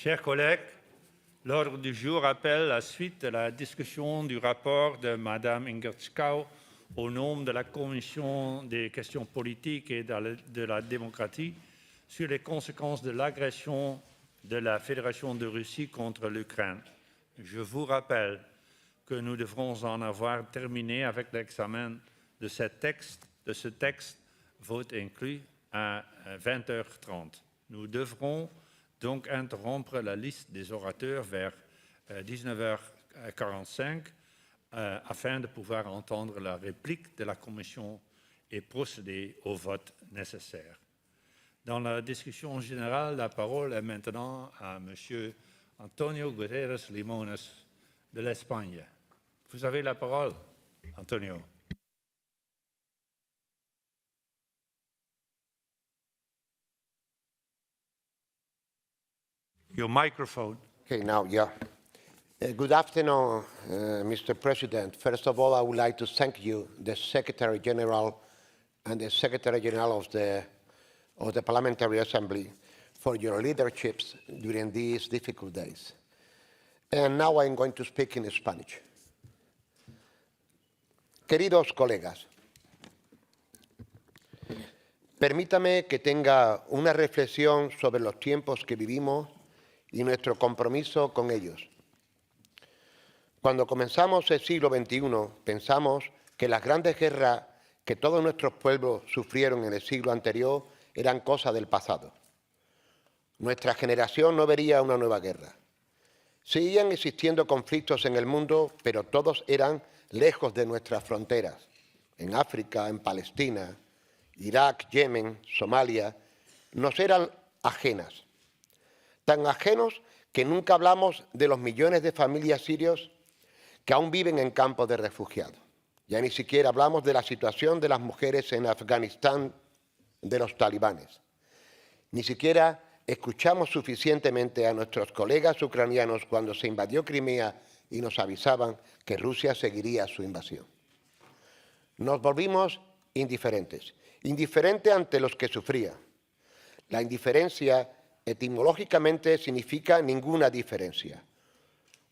Chers collègues, l'ordre du jour appelle la suite de la discussion du rapport de Mme Ingertzkau au nom de la Commission des questions politiques et de la démocratie sur les conséquences de l'agression de la Fédération de Russie contre l'Ukraine. Je vous rappelle que nous devrons en avoir terminé avec l'examen de ce texte, vote inclus, à 20h30. Nous devrons donc interrompre la liste des orateurs vers 19h45 afin de pouvoir entendre la réplique de la Commission et procéder au vote nécessaire. Dans la discussion générale, la parole est maintenant à M. Antonio Guterres Limones de l'Espagne. Vous avez la parole, Antonio. Your microphone. Okay, now, yeah. Good afternoon, Mr. President. First of all, I would like to thank you, the Secretary General and the Secretary General of the Parliamentary Assembly, for your leaderships during these difficult days. And now I'm going to speak in Spanish. Queridos colegas, permítame que tenga una reflexión sobre los tiempos que vivimos y nuestro compromiso con ellos. Cuando comenzamos el siglo XXI, pensamos que las grandes guerras que todos nuestros pueblos sufrieron en el siglo anterior eran cosas del pasado. Nuestra generación no vería una nueva guerra. Seguían existiendo conflictos en el mundo, pero todos eran lejos de nuestras fronteras. En África, en Palestina, Irak, Yemen, Somalia, nos eran ajenas. Tan ajenos que nunca hablamos de los millones de familias sirios que aún viven en campos de refugiados. Ya ni siquiera hablamos de la situación de las mujeres en Afganistán de los talibanes. Ni siquiera escuchamos suficientemente a nuestros colegas ucranianos cuando se invadió Crimea y nos avisaban que Rusia seguiría su invasión. Nos volvimos indiferentes ante los que sufrían. La indiferencia etimológicamente significa ninguna diferencia.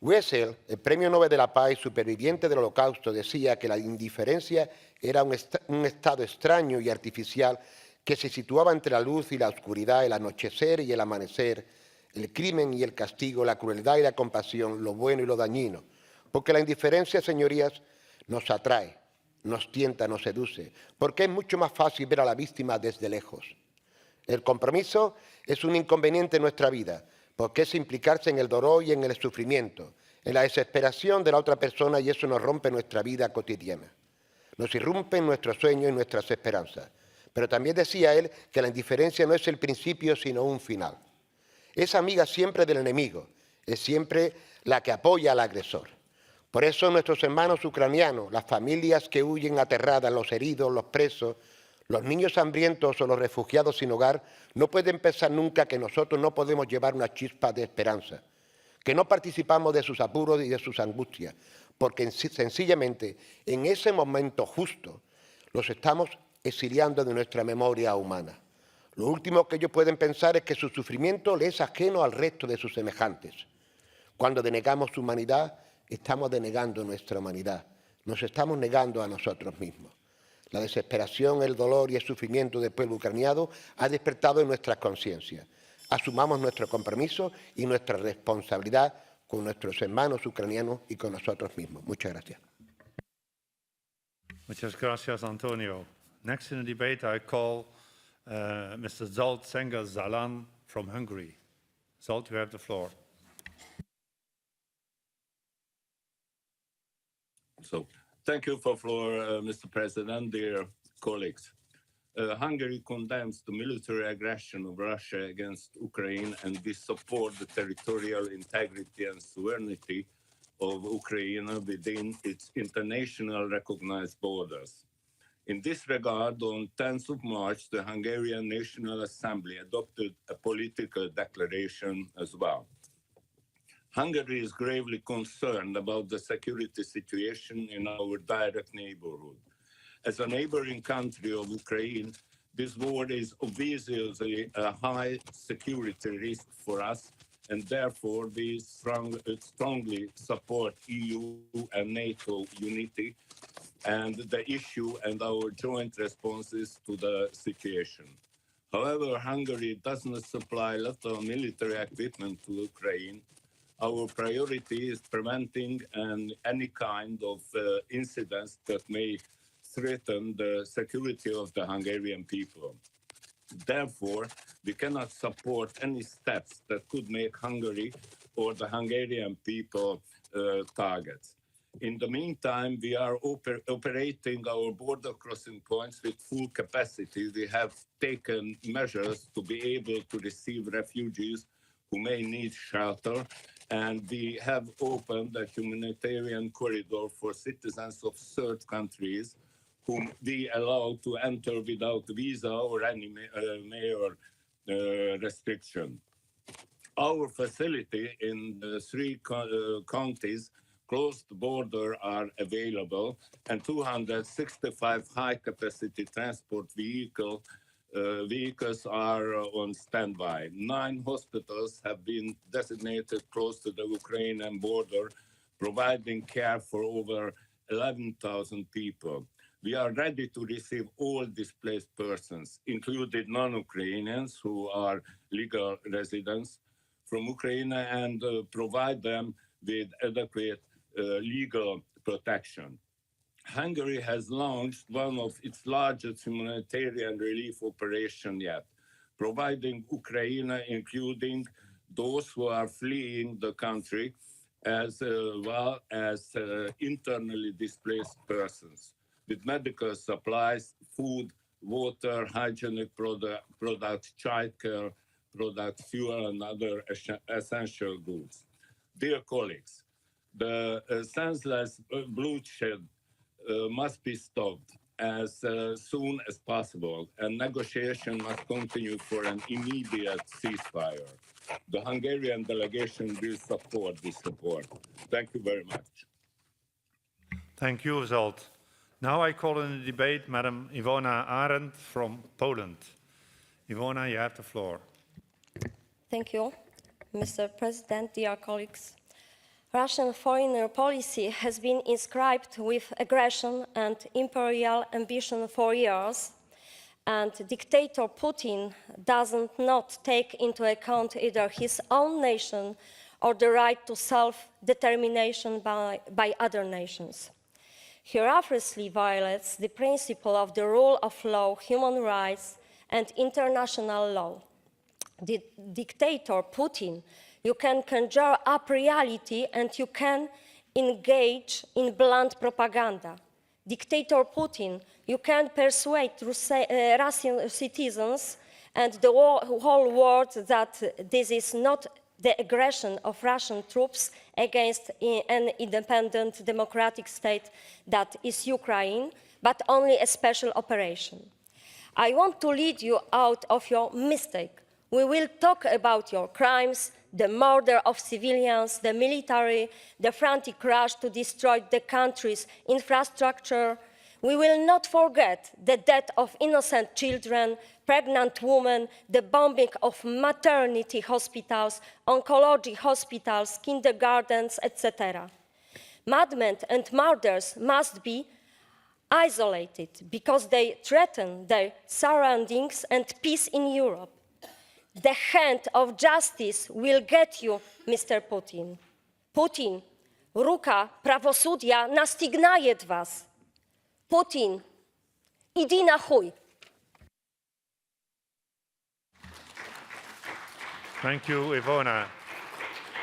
Wessel, el Premio Nobel de la Paz y superviviente del Holocausto, decía que la indiferencia era un estado extraño y artificial que se situaba entre la luz y la oscuridad, el anochecer y el amanecer, el crimen y el castigo, la crueldad y la compasión, lo bueno y lo dañino. Porque la indiferencia, señorías, nos atrae, nos tienta, nos seduce, porque es mucho más fácil ver a la víctima desde lejos. El compromiso es un inconveniente en nuestra vida, porque es implicarse en el dolor y en el sufrimiento, en la desesperación de la otra persona, y eso nos rompe nuestra vida cotidiana. Nos irrumpe nuestros sueños y nuestras esperanzas. Pero también decía él que la indiferencia no es el principio, sino un final. Es amiga siempre del enemigo, es siempre la que apoya al agresor. Por eso nuestros hermanos ucranianos, las familias que huyen aterradas, los heridos, los presos, los niños hambrientos o los refugiados sin hogar, no pueden pensar nunca que nosotros no podemos llevar una chispa de esperanza, que no participamos de sus apuros y de sus angustias, porque sencillamente en ese momento justo los estamos exiliando de nuestra memoria humana. Lo último que ellos pueden pensar es que su sufrimiento les es ajeno al resto de sus semejantes. Cuando denegamos su humanidad, estamos denegando nuestra humanidad, nos estamos negando a nosotros mismos. La desesperación, el dolor y el sufrimiento del pueblo ucraniano ha despertado en nuestras conciencias. Asumamos nuestro compromiso y nuestra responsabilidad con nuestros hermanos ucranianos y con nosotros mismos. Muchas gracias. Muchas gracias, Antonio. Next in the debate, I call Mr. Zsolt Cengar Zalan from Hungary. Zsolt, you have the floor. Thank you for the floor, Mr. President, dear colleagues. Hungary condemns the military aggression of Russia against Ukraine, and we support the territorial integrity and sovereignty of Ukraine within its international recognized borders. In this regard, on 10th of March, the Hungarian National Assembly adopted a political declaration as well. Hungary is gravely concerned about the security situation in our direct neighborhood. As a neighboring country of Ukraine, this war is obviously a high security risk for us, and therefore we strongly support EU and NATO unity and the issue and our joint responses to the situation. However, Hungary does not supply little military equipment to Ukraine. Our priority is preventing any kind of incidents that may threaten the security of the Hungarian people. Therefore, we cannot support any steps that could make Hungary or the Hungarian people targets. In the meantime, we are operating our border crossing points with full capacity. We have taken measures to be able to receive refugees who may need shelter, and we have opened a humanitarian corridor for citizens of third countries whom we allow to enter without visa or any major restriction. Our facility in the three counties close to the border are available, and 265 high-capacity transport vehicles are on standby. 9 hospitals have been designated close to the Ukrainian border, providing care for over 11,000 people. We are ready to receive all displaced persons, including non-Ukrainians who are legal residents from Ukraine, and provide them with adequate legal protection. Hungary has launched one of its largest humanitarian relief operations yet, providing Ukraine, including those who are fleeing the country, as well as internally displaced persons, with medical supplies, food, water, hygienic products, childcare products, fuel, and other essential goods. Dear colleagues, the senseless bloodshed must be stopped as soon as possible, and negotiation must continue for an immediate ceasefire. The Hungarian delegation will support this report. Thank you very much. Thank you, Zsolt. Now I call in the debate Madam Iwona Arendt from Poland. Iwona, you have the floor. Thank you, Mr. President, dear colleagues. Russian foreign policy has been inscribed with aggression and imperial ambition for years, and dictator Putin does not take into account either his own nation or the right to self-determination by other nations. He ruthlessly violates the principle of the rule of law, human rights, and international law. The dictator Putin, you can conjure up reality and you can engage in blunt propaganda. Dictator Putin, you can persuade Russian citizens and the whole world that this is not the aggression of Russian troops against an independent democratic state that is Ukraine, but only a special operation. I want to lead you out of your mistake. We will talk about your crimes, the murder of civilians, the military, the frantic rush to destroy the country's infrastructure. We will not forget the death of innocent children, pregnant women, the bombing of maternity hospitals, oncology hospitals, kindergartens, etc. Madmen and murders must be isolated because they threaten their surroundings and peace in Europe. The hand of justice will get you, Mr. Putin. Putin, ruka prawosudja nastygnaje was. Putin, idi na chuj. Thank you, Iwona.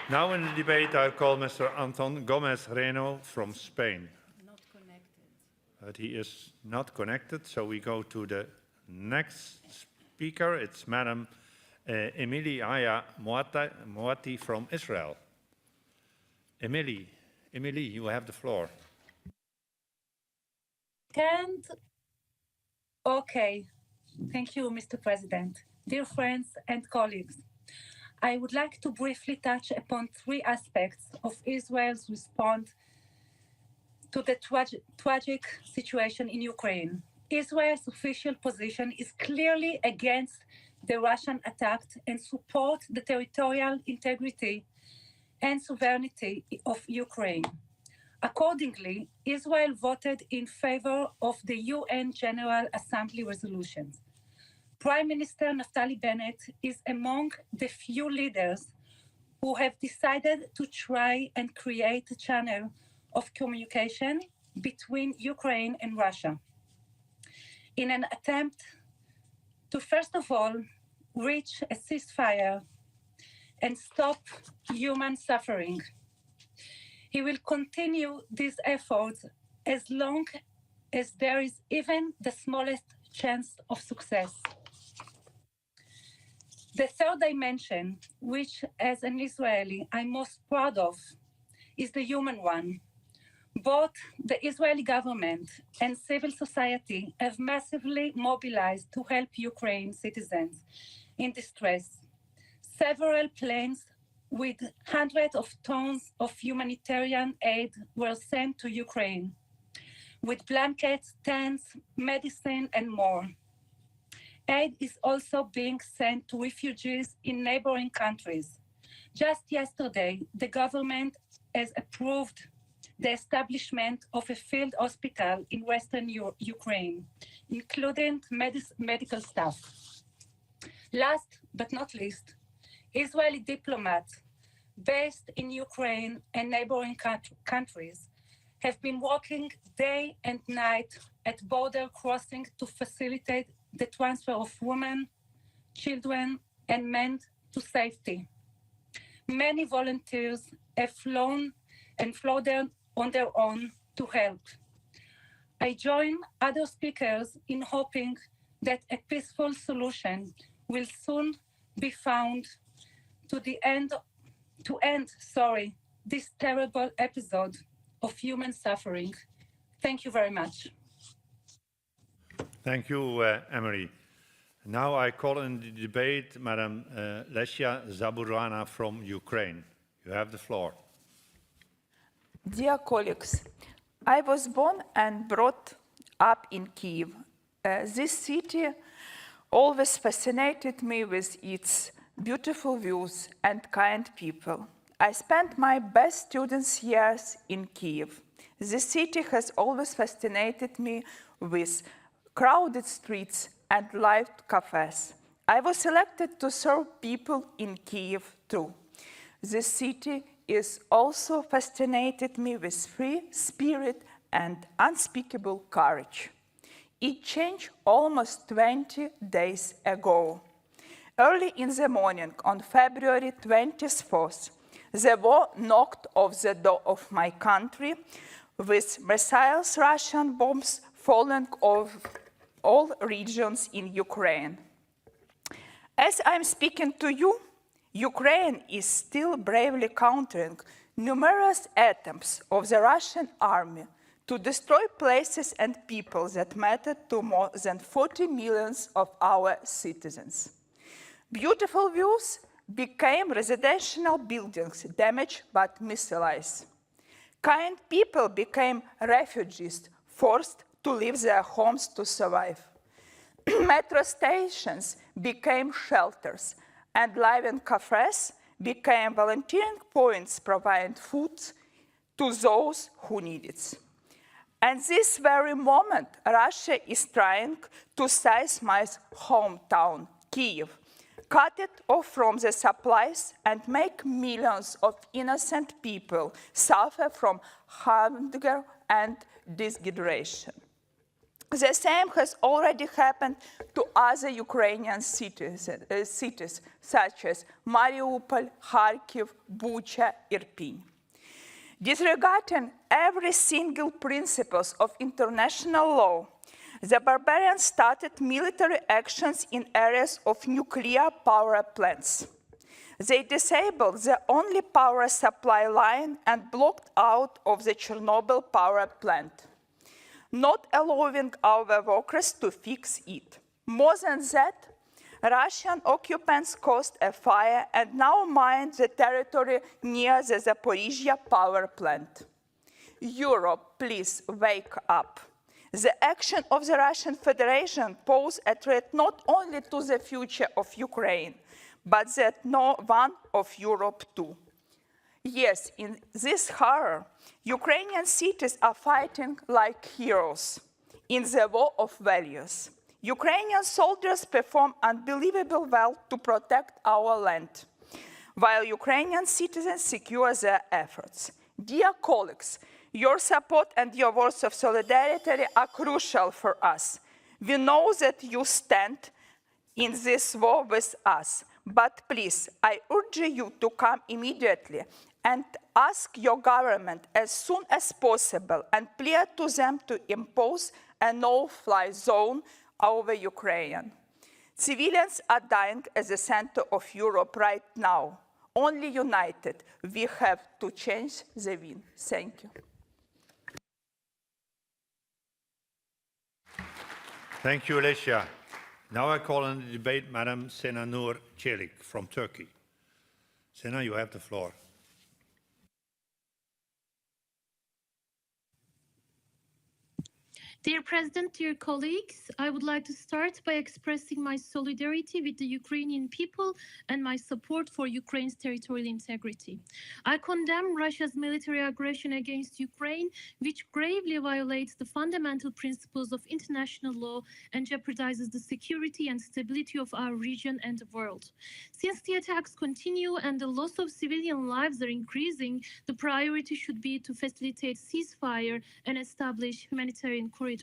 Now in the debate, I'll call Mr. Anton Gomez Reno from Spain. Not connected. But he is not connected, so we go to the next speaker. It's Madam Emily Aya Moati from Israel. Emily, you have the floor. Okay. Thank you, Mr. President. Dear friends and colleagues, I would like to briefly touch upon 3 aspects of Israel's response to the tragic situation in Ukraine. Israel's official position is clearly against the Russian attack and support the territorial integrity and sovereignty of Ukraine. Accordingly, Israel voted in favor of the UN General Assembly resolutions. Prime Minister Naftali Bennett is among the few leaders who have decided to try and create a channel of communication between Ukraine and Russia in an attempt to, first of all, reach a ceasefire and stop human suffering. He will continue these efforts as long as there is even the smallest chance of success. The third dimension, which as an Israeli I'm most proud of, is the human one. Both the Israeli government and civil society have massively mobilized to help Ukraine citizens in distress. Several planes with hundreds of tons of humanitarian aid were sent to Ukraine, with blankets, tents, medicine, and more. Aid is also being sent to refugees in neighboring countries. Just yesterday, the government has approved the establishment of a field hospital in Western Ukraine, including medical staff. Last but not least, Israeli diplomats based in Ukraine and neighboring countries have been working day and night at border crossing to facilitate the transfer of women, children, and men to safety. Many volunteers have flown there on their own to help. I join other speakers in hoping that a peaceful solution will soon be found to end this terrible episode of human suffering. Thank you very much. Thank you, Emery. Now I call in the debate Madam Lesia Zaburana from Ukraine. You have the floor. Dear colleagues, I was born and brought up in Kyiv. This city always fascinated me with its beautiful views and kind people. I spent my best students' years in Kyiv. This city has always fascinated me with crowded streets and live cafes. I was selected to serve people in Kyiv too. This city is also fascinated me with free spirit and unspeakable courage. It changed almost 20 days ago. Early in the morning, on February 24th, the war knocked off the door of my country with missiles, Russian bombs falling over all regions in Ukraine. As I'm speaking to you, Ukraine is still bravely countering numerous attempts of the Russian army to destroy places and people that matter to more than 40 million of our citizens. Beautiful views became residential buildings damaged by missiles. Kind people became refugees forced to leave their homes to survive. Metro stations became shelters, and live-in cafes became volunteering points providing food to those who need it. And this very moment, Russia is trying to seize my hometown, Kyiv, cut it off from the supplies and make millions of innocent people suffer from hunger and dehydration. The same has already happened to other Ukrainian cities such as Mariupol, Kharkiv, Bucha, Irpin. Disregarding every single principle of international law, the barbarians started military actions in areas of nuclear power plants. They disabled the only power supply line and blocked out of the Chernobyl power plant, not allowing our workers to fix it. More than that, Russian occupants caused a fire and now mine the territory near the Zaporizhia power plant. Europe, please wake up. The action of the Russian Federation poses a threat not only to the future of Ukraine, but that one of Europe too. Yes, in this horror, Ukrainian cities are fighting like heroes in the war of values. Ukrainian soldiers perform unbelievable well to protect our land, while Ukrainian citizens secure their efforts. Dear colleagues, your support and your words of solidarity are crucial for us. We know that you stand in this war with us, but please, I urge you to come immediately and ask your government as soon as possible and plead to them to impose a no-fly zone over Ukraine. Civilians are dying at the center of Europe right now. Only united, we have to change the wind. Thank you. Thank you, Alicia. Now I call on the debate Madam Sena Nur Çelik from Turkey. Sena, you have the floor. Dear President, dear colleagues, I would like to start by expressing my solidarity with the Ukrainian people and my support for Ukraine's territorial integrity. I condemn Russia's military aggression against Ukraine, which gravely violates the fundamental principles of international law and jeopardizes the security and stability of our region and the world. Since the attacks continue and the loss of civilian lives are increasing, the priority should be to facilitate ceasefire and establish humanitarian corridors.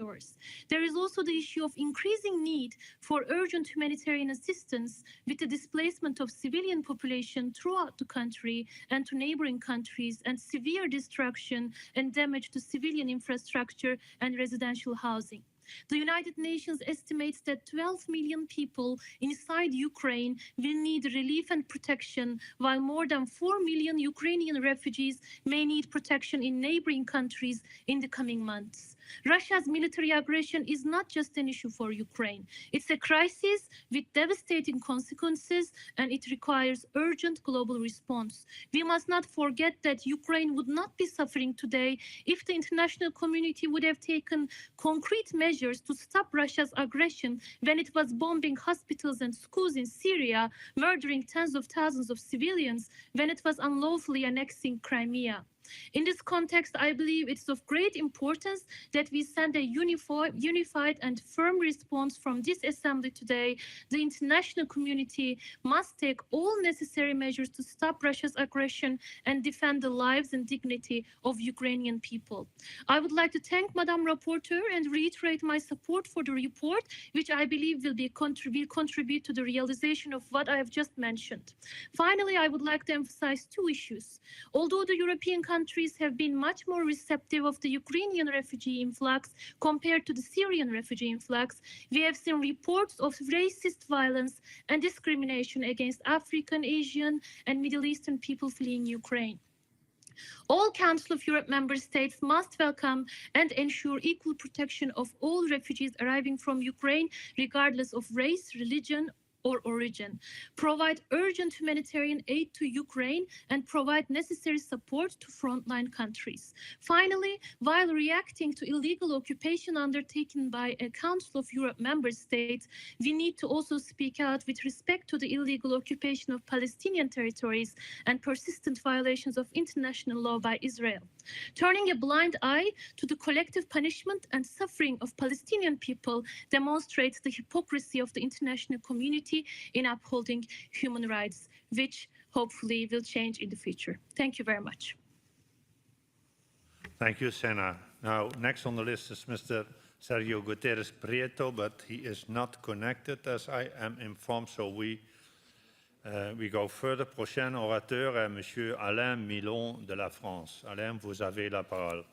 There is also the issue of increasing need for urgent humanitarian assistance with the displacement of civilian population throughout the country and to neighboring countries and severe destruction and damage to civilian infrastructure and residential housing. The United Nations estimates that 12 million people inside Ukraine will need relief and protection, while more than 4 million Ukrainian refugees may need protection in neighboring countries in the coming months. Russia's military aggression is not just an issue for Ukraine. It's a crisis with devastating consequences, and it requires urgent global response. We must not forget that Ukraine would not be suffering today if the international community would have taken concrete measures to stop Russia's aggression when it was bombing hospitals and schools in Syria, murdering tens of thousands of civilians, when it was unlawfully annexing Crimea. In this context, I believe it's of great importance that we send a unified and firm response from this assembly today. The international community must take all necessary measures to stop Russia's aggression and defend the lives and dignity of Ukrainian people. I would like to thank Madam Rapporteur and reiterate my support for the report, which I believe will contribute to the realization of what I have just mentioned. Finally, I would like to emphasize two issues. Although the European countries have been much more receptive of the Ukrainian refugee influx compared to the Syrian refugee influx, we have seen reports of racist violence and discrimination against African, Asian, and Middle Eastern people fleeing Ukraine. All Council of Europe member states must welcome and ensure equal protection of all refugees arriving from Ukraine, regardless of race, religion, or origin, provide urgent humanitarian aid to Ukraine, and provide necessary support to frontline countries. Finally, while reacting to illegal occupation undertaken by a Council of Europe member states, we need to also speak out with respect to the illegal occupation of Palestinian territories and persistent violations of international law by Israel. Turning a blind eye to the collective punishment and suffering of Palestinian people demonstrates the hypocrisy of the international community in upholding human rights, which hopefully will change in the future. Thank you very much. Thank you, Sena. Now, next on the list is Mr. Sergio Guterres Prieto, but he is not connected, as I am informed, so we go further. Prochain orateur est Monsieur Alain Milon de la France. Alain, vous avez la parole.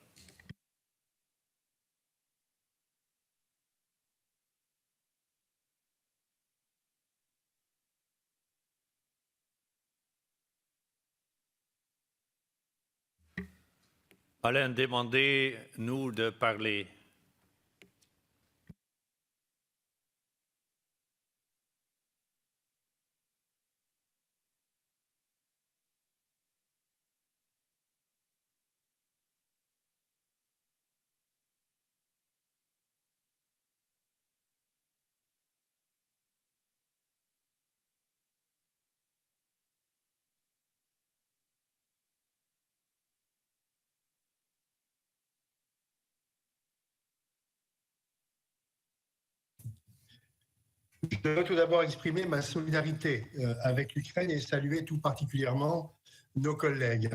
Alain, demandez-nous de parler. Je veux tout d'abord exprimer ma solidarité avec l'Ukraine et saluer tout particulièrement nos collègues.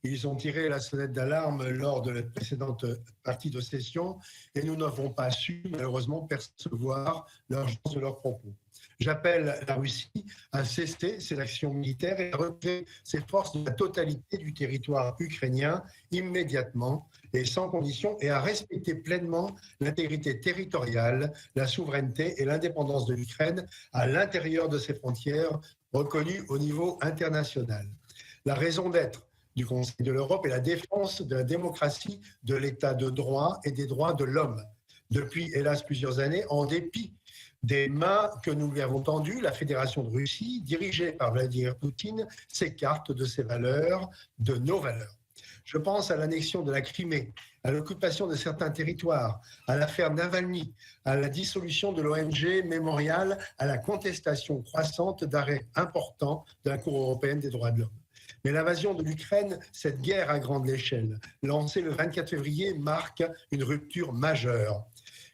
Ils ont tiré la sonnette d'alarme lors de la précédente partie de session et nous n'avons pas su malheureusement percevoir l'urgence de leurs propos. J'appelle la Russie à cesser ses actions militaires et à retirer ses forces de la totalité du territoire ukrainien immédiatement et sans condition, et à respecter pleinement l'intégrité territoriale, la souveraineté et l'indépendance de l'Ukraine à l'intérieur de ses frontières reconnues au niveau international. La raison d'être du Conseil de l'Europe est la défense de la démocratie, de l'état de droit et des droits de l'homme. Depuis, hélas, plusieurs années, en dépit des mains que nous lui avons tendues, la Fédération de Russie, dirigée par Vladimir Poutine, s'écarte de ses valeurs, de nos valeurs. Je pense à l'annexion de la Crimée, à l'occupation de certains territoires, à l'affaire Navalny, à la dissolution de l'ONG Mémorial, à la contestation croissante d'arrêts importants de la Cour européenne des droits de l'homme. Mais l'invasion de l'Ukraine, cette guerre à grande échelle, lancée le 24 février, marque une rupture majeure.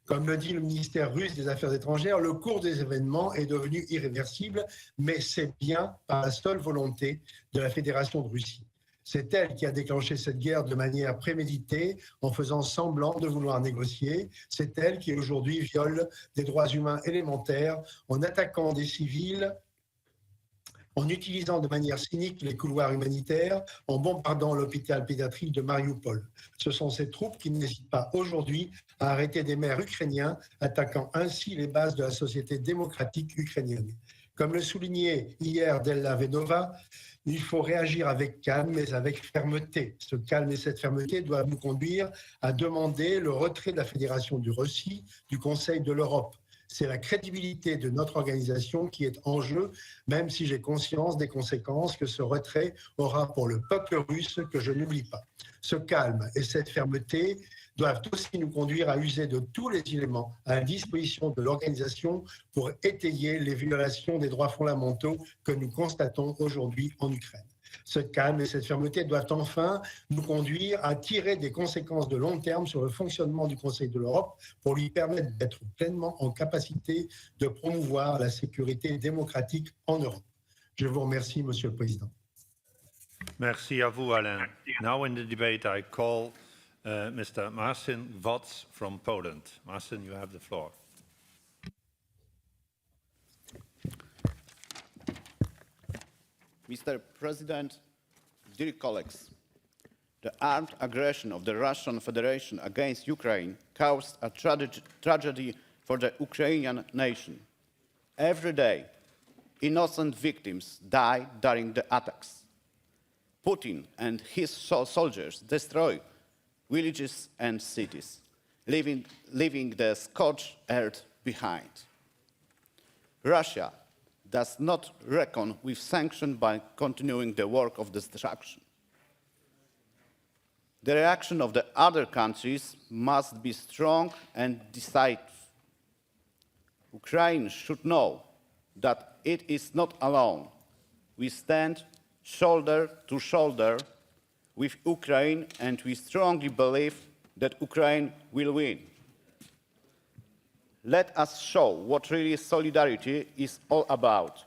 Comme le dit le ministère russe des Affaires étrangères, le cours des événements est devenu irréversible, mais c'est bien par la seule volonté de la Fédération de Russie. C'est elle qui a déclenché cette guerre de manière préméditée, en faisant semblant de vouloir négocier. C'est elle qui aujourd'hui viole des droits humains élémentaires, en attaquant des civils, en utilisant de manière cynique les couloirs humanitaires, en bombardant l'hôpital pédiatrique de Mariupol. Ce sont ces troupes qui n'hésitent pas aujourd'hui à arrêter des maires ukrainiens, attaquant ainsi les bases de la société démocratique ukrainienne. Comme le soulignait hier Della Vedova, il faut réagir avec calme, mais avec fermeté. Ce calme et cette fermeté doivent nous conduire à demander le retrait de la Fédération de Russie du Conseil de l'Europe. C'est la crédibilité de notre organisation qui est en jeu, même si j'ai conscience des conséquences que ce retrait aura pour le peuple russe, que je n'oublie pas. Ce calme et cette fermeté doivent aussi nous conduire à user de tous les éléments à la disposition de l'organisation pour étayer les violations des droits fondamentaux que nous constatons aujourd'hui en Ukraine. Ce calme et cette fermeté doivent enfin nous conduire à tirer des conséquences de long terme sur le fonctionnement du Conseil de l'Europe pour lui permettre d'être pleinement en capacité de promouvoir la sécurité démocratique en Europe. Je vous remercie, Monsieur le Président. Merci à vous, Alain. Now in the debate, I call Mr. Marcin Woc from Poland. Marcin, you have the floor. Mr. President, dear colleagues, the armed aggression of the Russian Federation against Ukraine caused a tragedy for the Ukrainian nation. Every day, innocent victims die during the attacks. Putin and his soldiers destroy villages and cities, leaving the scorched earth behind. Russia does not reckon with sanctions by continuing the work of destruction. The reaction of the other countries must be strong and decisive. Ukraine should know that it is not alone. We stand shoulder to shoulder with Ukraine, and we strongly believe that Ukraine will win. Let us show what really solidarity is all about.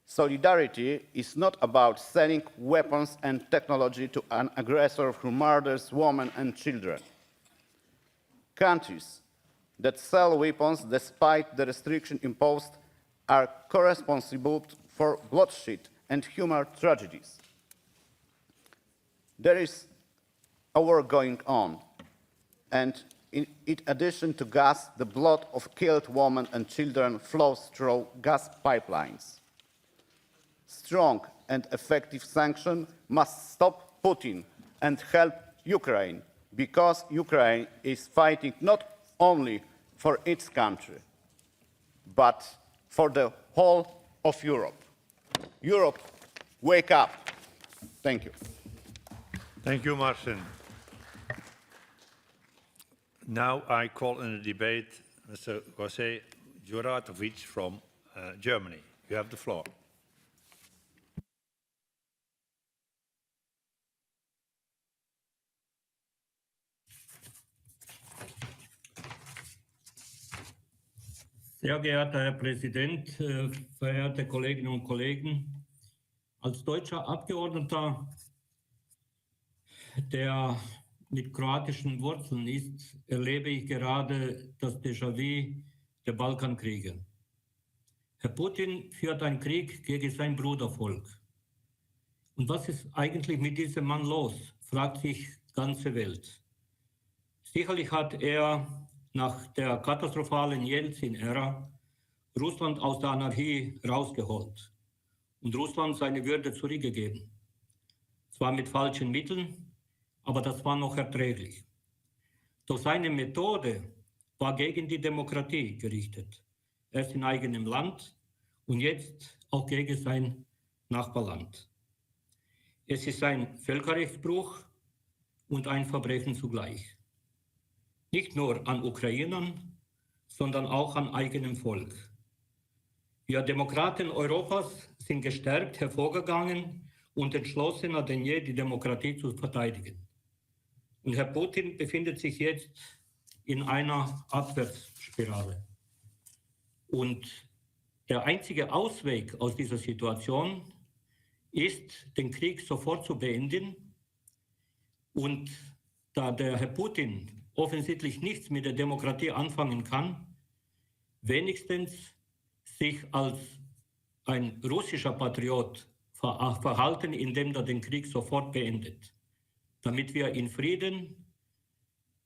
Solidarity is not about selling weapons and technology to an aggressor who murders women and children. Countries that sell weapons despite the restriction imposed are co-responsible for bloodshed and human tragedies. There is a war going on, and in addition to gas, the blood of killed women and children flows through gas pipelines. Strong and effective sanctions must stop Putin and help Ukraine, because Ukraine is fighting not only for its country, but for the whole of Europe. Europe, wake up. Thank you. Thank you, Marcin. Now I call in the debate Mr. José Juratovic from Germany. You have the floor. Sehr geehrter Herr Präsident, verehrte Kolleginnen und Kollegen, als deutscher Abgeordneter, der mit kroatischen Wurzeln ist, erlebe ich gerade das Déjà-vu der Balkankriege. Herr Putin führt einen Krieg gegen sein Brudervolk. Und was ist eigentlich mit diesem Mann los, fragt sich die ganze Welt. Sicherlich hat er nach der katastrophalen Jelzin-Ära Russland aus der Anarchie rausgeholt und Russland seine Würde zurückgegeben. Zwar mit falschen Mitteln, aber das war noch erträglich. Doch seine Methode war gegen die Demokratie gerichtet. Erst in eigenem Land und jetzt auch gegen sein Nachbarland. Es ist ein Völkerrechtsbruch und ein Verbrechen zugleich. Nicht nur an Ukrainern, sondern auch an eigenem Volk. Wir Demokraten Europas sind gestärkt hervorgegangen und entschlossener denn je, die Demokratie zu verteidigen. Und Herr Putin befindet sich jetzt in einer Abwärtsspirale. Und der einzige Ausweg aus dieser Situation ist, den Krieg sofort zu beenden. Und da der Herr Putin offensichtlich nichts mit der Demokratie anfangen kann, wenigstens sich als ein russischer Patriot verhalten, indem er den Krieg sofort beendet, damit wir in Frieden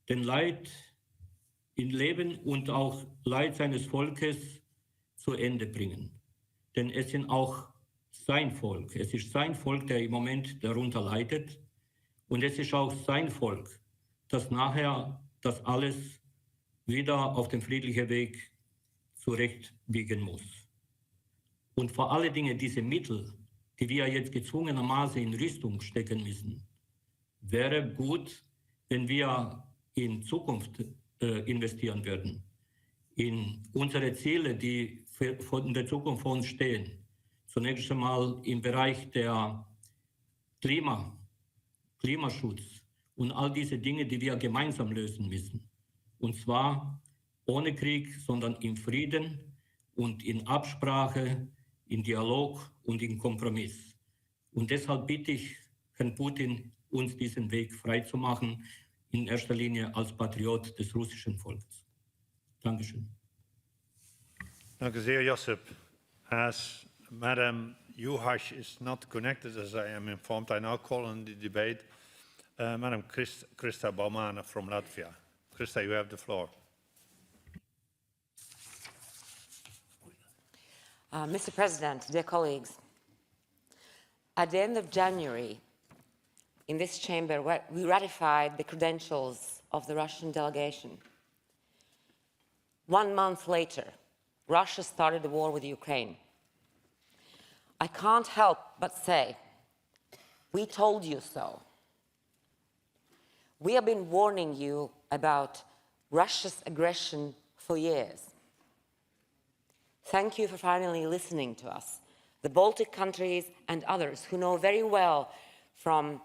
den Leid in Leben und auch Leid seines Volkes zu Ende bringen. Denn es sind auch sein Volk, es ist sein Volk, der im Moment darunter leidet, und es ist auch sein Volk, das nachher das alles wieder auf dem friedlichen Weg zurechtbiegen muss. Und vor allen Dingen diese Mittel, die wir jetzt gezwungenermaßen in Rüstung stecken müssen, wäre gut, wenn wir in Zukunft investieren würden, in unsere Ziele, die in der Zukunft vor uns stehen. Zunächst einmal im Bereich der Klimaschutz und all diese Dinge, die wir gemeinsam lösen müssen. Und zwar ohne Krieg, sondern in Frieden und in Absprache, in Dialog und in Kompromiss. Und deshalb bitte ich Herrn Putin, uns diesen Weg freizumachen, in erster Linie als Patriot des russischen Volkes. Dankeschön. Danke sehr, Josip. As Madam Juhasz is not connected, as I am informed, I now call on the debate Madam Krista Baumana from Latvia. Krista, you have the floor. Mr. President, dear colleagues, at the end of January, in this chamber, we ratified the credentials of the Russian delegation. 1 month later, Russia started the war with Ukraine. I can't help but say, we told you so. We have been warning you about Russia's aggression for years. Thank you for finally listening to us, the Baltic countries and others who know very well from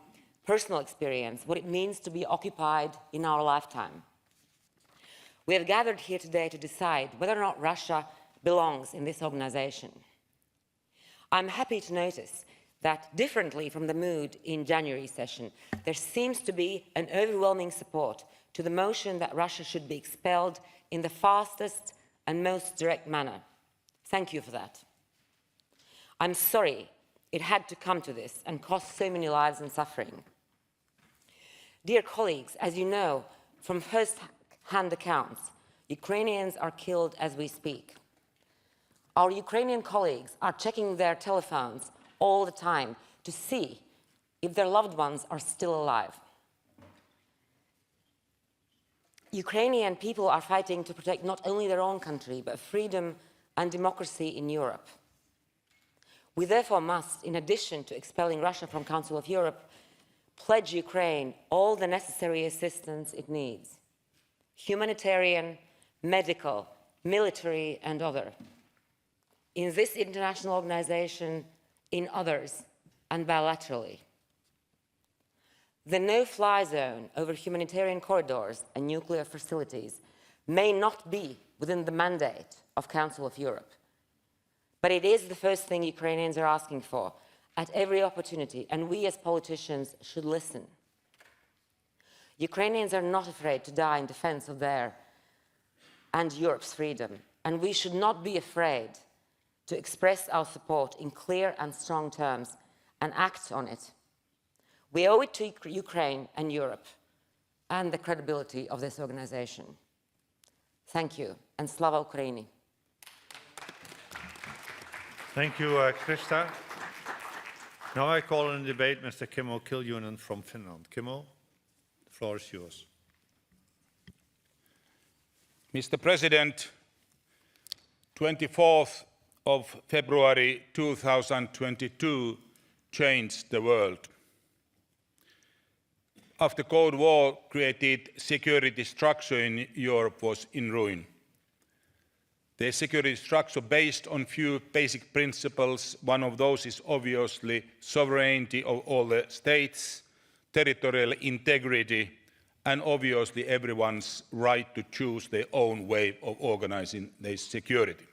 personal experience what it means to be occupied in our lifetime. We have gathered here today to decide whether or not Russia belongs in this organization. I'm happy to notice that, differently from the mood in January session, there seems to be an overwhelming support to the motion that Russia should be expelled in the fastest and most direct manner. Thank you for that. I'm sorry it had to come to this and cost so many lives and suffering. Dear colleagues, as you know from first-hand accounts, Ukrainians are killed as we speak. Our Ukrainian colleagues are checking their telephones all the time to see if their loved ones are still alive. Ukrainian people are fighting to protect not only their own country, but freedom and democracy in Europe. We therefore must, in addition to expelling Russia from Council of Europe, pledge Ukraine all the necessary assistance it needs: humanitarian, medical, military, and other. In this international organization, in others, and bilaterally. The no-fly zone over humanitarian corridors and nuclear facilities may not be within the mandate of Council of Europe. But it is the first thing Ukrainians are asking for at every opportunity, and we as politicians should listen. Ukrainians are not afraid to die in defense of their and Europe's freedom, and we should not be afraid to express our support in clear and strong terms and act on it. We owe it to Ukraine and Europe and the credibility of this organization. Thank you, and Slava Ukraini. Thank you, Krista. Now I call in debate Mr. Kimmo Kiljunen from Finland. Kimmo, the floor is yours. Mr. President, 24th of February 2022 changed the world. After Cold War created security structure in Europe was in ruin. The security structure based on few basic principles. One of those is obviously sovereignty of all the states, territorial integrity, and obviously everyone's right to choose their own way of organizing their security.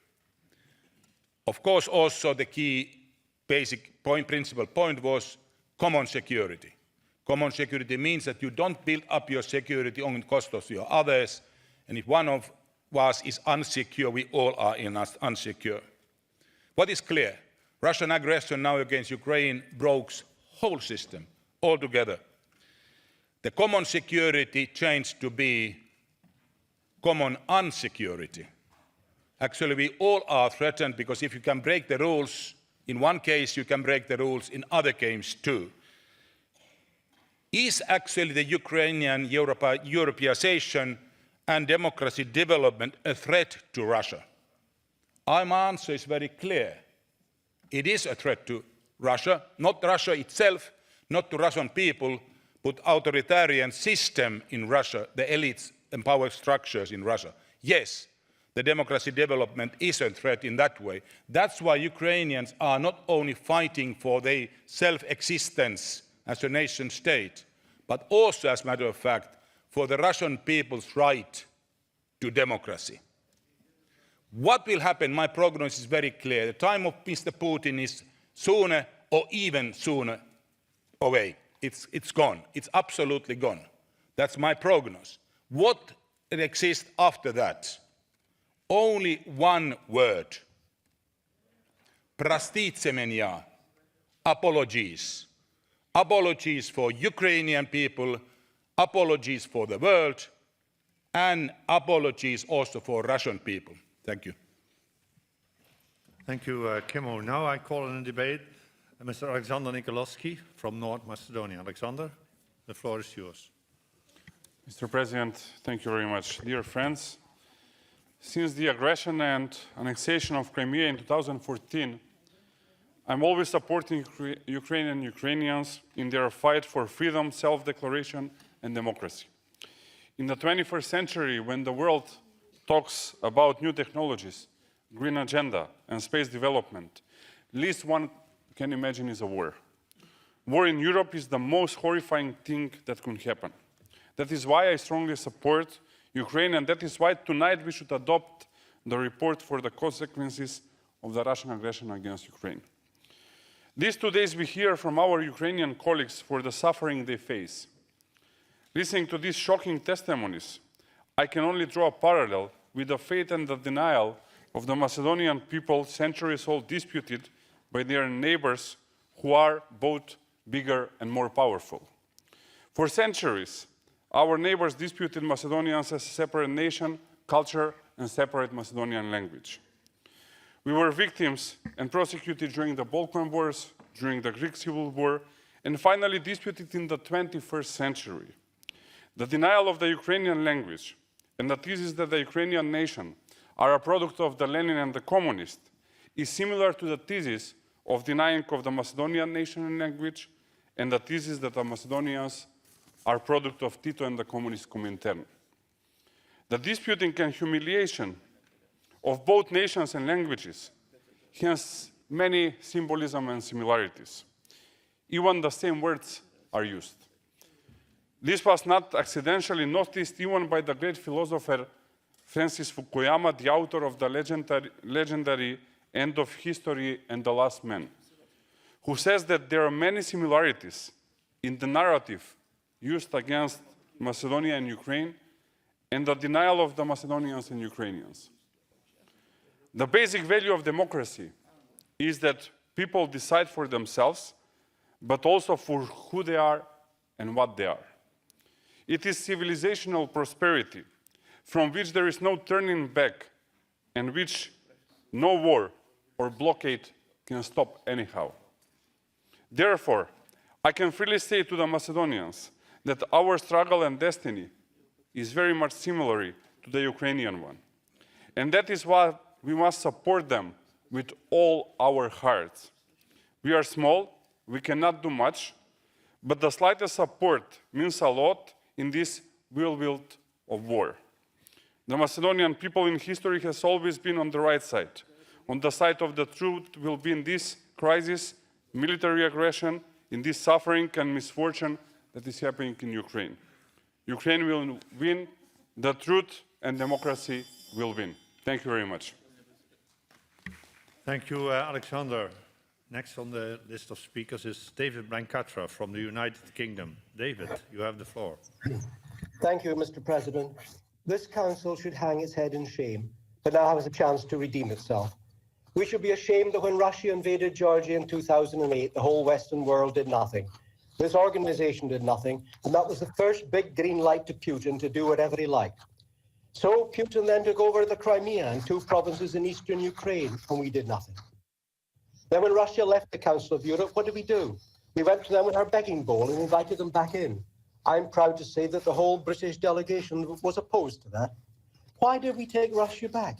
Of course, also the key basic principal point was common security. Common security means that you don't build up your security on the cost of your others, and if one of us is unsecure, we all are unsecure. What is clear? Russian aggression now against Ukraine broke the whole system altogether. The common security changed to be common unsecurity. Actually, we all are threatened because if you can break the rules in one case, you can break the rules in other cases too. Is actually the Ukrainian Europeization and democracy development a threat to Russia? My answer is very clear. It is a threat to Russia, not Russia itself, not to Russian people, but authoritarian system in Russia, the elites and power structures in Russia. Yes, the democracy development is a threat in that way. That's why Ukrainians are not only fighting for their self-existence as a nation state, but also, as a matter of fact, for the Russian people's right to democracy. What will happen? My prognosis is very clear. The time of Mr. Putin is sooner or even sooner away. It's gone. It's absolutely gone. That's my prognosis. What exists after that? Only one word. Простите, apologies. Apologies for Ukrainian people, apologies for the world, and apologies also for Russian people. Thank you. Thank you, Kimmo. Now I call in the debate Mr. Alexander Nikolovsky from North Macedonia. Alexander, the floor is yours. Mr. President, thank you very much. Dear friends, since the aggression and annexation of Crimea in 2014, I'm always supporting Ukrainians in their fight for freedom, self-declaration, and democracy. In the 21st century, when the world talks about new technologies, green agenda, and space development, least one can imagine is a war. War in Europe is the most horrifying thing that could happen. That is why I strongly support Ukraine, and that is why tonight we should adopt the report for the consequences of the Russian aggression against Ukraine. These 2 days we hear from our Ukrainian colleagues for the suffering they face. Listening to these shocking testimonies, I can only draw a parallel with the fate and the denial of the Macedonian people centuries old disputed by their neighbors who are both bigger and more powerful. For centuries, our neighbors disputed Macedonians as a separate nation, culture, and separate Macedonian language. We were victims and prosecuted during the Balkan Wars, during the Greek Civil War, and finally disputed in the 21st century. The denial of the Ukrainian language and the thesis that the Ukrainian nation are a product of the Lenin and the communists is similar to the thesis of denying of the Macedonian nation and language and the thesis that the Macedonians are product of Tito and the communist Comintern. The disputing and humiliation of both nations and languages has many symbolism and similarities. Even the same words are used. This was not accidentally noticed even by the great philosopher Francis Fukuyama, the author of the legendary End of History and The Last Man, who says that there are many similarities in the narrative used against Macedonia and Ukraine and the denial of the Macedonians and Ukrainians. The basic value of democracy is that people decide for themselves, but also for who they are and what they are. It is civilizational prosperity from which there is no turning back and which no war or blockade can stop anyhow. Therefore, I can freely say to the Macedonians that our struggle and destiny is very much similar to the Ukrainian one. And that is why we must support them with all our hearts. We are small, we cannot do much, but the slightest support means a lot in this whirlwind of war. The Macedonian people in history has always been on the right side. On the side of the truth will be in this crisis, military aggression, in this suffering and misfortune that is happening in Ukraine. Ukraine will win, the truth and democracy will win. Thank you very much. Thank you, Alexander. Next on the list of speakers is David Blancatra from the United Kingdom. David, you have the floor. Thank you, Mr. President. This Council should hang its head in shame, but now has a chance to redeem itself. We should be ashamed that when Russia invaded Georgia in 2008, the whole Western world did nothing. This organization did nothing, and that was the first big green light to Putin to do whatever he liked. So Putin then took over the Crimea and 2 provinces in eastern Ukraine, and we did nothing. Then when Russia left the Council of Europe, what did we do? We went to them with our begging bowl and invited them back in. I'm proud to say that the whole British delegation was opposed to that. Why did we take Russia back?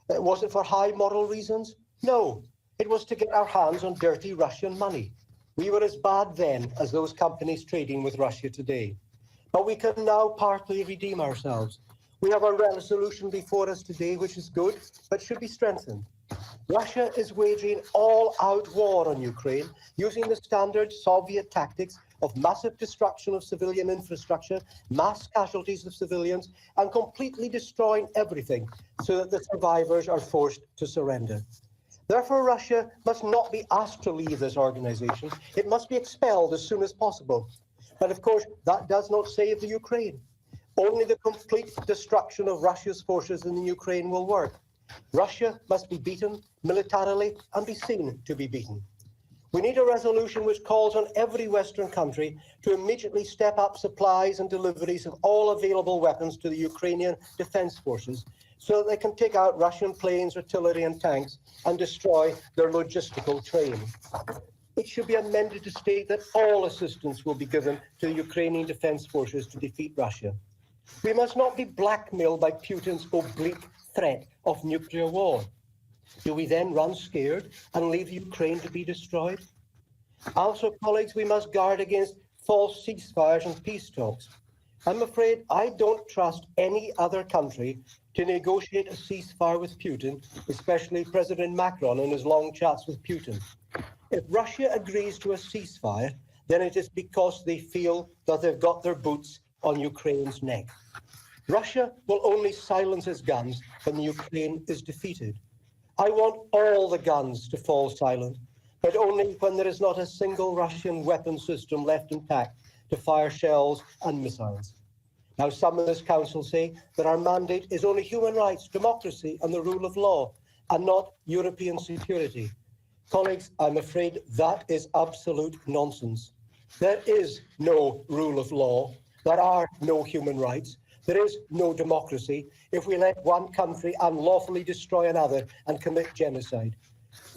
Was it for high moral reasons? No, it was to get our hands on dirty Russian money. We were as bad then as those companies trading with Russia today. But we can now partly redeem ourselves. We have a resolution before us today which is good, but should be strengthened. Russia is waging all-out war on Ukraine using the standard Soviet tactics of massive destruction of civilian infrastructure, mass casualties of civilians, and completely destroying everything so that the survivors are forced to surrender. Therefore, Russia must not be asked to leave this organization. It must be expelled as soon as possible. But of course, that does not save the Ukraine. Only the complete destruction of Russia's forces in the Ukraine will work. Russia must be beaten militarily and be seen to be beaten. We need a resolution which calls on every Western country to immediately step up supplies and deliveries of all available weapons to the Ukrainian defense forces so that they can take out Russian planes, artillery and tanks and destroy their logistical train. It should be amended to state that all assistance will be given to the Ukrainian defense forces to defeat Russia. We must not be blackmailed by Putin's oblique threat of nuclear war. Do we then run scared and leave Ukraine to be destroyed? Also, colleagues, we must guard against false ceasefires and peace talks. I'm afraid I don't trust any other country to negotiate a ceasefire with Putin, especially President Macron in his long chats with Putin. If Russia agrees to a ceasefire, then it is because they feel that they've got their boots on Ukraine's neck. Russia will only silence its guns when the Ukraine is defeated. I want all the guns to fall silent, but only when there is not a single Russian weapon system left intact to fire shells and missiles. Now, some in this Council say that our mandate is only human rights, democracy and the rule of law, and not European security. Colleagues, I'm afraid that is absolute nonsense. There is no rule of law. There are no human rights. There is no democracy if we let one country unlawfully destroy another and commit genocide.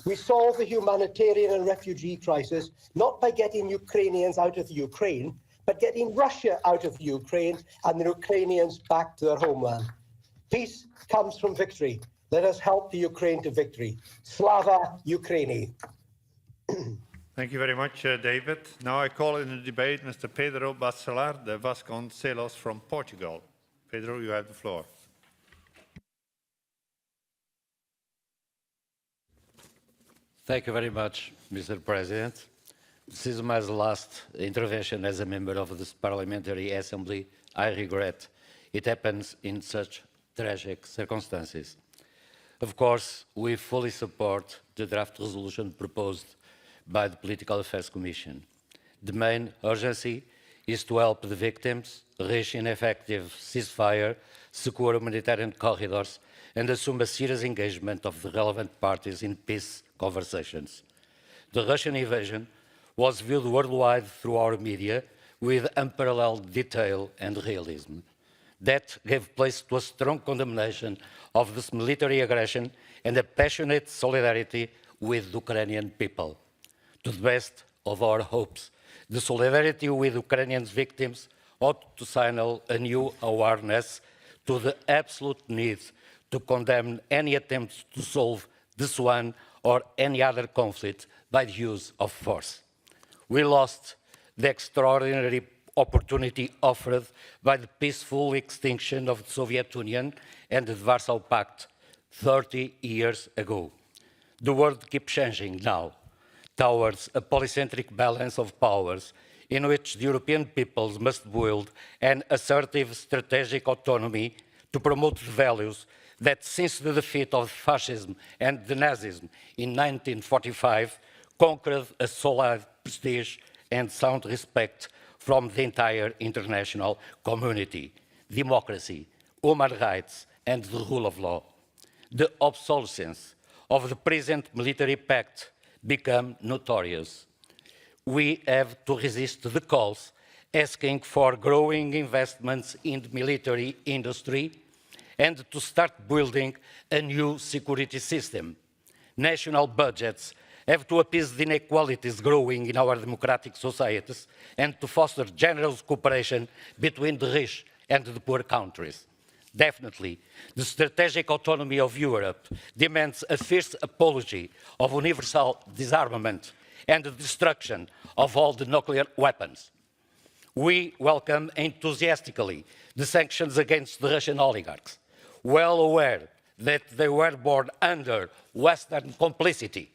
We solve the humanitarian and refugee crisis not by getting Ukrainians out of Ukraine, but getting Russia out of Ukraine and the Ukrainians back to their homeland. Peace comes from victory. Let us help the Ukraine to victory. Slava Ukraini. Thank you very much, David. Now I call in the debate Mr. Pedro Bacelar de Vasconcelos from Portugal. Pedro, you have the floor. Thank you very much, Mr. President. This is my last intervention as a member of this Parliamentary Assembly. I regret it happens in such tragic circumstances. Of course, we fully support the draft resolution proposed by the Political Affairs Commission. The main urgency is to help the victims reach an effective ceasefire, secure humanitarian corridors, and assume a serious engagement of the relevant parties in peace conversations. The Russian invasion was viewed worldwide through our media with unparalleled detail and realism. That gave place to a strong condemnation of this military aggression and a passionate solidarity with the Ukrainian people. To the best of our hopes, the solidarity with Ukrainian victims ought to signal a new awareness to the absolute need to condemn any attempts to solve this one or any other conflict by the use of force. We lost the extraordinary opportunity offered by the peaceful extinction of the Soviet Union and the Warsaw Pact 30 years ago. The world keeps changing now towards a polycentric balance of powers in which the European peoples must build an assertive strategic autonomy to promote the values that since the defeat of fascism and the Nazism in 1945 conquered a solid prestige and sound respect from the entire international community: democracy, human rights, and the rule of law. The obsolescence of the present military pact become notorious. We have to resist the calls asking for growing investments in the military industry and to start building a new security system. National budgets have to appease the inequalities growing in our democratic societies and to foster generous cooperation between the rich and the poor countries. Definitely, the strategic autonomy of Europe demands a fierce apology of universal disarmament and the destruction of all the nuclear weapons. We welcome enthusiastically the sanctions against the Russian oligarchs, well aware that they were born under Western complicity.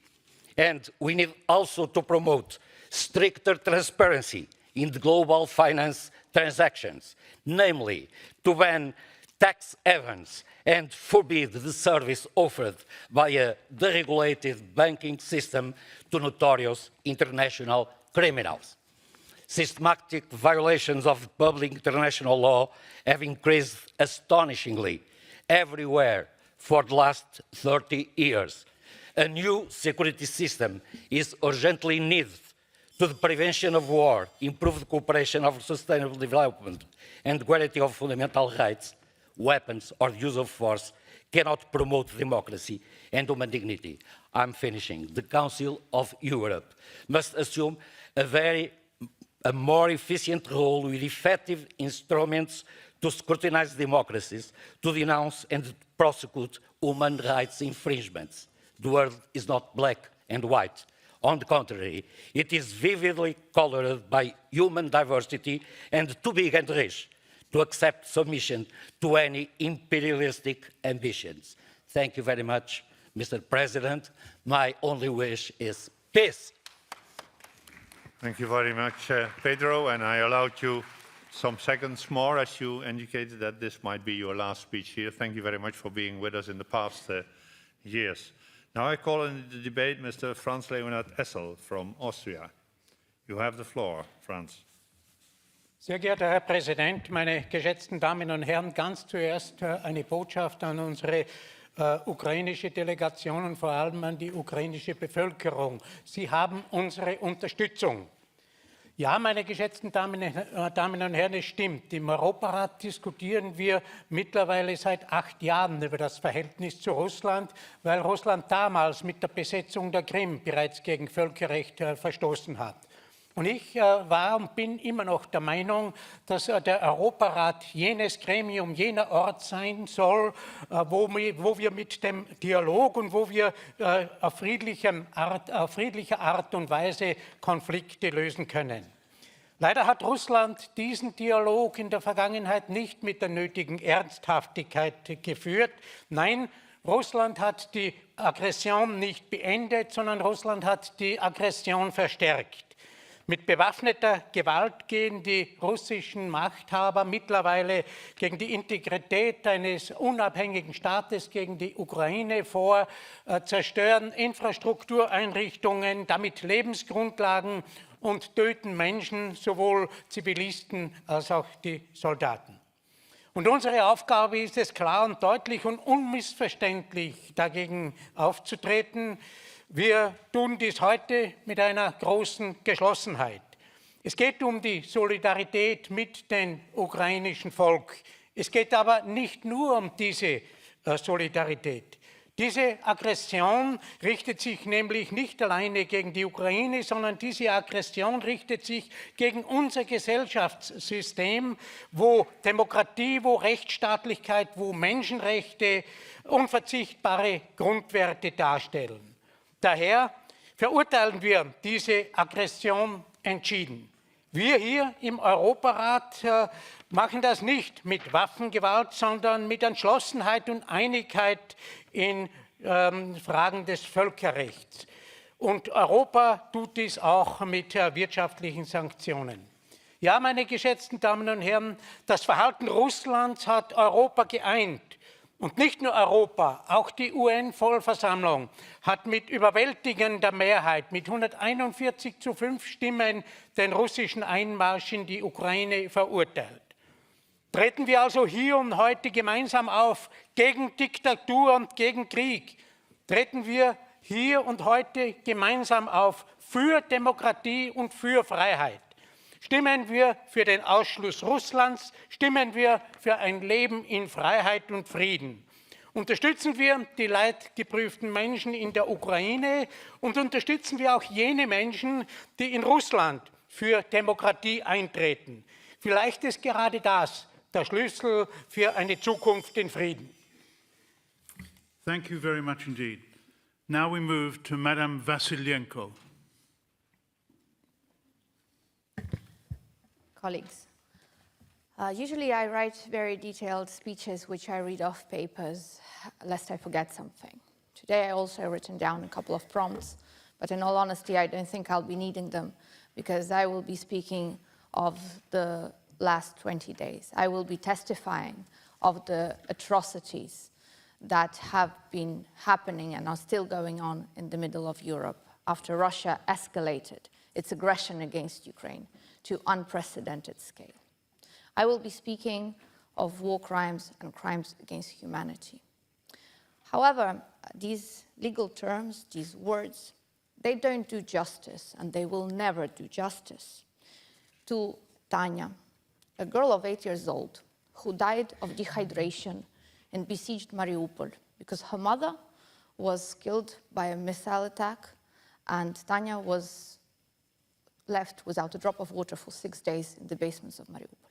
And we need also to promote stricter transparency in the global finance transactions, namely to ban tax havens and forbid the service offered by a deregulated banking system to notorious international criminals. Systematic violations of public international law have increased astonishingly everywhere for the last 30 years. A new security system is urgently needed to the prevention of war, improved cooperation of sustainable development, and quality of fundamental rights. Weapons or the use of force cannot promote democracy and human dignity. I'm finishing. The Council of Europe must assume a more efficient role with effective instruments to scrutinize democracies, to denounce and prosecute human rights infringements. The world is not black and white. On the contrary, it is vividly colored by human diversity and too big and rich to accept submission to any imperialistic ambitions. Thank you very much, Mr. President. My only wish is peace. Thank you very much, Pedro, and I allowed you some seconds more as you indicated that this might be your last speech here. Thank you very much for being with us in the past years. Now I call in the debate Mr. Franz Leonhard Essel from Austria. You have the floor, Franz. Sehr geehrter Herr Präsident, meine geschätzten Damen und Herren, ganz zuerst eine Botschaft an unsere ukrainische Delegation und vor allem an die ukrainische Bevölkerung. Sie haben unsere Unterstützung. Ja, meine geschätzten Damen und Herren, es stimmt. Im Europarat diskutieren wir mittlerweile seit 8 Jahren über das Verhältnis zu Russland, weil Russland damals mit der Besetzung der Krim bereits gegen Völkerrecht verstoßen hat. Und ich war und bin immer noch der Meinung, dass der Europarat jenes Gremium, jener Ort sein soll, wo wir mit dem Dialog und wo wir auf friedliche Art und Weise Konflikte lösen können. Leider hat Russland diesen Dialog in der Vergangenheit nicht mit der nötigen Ernsthaftigkeit geführt. Nein, Russland hat die Aggression nicht beendet, sondern Russland hat die Aggression verstärkt. Mit bewaffneter Gewalt gehen die russischen Machthaber mittlerweile gegen die Integrität eines unabhängigen Staates, gegen die Ukraine vor, zerstören Infrastruktureinrichtungen, damit Lebensgrundlagen und töten Menschen, sowohl Zivilisten als auch die Soldaten. Und unsere Aufgabe ist es, klar und deutlich und unmissverständlich dagegen aufzutreten. Wir tun dies heute mit einer großen Geschlossenheit. Es geht um die Solidarität mit dem ukrainischen Volk. Es geht aber nicht nur um diese Solidarität. Diese Aggression richtet sich nämlich nicht alleine gegen die Ukraine, sondern diese Aggression richtet sich gegen unser Gesellschaftssystem, wo Demokratie, wo Rechtsstaatlichkeit, wo Menschenrechte unverzichtbare Grundwerte darstellen. Daher verurteilen wir diese Aggression entschieden. Wir hier im Europarat machen das nicht mit Waffengewalt, sondern mit Entschlossenheit und Einigkeit in Fragen des Völkerrechts. Und Europa tut dies auch mit wirtschaftlichen Sanktionen. Ja, meine geschätzten Damen und Herren, das Verhalten Russlands hat Europa geeint. Und nicht nur Europa, auch die UN-Vollversammlung hat mit überwältigender Mehrheit, mit 141:5 Stimmen, den russischen Einmarsch in die Ukraine verurteilt. Treten wir also hier und heute gemeinsam auf gegen Diktatur und gegen Krieg. Treten wir hier und heute gemeinsam auf für Demokratie und für Freiheit. Stimmen wir für den Ausschluss Russlands, stimmen wir für ein Leben in Freiheit und Frieden. Unterstützen wir die leidgeprüften Menschen in der Ukraine und unterstützen wir auch jene Menschen, die in Russland für Demokratie eintreten. Vielleicht ist gerade das der Schlüssel für eine Zukunft in Frieden. Thank you very much indeed. Now we move to Madam Vasylenko. Colleagues, usually I write very detailed speeches which I read off papers, lest I forget something. Today I also written down a couple of prompts, but in all honesty I don't think I'll be needing them because I will be speaking of the last 20 days. I will be testifying of the atrocities that have been happening and are still going on in the middle of Europe after Russia escalated its aggression against Ukraine to unprecedented scale. I will be speaking of war crimes and crimes against humanity. However, these legal terms, these words, they don't do justice, and they will never do justice to Tanya, a girl of 8 years old who died of dehydration in besieged Mariupol because her mother was killed by a missile attack and Tanya was left without a drop of water for 6 days in the basements of Mariupol.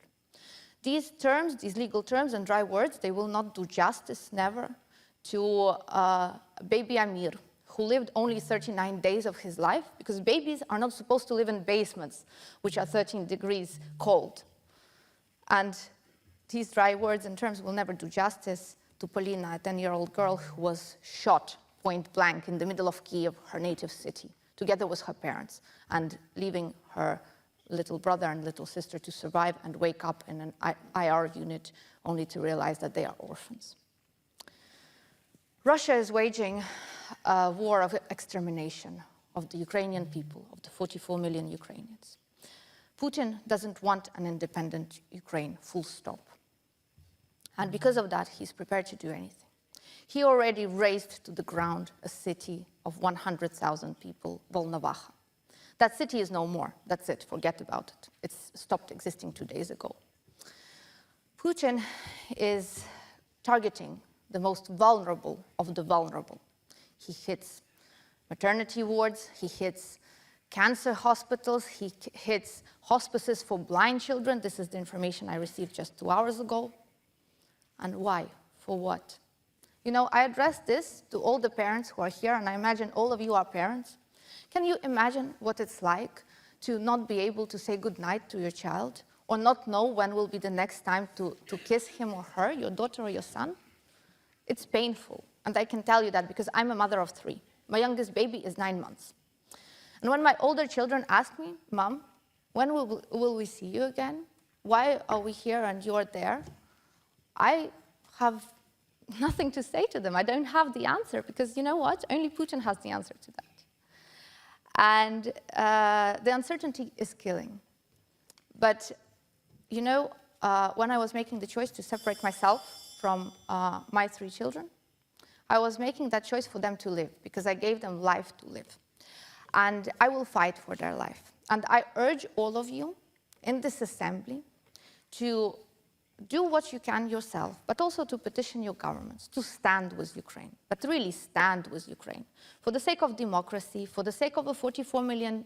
These terms, these legal terms and dry words, they will not do justice, never, to baby Amir, who lived only 39 days of his life, because babies are not supposed to live in basements, which are 13 degrees cold. And these dry words and terms will never do justice to Polina, a 10-year-old girl who was shot point blank in the middle of Kiev, her native city, together with her parents, and leaving her little brother and little sister to survive and wake up in an IR unit only to realize that they are orphans. Russia is waging a war of extermination of the Ukrainian people, of the 44 million Ukrainians. Putin doesn't want an independent Ukraine, full stop. And because of that, he's prepared to do anything. He already razed to the ground a city of 100,000 people, Volnovakha. That city is no more. That's it. Forget about it. It's stopped existing 2 days ago. Putin is targeting the most vulnerable of the vulnerable. He hits maternity wards, he hits cancer hospitals, he hits hospices for blind children. This is the information I received just 2 hours ago. And why? For what? You know, I address this to all the parents who are here, and I imagine all of you are parents. Can you imagine what it's like to not be able to say goodnight to your child, or not know when will be the next time to kiss him or her, your daughter or your son? It's painful, and I can tell you that because I'm a mother of 3. My youngest baby is 9 months. And when my older children ask me, Mom, when will we see you again? Why are we here and you're there? I have nothing to say to them. I don't have the answer because you know what? Only Putin has the answer to that. And the uncertainty is killing. But you know, when I was making the choice to separate myself from my 3 children, I was making that choice for them to live because I gave them life to live. And I will fight for their life. And I urge all of you in this assembly to do what you can yourself, but also to petition your governments to stand with Ukraine, but really stand with Ukraine for the sake of democracy, for the sake of a 44 million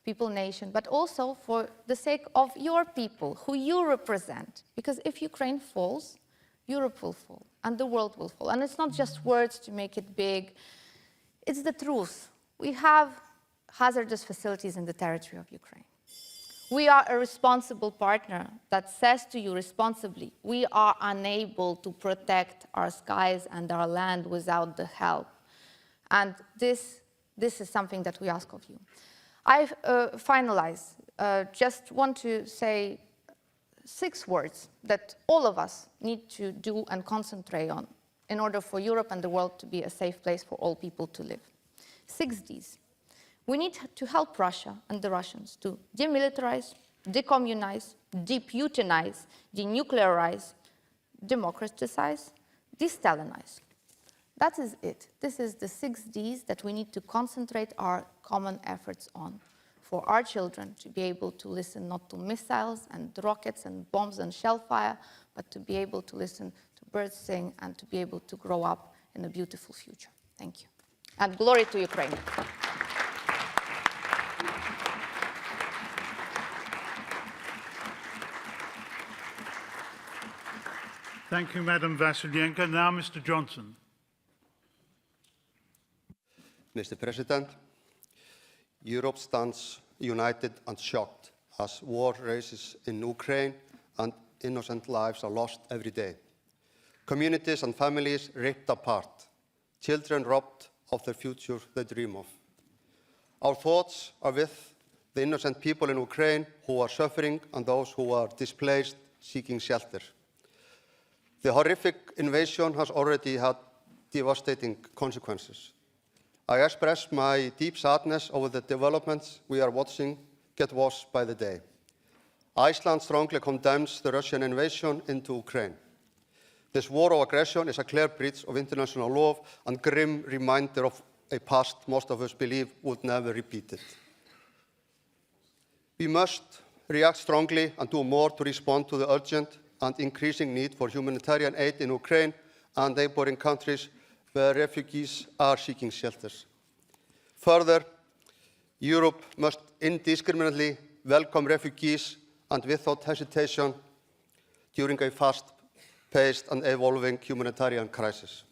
people nation, but also for the sake of your people who you represent. Because if Ukraine falls, Europe will fall and the world will fall. And it's not just words to make it big, it's the truth. We have hazardous facilities in the territory of Ukraine. We are a responsible partner that says to you responsibly, we are unable to protect our skies and our land without the help. And this is something that we ask of you. I finalize, just want to say 6 words that all of us need to do and concentrate on in order for Europe and the world to be a safe place for all people to live. 6 Ds. We need to help Russia and the Russians to demilitarize, decommunize, deputinize, denuclearize, democratize, de-Stalinize. That is it. This is the 6 Ds that we need to concentrate our common efforts on for our children to be able to listen not to missiles and rockets and bombs and shellfire, but to be able to listen to birds sing and to be able to grow up in a beautiful future. Thank you. And glory to Ukraine. Thank you, Madam Vasylienko. Now, Mr. Johnson. Mr. President, Europe stands united and shocked as war rages in Ukraine and innocent lives are lost every day. Communities and families ripped apart, children robbed of the future they dream of. Our thoughts are with the innocent people in Ukraine who are suffering and those who are displaced seeking shelter. The horrific invasion has already had devastating consequences. I express my deep sadness over the developments we are watching get worse by the day. Iceland strongly condemns the Russian invasion into Ukraine. This war of aggression is a clear breach of international law and grim reminder of a past most of us believe would never repeat it. We must react strongly and do more to respond to the urgent and increasing need for humanitarian aid in Ukraine and neighboring countries where refugees are seeking shelters. Further, Europe must indiscriminately welcome refugees and without hesitation during a fast-paced and evolving humanitarian crisis.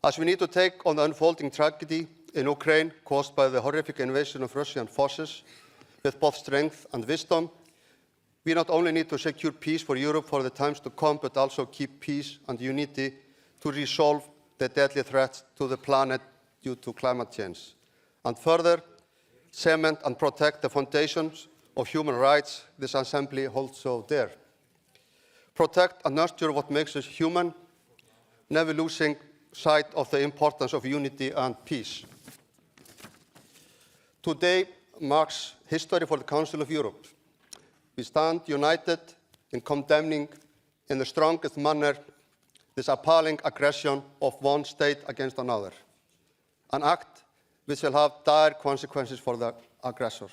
As we need to take on the unfolding tragedy in Ukraine caused by the horrific invasion of Russian forces with both strength and wisdom, we not only need to secure peace for Europe for the times to come, but also keep peace and unity to resolve the deadly threats to the planet due to climate change. And further, cement and protect the foundations of human rights this assembly holds so dear. Protect and nurture what makes us human, never losing sight of the importance of unity and peace. Today marks history for the Council of Europe. We stand united in condemning in the strongest manner this appalling aggression of one state against another, an act which will have dire consequences for the aggressor.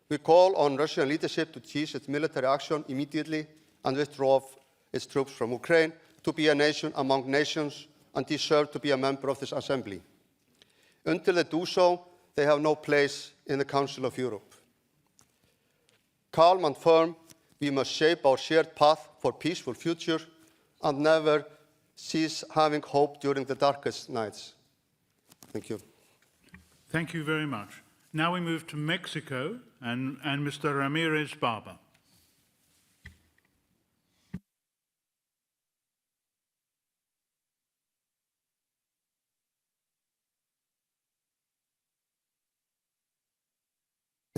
We call on Russian leadership to cease its military action immediately and withdraw its troops from Ukraine to be a nation among nations and deserve to be a member of this assembly. Until they do so, they have no place in the Council of Europe. Calm and firm, we must shape our shared path for a peaceful future and never cease having hope during the darkest nights. Thank you. Thank you very much. Now we move to Mexico and Mr. Ramirez Barba.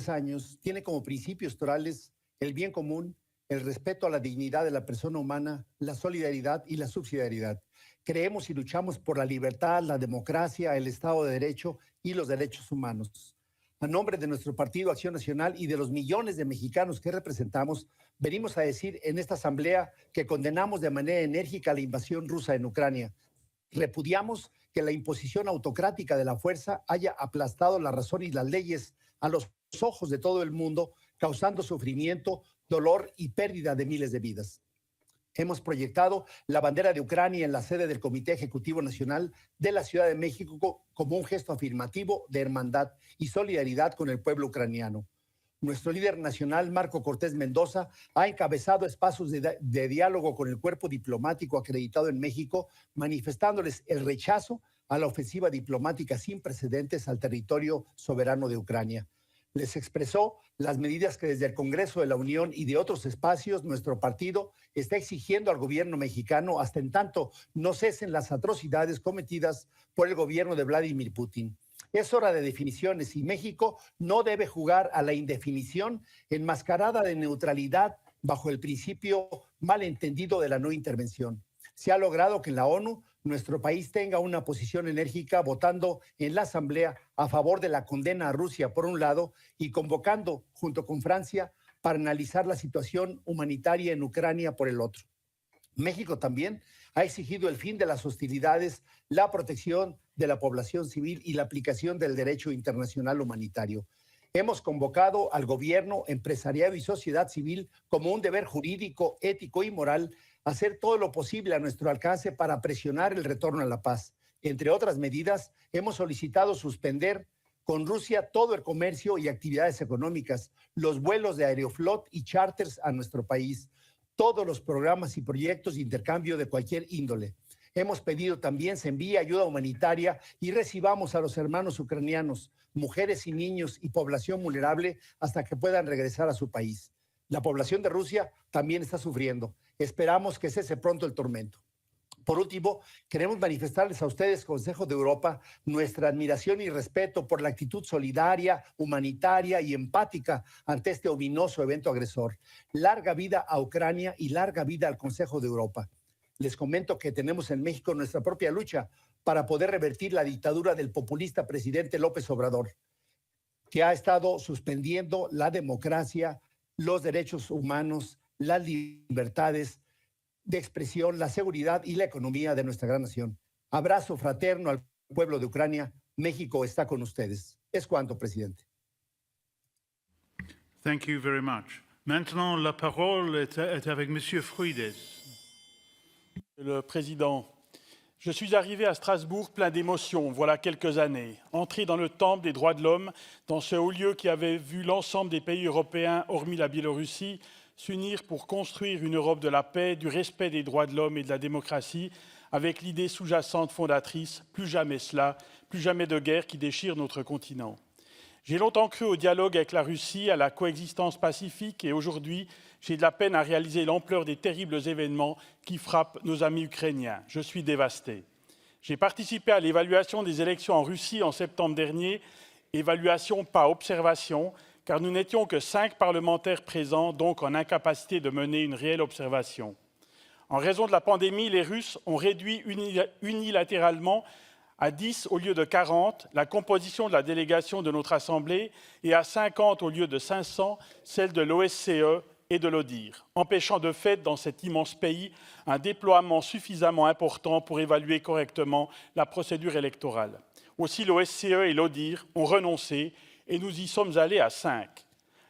3 años tiene como principios torales el bien común, el respeto a la dignidad de la persona humana, la solidaridad y la subsidiariedad. Creemos y luchamos por la libertad, la democracia, el Estado de Derecho y los derechos humanos. A nombre de nuestro Partido Acción Nacional y de los millones de mexicanos que representamos, venimos a decir en esta asamblea que condenamos de manera enérgica la invasión rusa en Ucrania. Repudiamos que la imposición autocrática de la fuerza haya aplastado la razón y las leyes a los ojos de todo el mundo, causando sufrimiento, dolor y pérdida de miles de vidas. Hemos proyectado la bandera de Ucrania en la sede del Comité Ejecutivo Nacional de la Ciudad de México como un gesto afirmativo de hermandad y solidaridad con el pueblo ucraniano. Nuestro líder nacional, Marco Cortés Mendoza, ha encabezado espacios de diálogo con el cuerpo diplomático acreditado en México, manifestándoles el rechazo a la ofensiva diplomática sin precedentes al territorio soberano de Ucrania. Les expresó las medidas que desde el Congreso de la Unión y de otros espacios nuestro partido está exigiendo al gobierno mexicano hasta en tanto no cesen las atrocidades cometidas por el gobierno de Vladimir Putin. Es hora de definiciones y México no debe jugar a la indefinición enmascarada de neutralidad bajo el principio malentendido de la no intervención. Se ha logrado que en la ONU nuestro país tenga una posición enérgica votando en la Asamblea a favor de la condena a Rusia por un lado y convocando junto con Francia para analizar la situación humanitaria en Ucrania por el otro. México también ha exigido el fin de las hostilidades, la protección de la población civil y la aplicación del derecho internacional humanitario. Hemos convocado al gobierno, empresariado y sociedad civil como un deber jurídico, ético y moral a hacer todo lo posible a nuestro alcance para presionar el retorno a la paz. Entre otras medidas, hemos solicitado suspender con Rusia todo el comercio y actividades económicas, los vuelos de Aeroflot y charters a nuestro país, todos los programas y proyectos de intercambio de cualquier índole. Hemos pedido también se envíe ayuda humanitaria y recibamos a los hermanos ucranianos, mujeres y niños y población vulnerable hasta que puedan regresar a su país. La población de Rusia también está sufriendo. Esperamos que cese pronto el tormento. Por último, queremos manifestarles a ustedes, Consejo de Europa, nuestra admiración y respeto por la actitud solidaria, humanitaria y empática ante este ominoso evento agresor. Larga vida a Ucrania y larga vida al Consejo de Europa. Les comento que tenemos en México nuestra propia lucha para poder revertir la dictadura del populista presidente López Obrador, que ha estado suspendiendo la democracia, los derechos humanos, las libertades de expresión, la seguridad y la economía de nuestra gran nación. Abrazo fraterno al pueblo de Ucrania. México está con ustedes. Es cuanto, presidente. Thank you very much. Maintenant, la parole est avec Monsieur Fruides. Le Président, je suis arrivé à Strasbourg plein d'émotions, voilà quelques années. Entré dans le temple des droits de l'homme, dans ce haut lieu qui avait vu l'ensemble des pays européens, hormis la Biélorussie, s'unir pour construire une Europe de la paix, du respect des droits de l'homme et de la démocratie, avec l'idée sous-jacente fondatrice, plus jamais cela, plus jamais de guerre qui déchire notre continent. J'ai longtemps cru au dialogue avec la Russie, à la coexistence pacifique, et aujourd'hui, j'ai de la peine à réaliser l'ampleur des terribles événements qui frappent nos amis ukrainiens. Je suis dévasté. J'ai participé à l'évaluation des élections en Russie en septembre dernier, évaluation pas observation, car nous n'étions que 5 parlementaires présents, donc en incapacité de mener une réelle observation. En raison de la pandémie, les Russes ont réduit unilatéralement à 10 au lieu de 40 la composition de la délégation de notre Assemblée et à 50 au lieu de 500 celle de l'OSCE et de l'ODIHR, empêchant de fait dans cet immense pays un déploiement suffisamment important pour évaluer correctement la procédure électorale. Aussi l'OSCE et l'ODIHR ont renoncé et nous y sommes allés à 5.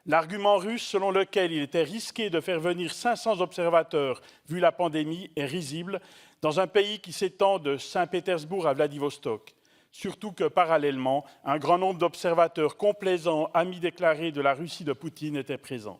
L'argument russe selon lequel il était risqué de faire venir 500 observateurs vu la pandémie est risible dans un pays qui s'étend de Saint-Pétersbourg à Vladivostok. Surtout que, parallèlement, un grand nombre d'observateurs complaisants, amis déclarés de la Russie de Poutine, étaient présents.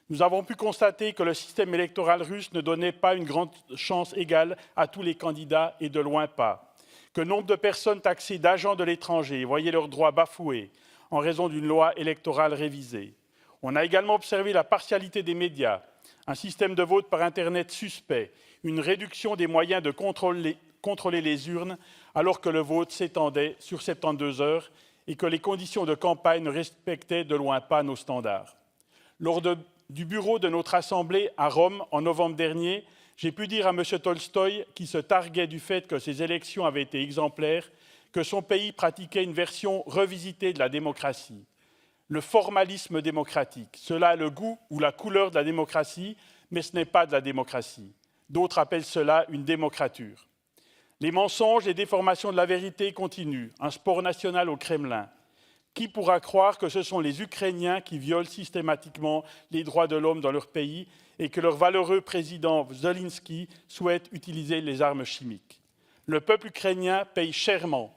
Nous avons pu constater que le système électoral russe ne donnait pas une grande chance égale à tous les candidats, et de loin pas. Que nombre de personnes taxées d'agents de l'étranger voyaient leurs droits bafoués en raison d'une loi électorale révisée. On a également observé la partialité des médias, un système de vote par Internet suspect, une réduction des moyens de contrôler les urnes alors que le vote s'étendait sur 72 heures et que les conditions de campagne ne respectaient de loin pas nos standards. Lors du bureau de notre Assemblée à Rome en novembre dernier, j'ai pu dire à M. Tolstoï, qui se targuait du fait que ces élections avaient été exemplaires, que son pays pratiquait une version revisitée de la démocratie. Le formalisme démocratique, cela a le goût ou la couleur de la démocratie, mais ce n'est pas de la démocratie. D'autres appellent cela une démocrature. Les mensonges et déformations de la vérité continuent, un sport national au Kremlin. Qui pourra croire que ce sont les Ukrainiens qui violent systématiquement les droits de l'homme dans leur pays et que leur valeureux président Zelensky souhaite utiliser les armes chimiques? Le peuple ukrainien paye chèrement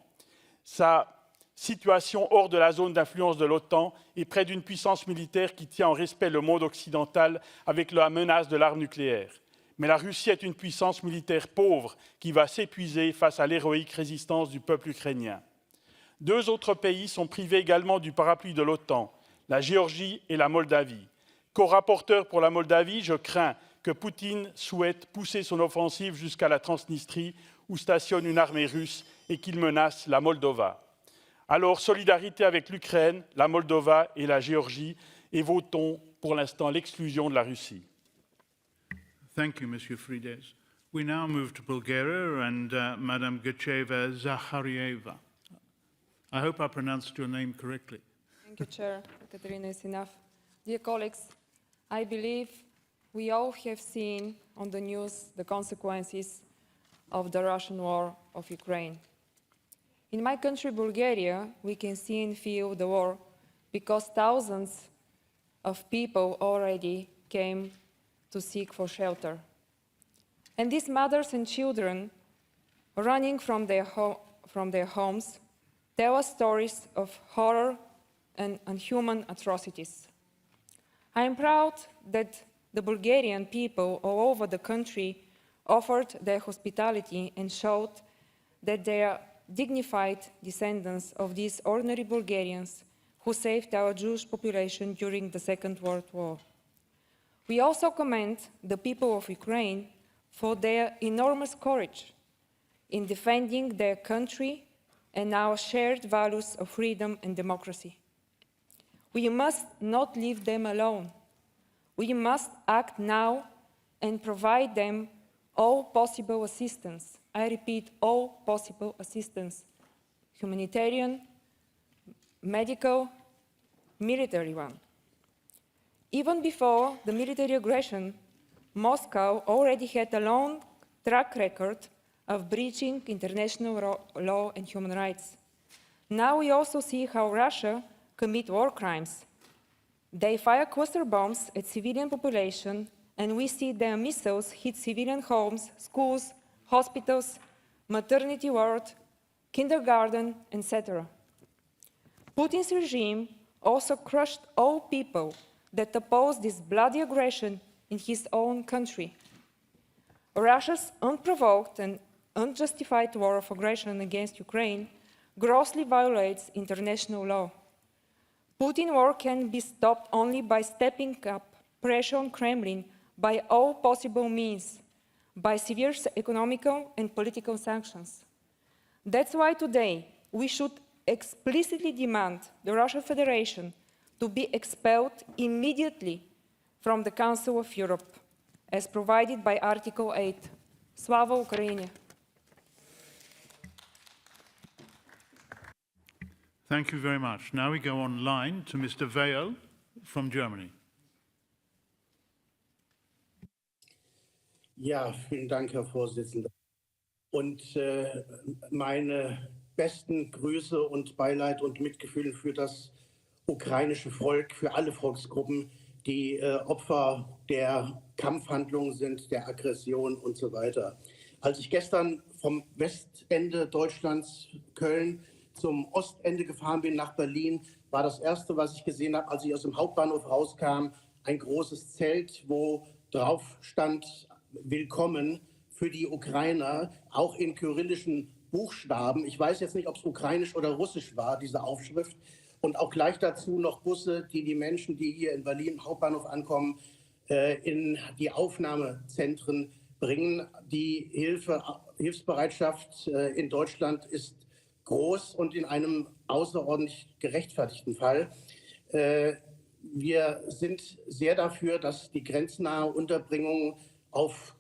sa situation hors de la zone d'influence de l'OTAN et près d'une puissance militaire qui tient en respect le monde occidental avec la menace de l'arme nucléaire. Mais la Russie est une puissance militaire pauvre qui va s'épuiser face à l'héroïque résistance du peuple ukrainien. 2 autres pays sont privés également du parapluie de l'OTAN, la Géorgie et la Moldavie. Co-rapporteur pour la Moldavie, je crains que Poutine souhaite pousser son offensive jusqu'à la Transnistrie où stationne une armée russe et qu'il menace la Moldova. Alors, solidarité avec l'Ukraine, la Moldova et la Géorgie et votons pour l'instant l'exclusion de la Russie. Thank you, Monsieur Frides. We now move to Bulgaria and Madame Gacheva Zakharieva. I hope I pronounced your name correctly. Thank you, Chair. Katerina is enough. Dear colleagues, I believe we all have seen on the news the consequences of the Russian war of Ukraine. In my country, Bulgaria, we can see and feel the war because thousands of people already came to seek for shelter. And these mothers and children running from their homes tell us stories of horror and inhuman atrocities. I am proud that the Bulgarian people all over the country offered their hospitality and showed that they are dignified descendants of these ordinary Bulgarians who saved our Jewish population during the Second World War. We also commend the people of Ukraine for their enormous courage in defending their country and our shared values of freedom and democracy. We must not leave them alone. We must act now and provide them all possible assistance. I repeat, all possible assistance: humanitarian, medical, military one. Even before the military aggression, Moscow already had a long track record of breaching international law and human rights. Now we also see how Russia commits war crimes. They fire cluster bombs at civilian population, and we see their missiles hit civilian homes, schools, hospitals, maternity ward, kindergarten, etc. Putin's regime also crushed all people that oppose this bloody aggression in his own country. Russia's unprovoked and unjustified war of aggression against Ukraine grossly violates international law. Putin's war can be stopped only by stepping up pressure on Kremlin by all possible means, by severe economical and political sanctions. That's why today we should explicitly demand the Russian Federation to be expelled immediately from the Council of Europe, as provided by Article 8. Slava Ukraini! Thank you very much. Now we go online to Mr. Weil from Germany. Ja, vielen Dank, Herr Vorsitzender. Und meine besten Grüße und Beileid und Mitgefühl für das ukrainische Volk, für alle Volksgruppen, die Opfer der Kampfhandlungen sind, der Aggression und so weiter. Als ich gestern vom Westende Deutschlands, Köln, zum Ostende gefahren bin, nach Berlin, war das Erste, was ich gesehen habe, als ich aus dem Hauptbahnhof rauskam, ein großes Zelt, wo drauf stand: Willkommen für die Ukrainer, auch in kyrillischen Buchstaben. Ich weiß jetzt nicht, ob es ukrainisch oder russisch war, diese Aufschrift. Und auch gleich dazu noch Busse, die die Menschen, die hier in Berlin Hauptbahnhof ankommen, in die Aufnahmezentren bringen. Die Hilfsbereitschaft in Deutschland ist groß und in einem außerordentlich gerechtfertigten Fall. Wir sind sehr dafür, dass die grenznahe Unterbringung auf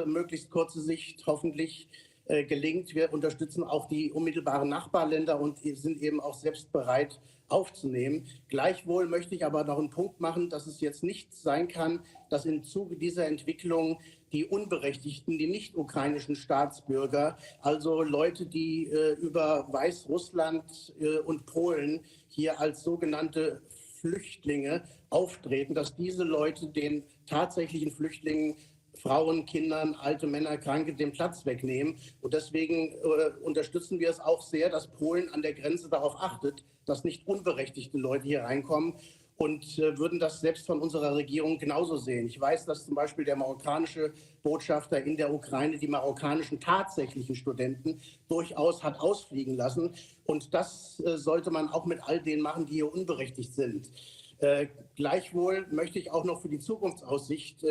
möglichst kurze Sicht hoffentlich gelingt. Wir unterstützen auch die unmittelbaren Nachbarländer und sind eben auch selbst bereit aufzunehmen. Gleichwohl möchte ich aber noch einen Punkt machen, dass es jetzt nicht sein kann, dass im Zuge dieser Entwicklung die Unberechtigten, die nicht ukrainischen Staatsbürger, also Leute, die über Weißrussland und Polen hier als sogenannte Flüchtlinge auftreten, dass diese Leute den tatsächlichen Flüchtlingen, Frauen, Kindern, alte Männer, Kranke den Platz wegnehmen. Und deswegen unterstützen wir es auch sehr, dass Polen an der Grenze darauf achtet, dass nicht unberechtigte Leute hier reinkommen und würden das selbst von unserer Regierung genauso sehen. Ich weiß, dass zum Beispiel der marokkanische Botschafter in der Ukraine die marokkanischen tatsächlichen Studenten durchaus hat ausfliegen lassen. Und das sollte man auch mit all denen machen, die hier unberechtigt sind. Gleichwohl möchte ich auch noch für die Zukunftsaussicht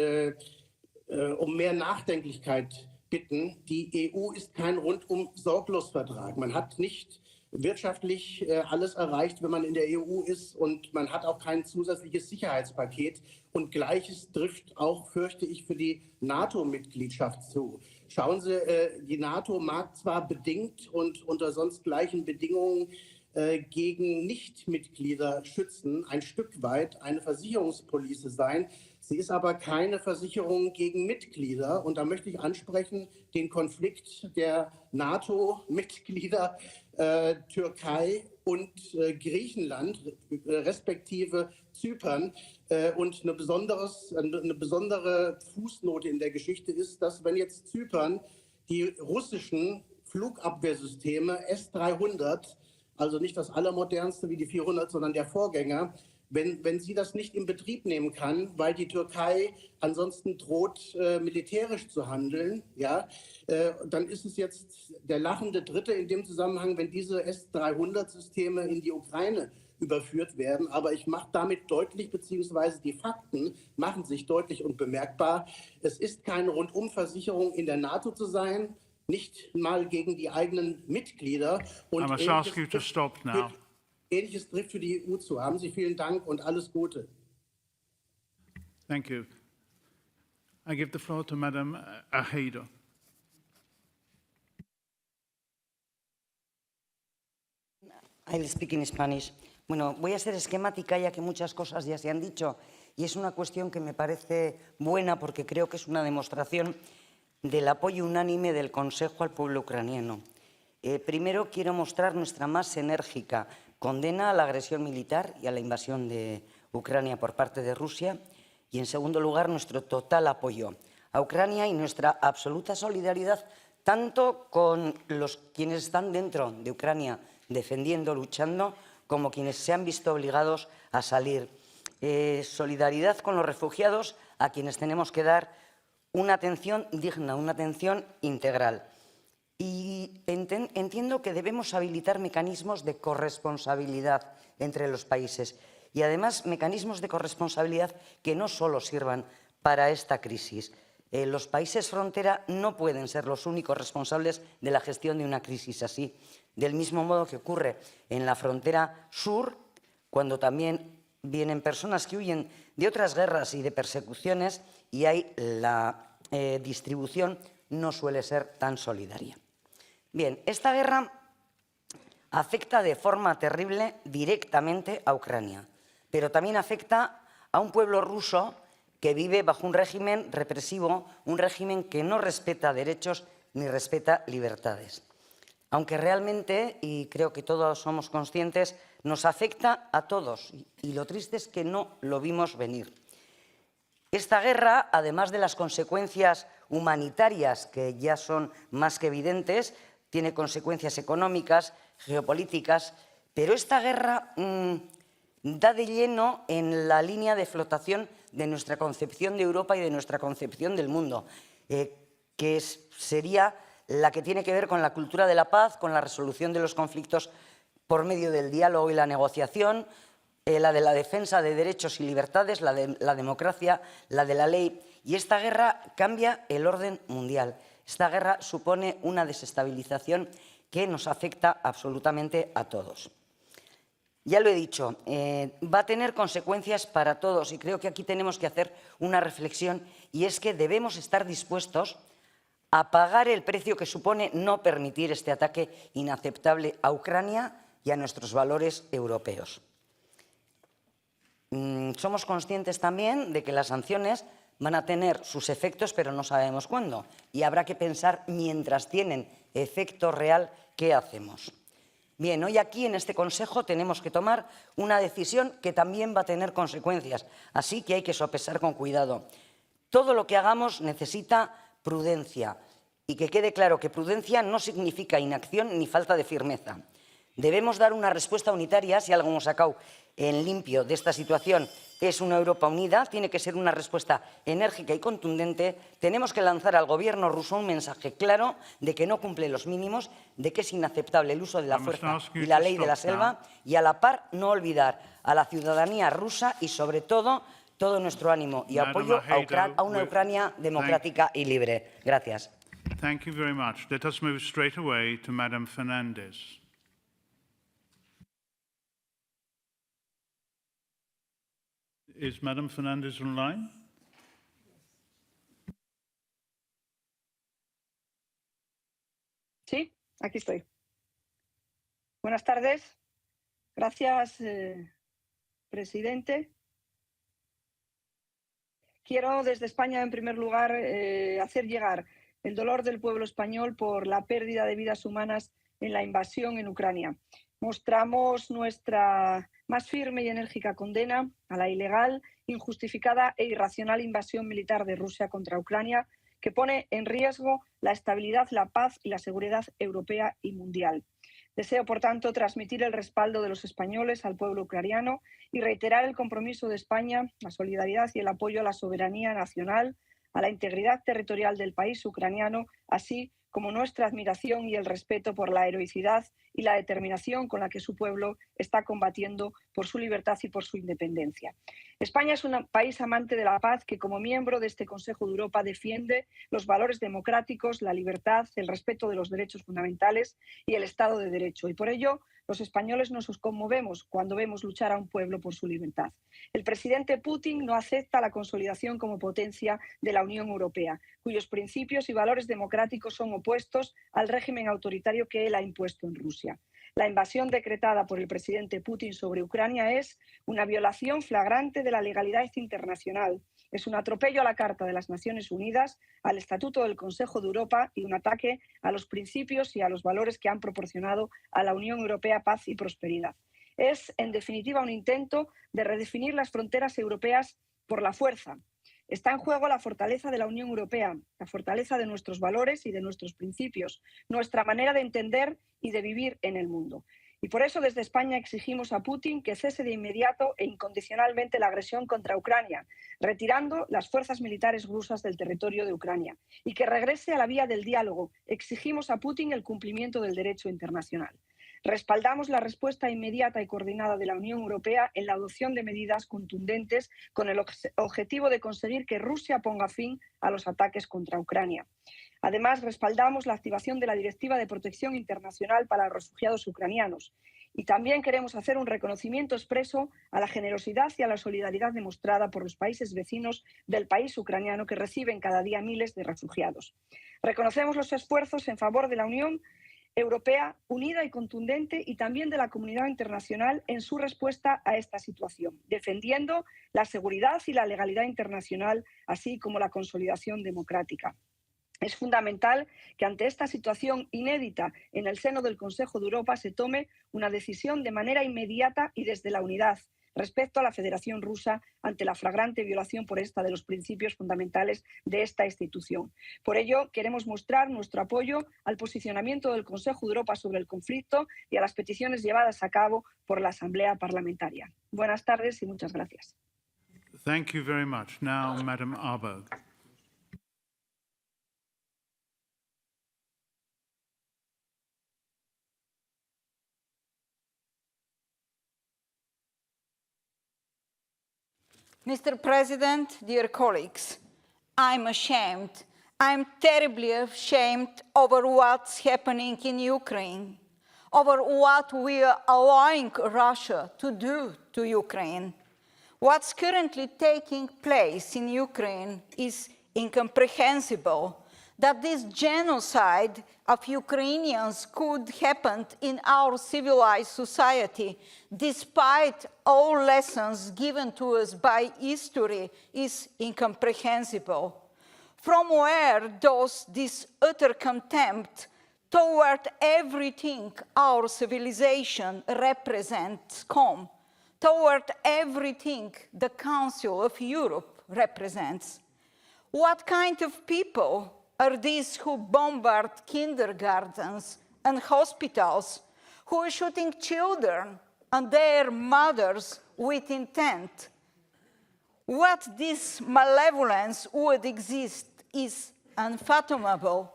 um mehr Nachdenklichkeit bitten. Die EU ist kein Rundum-Sorglos-Vertrag. Man hat nicht wirtschaftlich alles erreicht, wenn man in der EU ist, und man hat auch kein zusätzliches Sicherheitspaket. Und Gleiches trifft auch, fürchte ich, für die NATO-Mitgliedschaft zu. Schauen Sie, die NATO mag zwar bedingt und unter sonst gleichen Bedingungen gegen Nichtmitglieder schützen, ein Stück weit eine Versicherungspolice sein. Sie ist aber keine Versicherung gegen Mitglieder. Und da möchte ich ansprechen den Konflikt der NATO-Mitglieder Türkei und Griechenland, respektive Zypern. Und eine besondere Fußnote in der Geschichte ist, dass wenn jetzt Zypern die russischen Flugabwehrsysteme S-300, also nicht das allermodernste wie die 400, sondern der Vorgänger, wenn sie das nicht in Betrieb nehmen kann, weil die Türkei ansonsten droht, militärisch zu handeln, ja, dann ist es jetzt der lachende Dritte in dem Zusammenhang, wenn diese S-300-Systeme in die Ukraine überführt werden. Aber ich mache damit deutlich, beziehungsweise die Fakten machen sich deutlich und bemerkbar, es ist keine Rundumversicherung in der NATO zu sein, nicht mal gegen die eigenen Mitglieder. Und Ähnliches trifft für die EU zu. Haben Sie vielen Dank und alles Gute. Thank you. I give the floor to Madam Ajeda. I'll speak in Spanish. Bueno, voy a ser esquemática ya que muchas cosas ya se han dicho y es una cuestión que me parece buena porque creo que es una demostración del apoyo unánime del Consejo al pueblo ucraniano. Primero quiero mostrar nuestra más enérgica condena a la agresión militar y a la invasión de Ucrania por parte de Rusia y, en segundo lugar, nuestro total apoyo a Ucrania y nuestra absoluta solidaridad tanto con quienes están dentro de Ucrania defendiendo, luchando, como quienes se han visto obligados a salir. Solidaridad con los refugiados, a quienes tenemos que dar una atención digna, una atención integral. Y entiendo que debemos habilitar mecanismos de corresponsabilidad entre los países y, además, mecanismos de corresponsabilidad que no solo sirvan para esta crisis. Los países frontera no pueden ser los únicos responsables de la gestión de una crisis así, del mismo modo que ocurre en la frontera sur, cuando también vienen personas que huyen de otras guerras y de persecuciones y ahí la distribución no suele ser tan solidaria. Bien, esta guerra afecta de forma terrible directamente a Ucrania, pero también afecta a un pueblo ruso que vive bajo un régimen represivo, un régimen que no respeta derechos ni respeta libertades. Aunque realmente, y creo que todos somos conscientes, nos afecta a todos y lo triste es que no lo vimos venir. Esta guerra, además de las consecuencias humanitarias que ya son más que evidentes, tiene consecuencias económicas, geopolíticas, pero esta guerra da de lleno en la línea de flotación de nuestra concepción de Europa y de nuestra concepción del mundo, que sería la que tiene que ver con la cultura de la paz, con la resolución de los conflictos por medio del diálogo y la negociación, la de la defensa de derechos y libertades, la de la democracia, la de la ley. Y esta guerra cambia el orden mundial. Esta guerra supone una desestabilización que nos afecta absolutamente a todos. Ya lo he dicho, va a tener consecuencias para todos y creo que aquí tenemos que hacer una reflexión y es que debemos estar dispuestos a pagar el precio que supone no permitir este ataque inaceptable a Ucrania y a nuestros valores europeos. Somos conscientes también de que las sanciones van a tener sus efectos, pero no sabemos cuándo. Y habrá que pensar, mientras tienen efecto real, ¿qué hacemos? Bien, hoy aquí en este Consejo tenemos que tomar una decisión que también va a tener consecuencias, así que hay que sopesar con cuidado. Todo lo que hagamos necesita prudencia y que quede claro que prudencia no significa inacción ni falta de firmeza. Debemos dar una respuesta unitaria. Si algo hemos sacado en limpio de esta situación es una Europa unida, tiene que ser una respuesta enérgica y contundente. Tenemos que lanzar al gobierno ruso un mensaje claro de que no cumple los mínimos, de que es inaceptable el uso de la fuerza y la ley de la selva, y a la par no olvidar a la ciudadanía rusa y sobre todo todo nuestro ánimo y apoyo a una Ucrania democrática y libre. Gracias. Thank you very much. Let us move straight away to Madam Fernandez. Is Madam Fernandez online? Sí, aquí estoy. Buenas tardes. Gracias, presidente. Quiero desde España, en primer lugar, hacer llegar el dolor del pueblo español por la pérdida de vidas humanas en la invasión en Ucrania. Mostramos nuestra más firme y enérgica condena a la ilegal, injustificada e irracional invasión militar de Rusia contra Ucrania, que pone en riesgo la estabilidad, la paz y la seguridad europea y mundial. Deseo, por tanto, transmitir el respaldo de los españoles al pueblo ucraniano y reiterar el compromiso de España, la solidaridad y el apoyo a la soberanía nacional, a la integridad territorial del país ucraniano, así como nuestra admiración y el respeto por la heroicidad y la determinación con la que su pueblo está combatiendo por su libertad y por su independencia. España es un país amante de la paz que, como miembro de este Consejo de Europa, defiende los valores democráticos, la libertad, el respeto de los derechos fundamentales y el Estado de Derecho. Y por ello, los españoles nos conmovemos cuando vemos luchar a un pueblo por su libertad. El presidente Putin no acepta la consolidación como potencia de la Unión Europea, cuyos principios y valores democráticos son opuestos al régimen autoritario que él ha impuesto en Rusia. La invasión decretada por el presidente Putin sobre Ucrania es una violación flagrante de la legalidad internacional. Es un atropello a la Carta de las Naciones Unidas, al Estatuto del Consejo de Europa y un ataque a los principios y a los valores que han proporcionado a la Unión Europea paz y prosperidad. Es, en definitiva, un intento de redefinir las fronteras europeas por la fuerza. Está en juego la fortaleza de la Unión Europea, la fortaleza de nuestros valores y de nuestros principios, nuestra manera de entender y de vivir en el mundo. Y por eso desde España exigimos a Putin que cese de inmediato e incondicionalmente la agresión contra Ucrania, retirando las fuerzas militares rusas del territorio de Ucrania, y que regrese a la vía del diálogo. Exigimos a Putin el cumplimiento del derecho internacional. Respaldamos la respuesta inmediata y coordinada de la Unión Europea en la adopción de medidas contundentes con el objetivo de conseguir que Rusia ponga fin a los ataques contra Ucrania. Además, respaldamos la activación de la Directiva de Protección Internacional para los Refugiados Ucranianos. Y también queremos hacer un reconocimiento expreso a la generosidad y a la solidaridad demostrada por los países vecinos del país ucraniano que reciben cada día miles de refugiados. Reconocemos los esfuerzos en favor de la Unión Europea unida y contundente y también de la comunidad internacional en su respuesta a esta situación, defendiendo la seguridad y la legalidad internacional, así como la consolidación democrática. Es fundamental que ante esta situación inédita en el seno del Consejo de Europa se tome una decisión de manera inmediata y desde la unidad respecto a la Federación Rusa ante la flagrante violación por esta de los principios fundamentales de esta institución. Por ello, queremos mostrar nuestro apoyo al posicionamiento del Consejo de Europa sobre el conflicto y a las peticiones llevadas a cabo por la Asamblea Parlamentaria. Buenas tardes y muchas gracias. Thank you very much. Now, Madam Arberg. Mr. President, dear colleagues, I'm ashamed I'm terribly ashamed over what's happening in Ukraine, over what we are allowing Russia to do to Ukraine. What's currently taking place in Ukraine is incomprehensible. That this genocide of Ukrainians could happen in our civilized society, despite all lessons given to us by history, is incomprehensible. From where does this utter contempt toward everything our civilization represents come? Toward everything the Council of Europe represents? What kind of people are these who bombard kindergartens and hospitals, who are shooting children and their mothers with intent? What this malevolence would exist is unfathomable.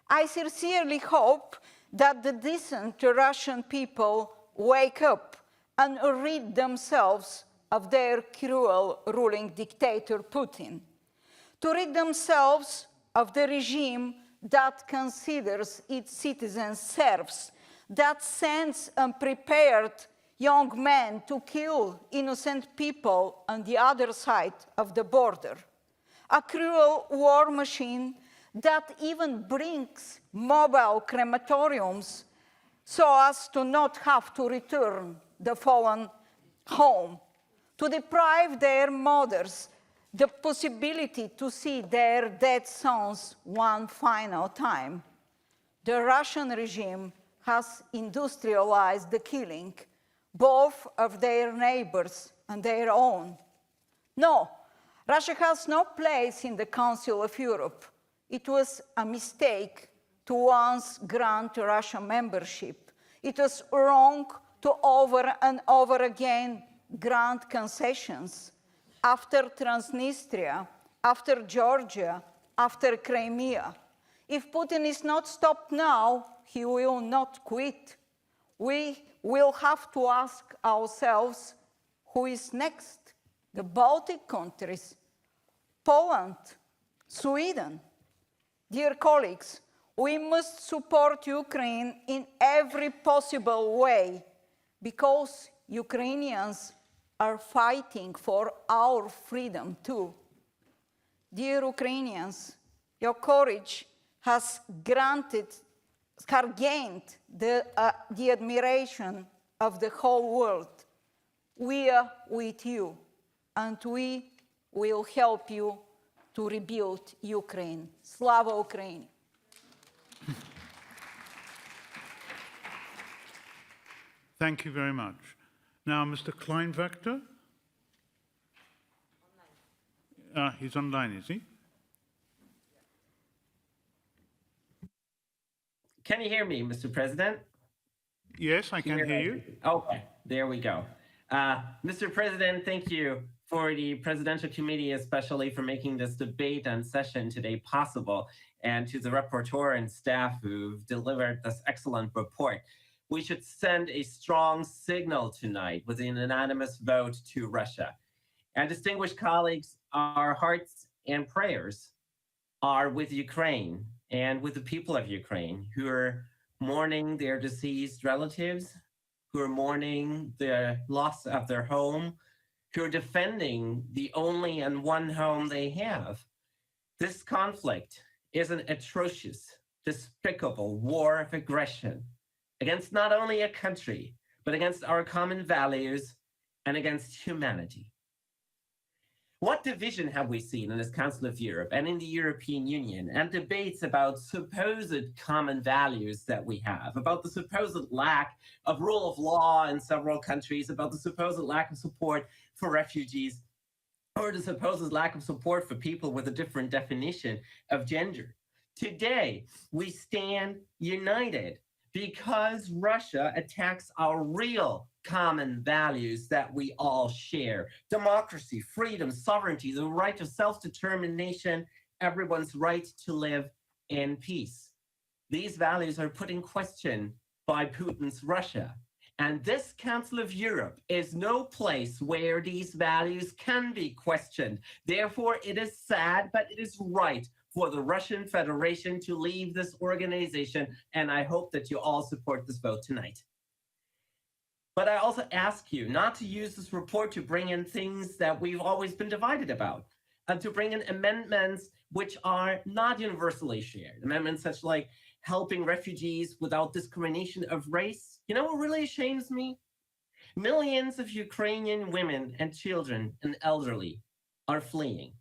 I sincerely hope that the decent Russian people wake up and rid themselves of their cruel ruling dictator Putin, to rid themselves of the regime that considers its citizens serfs, that sends unprepared young men to kill innocent people on the other side of the border. A cruel war machine that even brings mobile crematoriums so as to not have to return the fallen home, to deprive their mothers the possibility to see their dead sons one final time. The Russian regime has industrialized the killing, both of their neighbors and their own. No, Russia has no place in the Council of Europe. It was a mistake to once grant Russia membership. It was wrong to over and over again grant concessions. After Transnistria, after Georgia, after Crimea. If Putin is not stopped now, he will not quit. We will have to ask ourselves, who is next? The Baltic countries, Poland, Sweden. Dear colleagues, we must support Ukraine in every possible way because Ukrainians are fighting for our freedom too. Dear Ukrainians, your courage has gained the admiration of the whole world. We are with you, and we will help you to rebuild Ukraine. Slava Ukraini! Thank you very much. Now, Mr. Kleinwachter. He's online, is he? Can you hear me, Mr. President? Yes, I can hear you. Okay, there we go. Mr. President, thank you for the Presidential Committee, especially for making this debate and session today possible, and to the rapporteur and staff who've delivered this excellent report. We should send a strong signal tonight with an unanimous vote to Russia. And distinguished colleagues, our hearts and prayers are with Ukraine and with the people of Ukraine who are mourning their deceased relatives, who are mourning the loss of their home, who are defending the only and one home they have. This conflict is an atrocious, despicable war of aggression against not only a country, but against our common values and against humanity. What division have we seen in this Council of Europe and in the European Union, and debates about supposed common values that we have, about the supposed lack of rule of law in several countries, about the supposed lack of support for refugees, or the supposed lack of support for people with a different definition of gender. Today, we stand united because Russia attacks our real common values that we all share: democracy, freedom, sovereignty, the right to self-determination, everyone's right to live in peace. These values are put in question by Putin's Russia. And this Council of Europe is no place where these values can be questioned. Therefore, it is sad, but it is right for the Russian Federation to leave this organization, and I hope that you all support this vote tonight. But I also ask you not to use this report to bring in things that we've always been divided about, and to bring in amendments which are not universally shared. Amendments such like helping refugees without discrimination of race. You know what really shames me? Millions of Ukrainian women and children and elderly are fleeing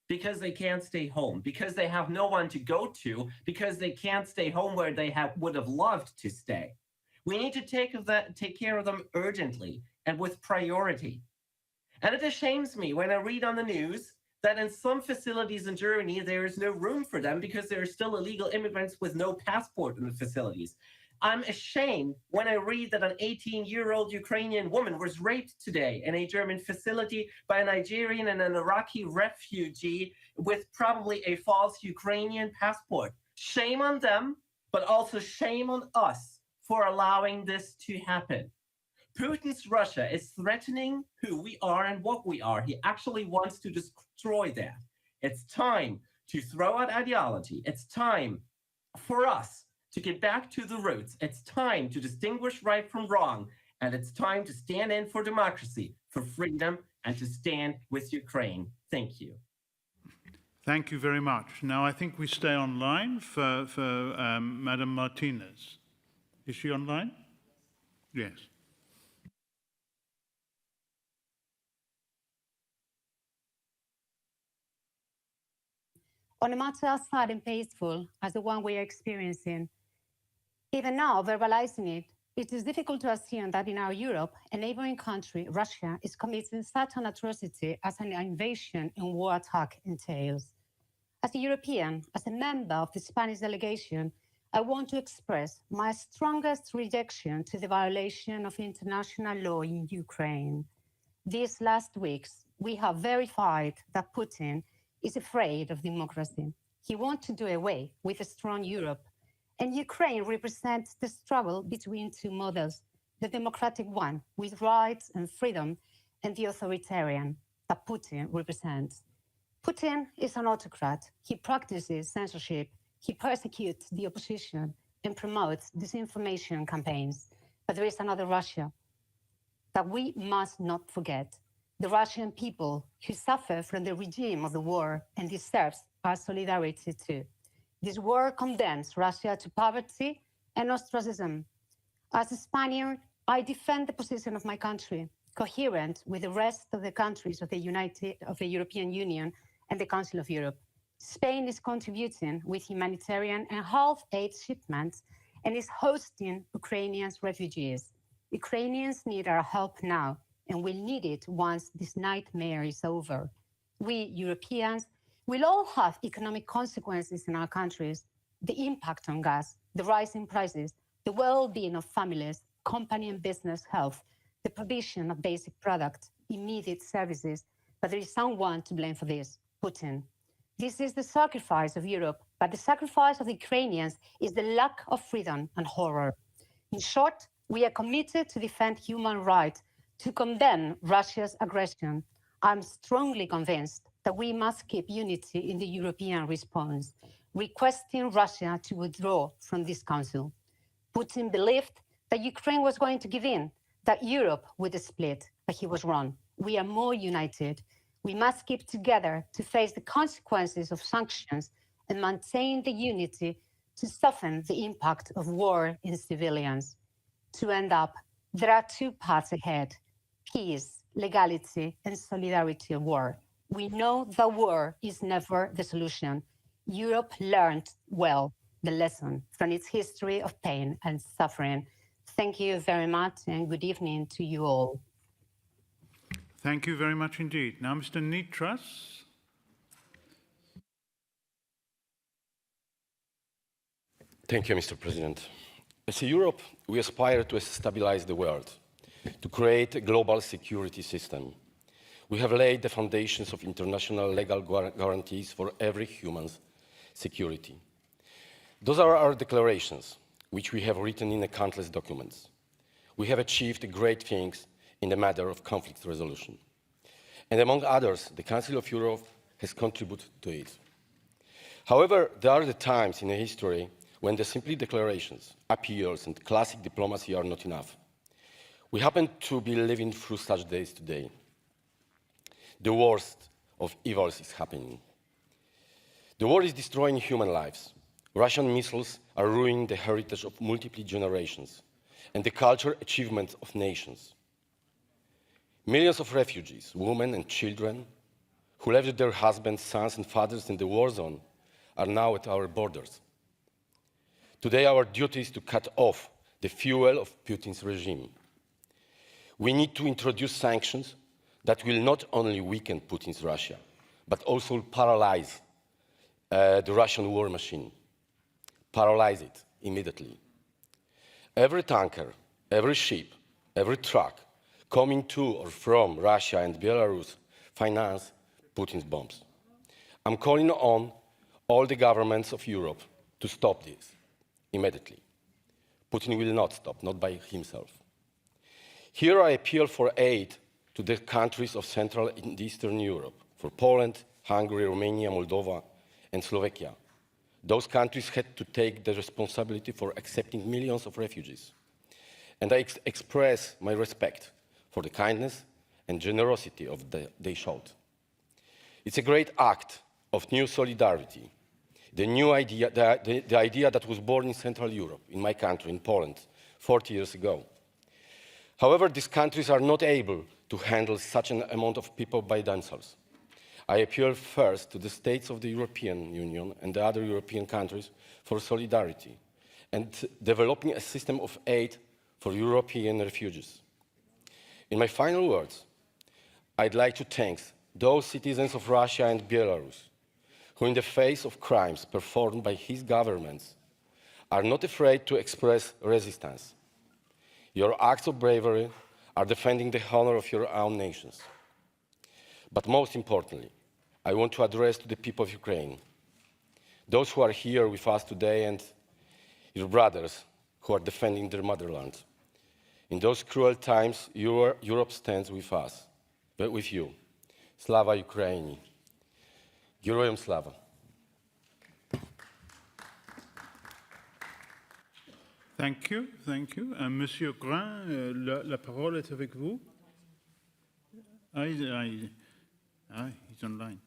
because they can't stay home, because they have no one to go to, because they can't stay home where they would have loved to stay. We need to take care of them urgently and with priority. And it ashames me when I read on the news that in some facilities in Germany, there is no room for them because there are still illegal immigrants with no passport in the facilities. I'm ashamed when I read that an 18-year-old Ukrainian woman was raped today in a German facility by a Nigerian and an Iraqi refugee with probably a false Ukrainian passport. Shame on them, but also shame on us for allowing this to happen. Putin's Russia is threatening who we are and what we are. He actually wants to destroy that. It's time to throw out ideology. It's time for us to get back to the roots. It's time to distinguish right from wrong. And it's time to stand in for democracy, for freedom, and to stand with Ukraine. Thank you. Thank you very much. Now I think we stay online for Madam Martinez. Is she online? Yes. On a matter as sad and painful as the one we are experiencing, even now, verbalizing it, it is difficult to assume that in our Europe, a neighboring country, Russia, is committing such an atrocity as an invasion and war attack entails. As a European, as a member of the Spanish delegation, I want to express my strongest rejection to the violation of international law in Ukraine. These last weeks, we have verified that Putin is afraid of democracy. He wants to do away with a strong Europe. And Ukraine represents the struggle between two models, the democratic one with rights and freedom, and the authoritarian that Putin represents. Putin is an autocrat. He practices censorship. He persecutes the opposition and promotes disinformation campaigns. But there is another Russia that we must not forget. The Russian people who suffer from the regime of the war and deserves our solidarity too. This war condemns Russia to poverty and ostracism. As a Spaniard, I defend the position of my country, coherent with the rest of the countries of the European Union and the Council of Europe. Spain is contributing with humanitarian and health aid shipments and is hosting Ukrainian refugees. Ukrainians need our help now and will need it once this nightmare is over. We, Europeans, will all have economic consequences in our countries, the impact on gas, the rising prices, the well-being of families, company and business health, the provision of basic products, immediate services, but there is someone to blame for this, Putin. This is the sacrifice of Europe, but the sacrifice of the Ukrainians is the lack of freedom and horror. In short, we are committed to defend human rights, to condemn Russia's aggression. I'm strongly convinced that we must keep unity in the European response, requesting Russia to withdraw from this council. Putin believed that Ukraine was going to give in, that Europe would split, but he was wrong. We are more united. We must keep together to face the consequences of sanctions and maintain the unity to soften the impact of war in civilians. To end up, there are two paths ahead: peace, legality, and solidarity of war. We know that war is never the solution. Europe learned well the lesson from its history of pain and suffering. Thank you very much, and good evening to you all. Thank you very much indeed. Now, Mr. Nitras. Thank you, Mr. President. As a Europe, we aspire to stabilize the world, to create a global security system. We have laid the foundations of international legal guarantees for every human's security. Those are our declarations, which we have written in countless documents. We have achieved great things in the matter of conflict resolution. And among others, the Council of Europe has contributed to it. However, there are the times in history when the simple declarations, appeals, and classic diplomacy are not enough. We happen to be living through such days today. The worst of evils is happening. The war is destroying human lives. Russian missiles are ruining the heritage of multiple generations and the cultural achievements of nations. Millions of refugees, women and children, who left their husbands, sons, and fathers in the war zone are now at our borders. Today, our duty is to cut off the fuel of Putin's regime. We need to introduce sanctions that will not only weaken Putin's Russia, but also paralyze the Russian war machine. Paralyze it immediately. Every tanker, every ship, every truck coming to or from Russia and Belarus finance Putin's bombs. I'm calling on all the governments of Europe to stop this immediately. Putin will not stop, not by himself. Here I appeal for aid to the countries of Central and Eastern Europe, for Poland, Hungary, Romania, Moldova, and Slovakia. Those countries had to take the responsibility for accepting millions of refugees. And I express my respect for the kindness and generosity they showed. It's a great act of new solidarity, the idea that was born in Central Europe, in my country, in Poland, 40 years ago. However, these countries are not able to handle such an amount of people by themselves. I appeal first to the states of the European Union and the other European countries for solidarity and developing a system of aid for European refugees. In my final words, I'd like to thank those citizens of Russia and Belarus who, in the face of crimes performed by his governments, are not afraid to express resistance. Your acts of bravery are defending the honor of your own nations. But most importantly, I want to address to the people of Ukraine, those who are here with us today and your brothers who are defending their motherland. In those cruel times, Europe stands with us, but with you. Slava Ukraini. Героям слава. Thank you, thank you. Monsieur Grun, la parole est avec vous. He's online.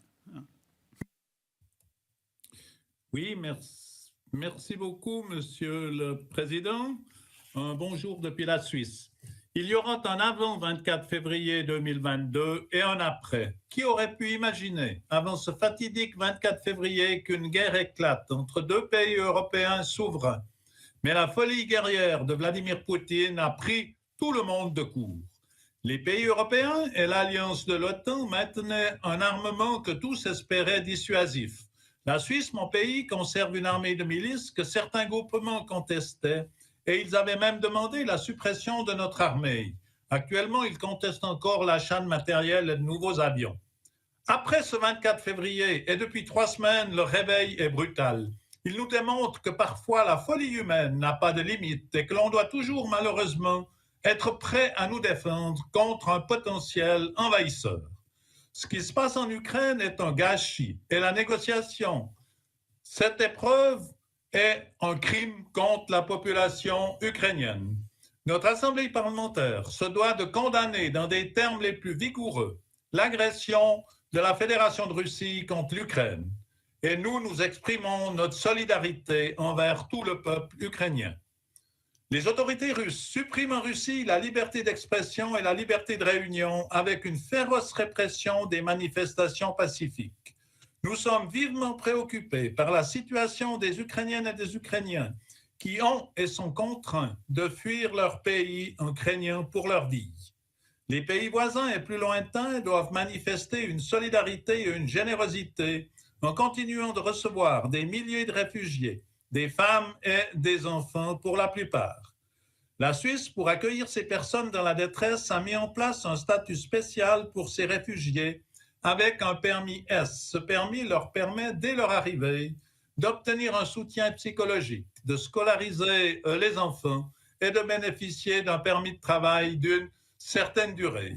Oui, merci beaucoup, Monsieur le Président. Un bonjour depuis la Suisse. Il y aura un avant 24 février 2022 et un après. Qui aurait pu imaginer, avant ce fatidique 24 février, qu'une guerre éclate entre deux pays européens souverains? Mais la folie guerrière de Vladimir Poutine a pris tout le monde de court. Les pays européens et l'alliance de l'OTAN maintenaient un armement que tous espéraient dissuasif. La Suisse, mon pays, conserve une armée de milices que certains groupements contestaient et ils avaient même demandé la suppression de notre armée. Actuellement, ils contestent encore l'achat de matériel et de nouveaux avions. Après ce 24 février et depuis 3 semaines, le réveil est brutal. Il nous démontre que parfois la folie humaine n'a pas de limite et que l'on doit toujours malheureusement être prêt à nous défendre contre un potentiel envahisseur. Ce qui se passe en Ukraine est un gâchis et la négociation, cette épreuve est un crime contre la population ukrainienne. Notre Assemblée parlementaire se doit de condamner dans des termes les plus vigoureux l'agression de la Fédération de Russie contre l'Ukraine. Et nous exprimons notre solidarité envers tout le peuple ukrainien. Les autorités russes suppriment en Russie la liberté d'expression et la liberté de réunion avec une féroce répression des manifestations pacifiques. Nous sommes vivement préoccupés par la situation des Ukrainiennes et des Ukrainiens qui ont et sont contraints de fuir leur pays en craignant pour leur vie. Les pays voisins et plus lointains doivent manifester une solidarité et une générosité en continuant de recevoir des milliers de réfugiés, des femmes et des enfants pour la plupart. La Suisse, pour accueillir ces personnes dans la détresse, a mis en place un statut spécial pour ces réfugiés avec un permis S. Ce permis leur permet, dès leur arrivée, d'obtenir un soutien psychologique, de scolariser les enfants et de bénéficier d'un permis de travail d'une certaine durée.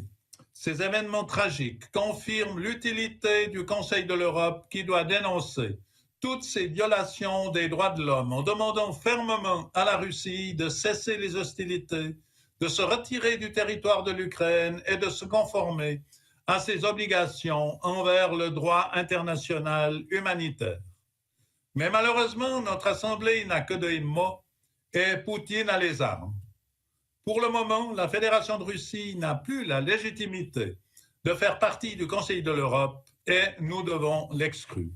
Ces événements tragiques confirment l'utilité du Conseil de l'Europe qui doit dénoncer toutes ces violations des droits de l'homme, en demandant fermement à la Russie de cesser les hostilités, de se retirer du territoire de l'Ukraine et de se conformer à ses obligations envers le droit international humanitaire. Mais malheureusement, notre Assemblée n'a que des mots et Poutine a les armes. Pour le moment, la Fédération de Russie n'a plus la légitimité de faire partie du Conseil de l'Europe et nous devons l'exclure.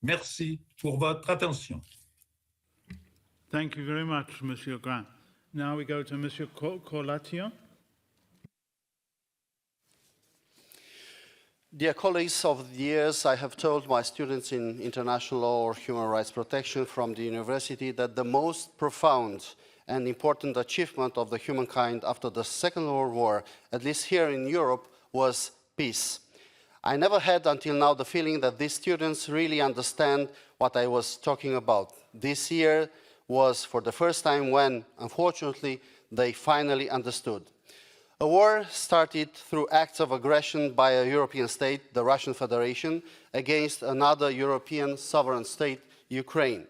Merci pour votre attention. Thank you very much, Monsieur Grant. Now we go to Monsieur Corlatia. Dear colleagues, over the years I have told my students in international law or human rights protection from the university that the most profound and important achievement of the humankind after the Second World War, at least here in Europe, was peace. I never had until now the feeling that these students really understand what I was talking about. This year was for the first time when, unfortunately, they finally understood. A war started through acts of aggression by a European state, the Russian Federation, against another European sovereign state, Ukraine.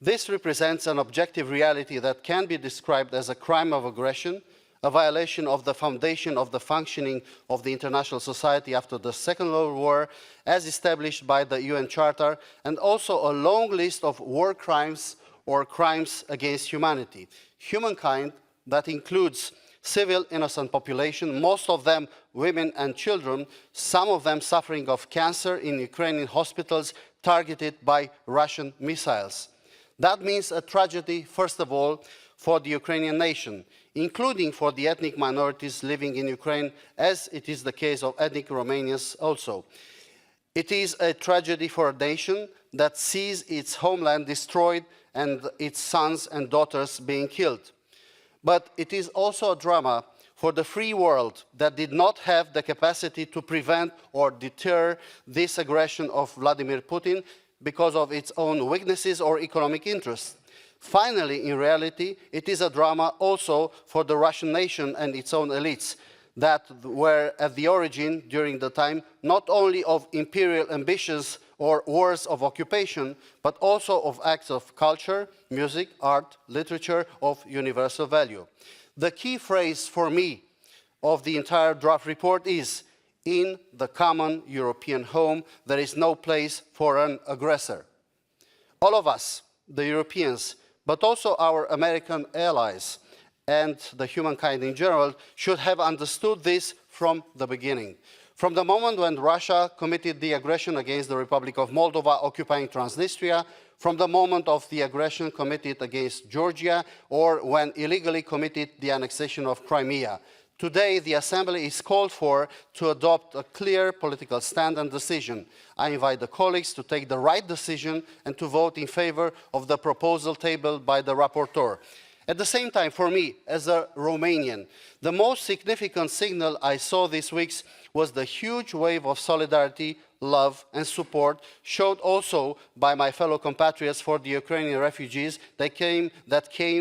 This represents an objective reality that can be described as a crime of aggression, a violation of the foundation of the functioning of the international society after the Second World War, as established by the UN Charter, and also a long list of war crimes or crimes against humanity. Humankind that includes civil innocent population, most of them women and children, some of them suffering of cancer in Ukrainian hospitals targeted by Russian missiles. That means a tragedy, first of all, for the Ukrainian nation, including for the ethnic minorities living in Ukraine, as it is the case of ethnic Romanians also. It is a tragedy for a nation that sees its homeland destroyed and its sons and daughters being killed. But it is also a drama for the free world that did not have the capacity to prevent or deter this aggression of Vladimir Putin because of its own weaknesses or economic interests. Finally, in reality, it is a drama also for the Russian nation and its own elites that were at the origin during the time not only of imperial ambitions or wars of occupation, but also of acts of culture, music, art, literature of universal value. The key phrase for me of the entire draft report is, in the common European home, there is no place for an aggressor. All of us, the Europeans, but also our American allies and the humankind in general, should have understood this from the beginning. From the moment when Russia committed the aggression against the Republic of Moldova, occupying Transnistria, from the moment of the aggression committed against Georgia, or when illegally committed the annexation of Crimea. Today, the Assembly is called for to adopt a clear political stand and decision. I invite the colleagues to take the right decision and to vote in favor of the proposal tabled by the rapporteur. At the same time, for me, as a Romanian, the most significant signal I saw this week was the huge wave of solidarity, love and support showed also by my fellow compatriots for the Ukrainian refugees that came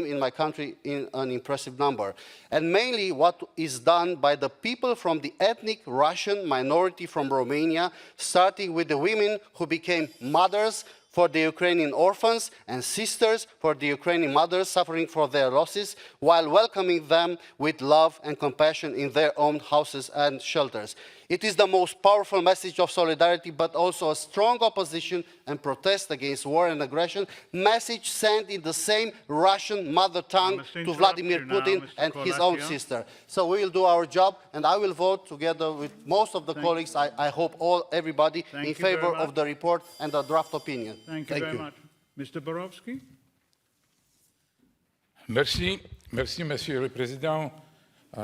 in my country in an impressive number. And mainly what is done by the people from the ethnic Russian minority from Romania, starting with the women who became mothers for the Ukrainian orphans and sisters for the Ukrainian mothers suffering for their losses, while welcoming them with love and compassion in their own houses and shelters. It is the most powerful message of solidarity, but also a strong opposition and protest against war and aggression, message sent in the same Russian mother tongue to Vladimir Putin and his own sister. So we will do our job, and I will vote together with most of the colleagues, I hope everybody, in favor of the report and the draft opinion. Thank you very much. Mr. Borowski? Merci, Monsieur le Président,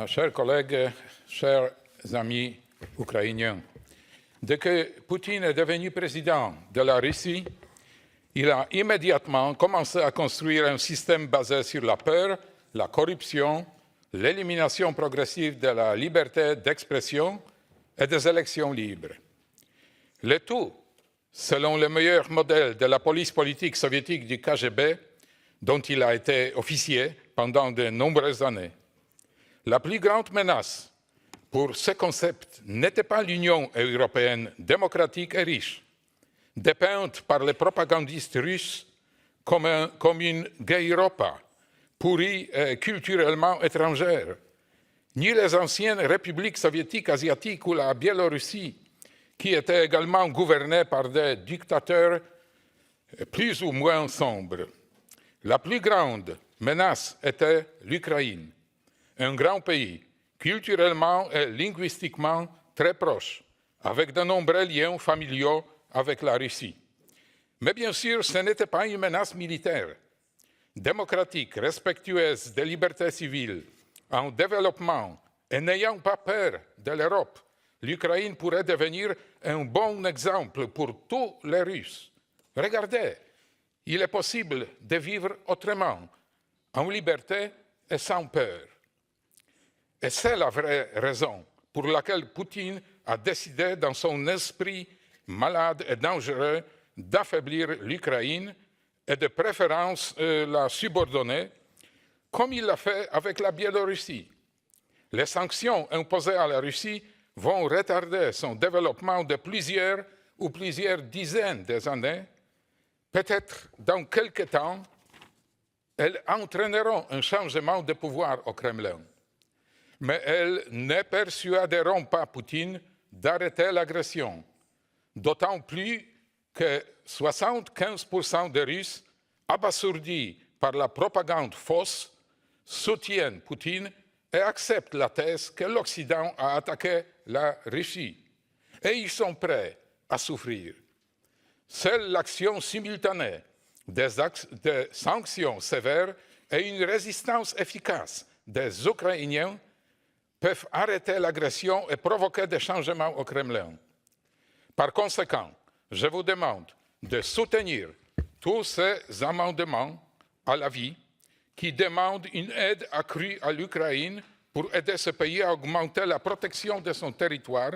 chers collègues, chers amis ukrainiens. Dès que Poutine est devenu président de la Russie, il a immédiatement commencé à construire un système basé sur la peur, la corruption, l'élimination progressive de la liberté d'expression et des élections libres. Le tout, selon le meilleur modèle de la police politique soviétique du KGB, dont il a été officier pendant de nombreuses années. La plus grande menace pour ce concept n'était pas l'Union européenne démocratique et riche, dépeinte par les propagandistes russes comme une Gueuropa pourrie et culturellement étrangère, ni les anciennes républiques soviétiques asiatiques ou la Biélorussie, qui étaient également gouvernées par des dictateurs plus ou moins sombres. La plus grande menace était l'Ukraine, un grand pays, culturellement et linguistiquement très proche, avec de nombreux liens familiaux avec la Russie. Mais bien sûr, ce n'était pas une menace militaire. Démocratique, respectueuse des libertés civiles, en développement et n'ayant pas peur de l'Europe, l'Ukraine pourrait devenir un bon exemple pour tous les Russes. Regardez, il est possible de vivre autrement, en liberté et sans peur. Et c'est la vraie raison pour laquelle Poutine a décidé, dans son esprit malade et dangereux, d'affaiblir l'Ukraine et de préférence la subordonner, comme il l'a fait avec la Biélorussie. Les sanctions imposées à la Russie vont retarder son développement de plusieurs ou plusieurs dizaines d'années. Peut-être dans quelque temps, elles entraîneront un changement de pouvoir au Kremlin. Mais elles ne persuaderont pas Poutine d'arrêter l'agression, d'autant plus que 75% des Russes, abasourdis par la propagande fausse, soutiennent Poutine et acceptent la thèse que l'Occident a attaqué la Russie. Et ils sont prêts à souffrir. Seule l'action simultanée des sanctions sévères et une résistance efficace des Ukrainiens peuvent arrêter l'agression et provoquer des changements au Kremlin. Par conséquent, je vous demande de soutenir tous ces amendements à l'avis qui demandent une aide accrue à l'Ukraine pour aider ce pays à augmenter la protection de son territoire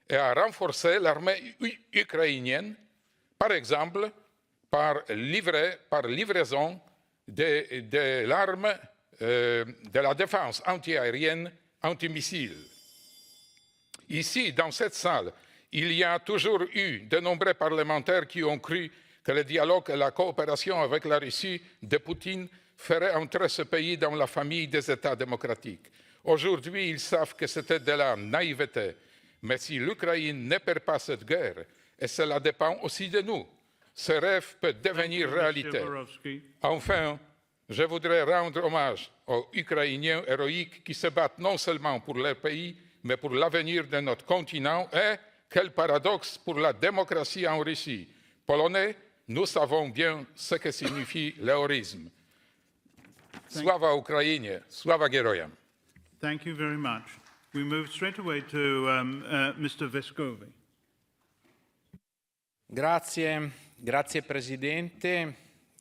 et à renforcer l'armée ukrainienne, par exemple par livraison de l'arme de la défense antiaérienne antimissiles. Ici, dans cette salle, il y a toujours eu de nombreux parlementaires qui ont cru que le dialogue et la coopération avec la Russie de Poutine feraient entrer ce pays dans la famille des États démocratiques. Aujourd'hui, ils savent que c'était de la naïveté. Mais si l'Ukraine ne perd pas cette guerre, et cela dépend aussi de nous, ce rêve peut devenir réalité. Enfin, je voudrais rendre hommage aux Ukrainiens héroïques qui se battent non seulement pour leur pays, mais pour l'avenir de notre continent et, quel paradoxe, pour la démocratie en Russie. Polonais, nous savons bien ce que signifie l'héroïsme. Sława Ukrainie, sława gérojam. Thank you very much. We move straight away to Mr. Vescovi. Grazie Presidente.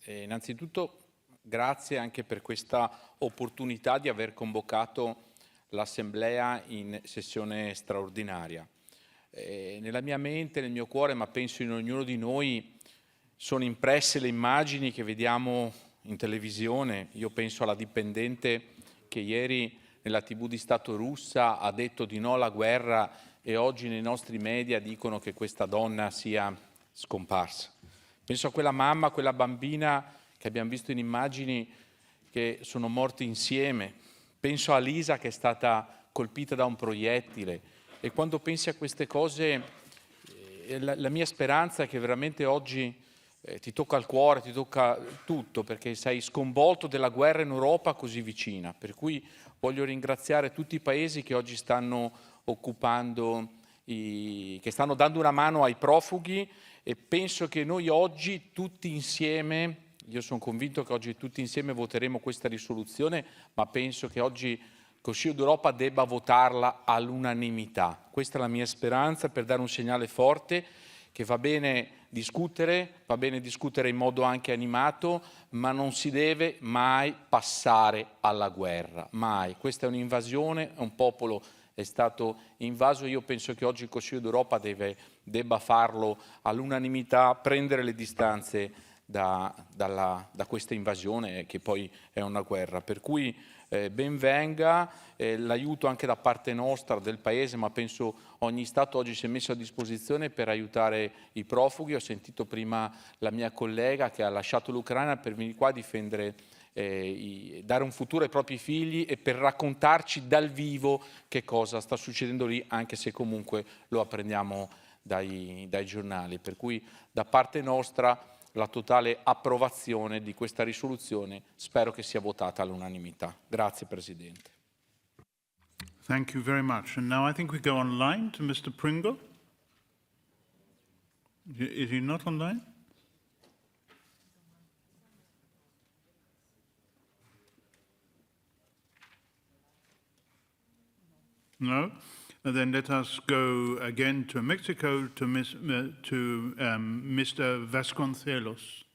Innanzitutto grazie anche per questa opportunità di aver convocato l'Assemblea in sessione straordinaria. Nella mia mente, nel mio cuore, ma penso in ognuno di noi, sono impresse le immagini che vediamo in televisione. Io penso alla dipendente che ieri nella TV di Stato russa ha detto di no alla guerra e oggi nei nostri media dicono che questa donna sia scomparsa. Penso a quella mamma, a quella bambina che abbiamo visto in immagini che sono morti insieme. Penso a Lisa che è stata colpita da un proiettile. E quando pensi a queste cose, la mia speranza è che veramente oggi ti tocca il cuore, ti tocca tutto, perché sei sconvolto della guerra in Europa così vicina. Per cui voglio ringraziare tutti i paesi che oggi stanno occupando, che stanno dando una mano ai profughi, e penso che noi oggi tutti insieme, io sono convinto che oggi tutti insieme voteremo questa risoluzione, ma penso che oggi il Consiglio d'Europa debba votarla all'unanimità. Questa è la mia speranza, per dare un segnale forte che va bene discutere in modo anche animato, ma non si deve mai passare alla guerra, mai. Questa è un'invasione, un popolo è stato invaso. Io penso che oggi il Consiglio d'Europa debba farlo all'unanimità, prendere le distanze da questa invasione che poi è una guerra. Per cui ben venga, l'aiuto anche da parte nostra, del Paese, ma penso ogni Stato oggi si è messo a disposizione per aiutare i profughi. Ho sentito prima la mia collega che ha lasciato l'Ucraina per venire qua a difendere, dare un futuro ai propri figli e per raccontarci dal vivo che cosa sta succedendo lì, anche se comunque lo apprendiamo dai giornali. Per cui da parte nostra la totale approvazione di questa risoluzione, spero che sia votata all'unanimità. Grazie Presidente. Thank you very much. And now I think we go online to Mr. Pringle. Is he not online? No? And then let us go again to Mexico to Mr. Vasconcelos.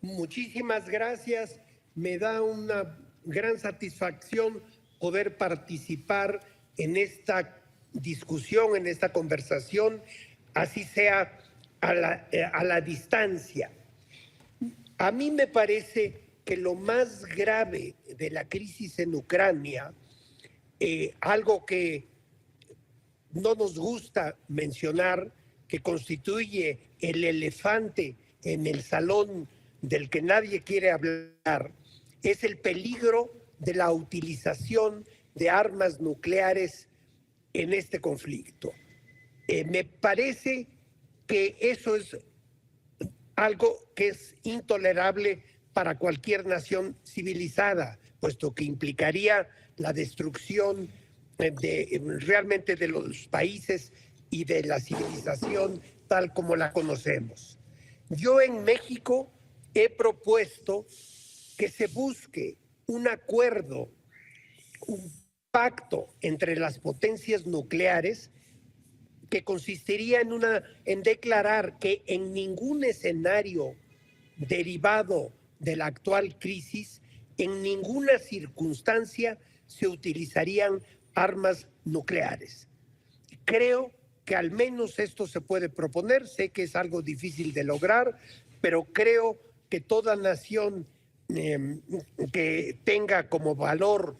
Muchísimas gracias. Me da una gran satisfacción poder participar en esta discusión, en esta conversación, así sea a la distancia. A mí me parece que lo más grave de la crisis en Ucrania, algo que no nos gusta mencionar, que constituye el elefante en el salón del que nadie quiere hablar, es el peligro de la utilización de armas nucleares en este conflicto. Me parece que eso es algo que es intolerable para cualquier nación civilizada, puesto que implicaría la destrucción realmente de los países y de la civilización tal como la conocemos. Yo en México he propuesto que se busque un acuerdo, un pacto entre las potencias nucleares que consistiría en declarar que en ningún escenario derivado de la actual crisis, en ninguna circunstancia se utilizarían armas nucleares. Creo que al menos esto se puede proponer. Sé que es algo difícil de lograr, pero creo que toda nación que tenga como valor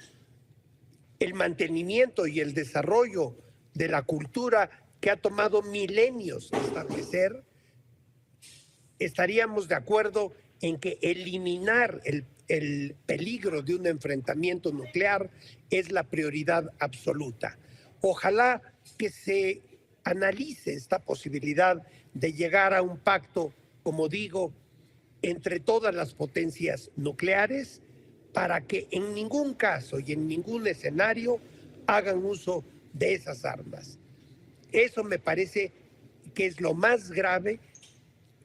el mantenimiento y el desarrollo de la cultura que ha tomado milenios establecer, estaríamos de acuerdo en que eliminar el peligro de un enfrentamiento nuclear es la prioridad absoluta. Ojalá que se analice esta posibilidad de llegar a un pacto, como digo, entre todas las potencias nucleares para que en ningún caso y en ningún escenario hagan uso de esas armas. Eso me parece que es lo más grave,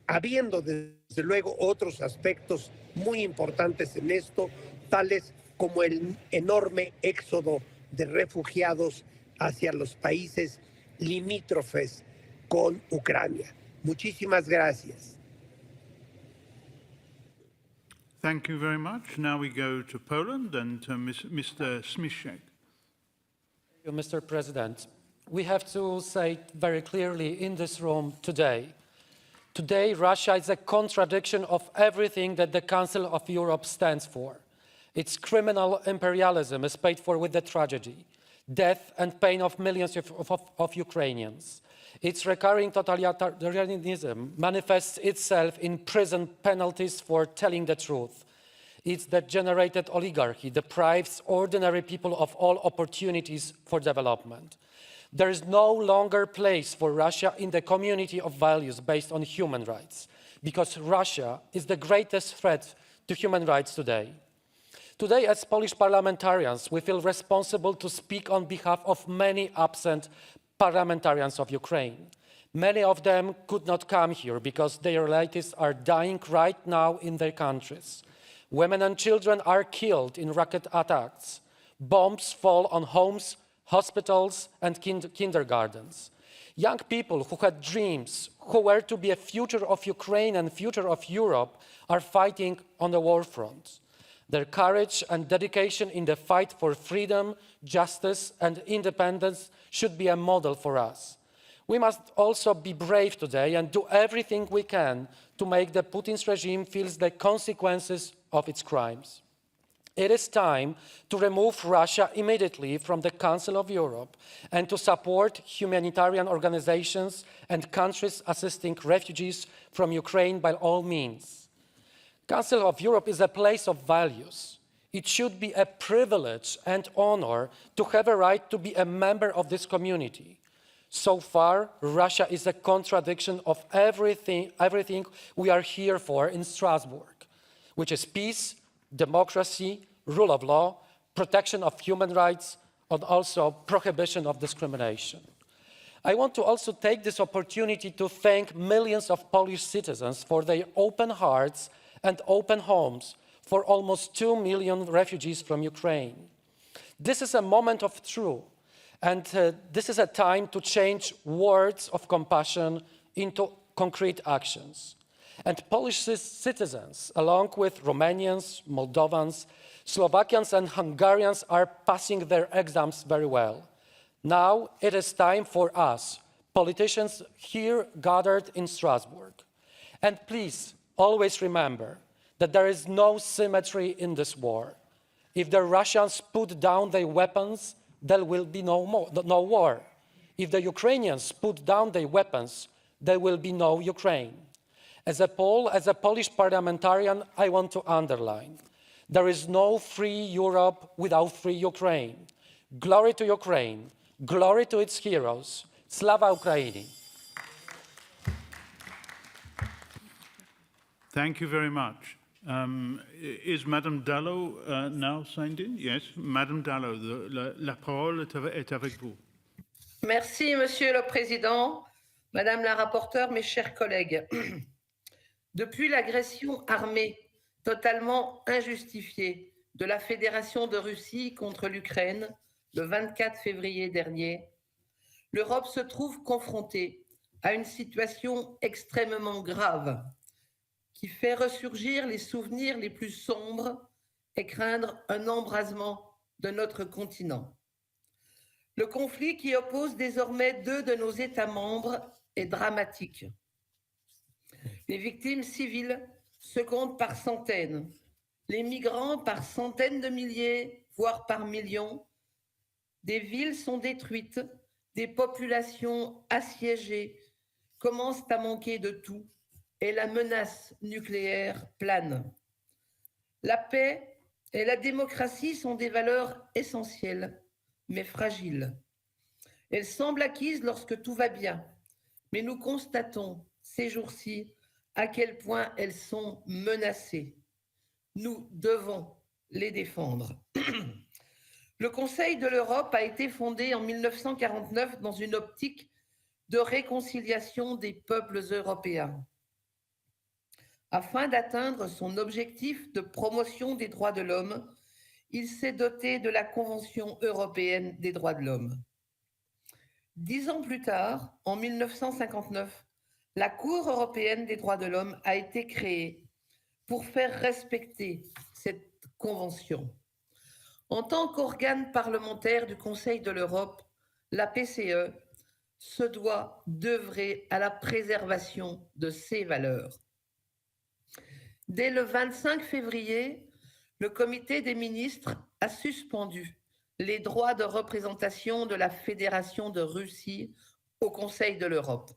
habiendo desde luego otros aspectos muy importantes en esto, tales como el enorme éxodo de refugiados hacia los países limítrofes con Ucrania. Muchísimas gracias. Thank you very much. Now we go to Poland and to Mr. Smishek. Thank you, Mr. President. We have to say very clearly in this room today, Russia is a contradiction of everything that the Council of Europe stands for. Its criminal imperialism is paid for with the tragedy, death and pain of millions of Ukrainians. Its recurring totalitarianism manifests itself in prison penalties for telling the truth. Its degenerated oligarchy deprives ordinary people of all opportunities for development. There is no longer place for Russia in the community of values based on human rights, because Russia is the greatest threat to human rights today. Today, as Polish parliamentarians, we feel responsible to speak on behalf of many absent parliamentarians of Ukraine. Many of them could not come here because their relatives are dying right now in their countries. Women and children are killed in rocket attacks. Bombs fall on homes, hospitals, and kindergartens. Young people who had dreams, who were to be a future of Ukraine and future of Europe, are fighting on the war front. Their courage and dedication in the fight for freedom, justice, and independence should be a model for us. We must also be brave today and do everything we can to make the Putin's regime feel the consequences of its crimes. It is time to remove Russia immediately from the Council of Europe and to support humanitarian organizations and countries assisting refugees from Ukraine by all means. Council of Europe is a place of values. It should be a privilege and honor to have a right to be a member of this community. So far, Russia is a contradiction of everything we are here for in Strasbourg, which is peace, democracy, rule of law, protection of human rights, and also prohibition of discrimination. I want to also take this opportunity to thank millions of Polish citizens for their open hearts and open homes for almost 2 million refugees from Ukraine. This is a moment of truth, and this is a time to change words of compassion into concrete actions. And Polish citizens, along with Romanians, Moldovans, Slovakians and Hungarians are passing their exams very well. Now it is time for us, politicians here gathered in Strasbourg. And please always remember that there is no symmetry in this war. If the Russians put down their weapons, there will be no war. If the Ukrainians put down their weapons, there will be no Ukraine. As a Polish parliamentarian, I want to underline, there is no free Europe without free Ukraine. Glory to Ukraine, glory to its heroes. Slava Ukraini. Thank you very much. Is Madame Dallo now signed in? Yes, Madame Dallo, la parole est avec vous. Merci, Monsieur le Président, Madame la rapporteure, mes chers collègues. Depuis l'agression armée totalement injustifiée de la Fédération de Russie contre l'Ukraine le 24 février dernier, l'Europe se trouve confrontée à une situation extrêmement grave qui fait ressurgir les souvenirs les plus sombres et craindre un embrasement de notre continent. Le conflit qui oppose désormais 2 de nos États membres est dramatique. Les victimes civiles se comptent par centaines, les migrants par centaines de milliers, voire par millions. Des villes sont détruites, des populations assiégées commencent à manquer de tout et la menace nucléaire plane. La paix et la démocratie sont des valeurs essentielles, mais fragiles. Elles semblent acquises lorsque tout va bien, mais nous constatons ces jours-ci à quel point elles sont menacées. Nous devons les défendre. Le Conseil de l'Europe a été fondé en 1949 dans une optique de réconciliation des peuples européens. Afin d'atteindre son objectif de promotion des droits de l'homme, il s'est doté de la Convention européenne des droits de l'homme. 10 ans plus tard, en 1959, la Cour européenne des droits de l'homme a été créée pour faire respecter cette convention. En tant qu'organe parlementaire du Conseil de l'Europe, la PCE se doit d'œuvrer à la préservation de ces valeurs. Dès le 25 février, le comité des ministres a suspendu les droits de représentation de la Fédération de Russie au Conseil de l'Europe.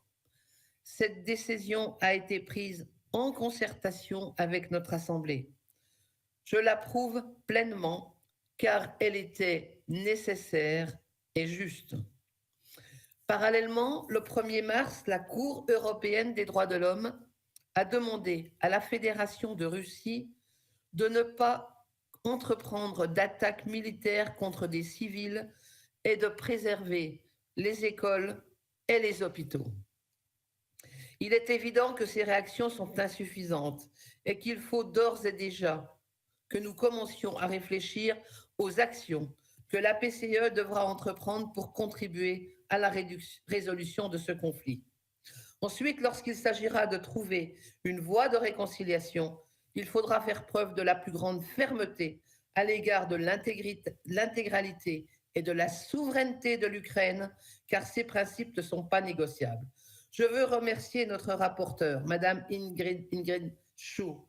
Cette décision a été prise en concertation avec notre Assemblée. Je l'approuve pleinement car elle était nécessaire et juste. Parallèlement, le 1er mars, la Cour européenne des droits de l'homme a demandé à la Fédération de Russie de ne pas entreprendre d'attaques militaires contre des civils et de préserver les écoles et les hôpitaux. Il est évident que ces réactions sont insuffisantes et qu'il faut d'ores et déjà que nous commencions à réfléchir aux actions que la PCE devra entreprendre pour contribuer à la résolution de ce conflit. Ensuite, lorsqu'il s'agira de trouver une voie de réconciliation, il faudra faire preuve de la plus grande fermeté à l'égard de l'intégralité et de la souveraineté de l'Ukraine, car ces principes ne sont pas négociables. Je veux remercier notre rapporteure, Madame Ingrid Schau,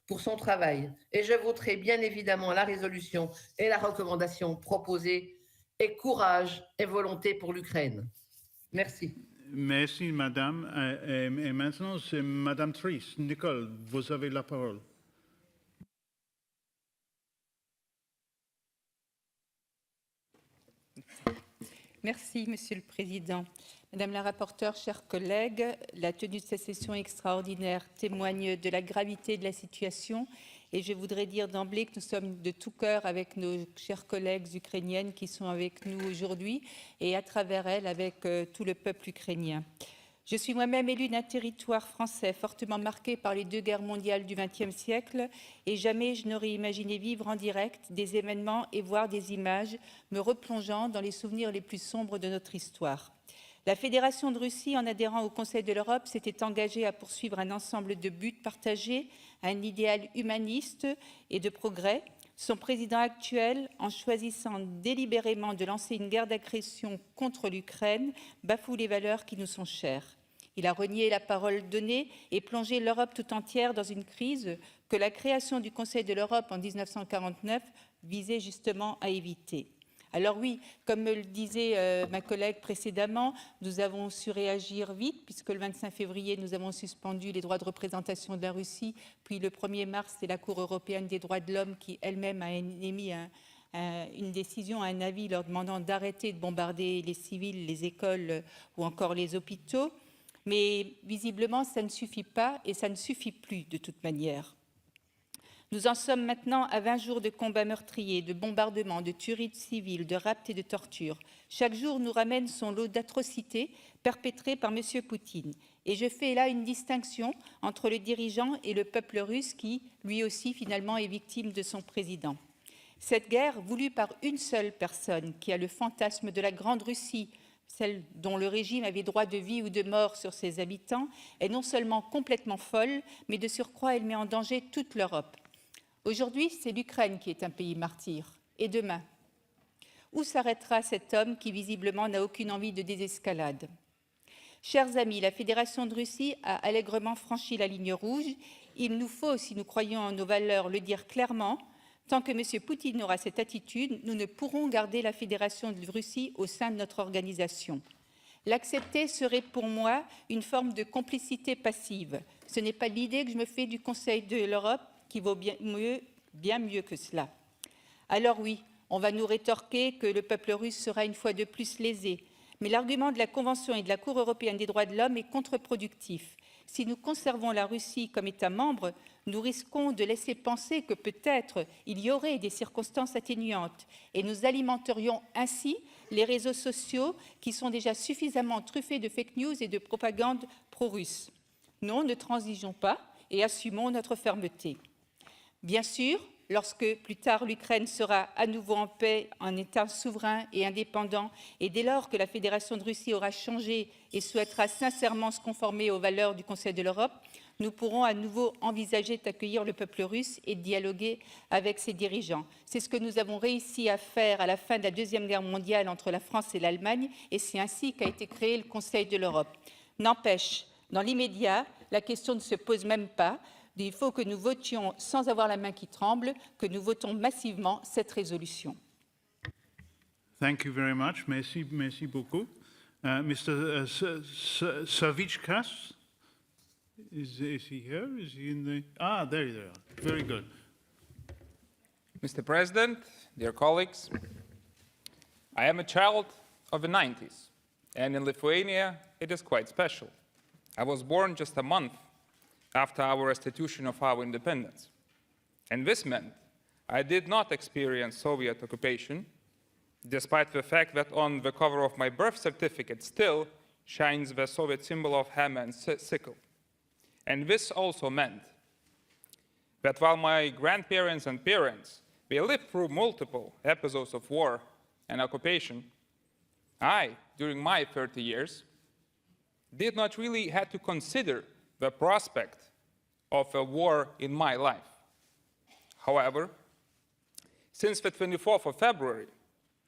pour son travail, et je voterai bien évidemment la résolution et la recommandation proposée, et courage et volonté pour l'Ukraine. Merci. Merci, Madame. Et maintenant, c'est Madame Tris. Nicole, vous avez la parole. Merci, Monsieur le Président. Madame la rapporteure, chers collègues, la tenue de cette session extraordinaire témoigne de la gravité de la situation et je voudrais dire d'emblée que nous sommes de tout cœur avec nos chers collègues ukrainiennes qui sont avec nous aujourd'hui et à travers elles avec tout le peuple ukrainien. Je suis moi-même élue d'un territoire français fortement marqué par les 2 guerres mondiales du XXe siècle et jamais je n'aurais imaginé vivre en direct des événements et voir des images me replongeant dans les souvenirs les plus sombres de notre histoire. La Fédération de Russie, en adhérant au Conseil de l'Europe, s'était engagée à poursuivre un ensemble de buts partagés, un idéal humaniste et de progrès. Son président actuel, en choisissant délibérément de lancer une guerre d'agression contre l'Ukraine, bafoue les valeurs qui nous sont chères. Il a renié la parole donnée et plongé l'Europe tout entière dans une crise que la création du Conseil de l'Europe en 1949 visait justement à éviter. Alors oui, comme me le disait ma collègue précédemment, nous avons su réagir vite puisque le 25 février, nous avons suspendu les droits de représentation de la Russie, puis le 1er mars, c'est la Cour européenne des droits de l'homme qui elle-même a émis une décision, un avis leur demandant d'arrêter de bombarder les civils, les écoles ou encore les hôpitaux. Mais visiblement, ça ne suffit pas et ça ne suffit plus de toute manière. Nous en sommes maintenant à 20 jours de combats meurtriers, de bombardements, de tueries de civils, de rapts et de tortures. Chaque jour nous ramène son lot d'atrocités perpétrées par M. Poutine. Et je fais là une distinction entre le dirigeant et le peuple russe qui, lui aussi, finalement, est victime de son président. Cette guerre, voulue par une seule personne qui a le fantasme de la Grande Russie, celle dont le régime avait droit de vie ou de mort sur ses habitants, est non seulement complètement folle, mais de surcroît, elle met en danger toute l'Europe. Aujourd'hui, c'est l'Ukraine qui est un pays martyr. Et demain, où s'arrêtera cet homme qui visiblement n'a aucune envie de désescalade? Chers amis, la Fédération de Russie a allègrement franchi la ligne rouge. Il nous faut, si nous croyons en nos valeurs, le dire clairement. Tant que M. Poutine aura cette attitude, nous ne pourrons garder la Fédération de Russie au sein de notre organisation. L'accepter serait pour moi une forme de complicité passive. Ce n'est pas l'idée que je me fais du Conseil de l'Europe qui vaut bien mieux que cela. Alors oui, on va nous rétorquer que le peuple russe sera une fois de plus lésé. Mais l'argument de la Convention et de la Cour européenne des droits de l'homme est contre-productif. Si nous conservons la Russie comme État membre, nous risquons de laisser penser que peut-être il y aurait des circonstances atténuantes et nous alimenterions ainsi les réseaux sociaux qui sont déjà suffisamment truffés de fake news et de propagande pro-russe. Non, ne transigeons pas et assumons notre fermeté. Bien sûr, lorsque plus tard l'Ukraine sera à nouveau en paix, en État souverain et indépendant, et dès lors que la Fédération de Russie aura changé et souhaitera sincèrement se conformer aux valeurs du Conseil de l'Europe, nous pourrons à nouveau envisager d'accueillir le peuple russe et de dialoguer avec ses dirigeants. C'est ce que nous avons réussi à faire à la fin de la Deuxième Guerre mondiale entre la France et l'Allemagne, et c'est ainsi qu'a été créé le Conseil de l'Europe. N'empêche, dans l'immédiat, la question ne se pose même pas. Il faut que nous votions sans avoir la main qui tremble, que nous votons massivement cette résolution. Thank you very much. Merci beaucoup. Mr. Savickas, is he here? Is he in the... Ah, there you are. Very good. Mr. President, dear colleagues, I am a child of the 90s, and in Lithuania, it is quite special. I was born just a month after our restitution of our independence. And this meant I did not experience Soviet occupation, despite the fact that on the cover of my birth certificate still shines the Soviet symbol of hammer and sickle. And this also meant that while my grandparents and parents, they lived through multiple episodes of war and occupation, I, during my 30 years, did not really have to consider the prospect of a war in my life. However, since the 24th of February,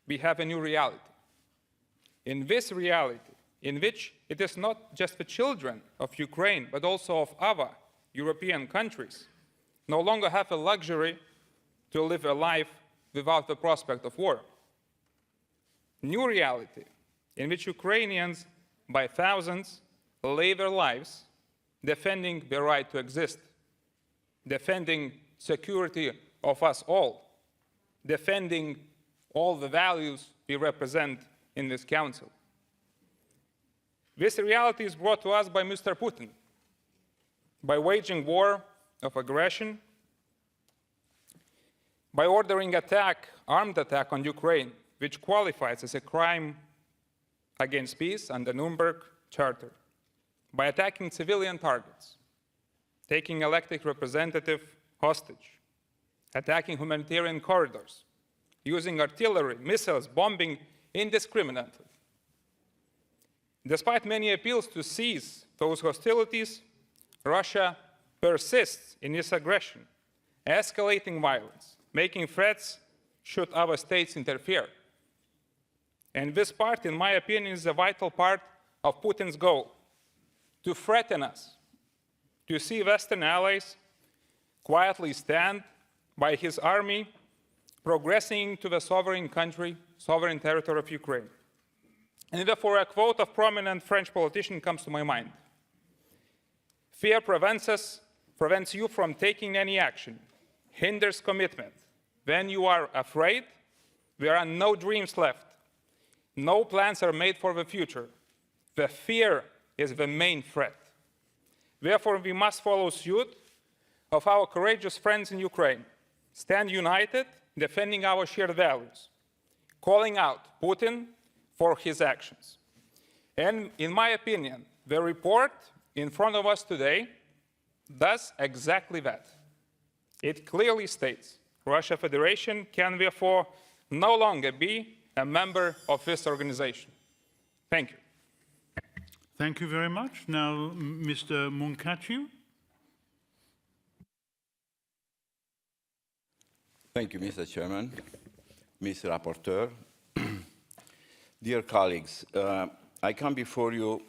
we have a new reality. In this reality, in which it is not just the children of Ukraine, but also of other European countries, no longer have the luxury to live a life without the prospect of war. New reality in which Ukrainians, by thousands, live their lives defending the right to exist, defending security of us all, defending all the values we represent in this council. This reality is brought to us by Mr. Putin, by waging war of aggression, by ordering armed attack on Ukraine, which qualifies as a crime against peace under the Nuremberg Charter, by attacking civilian targets, taking elected representatives hostage, attacking humanitarian corridors, using artillery, missiles, bombing indiscriminately. Despite many appeals to cease those hostilities, Russia persists in its aggression, escalating violence, making threats should other states interfere. And this part, in my opinion, is a vital part of Putin's goal, to threaten us, to see Western allies quietly stand by his army progressing to the sovereign country, sovereign territory of Ukraine. And therefore, a quote of prominent French politician comes to my mind. Fear prevents you from taking any action, hinders commitment. When you are afraid, there are no dreams left. No plans are made for the future. The fear is the main threat. Therefore, we must follow suit of our courageous friends in Ukraine, stand united, defending our shared values, calling out Putin for his actions. And in my opinion, the report in front of us today does exactly that. It clearly states Russia Federation can therefore no longer be a member of this organization. Thank you. Thank you very much. Now, Mr. Munkaciu. Thank you, Mr. Chairman, Mr. Rapporteur. Dear colleagues, I come before you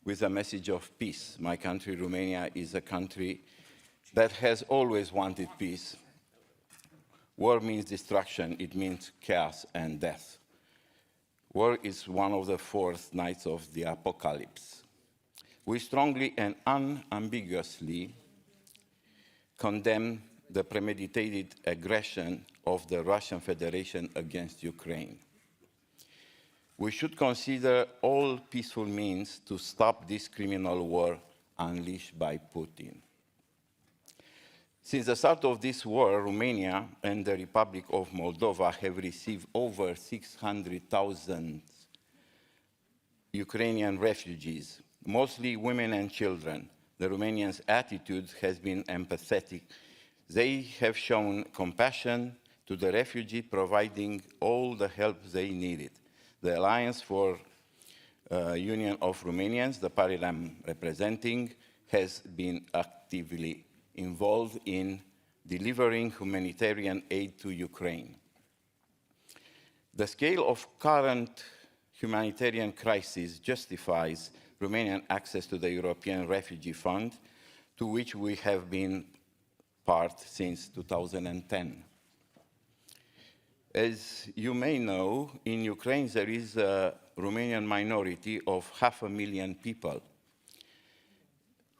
with a message of peace. My country, Romania, is a country that has always wanted peace. War means destruction, it means chaos and death. War is one of the fourth nights of the apocalypse. We strongly and unambiguously condemn the premeditated aggression of the Russian Federation against Ukraine. We should consider all peaceful means to stop this criminal war unleashed by Putin. Since the start of this war, Romania and the Republic of Moldova have received over 600,000 Ukrainian refugees, mostly women and children. The Romanians' attitude has been empathetic. They have shown compassion to the refugee, providing all the help they needed. The Alliance for Union of Romanians, the party I'm representing, has been actively involved in delivering humanitarian aid to Ukraine. The scale of current humanitarian crisis justifies Romanian access to the European Refugee Fund, to which we have been part since 2010. As you may know, in Ukraine there is a Romanian minority of 500,000 people,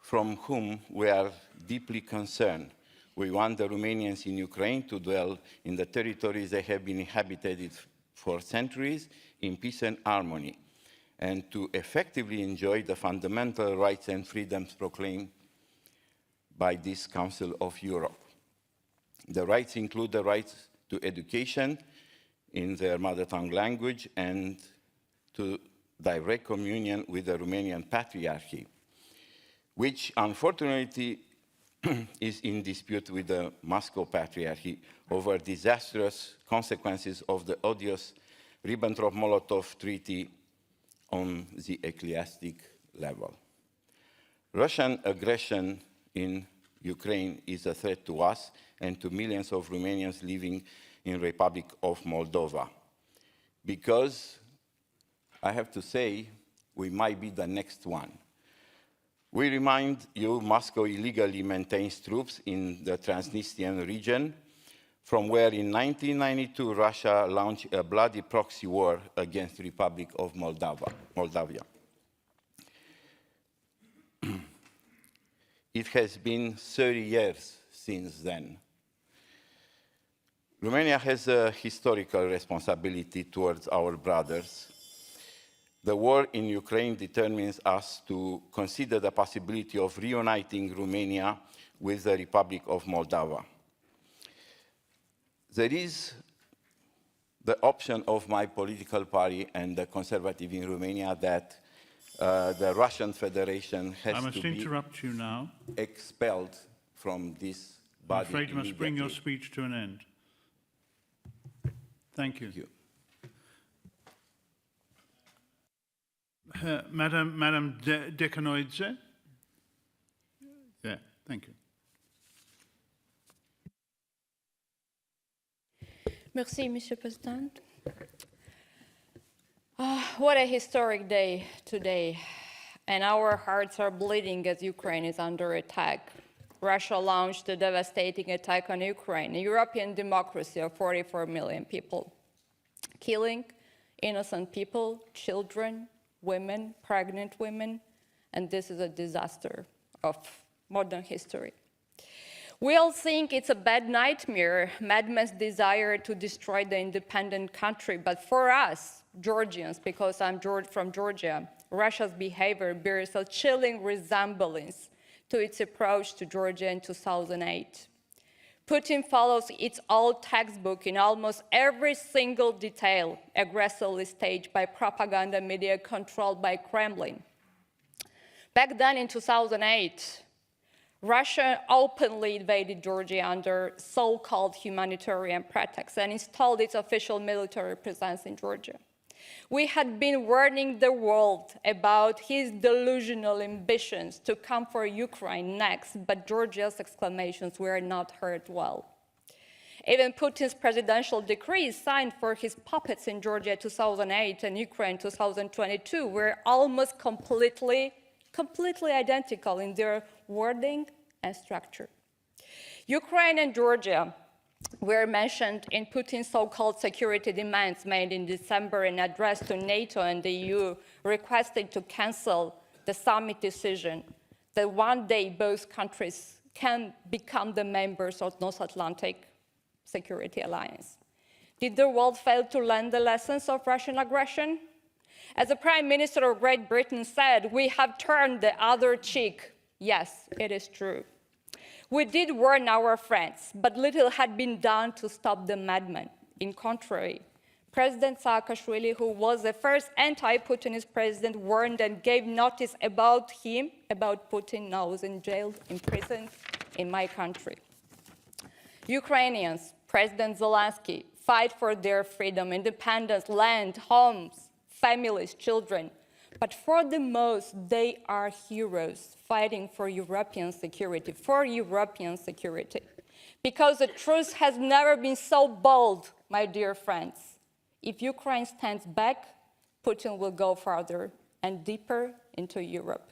from whom we are deeply concerned. We want the Romanians in Ukraine to dwell in the territories they have been inhabited for centuries in peace and harmony, and to effectively enjoy the fundamental rights and freedoms proclaimed by this Council of Europe. The rights include the rights to education in their mother tongue language and to direct communion with the Romanian Patriarchy, which unfortunately is in dispute with the Moscow Patriarchy over disastrous consequences of the odious Ribbentrop-Molotov Treaty on the ecclesiastic level. Russian aggression in Ukraine is a threat to us and to millions of Romanians living in the Republic of Moldova. because I have to say, we might be the next one. We remind you Moscow illegally maintains troops in the Transnistrian region, from where in 1992 Russia launched a bloody proxy war against the Republic of Moldavia. It has been 30 years since then. Romania has a historical responsibility towards our brothers. The war in Ukraine determines us to consider the possibility of reuniting Romania with the Republic of Moldova. There is the option of my political party and the Conservative in Romania that the Russian Federation has to be interrupt you now. Expelled from this body. I'm afraid you must bring your speech to an end. Thank you. Madam Dekanoidze? Yeah, thank you. Merci, Monsieur President. What a historic day today, and our hearts are bleeding as Ukraine is under attack. Russia launched a devastating attack on Ukraine, a European democracy of 44 million people, killing innocent people, children, women, pregnant women, and this is a disaster of modern history. We all think it's a bad nightmare, madman's desire to destroy the independent country, but for us, Georgians, because I'm from Georgia, Russia's behavior bears a chilling resemblance to its approach to Georgia in 2008. Putin follows its old textbook in almost every single detail, aggressively staged by propaganda media controlled by Kremlin. Back then in 2008, Russia openly invaded Georgia under so-called humanitarian pretexts and installed its official military presence in Georgia. We had been warning the world about his delusional ambitions to come for Ukraine next, but Georgia's exclamations were not heard well. Even Putin's presidential decrees signed for his puppets in Georgia 2008 and Ukraine 2022 were almost completely identical in their wording and structure. Ukraine and Georgia were mentioned in Putin's so-called security demands made in December in address to NATO and the EU, requesting to cancel the summit decision that one day both countries can become the members of North Atlantic Security Alliance. Did the world fail to learn the lessons of Russian aggression? As the Prime Minister of Great Britain said, we have turned the other cheek. Yes, it is true. We did warn our friends, but little had been done to stop the madman. In contrary, President Saakashvili, who was the first anti-Putinist president, warned and gave notice about him, about Putin, now is in jail, imprisoned in my country. Ukrainians, President Zelensky, fight for their freedom, independence, land, homes, families, children. But for the most, they are heroes fighting for European security, Because the truth has never been so bold, my dear friends. If Ukraine stands back, Putin will go farther and deeper into Europe.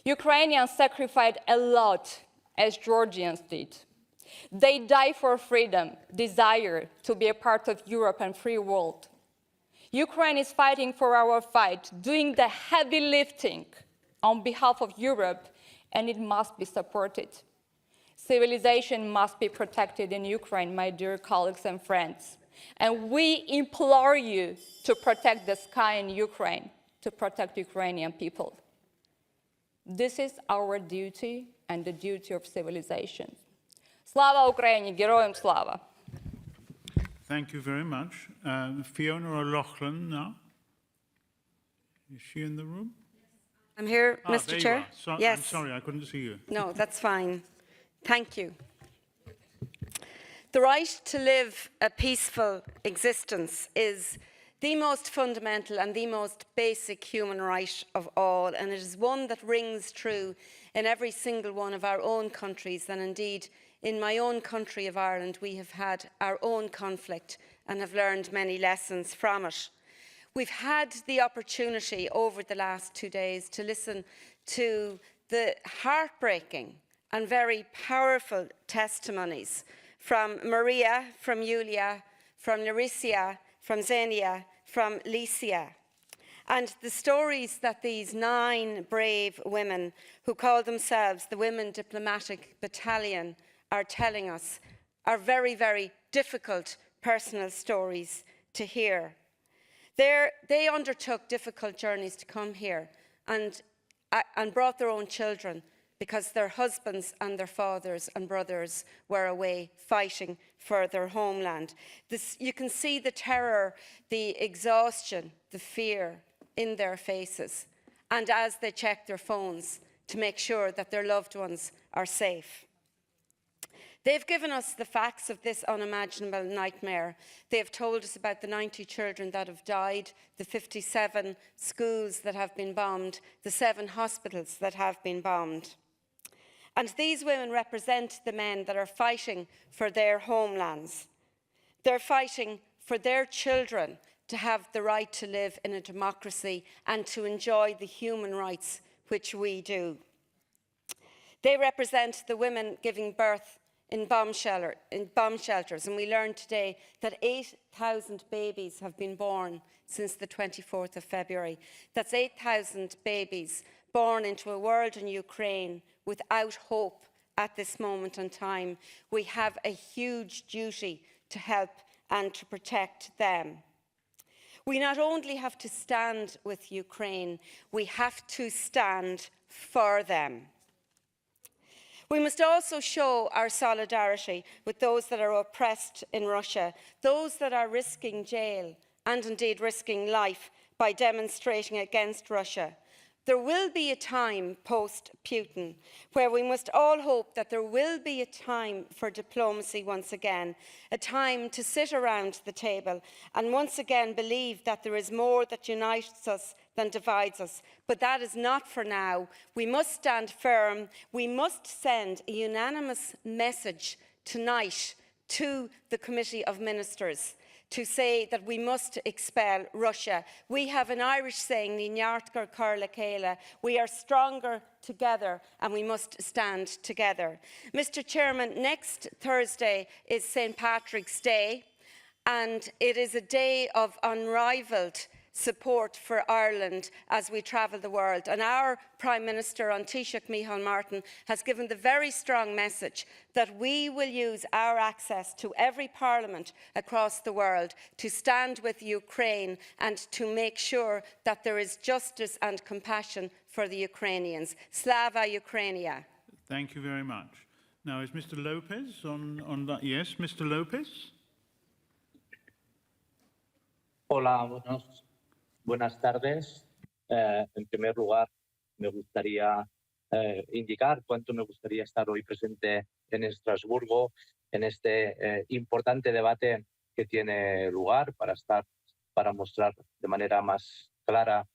Ukrainians sacrificed a lot, as Georgians did. They died for freedom, desire to be a part of Europe and free world. Ukraine is fighting for our fight, doing the heavy lifting on behalf of Europe, and it must be supported. Civilization must be protected in Ukraine, my dear colleagues and friends. And we implore you to protect the sky in Ukraine, to protect Ukrainian people. This is our duty and the duty of civilization. Slava Ukraini, Geroyam Slava. Thank you very much. Fiona O'Loughlin now. Is she in the room? I'm here, Mr. Chair. Yes. I'm sorry, I couldn't see you. No, that's fine. Thank you. The right to live a peaceful existence is the most fundamental and the most basic human right of all, and it is one that rings true in every single one of our own countries and indeed in my own country of Ireland, we have had our own conflict and have learned many lessons from it. We've had the opportunity over the last 2 days to listen to the heartbreaking and very powerful testimonies from Maria, from Yulia, from Larissa, from Xenia, from Licia. And the stories that these 9 brave women who call themselves the Women Diplomatic Battalion are telling us are very, very difficult personal stories to hear. They undertook difficult journeys to come here and brought their own children because their husbands and their fathers and brothers were away fighting for their homeland. You can see the terror, the exhaustion, the fear in their faces, and as they check their phones to make sure that their loved ones are safe. They've given us the facts of this unimaginable nightmare. They've told us about the 90 children that have died, the 57 schools that have been bombed, the 7 hospitals that have been bombed. And these women represent the men that are fighting for their homelands. They're fighting for their children to have the right to live in a democracy and to enjoy the human rights which we do. They represent the women giving birth in bomb shelters, and we learned today that 8,000 babies have been born since the 24th of February. That's 8,000 babies born into a world in Ukraine without hope at this moment in time. We have a huge duty to help and to protect them. We not only have to stand with Ukraine, we have to stand for them. We must also show our solidarity with those that are oppressed in Russia, those that are risking jail and indeed risking life by demonstrating against Russia. There will be a time post-Putin where we must all hope that there will be a time for diplomacy once again, a time to sit around the table and once again believe that there is more that unites us than divides us. But that is not for now. We must stand firm. We must send a unanimous message tonight to the Committee of Ministers to say that we must expel Russia. We have an Irish saying, "Níneartgar Carla Kayla," we are stronger together and we must stand together. Mr. Chairman, next Thursday is St. Patrick's Day, and it is a day of unrivalled support for Ireland as we travel the world. And our Prime Minister, Taoiseach Micheál Martin, has given the very strong message that we will use our access to every parliament across the world to stand with Ukraine and to make sure that there is justice and compassion for the Ukrainians. Slava Ukrainia. Thank you very much. Now, is Mr. Lopez on that? Yes, Mr. Lopez. Hola, buenas tardes. En primer lugar, me gustaría indicar cuánto me gustaría estar hoy presente en Estrasburgo, en este importante debate que tiene lugar para mostrar de manera más clara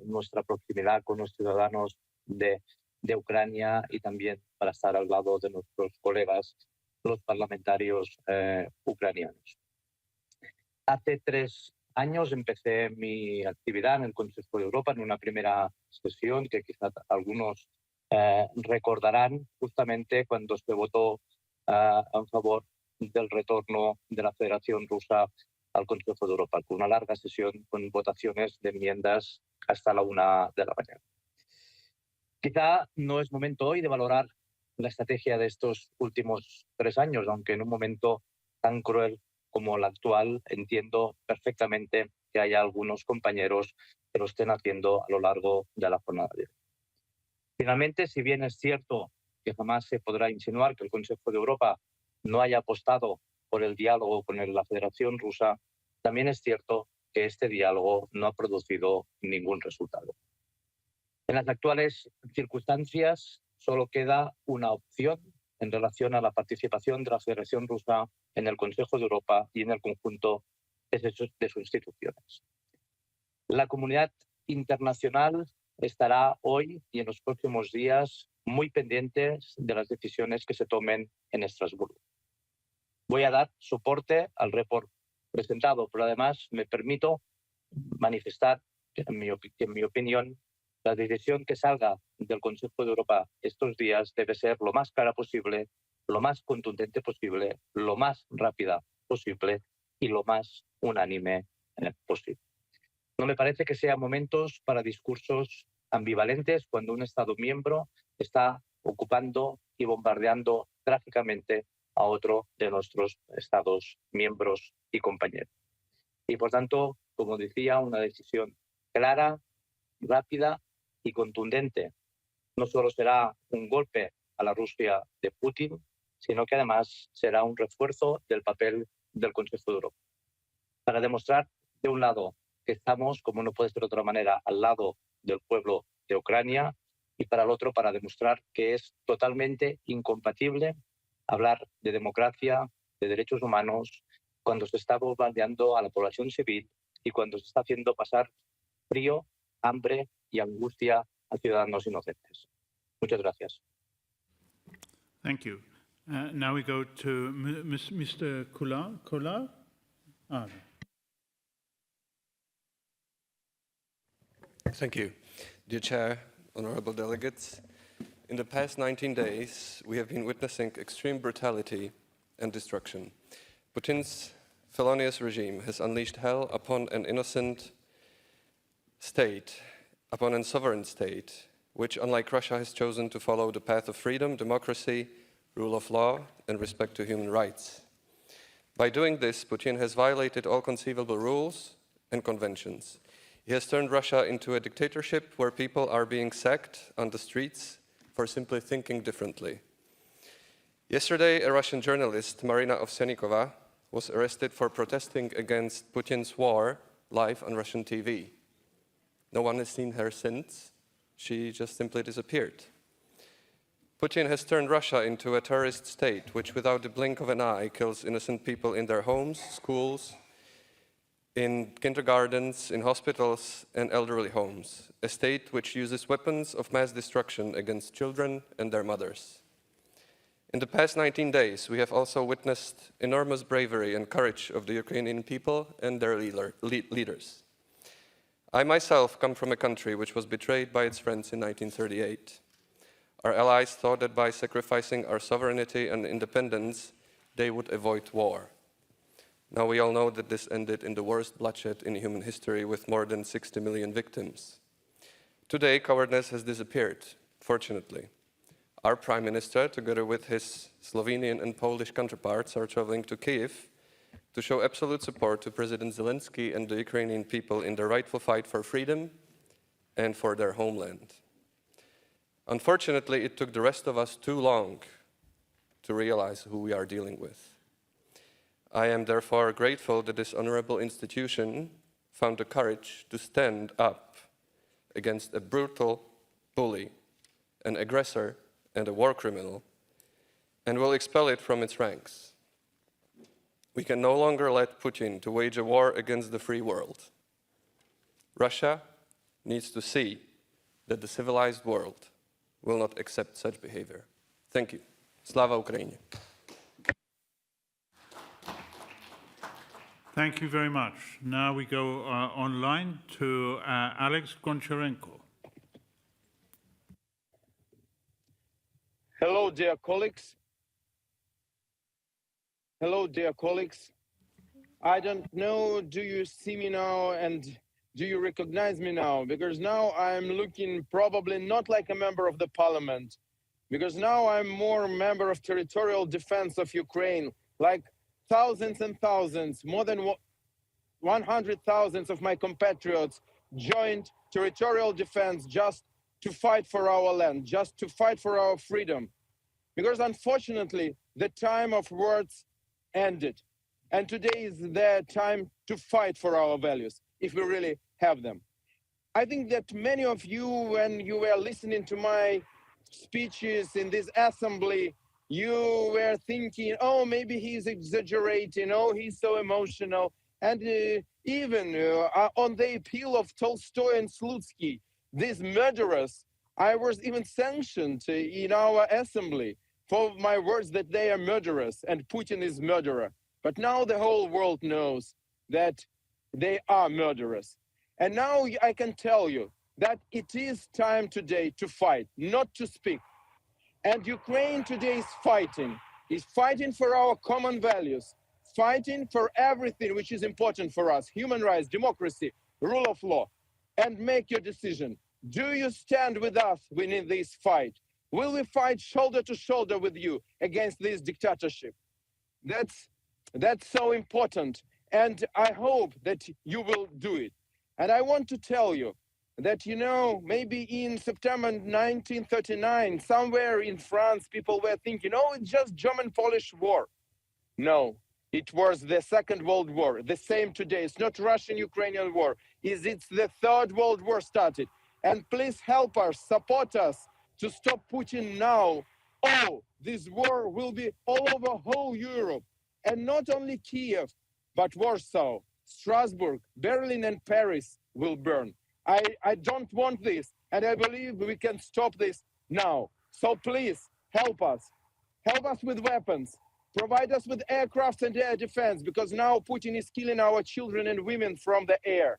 nuestra proximidad con los ciudadanos de Ucrania y también para estar al lado de nuestros colegas, los parlamentarios ucranianos. Hace 3 años empecé mi actividad en el Consejo de Europa en una primera sesión que quizás algunos recordarán justamente cuando se votó a favor del retorno de la Federación Rusa al Consejo de Europa, con una larga sesión con votaciones de enmiendas hasta la 1 de la mañana. Quizá no es momento hoy de valorar la estrategia de estos últimos 3 años, aunque en un momento tan cruel como la actual, entiendo perfectamente que haya algunos compañeros que lo estén haciendo a lo largo de la jornada de hoy. Finalmente, si bien es cierto que jamás se podrá insinuar que el Consejo de Europa no haya apostado por el diálogo con la Federación Rusa, también es cierto que este diálogo no ha producido ningún resultado. En las actuales circunstancias, solo queda una opción en relación a la participación de la Federación Rusa en el Consejo de Europa y en el conjunto de sus instituciones. La comunidad internacional estará hoy y en los próximos días muy pendientes de las decisiones que se tomen en Estrasburgo. Voy a dar soporte al report presentado, pero además me permito manifestar que en mi opinión, la decisión que salga del Consejo de Europa estos días debe ser lo más clara posible, lo más contundente posible, lo más rápida posible y lo más unánime posible. No me parece que sean momentos para discursos ambivalentes cuando un Estado miembro está ocupando y bombardeando trágicamente a otro de nuestros Estados miembros y compañeros. Y por tanto, como decía, una decisión clara, rápida y contundente. No solo será un golpe a la Rusia de Putin, sino que además será un refuerzo del papel del Consejo de Europa. Para demostrar, de un lado, que estamos, como no puede ser de otra manera, al lado del pueblo de Ucrania, y para el otro, para demostrar que es totalmente incompatible hablar de democracia, de derechos humanos, cuando se está bombardeando a la población civil y cuando se está haciendo pasar frío, hambre y angustia a ciudadanos inocentes. Muchas gracias. Thank you. Now we go to Mr. Kolar. Ah. Thank you. Dear Chair, honorable delegates, in the past 19 days, we have been witnessing extreme brutality and destruction. Putin's felonious regime has unleashed hell upon an innocent state, upon a sovereign state, which, unlike Russia, has chosen to follow the path of freedom, democracy, rule of law, and respect to human rights. By doing this, Putin has violated all conceivable rules and conventions. He has turned Russia into a dictatorship where people are being sacked on the streets for simply thinking differently. Yesterday, a Russian journalist, Marina Ovsyannikova, was arrested for protesting against Putin's war live on Russian TV. No one has seen her since. She just simply disappeared. Putin has turned Russia into a terrorist state, which without the blink of an eye kills innocent people in their homes, schools, in kindergartens, in hospitals, and elderly homes. A state which uses weapons of mass destruction against children and their mothers. In the past 19 days, we have also witnessed enormous bravery and courage of the Ukrainian people and their leaders. I myself come from a country which was betrayed by its friends in 1938. Our allies thought that by sacrificing our sovereignty and independence, they would avoid war. Now we all know that this ended in the worst bloodshed in human history with more than 60 million victims. Today, cowardice has disappeared, fortunately. Our Prime Minister, together with his Slovenian and Polish counterparts, are traveling to Kyiv to show absolute support to President Zelensky and the Ukrainian people in their rightful fight for freedom and for their homeland. Unfortunately, it took the rest of us too long to realize who we are dealing with. I am therefore grateful that this honorable institution found the courage to stand up against a brutal bully, an aggressor, and a war criminal, and will expel it from its ranks. We can no longer let Putin to wage a war against the free world. Russia needs to see that the civilized world will not accept such behavior. Thank you. Slava Ukraini. Thank you very much. Now we go online to Alex Goncharenko. Hello, dear colleagues. Hello, dear colleagues. I don't know, do you see me now and do you recognize me now? Because now I'm looking probably not like a member of the parliament, because now I'm more a member of territorial defense of Ukraine, like thousands and thousands, more than 100,000 of my compatriots joined territorial defense just to fight for our land, just to fight for our freedom. Because unfortunately, the time of words ended. And today is the time to fight for our values, if we really have them. I think that many of you, when you were listening to my speeches in this assembly, you were thinking, oh, maybe he's exaggerating, oh, he's so emotional. And even on the appeal of Tolstoy and Slutsky, these murderers I was even sanctioned in our assembly for my words that they are murderers and Putin is murderer. But now the whole world knows that they are murderers. And now I can tell you that it is time today to fight, not to speak. And Ukraine today is fighting for our common values, fighting for everything which is important for us, human rights, democracy, rule of law. And make your decision. Do you stand with us in this fight? Will we fight shoulder to shoulder with you against this dictatorship? That's so important. And I hope that you will do it. And I want to tell you that, you know, maybe in September 1939, somewhere in France, people were thinking, oh, it's just German-Polish war. No, it was the Second World War, the same today. It's not Russian-Ukrainian war. It's the Third World War started. And please help us, support us to stop Putin now. Oh, this war will be all over whole Europe. And not only Kiev, but Warsaw, Strasbourg, Berlin, and Paris will burn. I don't want this, and I believe we can stop this now. So please, help us. Help us with weapons. Provide us with aircraft and air defense, because now Putin is killing our children and women from the air.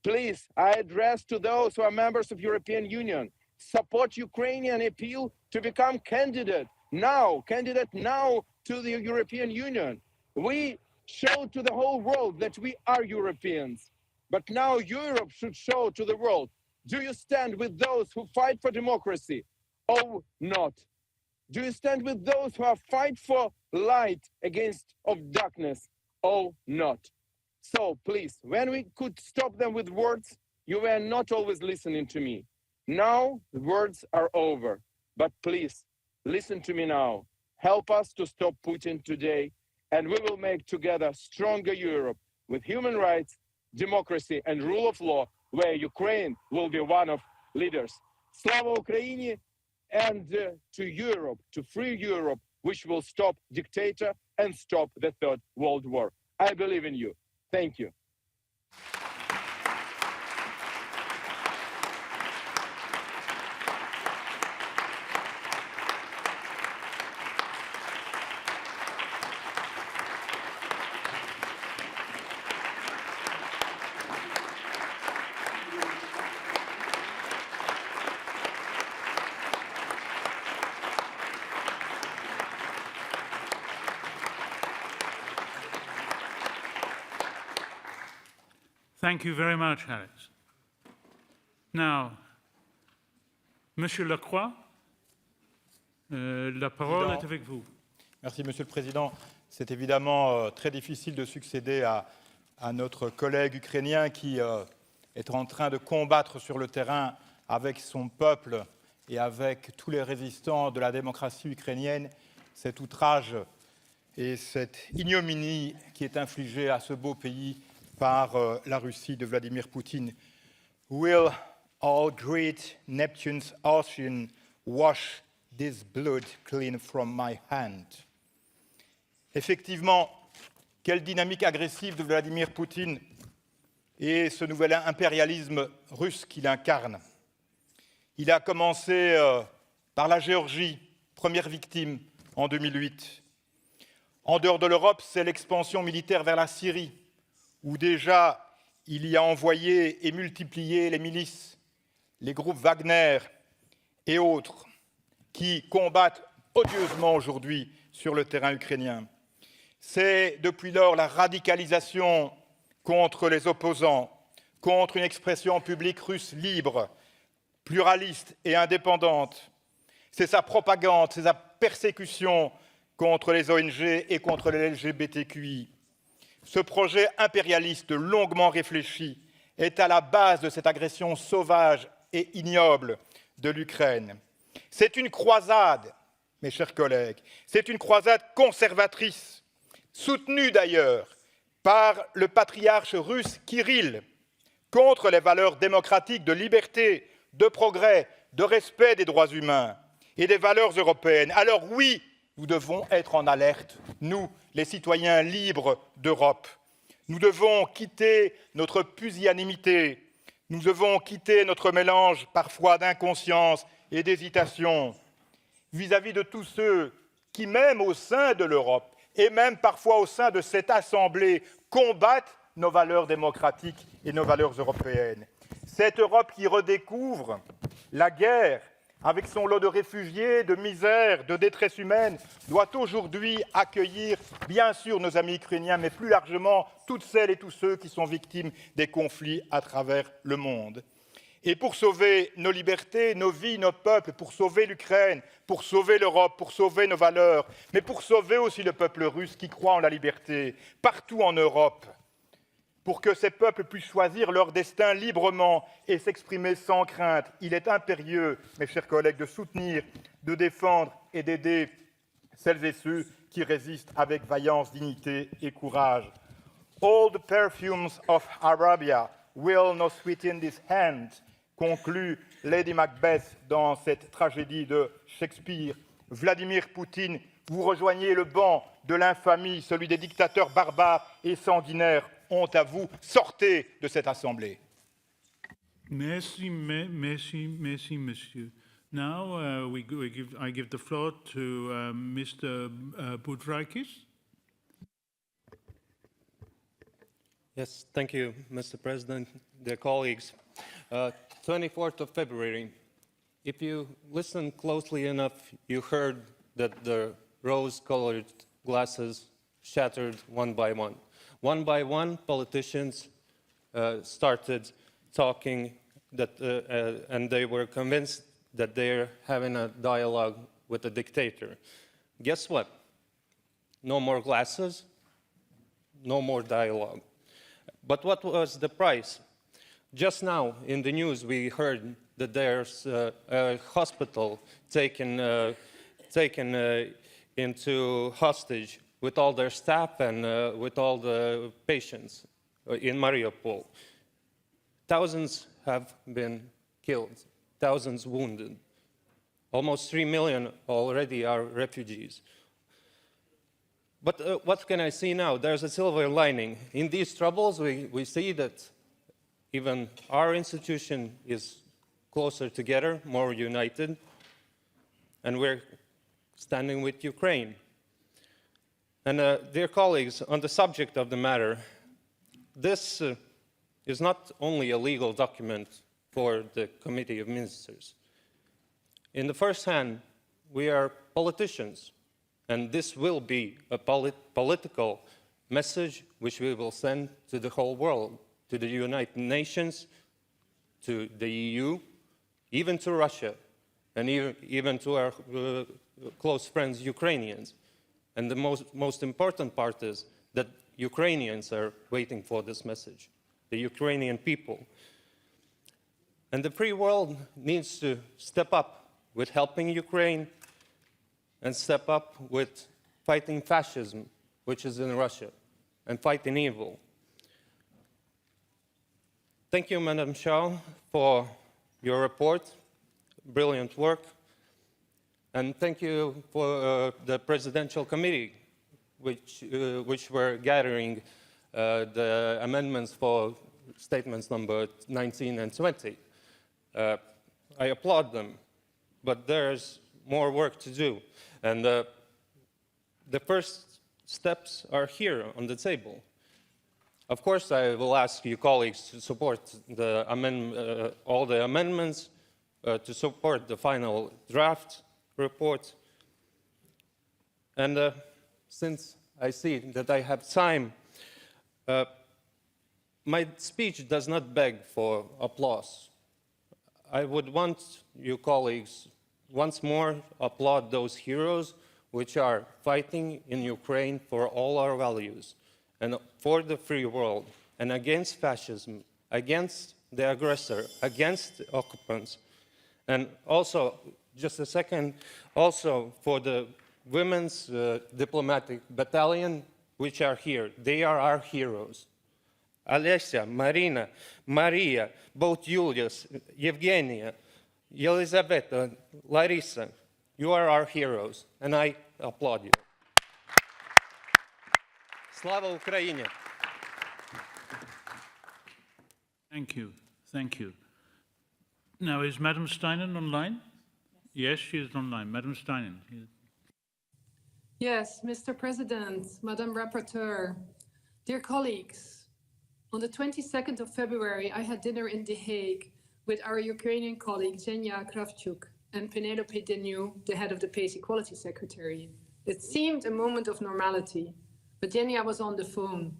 Please, I address to those who are members of European Union, support Ukrainian appeal to become candidate now to the European Union. We show to the whole world that we are Europeans. But now Europe should show to the world, do you stand with those who fight for democracy or not? Do you stand with those who are fight for light against of darkness or not? So please, when we could stop them with words, you were not always listening to me. Now the words are over, but please listen to me now. Help us to stop Putin today, and we will make together stronger Europe with human rights, democracy and rule of law, where Ukraine will be one of leaders. Slava Ukraini, and to Europe, to free Europe, which will stop dictator and stop the Third World War. I believe in you. Thank you. Thank you very much, Alex. Now, Monsieur Lacroix, la parole est avec vous. Merci, Monsieur le Président. C'est évidemment très difficile de succéder à notre collègue ukrainien qui est en train de combattre sur le terrain avec son peuple et avec tous les résistants de la démocratie ukrainienne cet outrage et cette ignominie qui est infligée à ce beau pays par la Russie de Vladimir Poutine. Will all great Neptune's ocean wash this blood clean from my hand? Effectivement, quelle dynamique agressive de Vladimir Poutine et ce nouvel impérialisme russe qu'il incarne. Il a commencé par la Géorgie, première victime en 2008. En dehors de l'Europe, c'est l'expansion militaire vers la Syrie, où déjà il y a envoyé et multiplié les milices, les groupes Wagner et autres, qui combattent odieusement aujourd'hui sur le terrain ukrainien. C'est depuis lors la radicalisation contre les opposants, contre une expression publique russe libre, pluraliste et indépendante. C'est sa propagande, c'est sa persécution contre les ONG et contre les LGBTQI. Ce projet impérialiste longuement réfléchi est à la base de cette agression sauvage et ignoble de l'Ukraine. C'est une croisade, mes chers collègues, c'est une croisade conservatrice, soutenue d'ailleurs par le patriarche russe Kirill, contre les valeurs démocratiques de liberté, de progrès, de respect des droits humains et des valeurs européennes. Alors oui, nous devons être en alerte, nous, les citoyens libres d'Europe. Nous devons quitter notre pusillanimité, Nous devons quitter notre mélange parfois d'inconscience et d'hésitation vis-à-vis de tous ceux qui, même au sein de l'Europe, et même parfois au sein de cette Assemblée, combattent nos valeurs démocratiques et nos valeurs européennes. Cette Europe qui redécouvre la guerre avec son lot de réfugiés, de misère, de détresse humaine, doit aujourd'hui accueillir, bien sûr, nos amis ukrainiens, mais plus largement, toutes celles et tous ceux qui sont victimes des conflits à travers le monde. Et pour sauver nos libertés, nos vies, nos peuples, pour sauver l'Ukraine, pour sauver l'Europe, pour sauver nos valeurs, mais pour sauver aussi le peuple russe qui croit en la liberté, partout en Europe, pour que ces peuples puissent choisir leur destin librement et s'exprimer sans crainte, il est impérieux, mes chers collègues, de soutenir, de défendre et d'aider celles et ceux qui résistent avec vaillance, dignité et courage. All the perfumes of Arabia will not sweeten this hand, conclut Lady Macbeth dans cette tragédie de Shakespeare. Vladimir Poutine, vous rejoignez le banc de l'infamie, celui des dictateurs barbares et sanguinaires. Honte à vous, sortez de cette assemblée. Merci, merci, monsieur. Now I give the floor to Mr. Boudrakis. Yes, thank you, Mr. President, dear colleagues. 24th of February, if you listen closely enough, you heard that the rose-colored glasses shattered one by one. One by one, politicians started talking and they were convinced that they're having a dialogue with a dictator. Guess what? No more glasses, no more dialogue. But what was the price? Just now in the news we heard that there's a hospital taken into hostage with all their staff and with all the patients in Mariupol. Thousands have been killed, thousands wounded. Almost 3 million already are refugees. But what can I see now? There's a silver lining. In these troubles, we see that even our institution is closer together, more united, and we're standing with Ukraine. And dear colleagues, on the subject of the matter, this is not only a legal document for the Committee of Ministers. In the first hand, we are politicians, and this will be a political message which we will send to the whole world, to the United Nations, to the EU, even to Russia, and even to our close friends, Ukrainians. And the most important part is that Ukrainians are waiting for this message, the Ukrainian people. And the free world needs to step up with helping Ukraine and step up with fighting fascism, which is in Russia, and fighting evil. Thank you, Madam Shaw, for your report. Brilliant work. And thank you for the Presidential Committee, which were gathering the amendments for statements number 19 and 20. I applaud them, but there's more work to do. And the first steps are here on the table. Of course, I will ask you colleagues to support the all the amendments, to support the final draft report. And since I see that I have time, my speech does not beg for applause. I would want you colleagues once more applaud those heroes which are fighting in Ukraine for all our values and for the free world and against fascism, against the aggressor, against the occupants. And also, just a second, also for the women's diplomatic battalion which are here. They are our heroes. Alessia, Marina, Maria, both Julius, Evgenia, Елизавета, Larissa, you are our heroes, and I applaud you. Slava Ukraini! Thank you. Thank you. Now, is Madam Steinen online? Yes, she is online. Madam Steinen. Yes, Mr. President, Madam Rapporteur, dear colleagues, on the 22nd of February, I had dinner in The Hague with our Ukrainian colleague, Zhenya Kravchuk, and Penelope Deniu, the head of the PACE Equality Secretary. It seemed a moment of normality, but Zhenya was on the phone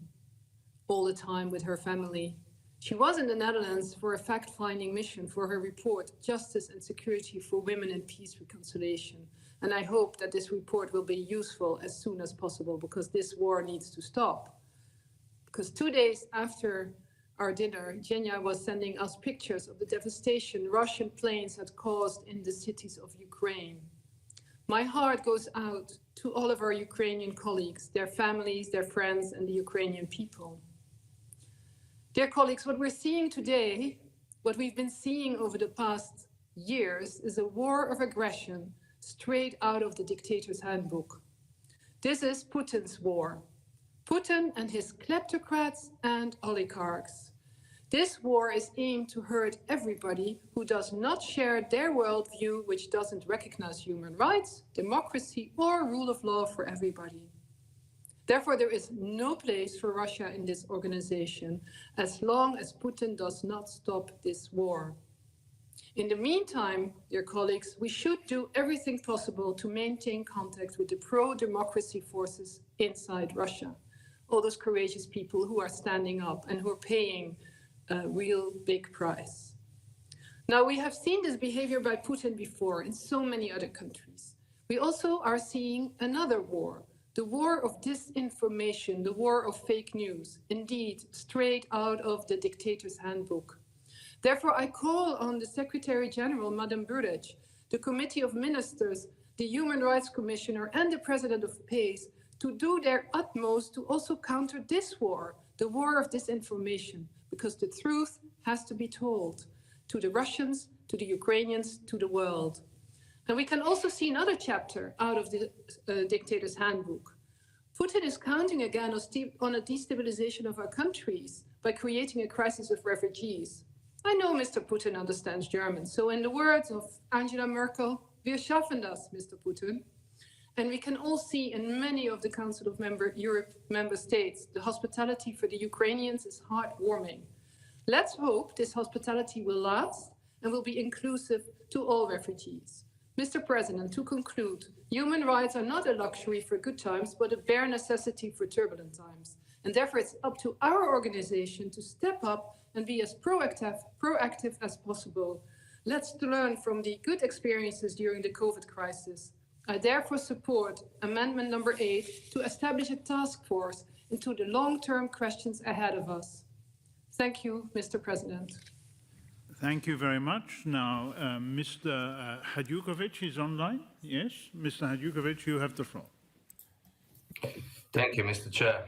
all the time with her family. She was in the Netherlands for a fact-finding mission for her report, Justice and Security for Women in Peace Reconciliation. And I hope that this report will be useful as soon as possible, because this war needs to stop. Because 2 days after our dinner, Zhenya was sending us pictures of the devastation Russian planes had caused in the cities of Ukraine. My heart goes out to all of our Ukrainian colleagues, their families, their friends, and the Ukrainian people. Dear colleagues, what we're seeing today, what we've been seeing over the past years, is a war of aggression straight out of the dictator's handbook. This is Putin's war. Putin and his kleptocrats and oligarchs. This war is aimed to hurt everybody who does not share their worldview, which doesn't recognize human rights, democracy, or rule of law for everybody. Therefore, there is no place for Russia in this organization as long as Putin does not stop this war. In the meantime, dear colleagues, we should do everything possible to maintain contact with the pro-democracy forces inside Russia. All those courageous people who are standing up and who are paying a real big price. Now, we have seen this behavior by Putin before in so many other countries. We also are seeing another war. The war of disinformation, the war of fake news, indeed, straight out of the dictator's handbook. Therefore, I call on the Secretary General, Madam Burec, the Committee of Ministers, the Human Rights Commissioner, and the President of PACE to do their utmost to also counter this war, the war of disinformation, because the truth has to be told to the Russians, to the Ukrainians, to the world. And we can also see another chapter out of the dictator's handbook. Putin is counting again on a destabilization of our countries by creating a crisis of refugees. I know Mr. Putin understands German, so in the words of Angela Merkel, wir schaffen das, Mr. Putin. And we can all see in many of the Council of Europe member states, the hospitality for the Ukrainians is heartwarming. Let's hope this hospitality will last and will be inclusive to all refugees. Mr. President, to conclude, human rights are not a luxury for good times, but a bare necessity for turbulent times. And therefore, it's up to our organization to step up and be as proactive as possible. Let's learn from the good experiences during the COVID crisis. I therefore support Amendment number 8 to establish a task force into the long-term questions ahead of us. Thank you, Mr. President. Thank you very much. Now, Mr. Hadjukovic is online. Yes, Mr. Hadjukovic, you have the floor. Thank you, Mr. Chair.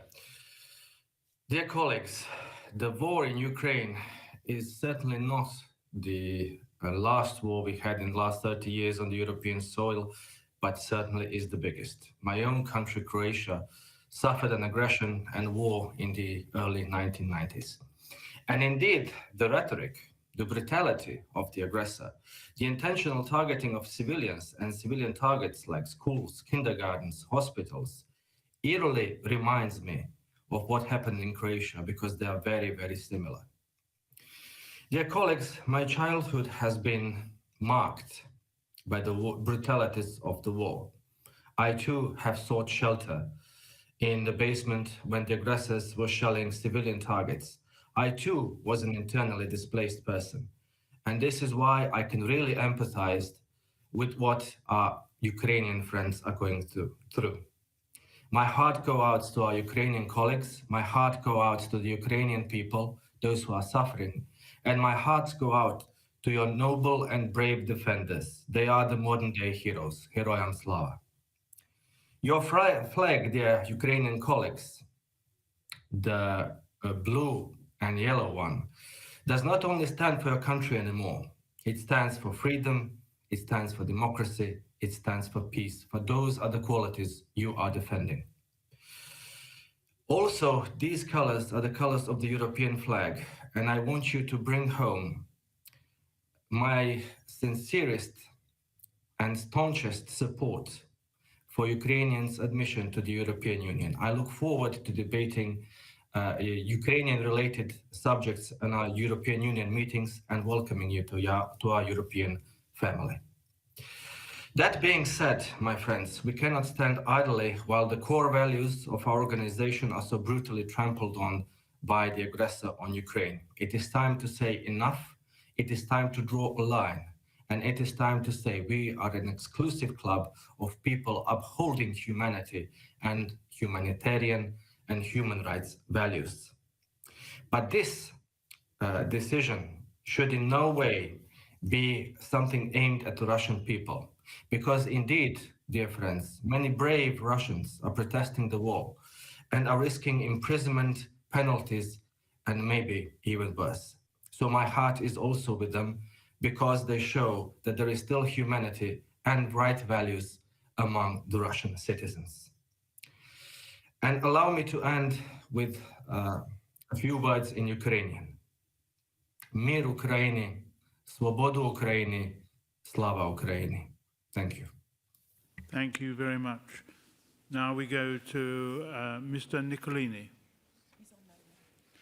Dear colleagues, the war in Ukraine is certainly not the last war we had in the last 30 years on the European soil, but certainly is the biggest. My own country, Croatia, suffered an aggression and war in the early 1990s. And indeed, the rhetoric, the brutality of the aggressor, the intentional targeting of civilians and civilian targets like schools, kindergartens, hospitals, eerily reminds me of what happened in Croatia, because they are very, very similar. Dear colleagues, my childhood has been marked by the brutalities of the war. I too have sought shelter in the basement when the aggressors were shelling civilian targets. I too was an internally displaced person. And this is why I can really empathize with what our Ukrainian friends are going through. My heart goes out to our Ukrainian colleagues, my heart goes out to the Ukrainian people, those who are suffering, and my heart goes out to your noble and brave defenders. They are the modern day heroes, Heroyam Slava. Your flag, dear Ukrainian colleagues, the blue and yellow one, does not only stand for your country anymore. It stands for freedom, it stands for democracy, it stands for peace, for those are the qualities you are defending. Also, these colors are the colors of the European flag, and I want you to bring home my sincerest and staunchest support for Ukrainians' admission to the European Union. I look forward to debating Ukrainian-related subjects in our European Union meetings and welcoming you to our European family. That being said, my friends, we cannot stand idly while the core values of our organization are so brutally trampled on by the aggressor on Ukraine. It is time to say enough. It is time to draw a line. And it is time to say we are an exclusive club of people upholding humanity and humanitarian and human rights values. But this decision should in no way be something aimed at the Russian people. Because indeed, dear friends, many brave Russians are protesting the war and are risking imprisonment, penalties, and maybe even worse. So my heart is also with them because they show that there is still humanity and right values among the Russian citizens. And allow me to end with a few words in Ukrainian. Mir Ukraini, Svobodu Ukraini, Slava Ukraini. Thank you. Thank you very much. Now we go to Mr. Nicolini.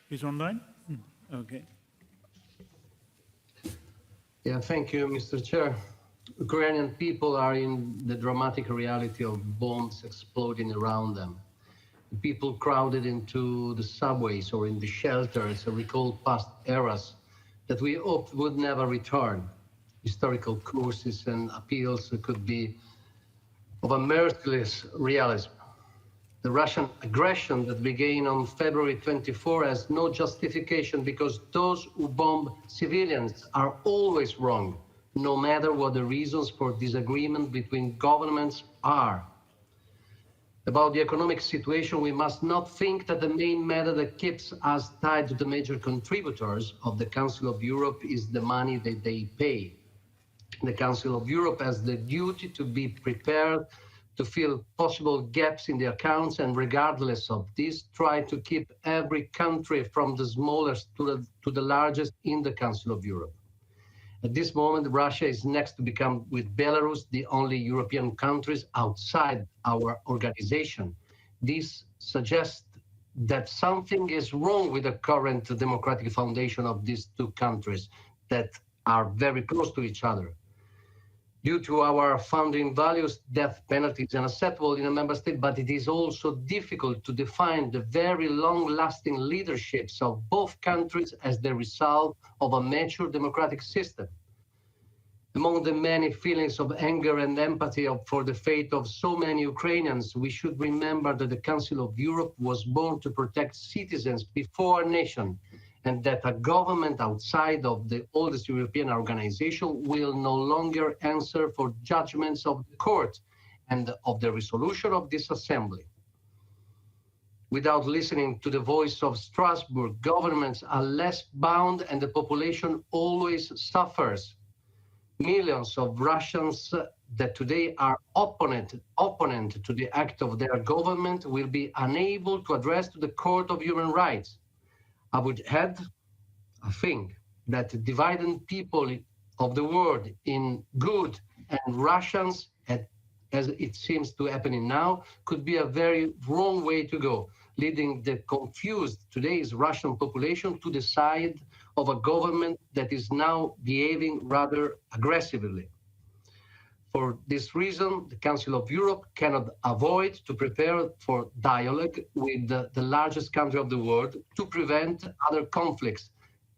He's online? Okay. Yeah, thank you, Mr. Chair. Ukrainian people are in the dramatic reality of bombs exploding around them. People crowded into the subways or in the shelters recall past eras that we hoped would never return. Historical courses and appeals could be of a merciless realism. The Russian aggression that began on February 24 has no justification because those who bomb civilians are always wrong, no matter what the reasons for disagreement between governments are. About the economic situation, we must not think that the main matter that keeps us tied to the major contributors of the Council of Europe is the money that they pay. The Council of Europe has the duty to be prepared to fill possible gaps in the accounts and regardless of this, try to keep every country from the smallest to the largest in the Council of Europe. At this moment, Russia is next to become, with Belarus, the only European countries outside our organization. This suggests that something is wrong with the current democratic foundation of these two countries that are very close to each other. Due to our founding values, death penalty is unacceptable in a member state, but it is also difficult to define the very long-lasting leaderships of both countries as the result of a mature democratic system. Among the many feelings of anger and empathy for the fate of so many Ukrainians, we should remember that the Council of Europe was born to protect citizens before a nation, and that a government outside of the oldest European organization will no longer answer for judgments of the court and of the resolution of this assembly. Without listening to the voice of Strasbourg, governments are less bound and the population always suffers. Millions of Russians that today are opponent to the act of their government will be unable to address to the Court of Human Rights. I would add, I think, that dividing people of the world in good and Russians, as it seems to happening now, could be a very wrong way to go, leading the confused today's Russian population to the side of a government that is now behaving rather aggressively. For this reason, the Council of Europe cannot avoid to prepare for dialogue with the largest country of the world to prevent other conflicts.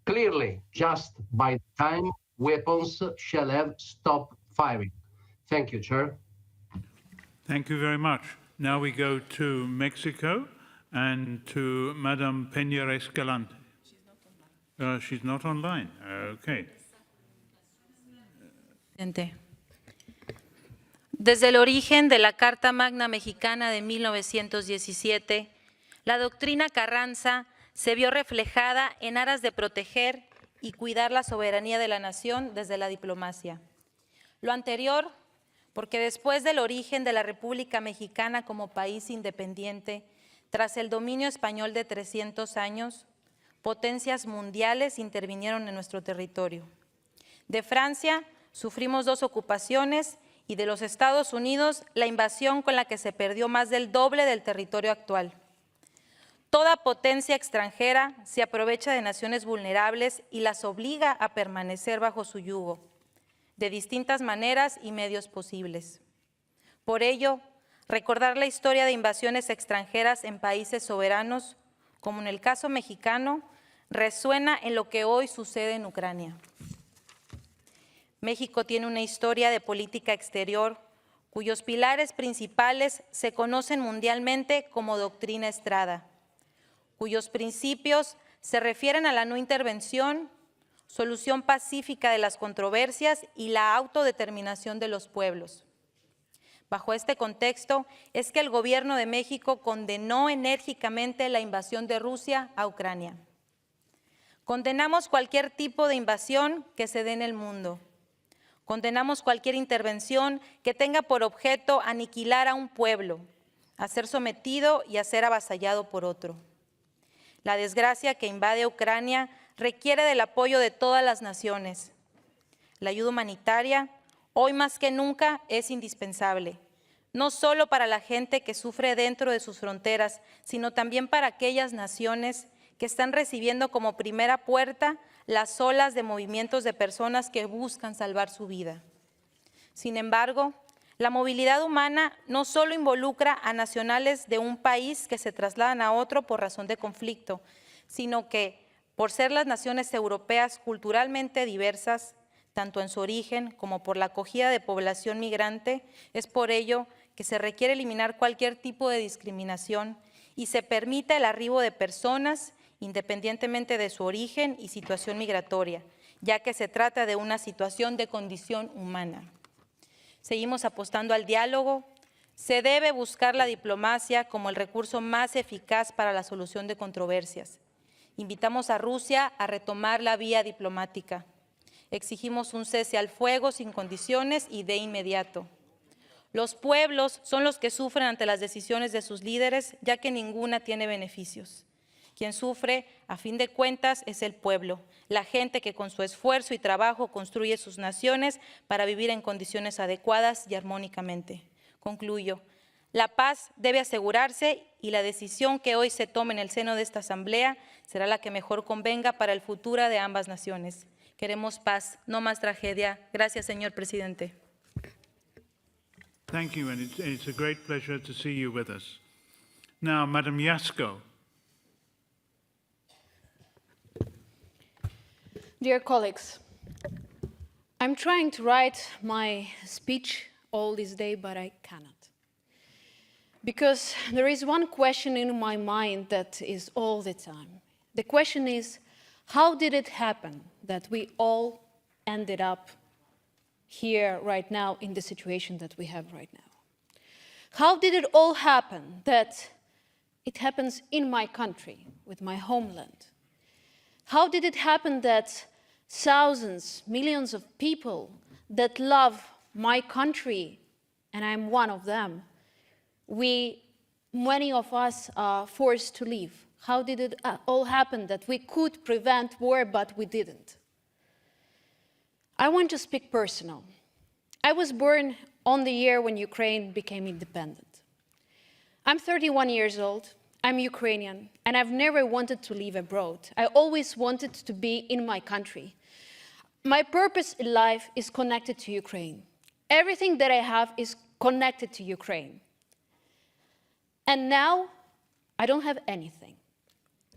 Clearly, just by the time weapons shall have stopped firing. Thank you, Chair. Thank you very much. Now we go to Mexico and to Madame Peña Escalante. She's not online. Okay. Desde el origen de la Carta Magna Mexicana de 1917, la doctrina Carranza se vio reflejada en aras de proteger y cuidar la soberanía de la nación desde la diplomacia. Lo anterior, porque después del origen de la República Mexicana como país independiente, Tras el dominio español de 300 años, potencias mundiales intervinieron en nuestro territorio. De Francia sufrimos 2 ocupaciones y de los Estados Unidos la invasión con la que se perdió más del doble del territorio actual. Toda potencia extranjera se aprovecha de naciones vulnerables y las obliga a permanecer bajo su yugo, de distintas maneras y medios posibles. Por ello, recordar la historia de invasiones extranjeras en países soberanos, como en el caso mexicano, resuena en lo que hoy sucede en Ucrania. México tiene una historia de política exterior cuyos pilares principales se conocen mundialmente como doctrina Estrada, cuyos principios se refieren a la no intervención, solución pacífica de las controversias y la autodeterminación de los pueblos. Bajo este contexto es que el Gobierno de México condenó enérgicamente la invasión de Rusia a Ucrania. Condenamos cualquier tipo de invasión que se dé en el mundo. Condenamos cualquier intervención que tenga por objeto aniquilar a un pueblo, a ser sometido y a ser avasallado por otro. La desgracia que invade Ucrania requiere del apoyo de todas las naciones. La ayuda humanitaria, hoy más que nunca, es indispensable, no solo para la gente que sufre dentro de sus fronteras, sino también para aquellas naciones que están recibiendo como primera puerta las olas de movimientos de personas que buscan salvar su vida. Sin embargo, la movilidad humana no solo involucra a nacionales de un país que se trasladan a otro por razón de conflicto, sino que, por ser las naciones europeas culturalmente diversas, tanto en su origen como por la acogida de población migrante, es por ello que se requiere eliminar cualquier tipo de discriminación y se permite el arribo de personas independientemente de su origen y situación migratoria, ya que se trata de una situación de condición humana. Seguimos apostando al diálogo. Se debe buscar la diplomacia como el recurso más eficaz para la solución de controversias. Invitamos a Rusia a retomar la vía diplomática. Exigimos un cese al fuego sin condiciones y de inmediato. Los pueblos son los que sufren ante las decisiones de sus líderes, ya que ninguna tiene beneficios. Quien sufre, a fin de cuentas, es el pueblo, la gente que con su esfuerzo y trabajo construye sus naciones para vivir en condiciones adecuadas y armónicamente. Concluyo. La paz debe asegurarse y la decisión que hoy se tome en el seno de esta Asamblea será la que mejor convenga para el futuro de ambas naciones. Queremos paz, no más tragedia. Gracias, señor presidente. Thank you, and it's a great pleasure to see you with us. Now, Madam Yasko. Dear colleagues, I'm trying to write my speech all this day, but I cannot. Because there is one question in my mind that is all the time. The question is, how did it happen that we all ended up here right now in the situation that we have right now? How did it all happen that it happens in my country, with my homeland? How did it happen that thousands, millions of people that love my country, and I'm one of them, many of us are forced to leave? How did it all happen that we could prevent war, but we didn't? I want to speak personal. I was born on the year when Ukraine became independent. I'm 31 years old. I'm Ukrainian, and I've never wanted to live abroad. I always wanted to be in my country. My purpose in life is connected to Ukraine. Everything that I have is connected to Ukraine. And now, I don't have anything.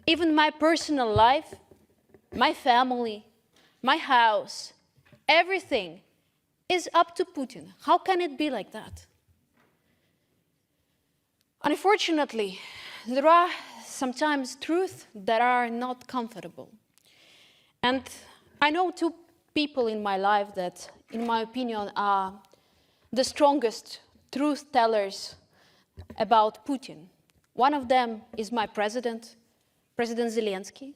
Even my personal life, my family, my house, everything is up to Putin. How can it be like that? Unfortunately, there are sometimes truths that are not comfortable. And I know two people in my life that, in my opinion, are the strongest truth tellers about Putin. One of them is my president, President Zelensky,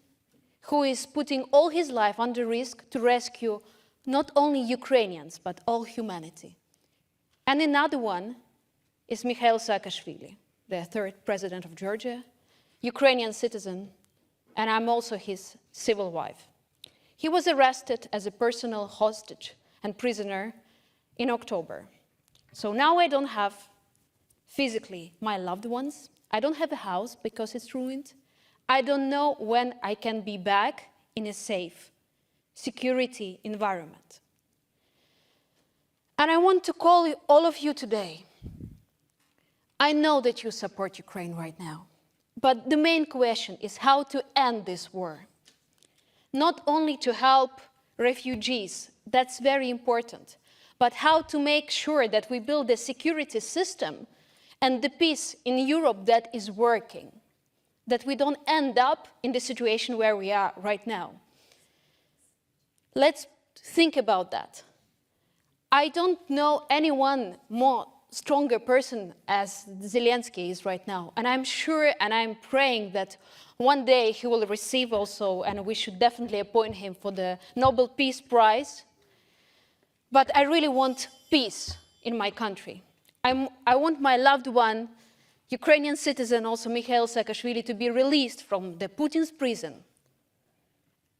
who is putting all his life under risk to rescue not only Ukrainians, but all humanity. And another one is Mikhail Saakashvili, the third president of Georgia, Ukrainian citizen, and I'm also his civil wife. He was arrested as a personal hostage and prisoner in October. So now I don't have physically my loved ones. I don't have a house because it's ruined. I don't know when I can be back in a safe security environment. And I want to call all of you today. I know that you support Ukraine right now, but the main question is how to end this war. Not only to help refugees, that's very important, but how to make sure that we build a security system and the peace in Europe that is working, that we don't end up in the situation where we are right now. Let's think about that. I don't know anyone more stronger person as Zelensky is right now, and I'm sure and I'm praying that one day he will receive also, and we should definitely appoint him for the Nobel Peace Prize. But I really want peace in my country. I want my loved one, Ukrainian citizen, also Mikhail Saakashvili, to be released from the Putin's prison.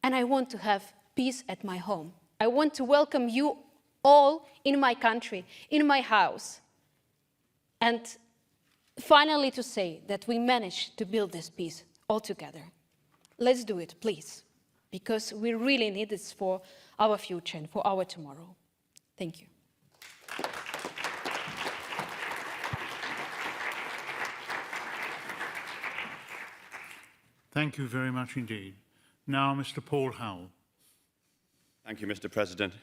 And I want to have peace at my home. I want to welcome you all in my country, in my house. And finally to say that we managed to build this peace all together. Let's do it, please, because we really need this for our future and for our tomorrow. Thank you. Thank you very much indeed. Now, Mr. Paul Howell. Thank you, Mr. President.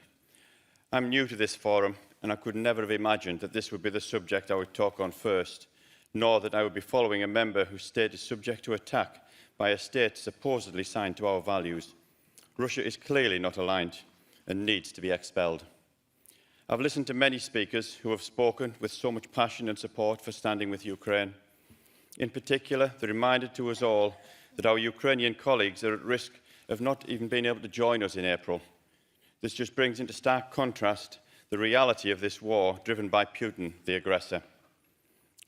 I'm new to this forum, and I could never have imagined that this would be the subject I would talk on first, nor that I would be following a member whose state is subject to attack by a state supposedly signed to our values. Russia is clearly not aligned and needs to be expelled. I've listened to many speakers who have spoken with so much passion and support for standing with Ukraine. In particular, they reminded to us all that our Ukrainian colleagues are at risk of not even being able to join us in April. This just brings into stark contrast the reality of this war driven by Putin, the aggressor.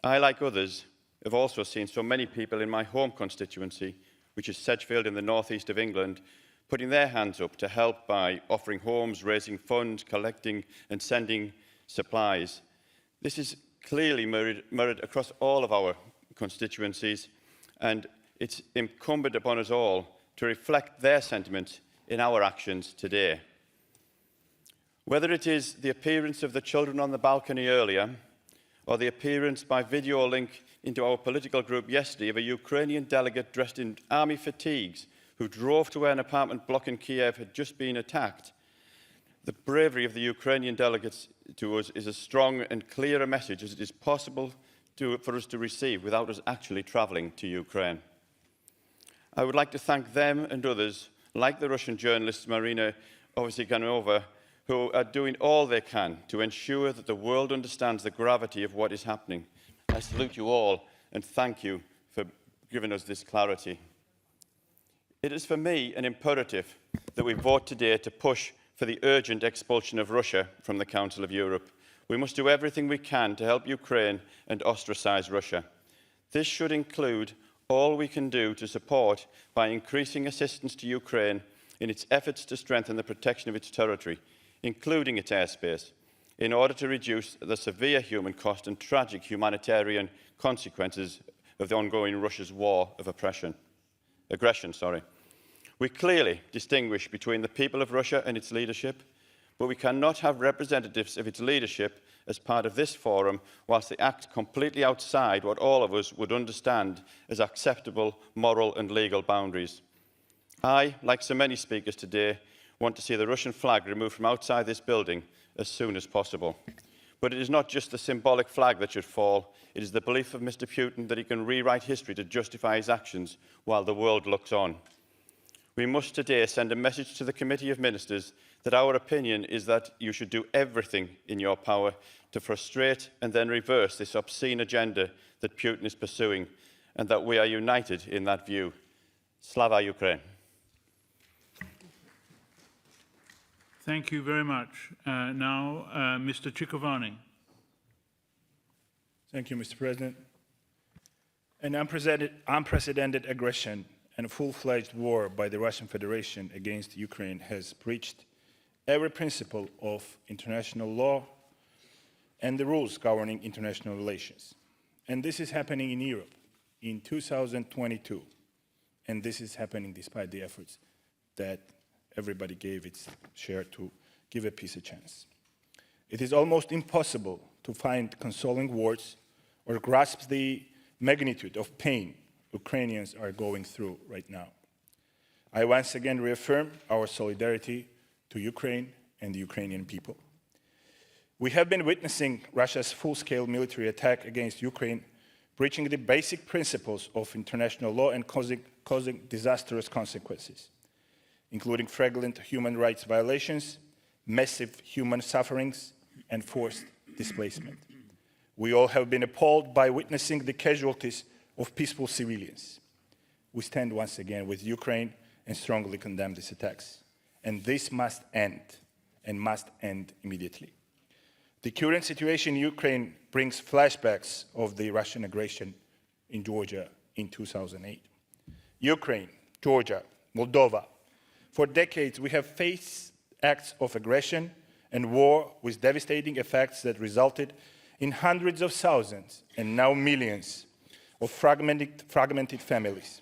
I, like others, have also seen so many people in my home constituency, which is Sedgefield in the northeast of England, putting their hands up to help by offering homes, raising funds, collecting and sending supplies. This is clearly mirrored across all of our constituencies, and it's incumbent upon us all to reflect their sentiments in our actions today. Whether it is the appearance of the children on the balcony earlier, or the appearance by video link into our political group yesterday of a Ukrainian delegate dressed in army fatigues who drove to where an apartment block in Kiev had just been attacked, the bravery of the Ukrainian delegates to us is as strong and clear a message as it is possible for us to receive without us actually travelling to Ukraine. I would like to thank them and others, like the Russian journalist Marina Ovsiganova, who are doing all they can to ensure that the world understands the gravity of what is happening. I salute you all and thank you for giving us this clarity. It is for me an imperative that we vote today to push for the urgent expulsion of Russia from the Council of Europe. We must do everything we can to help Ukraine and ostracize Russia. This should include all we can do to support by increasing assistance to Ukraine in its efforts to strengthen the protection of its territory, including its airspace, in order to reduce the severe human cost and tragic humanitarian consequences of the ongoing Russia's war of aggression. We clearly distinguish between the people of Russia and its leadership, but we cannot have representatives of its leadership as part of this forum whilst they act completely outside what all of us would understand as acceptable moral and legal boundaries. I, like so many speakers today, want to see the Russian flag removed from outside this building as soon as possible. But it is not just the symbolic flag that should fall, it is the belief of Mr. Putin that he can rewrite history to justify his actions while the world looks on. We must today send a message to the Committee of Ministers that our opinion is that you should do everything in your power to frustrate and then reverse this obscene agenda that Putin is pursuing, and that we are united in that view. Slava Ukraine. Thank you very much. Now, Mr. Ciccovanni. Thank you, Mr. President. An unprecedented aggression and a full-fledged war by the Russian Federation against Ukraine has breached every principle of international law and the rules governing international relations. And this is happening in Europe in 2022. And this is happening despite the efforts that everybody gave its share to give a peace a chance. It is almost impossible to find consoling words or grasp the magnitude of pain Ukrainians are going through right now. I once again reaffirm our solidarity to Ukraine and the Ukrainian people. We have been witnessing Russia's full-scale military attack against Ukraine, breaching the basic principles of international law and causing disastrous consequences, including flagrant human rights violations, massive human sufferings, and forced displacement. We all have been appalled by witnessing the casualties of peaceful civilians. We stand once again with Ukraine and strongly condemn these attacks. And this must end, and must end immediately. The current situation in Ukraine brings flashbacks of the Russian aggression in Georgia in 2008. Ukraine, Georgia, Moldova. For decades, we have faced acts of aggression and war with devastating effects that resulted in hundreds of thousands and now millions of fragmented families,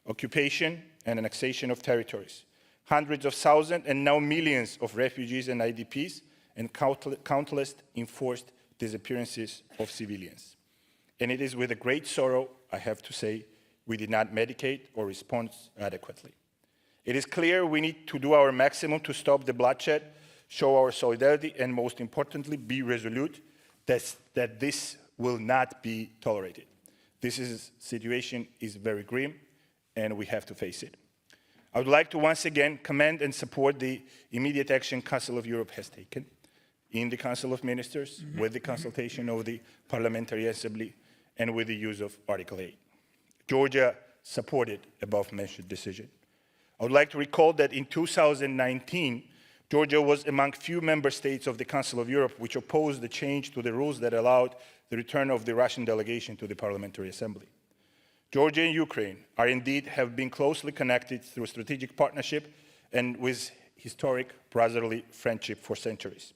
occupation and annexation of territories, hundreds of thousands and now millions of refugees and IDPs, and countless enforced disappearances of civilians. And it is with a great sorrow, I have to say, we did not medicate or respond adequately. It is clear we need to do our maximum to stop the bloodshed, show our solidarity, and most importantly, be resolute that this will not be tolerated. This situation is very grim, and we have to face it. I would like to once again commend and support the immediate action Council of Europe has taken in the Council of Ministers, with the consultation of the Parliamentary Assembly, and with the use of Article 8. Georgia supported above-mentioned decision. I would like to recall that in 2019, Georgia was among few member states of the Council of Europe which opposed the change to the rules that allowed the return of the Russian delegation to the Parliamentary Assembly. Georgia and Ukraine are indeed have been closely connected through strategic partnership and with historic brotherly friendship for centuries.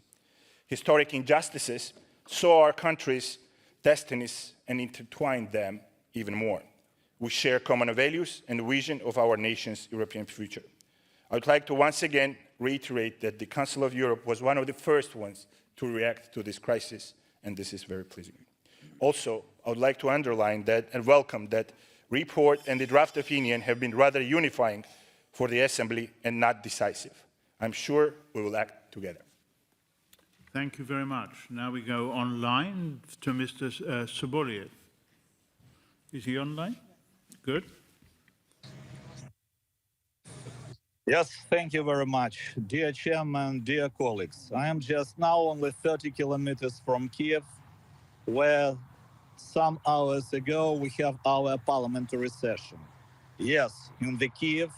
Historic injustices saw our countries' destinies and intertwined them even more. We share common values and vision of our nation's European future. I would like to once again reiterate that the Council of Europe was one of the first ones to react to this crisis, and this is very pleasing. Also, I would like to underline that and welcome that report and the draft opinion have been rather unifying for the Assembly and not decisive. I'm sure we will act together. Thank you very much. Now we go online to Mr. Soboliev. Is he online? Good. Yes, thank you very much. Dear Chairman, dear colleagues, I am just now only 30 kilometers from Kiev, where some hours ago we have our parliamentary session. Yes, in the Kiev,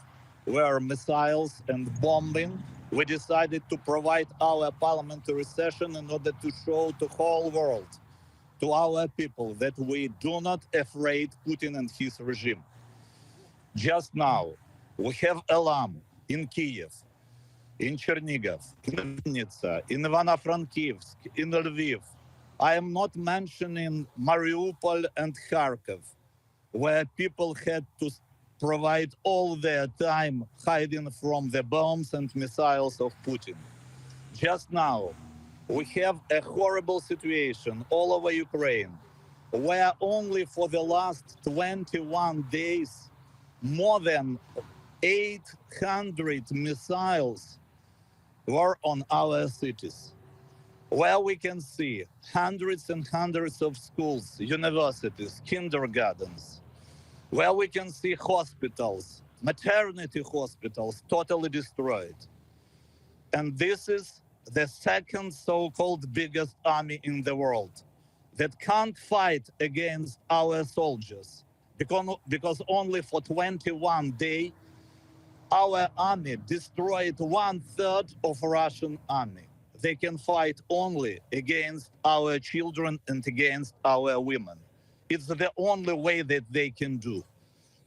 where missiles and bombing, we decided to provide our parliamentary session in order to show to the whole world, to our people, that we do not afraid Putin and his regime. Just now, we have alarm in Kiev, in Chernihiv, in Vinnytsia, in Ivano-Frankivsk, in Lviv. I am not mentioning Mariupol and Kharkiv, where people had to provide all their time hiding from the bombs and missiles of Putin. Just now, we have a horrible situation all over Ukraine, where only for the last 21 days, more than 800 missiles were on our cities, where we can see hundreds and hundreds of schools, universities, kindergartens, where we can see hospitals, maternity hospitals totally destroyed. And this is the second so-called biggest army in the world that can't fight against our soldiers because only for 21 days, our army destroyed 1/3 of Russian army. They can fight only against our children and against our women. It's the only way that they can do.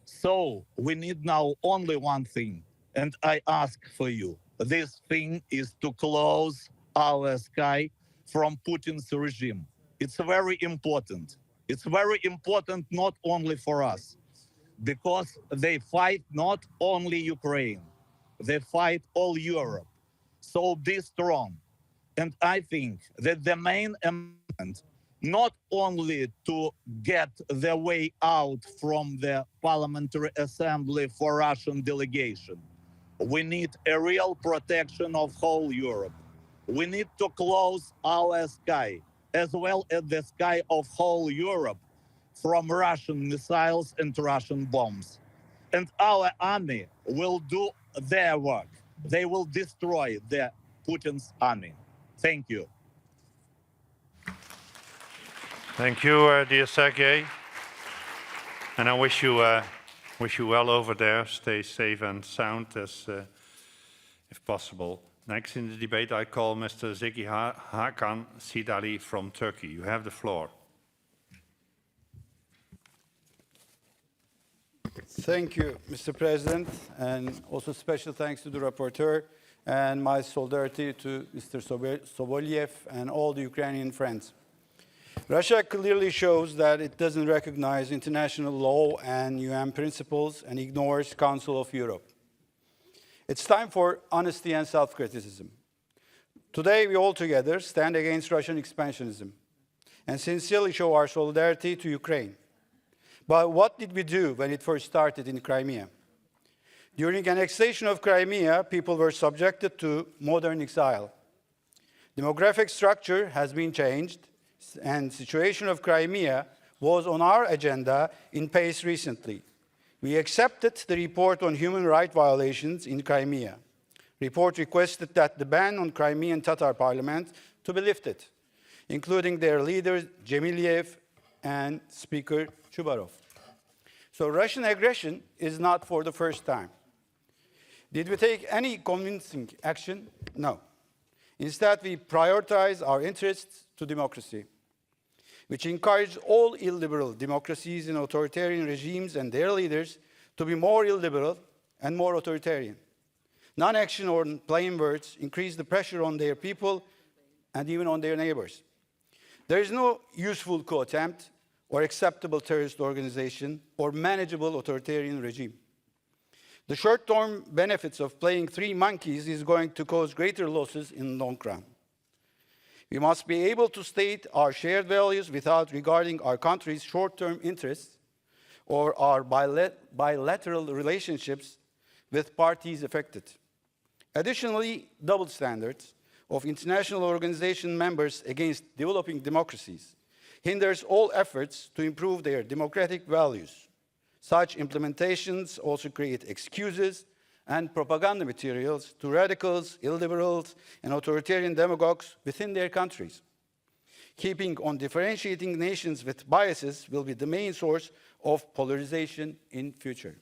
So we need now only one thing, and I ask for you. This thing is to close our sky from Putin's regime. It's very important. It's very important not only for us, because they fight not only Ukraine, they fight all Europe. So be strong. And I think that the main amendment, not only to get the way out from the Parliamentary Assembly for Russian delegation, we need a real protection of whole Europe. We need to close our sky, as well as the sky of whole Europe, from Russian missiles and Russian bombs. And our army will do their work. They will destroy the Putin's army. Thank you. Thank you, dear Sergei. And I wish you well over there. Stay safe and sound as if possible. Next in the debate, I call Mr. Zeki Hakan Sidali from Turkey. You have the floor. Thank you, Mr. President, and also special thanks to the rapporteur and my solidarity to Mr. Sobolyev and all the Ukrainian friends. Russia clearly shows that it doesn't recognize international law and UN principles and ignores Council of Europe. It's time for honesty and self-criticism. Today, we all together stand against Russian expansionism and sincerely show our solidarity to Ukraine. But what did we do when it first started in Crimea? During annexation of Crimea, people were subjected to modern exile. Demographic structure has been changed, and the situation of Crimea was on our agenda in PACE recently. We accepted the report on human rights violations in Crimea. Report requested that the ban on Crimean Tatar parliament to be lifted, including their leaders Gemiliev and Speaker Chubarov. So Russian aggression is not for the first time. Did we take any convincing action? No. Instead, we prioritize our interests to democracy, which encourage all illiberal democracies and authoritarian regimes and their leaders to be more illiberal and more authoritarian. Non-action or plain words increase the pressure on their people and even on their neighbors. There is no useful coup attempt or acceptable terrorist organization or manageable authoritarian regime. The short-term benefits of playing three monkeys is going to cause greater losses in the long run. We must be able to state our shared values without regarding our country's short-term interests or our bilateral relationships with parties affected. Additionally, double standards of international organization members against developing democracies hinders all efforts to improve their democratic values. Such implementations also create excuses and propaganda materials to radicals, illiberals, and authoritarian demagogues within their countries. Keeping on differentiating nations with biases will be the main source of polarization in future.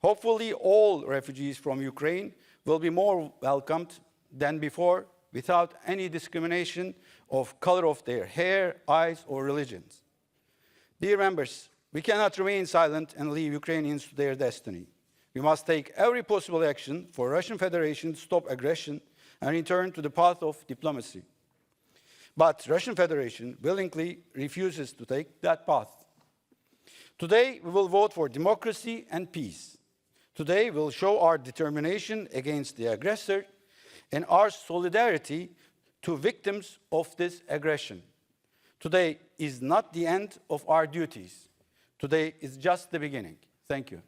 Hopefully, all refugees from Ukraine will be more welcomed than before without any discrimination of color of their hair, eyes, or religions. Dear members, we cannot remain silent and leave Ukrainians to their destiny. We must take every possible action for Russian Federation to stop aggression and return to the path of diplomacy. But Russian Federation willingly refuses to take that path. Today, we will vote for democracy and peace. Today, we will show our determination against the aggressor and our solidarity to victims of this aggression. Today is not the end of our duties. Today is just the beginning. Thank you.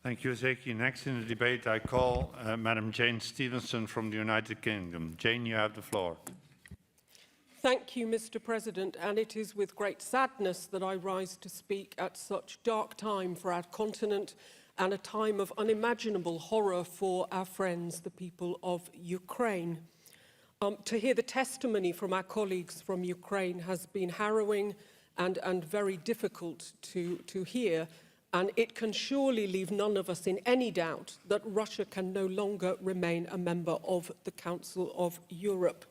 Thank you, Zeki. Next in the debate, I call Madam Jane Stevenson from the United Kingdom. Jane, you have the floor. Thank you, Mr. President, and it is with great sadness that I rise to speak at such dark time for our continent and a time of unimaginable horror for our friends, the people of Ukraine. To hear the testimony from our colleagues from Ukraine has been harrowing and very difficult to hear, and it can surely leave none of us in any doubt that Russia can no longer remain a member of the Council of Europe.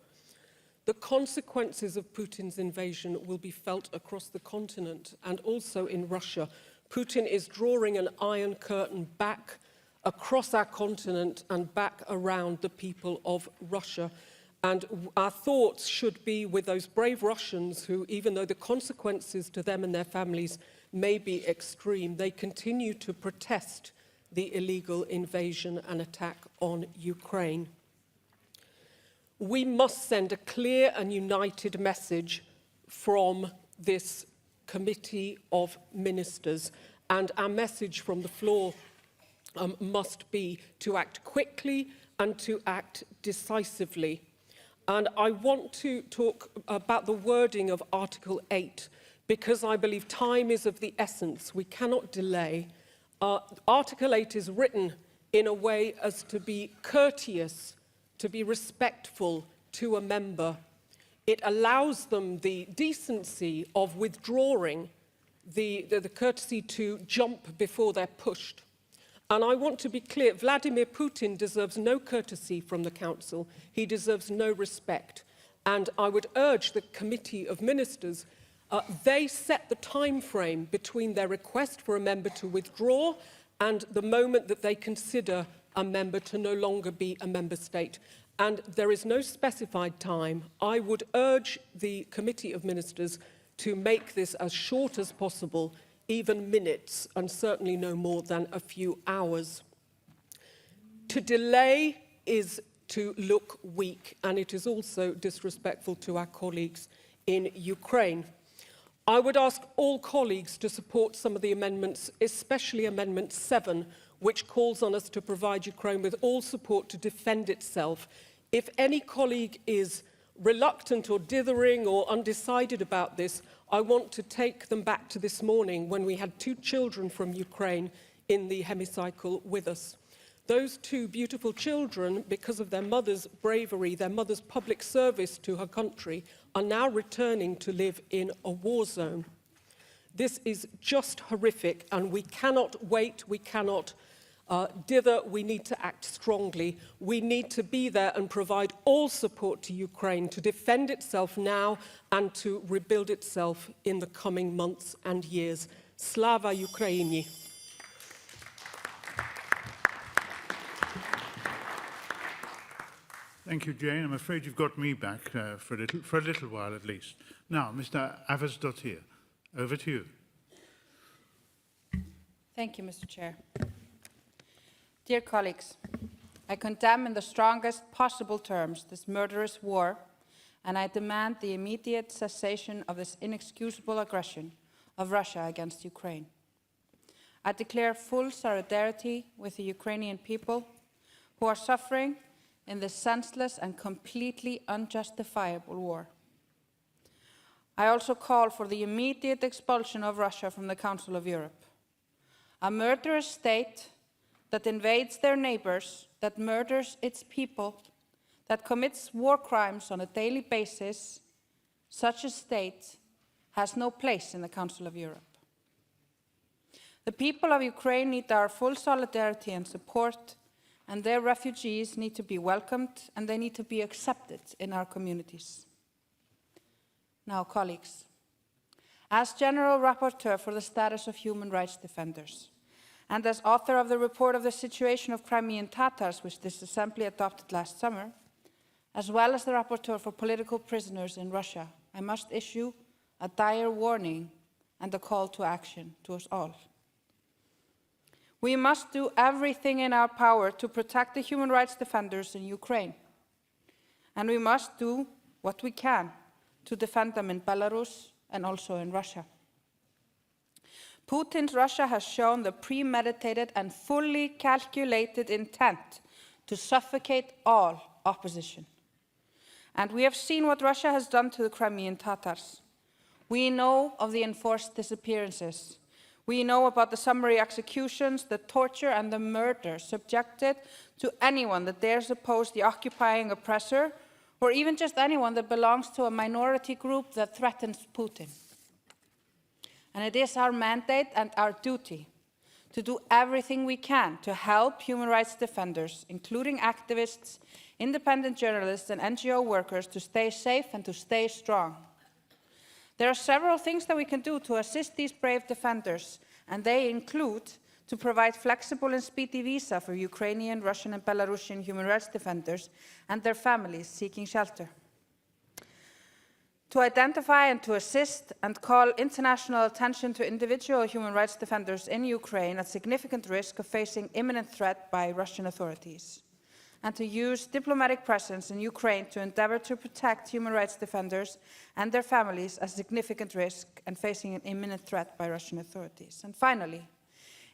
the consequences of Putin's invasion will be felt across the continent and also in Russia. Putin is drawing an iron curtain back across our continent and back around the people of Russia. And our thoughts should be with those brave Russians who, even though the consequences to them and their families may be extreme, they continue to protest the illegal invasion and attack on Ukraine. We must send a clear and united message from this Committee of Ministers, and our message from the floor must be to act quickly and to act decisively. And I want to talk about the wording of Article 8, because I believe time is of the essence. We cannot delay. Article 8 is written in a way as to be courteous, to be respectful to a member. It allows them the decency of withdrawing, the courtesy to jump before they're pushed. And I want to be clear, Vladimir Putin deserves no courtesy from the Council. He deserves no respect. And I would urge the Committee of Ministers, they set the time frame between their request for a member to withdraw and the moment that they consider a member to no longer be a member state. And there is no specified time. I would urge the Committee of Ministers to make this as short as possible, even minutes, and certainly no more than a few hours. To delay is to look weak, and it is also disrespectful to our colleagues in Ukraine. I would ask all colleagues to support some of the amendments, especially Amendment 7, which calls on us to provide Ukraine with all support to defend itself. If any colleague is reluctant or dithering or undecided about this, I want to take them back to this morning when we had 2 children from Ukraine in the hemicycle with us. Those 2 beautiful children, because of their mother's bravery, their mother's public service to her country, are now returning to live in a war zone. This is just horrific, and we cannot wait, we cannot dither, we need to act strongly. We need to be there and provide all support to Ukraine to defend itself now and to rebuild itself in the coming months and years. Slava Ukraini! Thank you, Jane. I'm afraid you've got me back for a little while at least. Now, Mr. Avaz-Dottir, over to you. Thank you, Mr. Chair. Dear colleagues, I condemn in the strongest possible terms this murderous war, and I demand the immediate cessation of this inexcusable aggression of Russia against Ukraine. I declare full solidarity with the Ukrainian people who are suffering in this senseless and completely unjustifiable war. I also call for the immediate expulsion of Russia from the Council of Europe. A murderous state that invades their neighbors, that murders its people, that commits war crimes on a daily basis, such a state has no place in the Council of Europe. The people of Ukraine need our full solidarity and support, and their refugees need to be welcomed and they need to be accepted in our communities. Now, colleagues, as General Rapporteur for the status of human rights defenders, and as author of the report of the situation of Crimean Tatars, which this Assembly adopted last summer, as well as the rapporteur for political prisoners in Russia, I must issue a dire warning and a call to action to us all. We must do everything in our power to protect the human rights defenders in Ukraine. And we must do what we can to defend them in Belarus and also in Russia. Putin's Russia has shown the premeditated and fully calculated intent to suffocate all opposition. And we have seen what Russia has done to the Crimean Tatars. We know of the enforced disappearances. We know about the summary executions, the torture and the murder subjected to anyone that dares oppose the occupying oppressor, or even just anyone that belongs to a minority group that threatens Putin. And it is our mandate and our duty to do everything we can to help human rights defenders, including activists, independent journalists, and NGO workers to stay safe and to stay strong. There are several things that we can do to assist these brave defenders, and they include to provide flexible and speedy visa for Ukrainian, Russian, and Belarusian human rights defenders and their families seeking shelter. To identify and to assist and call international attention to individual human rights defenders in Ukraine at significant risk of facing imminent threat by Russian authorities. And to use diplomatic presence in Ukraine to endeavor to protect human rights defenders and their families at significant risk and facing an imminent threat by Russian authorities. And finally,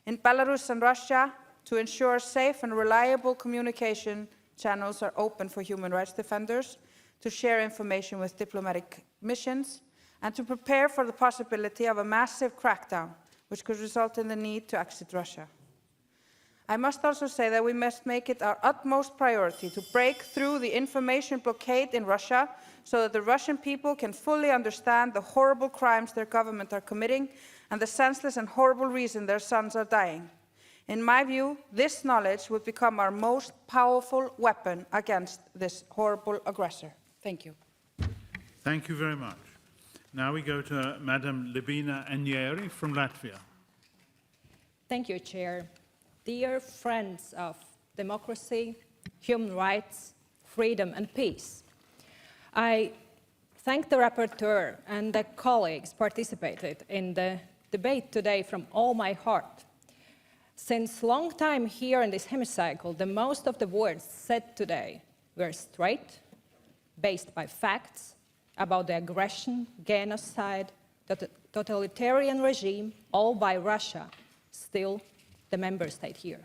in Belarus and Russia, to ensure safe and reliable communication channels are open for human rights defenders, to share information with diplomatic missions, and to prepare for the possibility of a massive crackdown, which could result in the need to exit Russia. I must also say that we must make it our utmost priority to break through the information blockade in Russia so that the Russian people can fully understand the horrible crimes their government are committing and the senseless and horrible reason their sons are dying. In my view, this knowledge would become our most powerful weapon against this horrible aggressor. Thank you. Thank you very much. Now we go to Madam Libina Anieri from Latvia. Thank you, Chair. Dear friends of democracy, human rights, freedom, and peace, I thank the rapporteur and the colleagues participated in the debate today from all my heart. Since long time here in this hemicycle, the most of the words said today were straight, based by facts about the aggression, genocide, the totalitarian regime, all by Russia, still the member state here.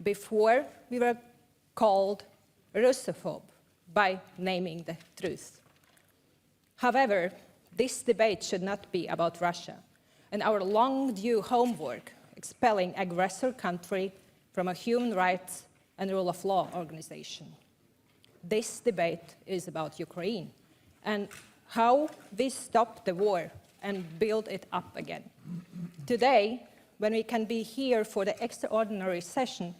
Before, we were called Russophobe by naming the truth. However, this debate should not be about Russia and our long-due homework expelling aggressor country from a human rights and rule of law organization. This debate is about Ukraine and how we stop the war and build it up again. Today, when we can be here for the extraordinary session,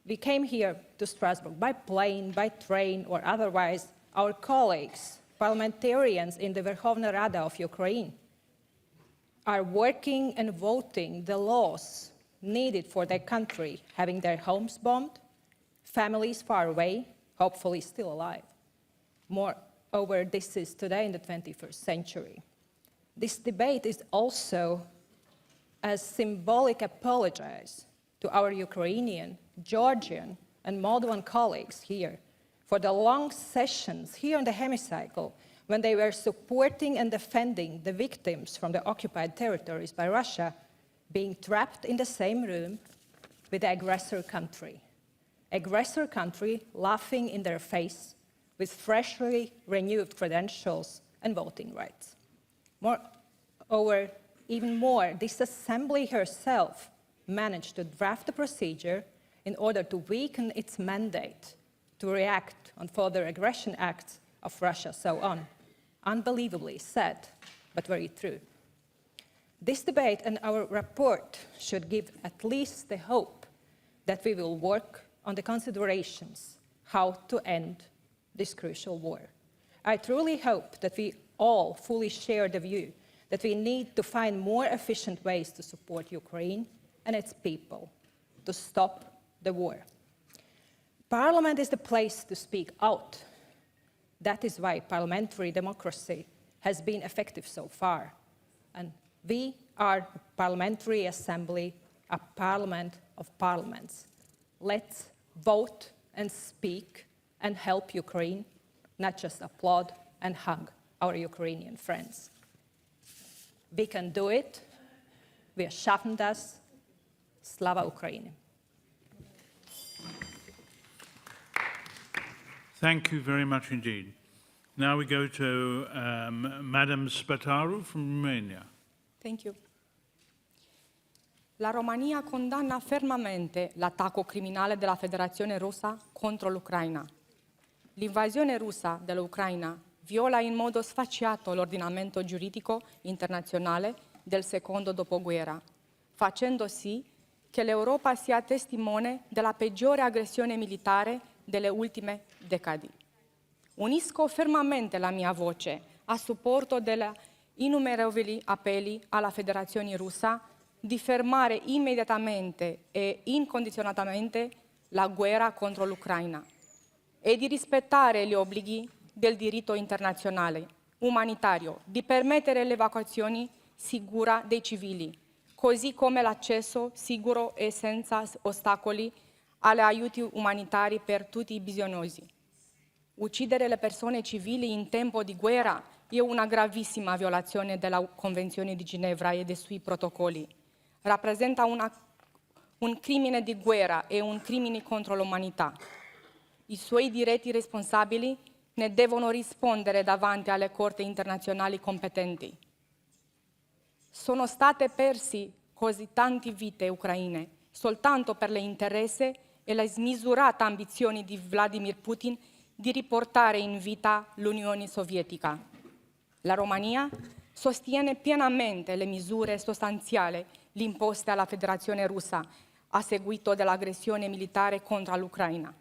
we came here to Strasbourg by plane, by train, or otherwise. Our colleagues, parliamentarians in the Verkhovna Rada of Ukraine, are working and voting the laws needed for their country, having their homes bombed, families far away, hopefully still alive. Moreover, this is today in the 21st century. This debate is also a symbolic apology to our Ukrainian, Georgian, and Moldovan colleagues here for the long sessions here in the hemicycle when they were supporting and defending the victims from the occupied territories by Russia being trapped in the same room with the aggressor country. Aggressor country laughing in their face with freshly renewed credentials and voting rights. Moreover, even more, this assembly herself managed to draft a procedure in order to weaken its mandate to react on further aggression acts of Russia, so on. Unbelievably sad, but very true. This debate and our report should give at least the hope that we will work on the considerations how to end this crucial war. I truly hope that we all fully share the view that we need to find more efficient ways to support Ukraine and its people to stop the war. Parliament is the place to speak out. That is why parliamentary democracy has been effective so far. And we are a parliamentary assembly, a parliament of parliaments. Let's vote and speak and help Ukraine, not just applaud and hug our Ukrainian friends. We can do it. Wir schaffen das. Slava Ukraini. Thank you very much indeed. Now we go to Madam Spataru from Romania. Thank you. La Romania condanna fermamente l'attacco criminale della Federazione Russa contro l'Ucraina. L'invasione russa dell'Ucraina viola in modo sfacciato l'ordinamento giuridico internazionale del secondo dopoguerra, facendo sì che l'Europa sia testimone della peggiore aggressione militare delle ultime decadi. Unisco fermamente la mia voce a supporto degli innumerevoli appelli alla Federazione russa di fermare immediatamente e incondizionatamente la guerra contro l'Ucraina e di rispettare gli obblighi del diritto internazionale umanitario, di permettere l'evacuazione sicura dei civili, così come l'accesso sicuro e senza ostacoli agli aiuti umanitari per tutti i bisognosi. Uccidere le persone civili in tempo di guerra è una gravissima violazione della Convenzione di Ginevra e dei suoi protocolli. Rappresenta un crimine di guerra e un crimine contro l'umanità. I suoi diretti responsabili ne devono rispondere davanti alle corti internazionali competenti. Sono state perse così tante vite ucraine soltanto per l'interesse e la smisurata ambizione di Vladimir Putin di riportare in vita l'Unione Sovietica. La Romania sostiene pienamente le misure sostanziali imposte alla Federazione Russa a seguito dell'aggressione militare contro l'Ucraina.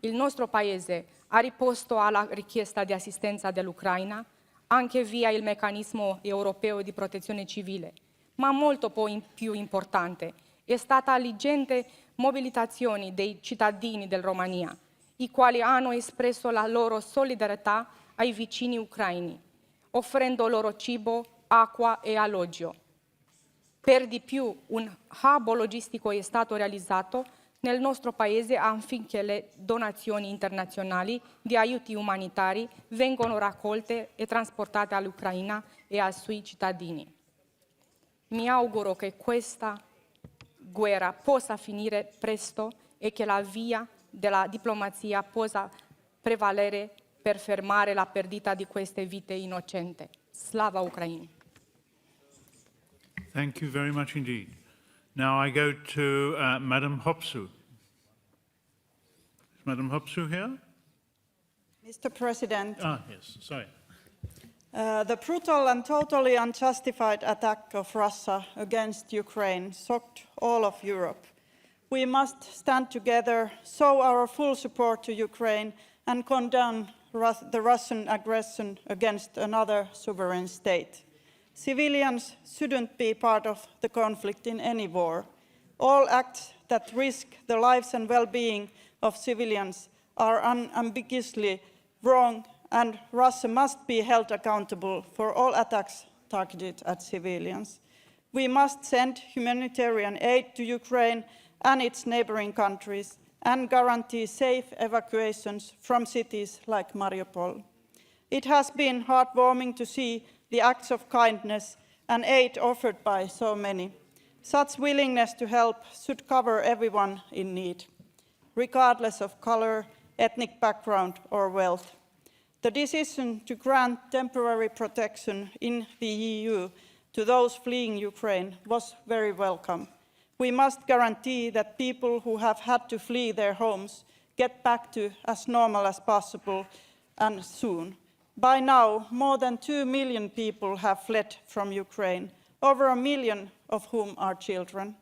Il nostro Paese ha risposto alla richiesta di assistenza dell'Ucraina anche via il meccanismo europeo di protezione civile, ma molto più importante è stata l'ingente mobilitazione dei cittadini del Romania, i quali hanno espresso la loro solidarietà ai vicini ucraini, offrendo loro cibo, acqua e alloggio. Per di più, un hub logistico è stato realizzato nel nostro Paese affinché le donazioni internazionali di aiuti umanitari vengano raccolte e trasportate all'Ucraina e ai suoi cittadini. Mi auguro che questa guerra possa finire presto e che la via della diplomazia possa prevalere per fermare la perdita di queste vite innocenti. Slava Ucraina! Thank you very much indeed. Now I go to Madam Hopsu. Is Madam Hopsu here? Mr. President, Ah, yes, sorry. the brutal and totally unjustified attack of Russia against Ukraine shocked all of Europe. We must stand together, show our full support to Ukraine, and condemn the Russian aggression against another sovereign state. Civilians shouldn't be part of the conflict in any war. All acts that risk the lives and well-being of civilians are unambiguously wrong, and Russia must be held accountable for all attacks targeted at civilians. We must send humanitarian aid to Ukraine and its neighboring countries and guarantee safe evacuations from cities like Mariupol. It has been heartwarming to see the acts of kindness and aid offered by so many. Such willingness to help should cover everyone in need, regardless of color, ethnic background, or wealth. The decision to grant temporary protection in the EU to those fleeing Ukraine was very welcome. We must guarantee that people who have had to flee their homes get back to as normal as possible and soon. By now, more than 2 million people have fled from Ukraine, over 1 million of whom are children.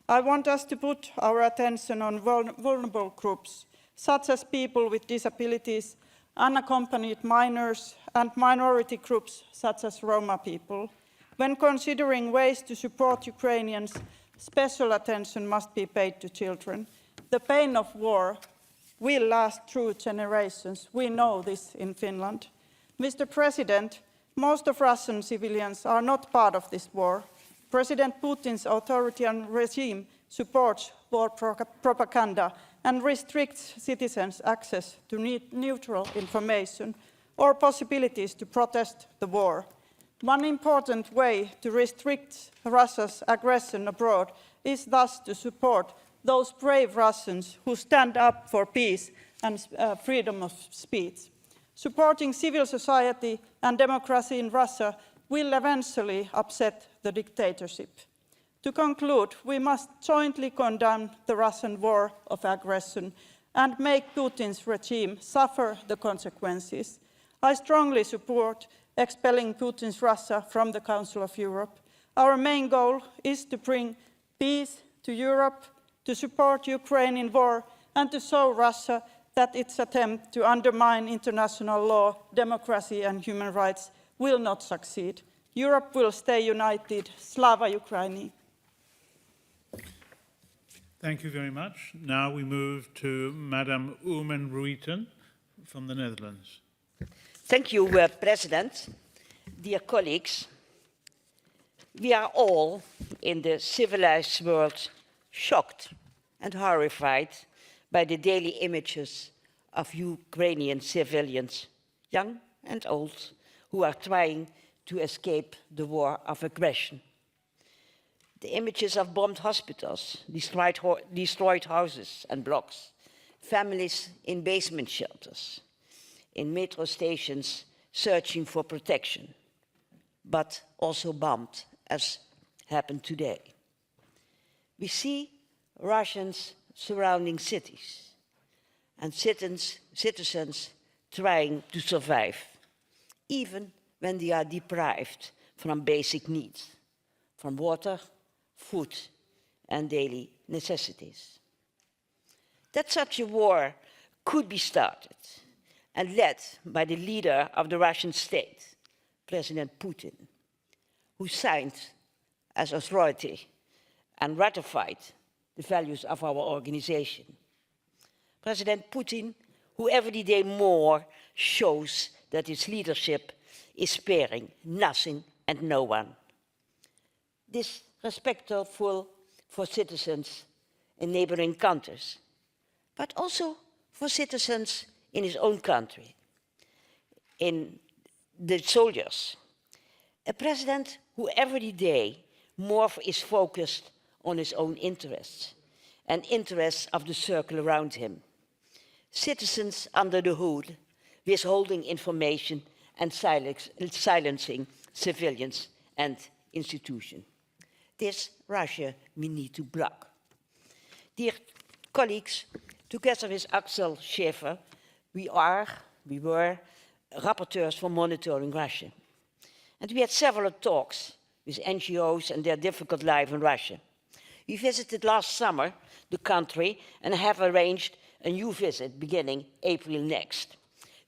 I want us to put our attention on vulnerable groups, such as people with disabilities, unaccompanied minors, and minority groups such as Roma people. When considering ways to support Ukrainians, special attention must be paid to children. The pain of war will last through generations. We know this in Finland. Mr. President, most of Russian civilians are not part of this war. President Putin's authoritarian regime supports war propaganda and restricts citizens' access to neutral information or possibilities to protest the war. One important way to restrict Russia's aggression abroad is thus to support those brave Russians who stand up for peace and freedom of speech. Supporting civil society and democracy in Russia will eventually upset the dictatorship. To conclude, we must jointly condemn the Russian war of aggression and make Putin's regime suffer the consequences. I strongly support expelling Putin's Russia from the Council of Europe. Our main goal is to bring peace to Europe, to support Ukraine in war, and to show Russia that its attempt to undermine international law, democracy, and human rights will not succeed. Europe will stay united. Slava Ukraini. Thank you very much. Now we move to Madam Oomen Ruijten from the Netherlands. Thank you, President. Dear colleagues, we are all in the civilized world shocked and horrified by the daily images of Ukrainian civilians, young and old, who are trying to escape the war of aggression. The images of bombed hospitals, destroyed houses and blocks, families in basement shelters, in metro stations searching for protection, but also bombed, as happened today. We see Russians surrounding cities and citizens trying to survive, even when they are deprived from basic needs, from water, food, and daily necessities. That such a war could be started and led by the leader of the Russian state, President Putin, who signed as authority and ratified the values of our organization. President Putin, who every day more shows that his leadership is sparing nothing and no one. Disrespectful for citizens in neighboring countries, but also for citizens in his own country, in the soldiers. A president who every day more is focused on his own interests and interests of the circle around him. Citizens under the hood, withholding information and silencing civilians and institutions. This Russia we need to block. Dear colleagues, together with Axel Schäfer, we were rapporteurs for monitoring Russia. And we had several talks with NGOs and their difficult life in Russia. We visited last summer the country and have arranged a new visit beginning April next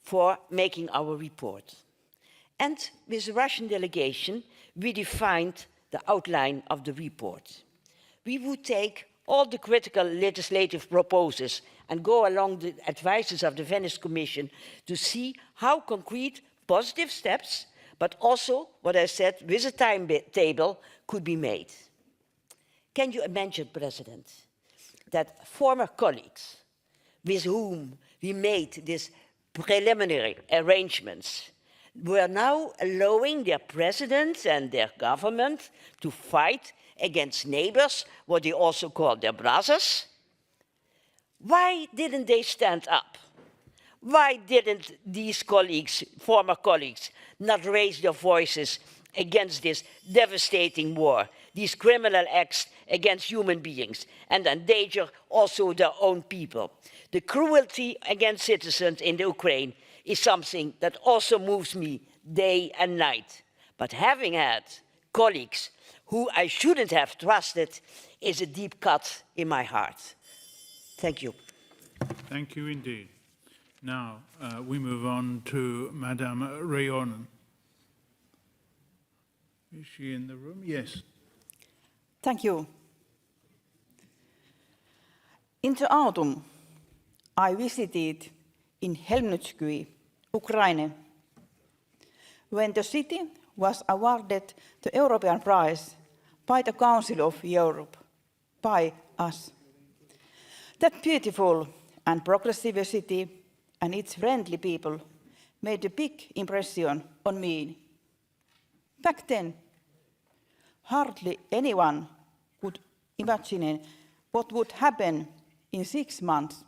for making our report. And with the Russian delegation, we defined the outline of the report. We would take all the critical legislative proposals and go along the advices of the Venice Commission to see how concrete positive steps, but also, what I said, with a timetable, could be made. Can you imagine, President, that former colleagues with whom we made these preliminary arrangements were now allowing their presidents and their government to fight against neighbors, what they also call their brothers? Why didn't they stand up? Why didn't these colleagues, former colleagues, not raise their voices against this devastating war, these criminal acts against human beings, and endanger also their own people? The cruelty against citizens in the Ukraine is something that also moves me day and night. But having had colleagues who I shouldn't have trusted is a deep cut in my heart. Thank you. Thank you indeed. Now we move on to Madame Rayonen. Is she in the room? Yes. Thank you. In the autumn, I visited in Helmutski, Ukraine, when the city was awarded the European Prize by the Council of Europe, by us. That beautiful and progressive city and its friendly people made a big impression on me. Back then, hardly anyone could imagine what would happen in 6 months.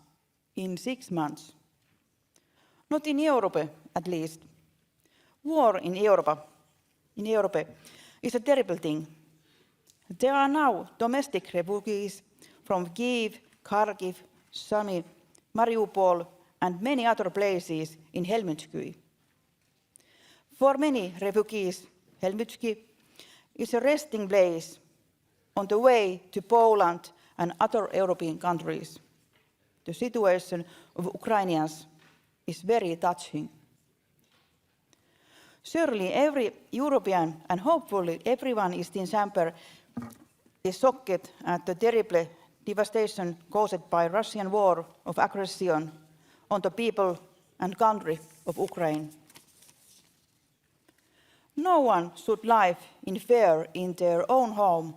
Not in Europe, at least. War in Europe is a terrible thing. There are now domestic refugees from Kyiv, Kharkiv, Sumy, Mariupol, and many other places in Helmutski. For many refugees, Helmutski is a resting place, on the way to Poland and other European countries. The situation of Ukrainians is very touching. Surely every European, and hopefully everyone in this chamber, is shocked at the terrible devastation caused by Russian war of aggression on the people and country of Ukraine. No one should live in fear in their own home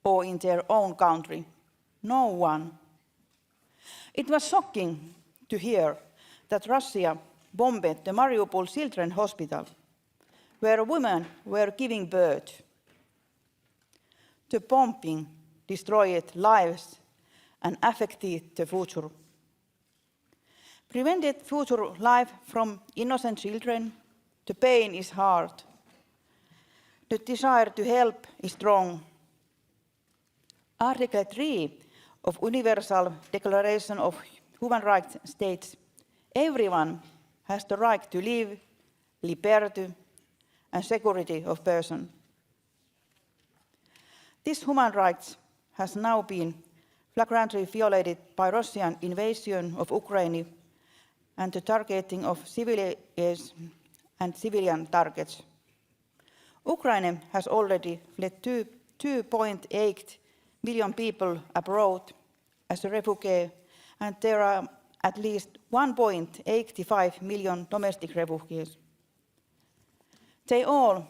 or in their own country. No one. It was shocking to hear that Russia bombed the Mariupol Children's Hospital, where women were giving birth. The bombing destroyed lives and affected the future. Prevented future life from innocent children, the pain is hard. The desire to help is strong. Article 3 of Universal Declaration of Human Rights states, everyone has the right to live, liberty, and security of person. This human rights has now been flagrantly violated by Russian invasion of Ukraine and the targeting of civilians and civilian targets. Ukraine has already fled 2.8 million people abroad as a refugee, and there are at least 1.85 million domestic refugees. They are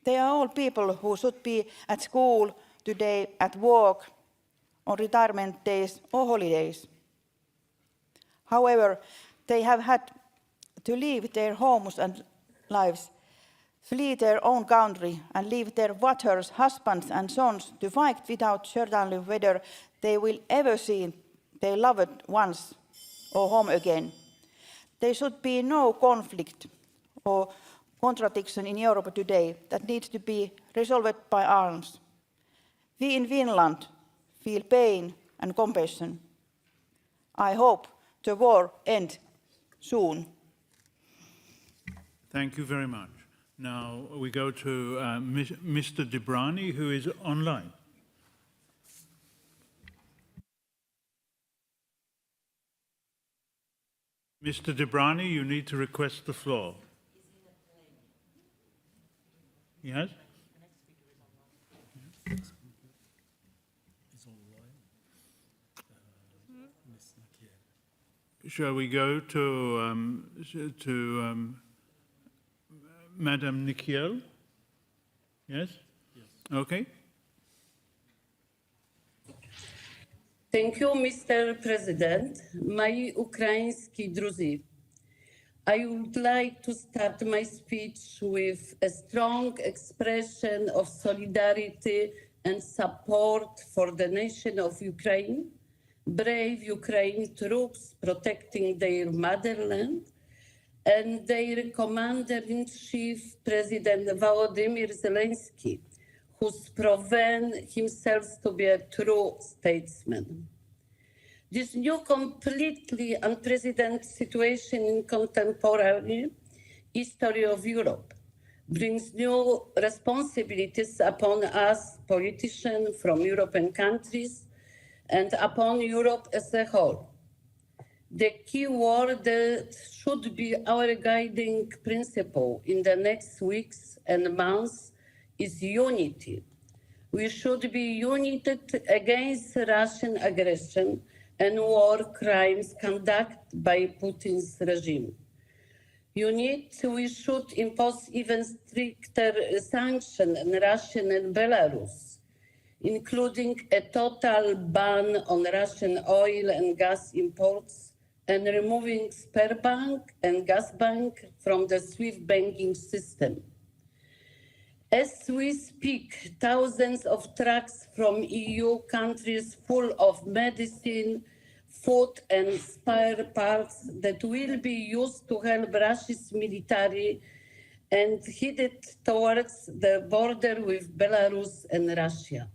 all people who should be at school today, at work, on retirement days or holidays. However, they have had to leave their homes and lives, flee their own country, and leave their fathers, husbands, and sons to fight without certainty whether they will ever see their loved ones or home again. There should be no conflict or contradiction in Europe today that needs to be resolved by arms. We in Finland feel pain and compassion. I hope the war ends soon. Thank you very much. Now we go to Mr. Debrani, who is online. Mr. Debrani, you need to request the floor. Yes? Shall we go to Madam Nikiel? Yes? Yes. Okay. Thank you, Mr. President. Moi ukraiński drodzy, I would like to start my speech with a strong expression of solidarity and support for the nation of Ukraine, brave Ukraine troops protecting their motherland, and their Commander-in-Chief, President Volodymyr Zelensky, who's proven himself to be a true statesman. This new completely unprecedented situation in contemporary history of Europe brings new responsibilities upon us politicians from European countries and upon Europe as a whole. The key word that should be our guiding principle in the next weeks and months is unity. We should be united against Russian aggression and war crimes conducted by Putin's regime. We should impose even stricter sanctions on Russia and Belarus, including a total ban on Russian oil and gas imports and removing Sberbank and Gazbank from the SWIFT banking system. As we speak, thousands of trucks from EU countries full of medicine, food and spare parts that will be used to help Russia's military and headed towards the border with Belarus and Russia.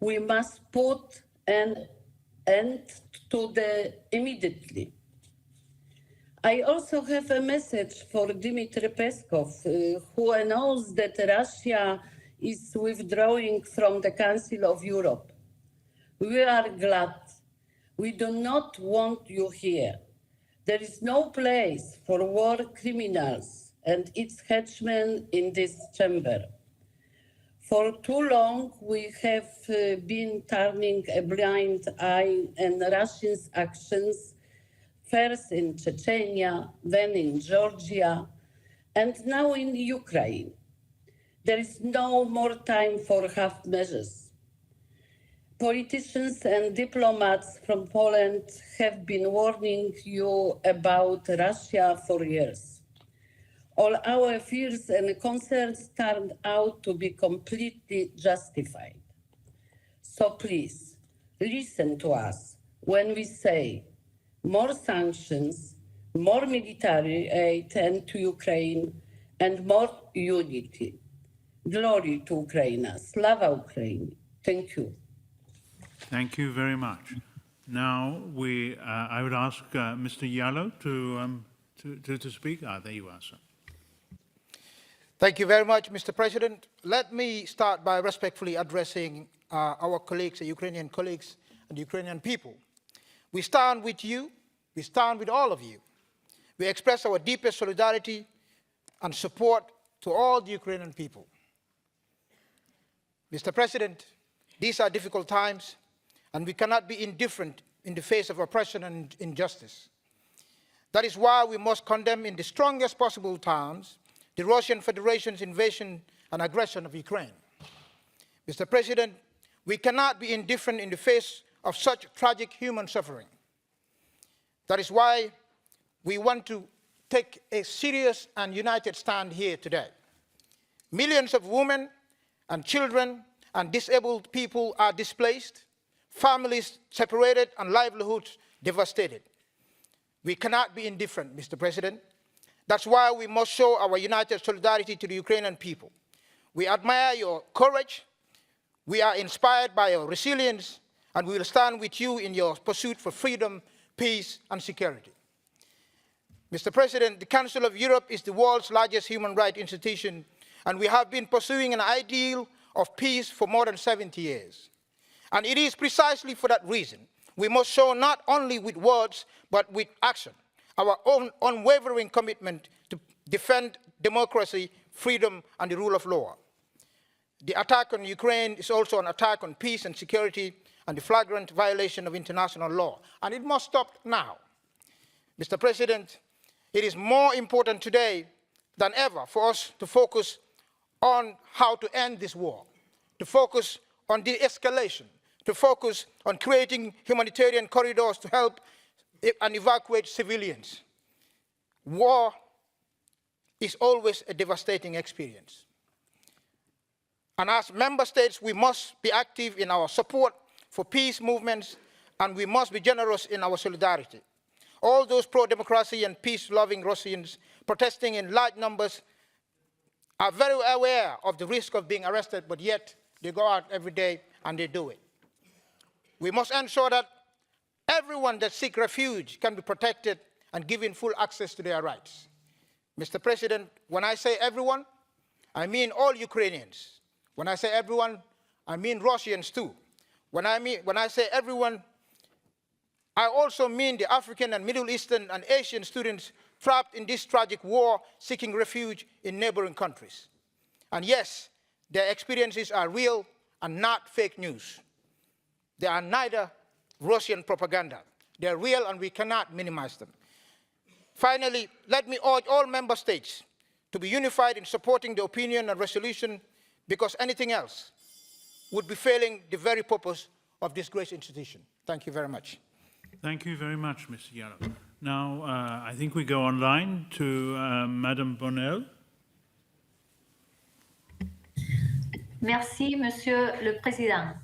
We must put an end to immediately. I also have a message for Dmitry Peskov, who announced that Russia is withdrawing from the Council of Europe. We are glad. We do not want you here. There is no place for war criminals and its henchmen in this chamber. For too long, we have been turning a blind eye on Russia's actions, first in Chechnya, then in Georgia, and now in Ukraine. There is no more time for half measures. Politicians and diplomats from Poland have been warning you about Russia for years. All our fears and concerns turned out to be completely justified. So please, listen to us when we say more sanctions, more military aid to Ukraine, and more unity. Glory to Ukraine. Slava Ukraine. Thank you. Thank you very much. Now, I would ask Mr. Yalo to speak. There you are, sir. Thank you very much, Mr. President. Let me start by respectfully addressing our colleagues, the Ukrainian colleagues, and the Ukrainian people. We stand with you. We stand with all of you. We express our deepest solidarity and support to all the Ukrainian people. Mr. President, these are difficult times, and we cannot be indifferent in the face of oppression and injustice. That is why we must condemn in the strongest possible terms the Russian Federation's invasion and aggression of Ukraine. Mr. President, we cannot be indifferent in the face of such tragic human suffering. That is why we want to take a serious and united stand here today. Millions of women and children and disabled people are displaced, families separated, and livelihoods devastated. We cannot be indifferent, Mr. President. That's why we must show our united solidarity to the Ukrainian people. We admire your courage, we are inspired by your resilience, and we will stand with you in your pursuit for freedom, peace, and security. Mr. President, the Council of Europe is the world's largest human rights institution, and we have been pursuing an ideal of peace for more than 70 years. And it is precisely for that reason we must show not only with words, but with action, our own unwavering commitment to defend democracy, freedom, and the rule of law. The attack on Ukraine is also an attack on peace and security and the flagrant violation of international law, and it must stop now. Mr. President, it is more important today than ever for us to focus on how to end this war, to focus on de-escalation, to focus on creating humanitarian corridors to help and evacuate civilians. War is always a devastating experience. And as member states, we must be active in our support for peace movements, and we must be generous in our solidarity. All those pro-democracy and peace-loving Russians protesting in large numbers are very aware of the risk of being arrested, but yet they go out every day and they do it. We must ensure that everyone that seeks refuge can be protected and given full access to their rights. Mr. President, when I say everyone, I mean all Ukrainians. When I say everyone, I mean Russians too. When I say everyone, I also mean the African and Middle Eastern and Asian students trapped in this tragic war, seeking refuge in neighboring countries. And yes, their experiences are real and not fake news. They are neither Russian propaganda. They are real and we cannot minimize them. Finally, let me urge all member states to be unified in supporting the opinion and resolution, because anything else would be failing the very purpose of this great institution. Thank you very much. Thank you very much, Mr. Yalo. Now, I think we go online to Madame Bonnel. Merci, Monsieur le Président.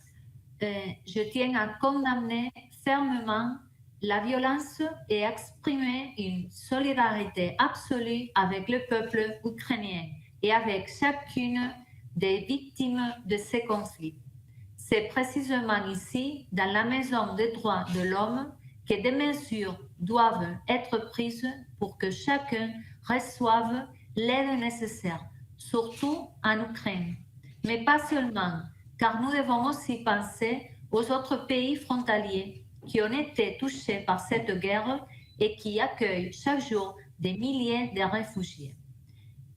Je tiens à condamner fermement la violence et exprimer une solidarité absolue avec le peuple ukrainien et avec chacune des victimes de ces conflits. C'est précisément ici, dans la Maison des droits de l'homme, que des mesures doivent être prises pour que chacun reçoive l'aide nécessaire, surtout en Ukraine. mais pas seulement, car nous devons aussi penser aux autres pays frontaliers qui ont été touchés par cette guerre et qui accueillent chaque jour des milliers de réfugiés.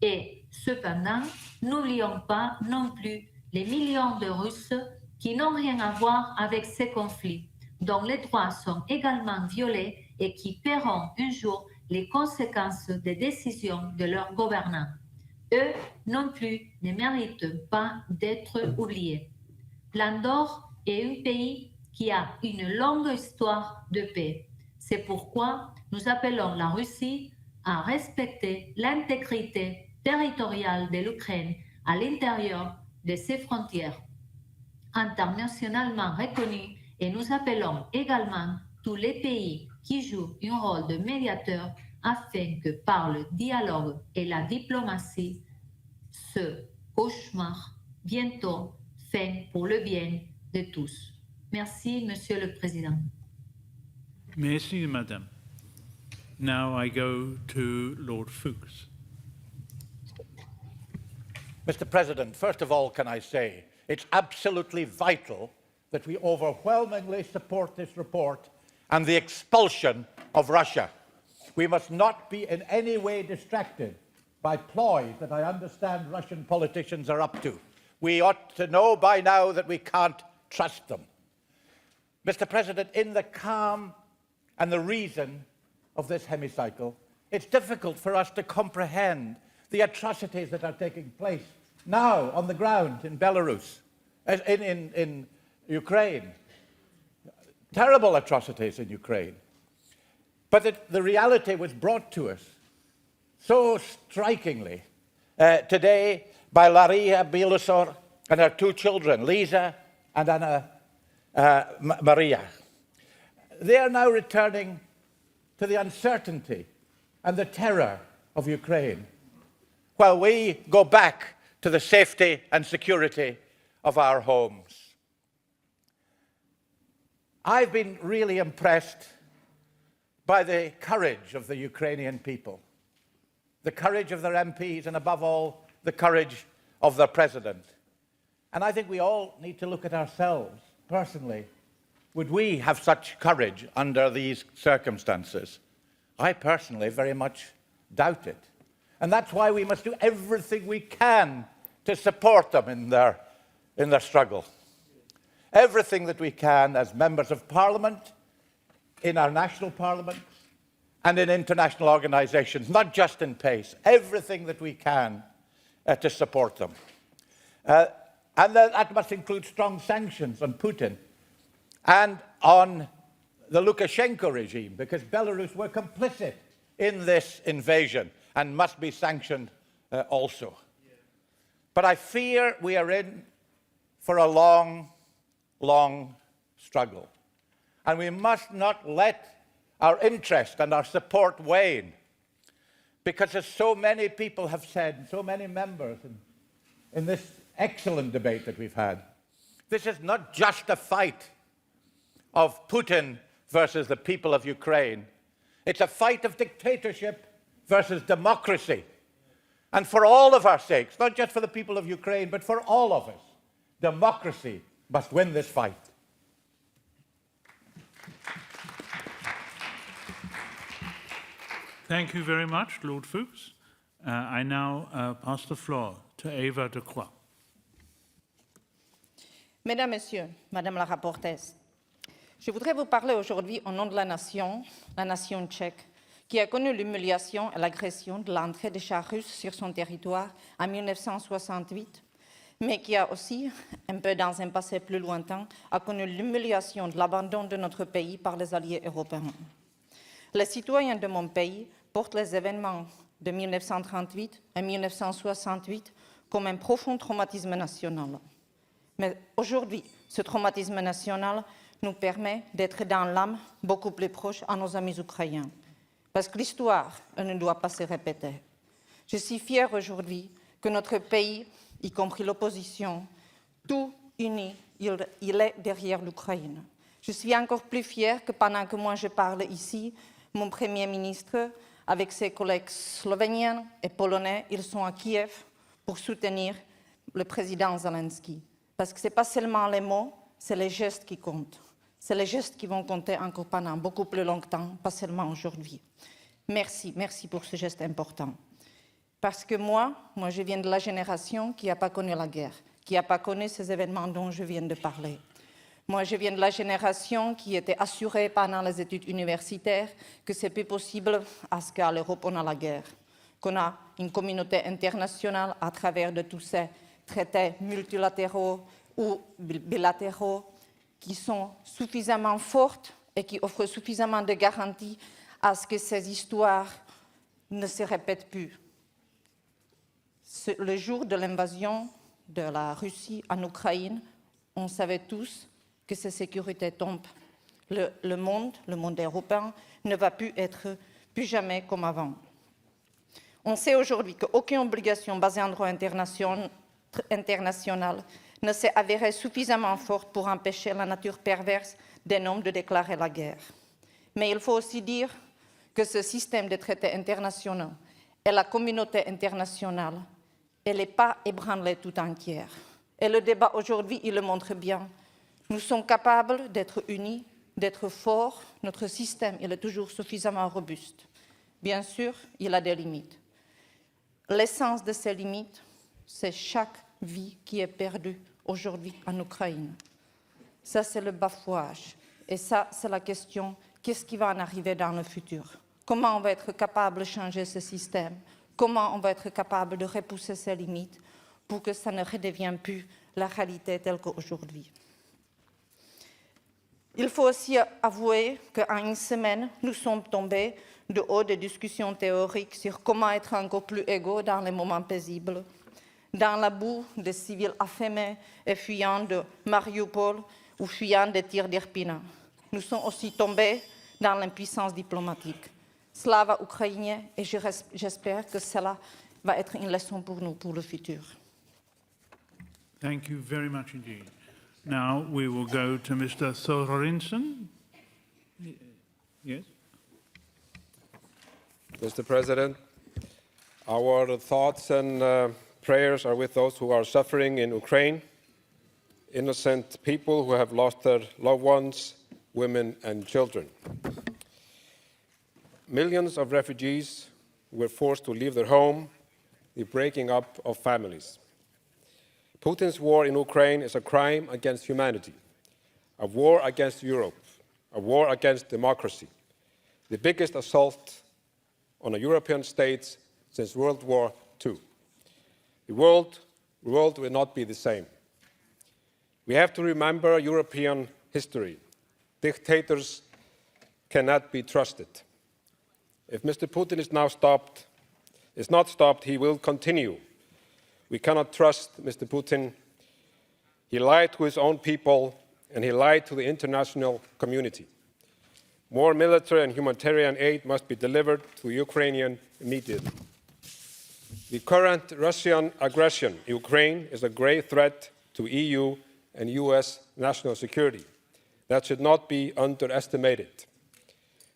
Et cependant, n'oublions pas non plus les millions de Russes qui n'ont rien à voir avec ces conflits, dont les droits sont également violés et qui paieront un jour les conséquences des décisions de leurs gouvernants. Eux non plus ne méritent pas d'être oubliés. L'Andorre est un pays qui a une longue histoire de paix. C'est pourquoi nous appelons la Russie à respecter l'intégrité territoriale de l'Ukraine à l'intérieur de ses frontières internationalement reconnues, et nous appelons également tous les pays qui jouent un rôle de médiateur afin que par le dialogue et la diplomatie, ce cauchemar bientôt fin pour le bien de tous. Merci, Monsieur le Président. Merci, Madame. Now I go to Lord Fuchs. Mr. President, first of all, can I say it's absolutely vital that we overwhelmingly support this report and the expulsion of Russia. We must not be in any way distracted by ploys that I understand Russian politicians are up to. We ought to know by now that we can't trust them. Mr. President, in the calm and the reason of this hemicycle, it's difficult for us to comprehend the atrocities that are taking place now on the ground in Belarus, in Ukraine. Terrible atrocities in Ukraine. But the reality was brought to us so strikingly today by Laria Bielosor and her two children, Lisa and Anna Maria. They are now returning to the uncertainty and the terror of Ukraine, while we go back to the safety and security of our homes. I've been really impressed by the courage of the Ukrainian people, the courage of their MPs, and above all, the courage of their president. And I think we all need to look at ourselves personally. Would we have such courage under these circumstances? I personally very much doubt it. And that's why we must do everything we can to support them in their struggle. Everything that we can as members of Parliament, in our national parliaments, and in international organisations, not just in PACE, everything that we can to support them. And that must include strong sanctions on Putin and on the Lukashenko regime, because Belarus were complicit in this invasion and must be sanctioned also. But I fear we are in for a long, long struggle. And we must not let our interest and our support wane, because as so many people have said, so many members in this excellent debate that we've had, this is not just a fight of Putin versus the people of Ukraine. It's a fight of dictatorship versus democracy. And for all of our sakes, not just for the people of Ukraine, but for all of us, democracy must win this fight. Thank you very much, Lord Fuchs. I now pass the floor to Eva de Croix. Mesdames, Messieurs, Madame la rapporteure, je voudrais vous parler aujourd'hui au nom de la nation tchèque, qui a connu l'humiliation et l'agression de l'entrée des chars russes sur son territoire en 1968, mais qui a aussi, un peu dans un passé plus lointain, a connu l'humiliation de l'abandon de notre pays par les alliés européens. Les citoyens de mon pays portent les événements de 1938 et 1968 comme un profond traumatisme national. Mais aujourd'hui, ce traumatisme national nous permet d'être dans l'âme beaucoup plus proche à nos amis ukrainiens. Parce que l'histoire, elle ne doit pas se répéter. Je suis fière aujourd'hui que notre pays, y compris l'opposition, tout uni, il est derrière l'Ukraine. Je suis encore plus fière que pendant que moi je parle ici, mon Premier ministre, avec ses collègues slovéniens et polonais, ils sont à Kiev pour soutenir le président Zelensky, parce que ce n'est pas seulement les mots, c'est les gestes qui comptent. C'est les gestes qui vont compter encore pendant beaucoup plus longtemps, pas seulement aujourd'hui. Merci, merci pour ce geste important. Parce que moi, je viens de la génération qui n'a pas connu la guerre, qui n'a pas connu ces événements dont je viens de parler. Moi, je viens de la génération qui était assurée pendant les études universitaires que c'est plus possible à ce qu'à l'Europe on a la guerre, qu'on a une communauté internationale à travers de tous ces traités multilatéraux ou bilatéraux qui sont suffisamment fortes et qui offrent suffisamment de garanties à ce que ces histoires ne se répètent plus. Le jour de l'invasion de la Russie en Ukraine, on savait tous que cette sécurité tombe. Le monde européen ne va plus être plus jamais comme avant. On sait aujourd'hui qu'aucune obligation basée en droit international ne s'est avérée suffisamment forte pour empêcher la nature perverse d'un homme de déclarer la guerre. Mais il faut aussi dire que ce système de traités internationaux et la communauté internationale, elle n'est pas ébranlée tout entière. Et le débat aujourd'hui, il le montre bien. Nous sommes capables d'être unis, d'être forts. Notre système, il est toujours suffisamment robuste. Bien sûr, il a des limites. L'essence de ces limites, c'est chaque vie qui est perdue aujourd'hui en Ukraine. Ça, c'est le bafouage. Et ça, c'est la question, qu'est-ce qui va en arriver dans le futur? Comment on va être capable de changer ce système? Comment on va être capable de repousser ses limites pour que ça ne redevienne plus la réalité telle qu'aujourd'hui? Il faut aussi avouer qu'en une semaine, nous sommes tombés de haut des discussions théoriques sur comment être encore plus égaux dans les moments paisibles, dans la boue des civils affamés et fuyant de Mariupol ou fuyant des tirs d'Irpina. Nous sommes aussi tombés dans l'impuissance diplomatique. Slava ukrainien, et j'espère que cela va être une leçon pour nous, pour le futur. Thank you very much indeed. Now we will go to Mr. Thorinson. Yes? Mr. President, our thoughts and prayers are with those who are suffering in Ukraine, innocent people who have lost their loved ones, women and children. Millions of refugees were forced to leave their home, the breaking up of families. Putin's war in Ukraine is a crime against humanity, a war against Europe, a war against democracy, the biggest assault on a European state since World War II. The world will not be the same. We have to remember European history. Dictators cannot be trusted. If Mr. Putin is not stopped, he will continue. We cannot trust Mr. Putin. He lied to his own people and he lied to the international community. More military and humanitarian aid must be delivered to Ukraine immediately. The current Russian aggression in Ukraine is a grave threat to EU and US national security that should not be underestimated.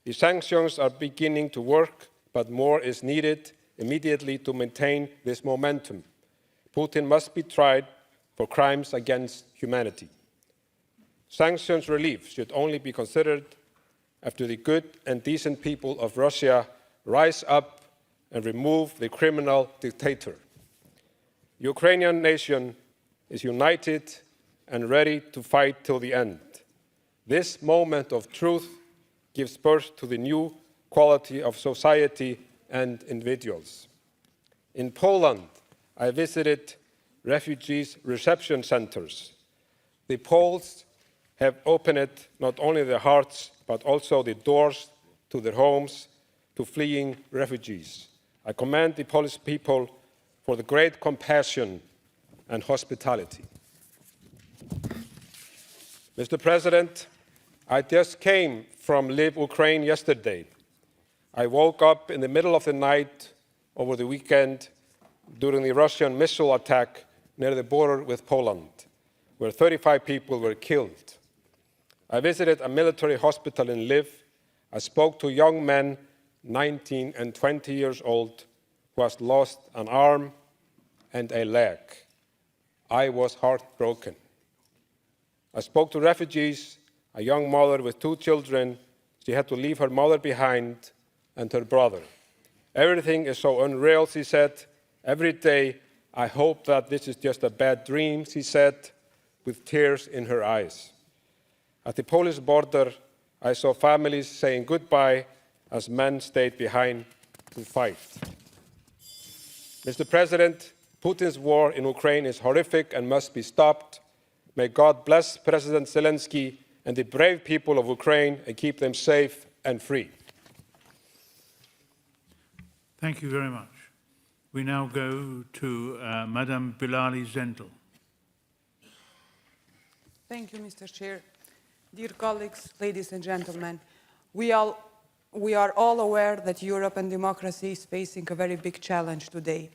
The sanctions are beginning to work, but more is needed immediately to maintain this momentum. Putin must be tried for crimes against humanity. Sanctions relief should only be considered after the good and decent people of Russia rise up and remove the criminal dictator. The Ukrainian nation is united and ready to fight till the end. This moment of truth gives birth to the new quality of society and individuals. In Poland, I visited refugees' reception centers. The Poles have opened not only their hearts, but also the doors to their homes to fleeing refugees. I commend the Polish people for the great compassion and hospitality. Mr. President, I just came from Lviv, Ukraine yesterday. I woke up in the middle of the night over the weekend during the Russian missile attack near the border with Poland, where 35 people were killed. I visited a military hospital in Lviv. I spoke to young men, 19 and 20 years old, who has lost an arm and a leg. I was heartbroken. I spoke to refugees, a young mother with 2 children. She had to leave her mother behind and her brother. Everything is so unreal, she said. Every day, I hope that this is just a bad dream, she said, with tears in her eyes. At the Polish border, I saw families saying goodbye as men stayed behind to fight. Mr. President, Putin's war in Ukraine is horrific and must be stopped. May God bless President Zelensky and the brave people of Ukraine and keep them safe and free. Thank you very much. We now go to Madam Bilali Zentel. Thank you, Mr. Chair. Dear colleagues, ladies and gentlemen, we are all aware that Europe and democracy is facing a very big challenge today.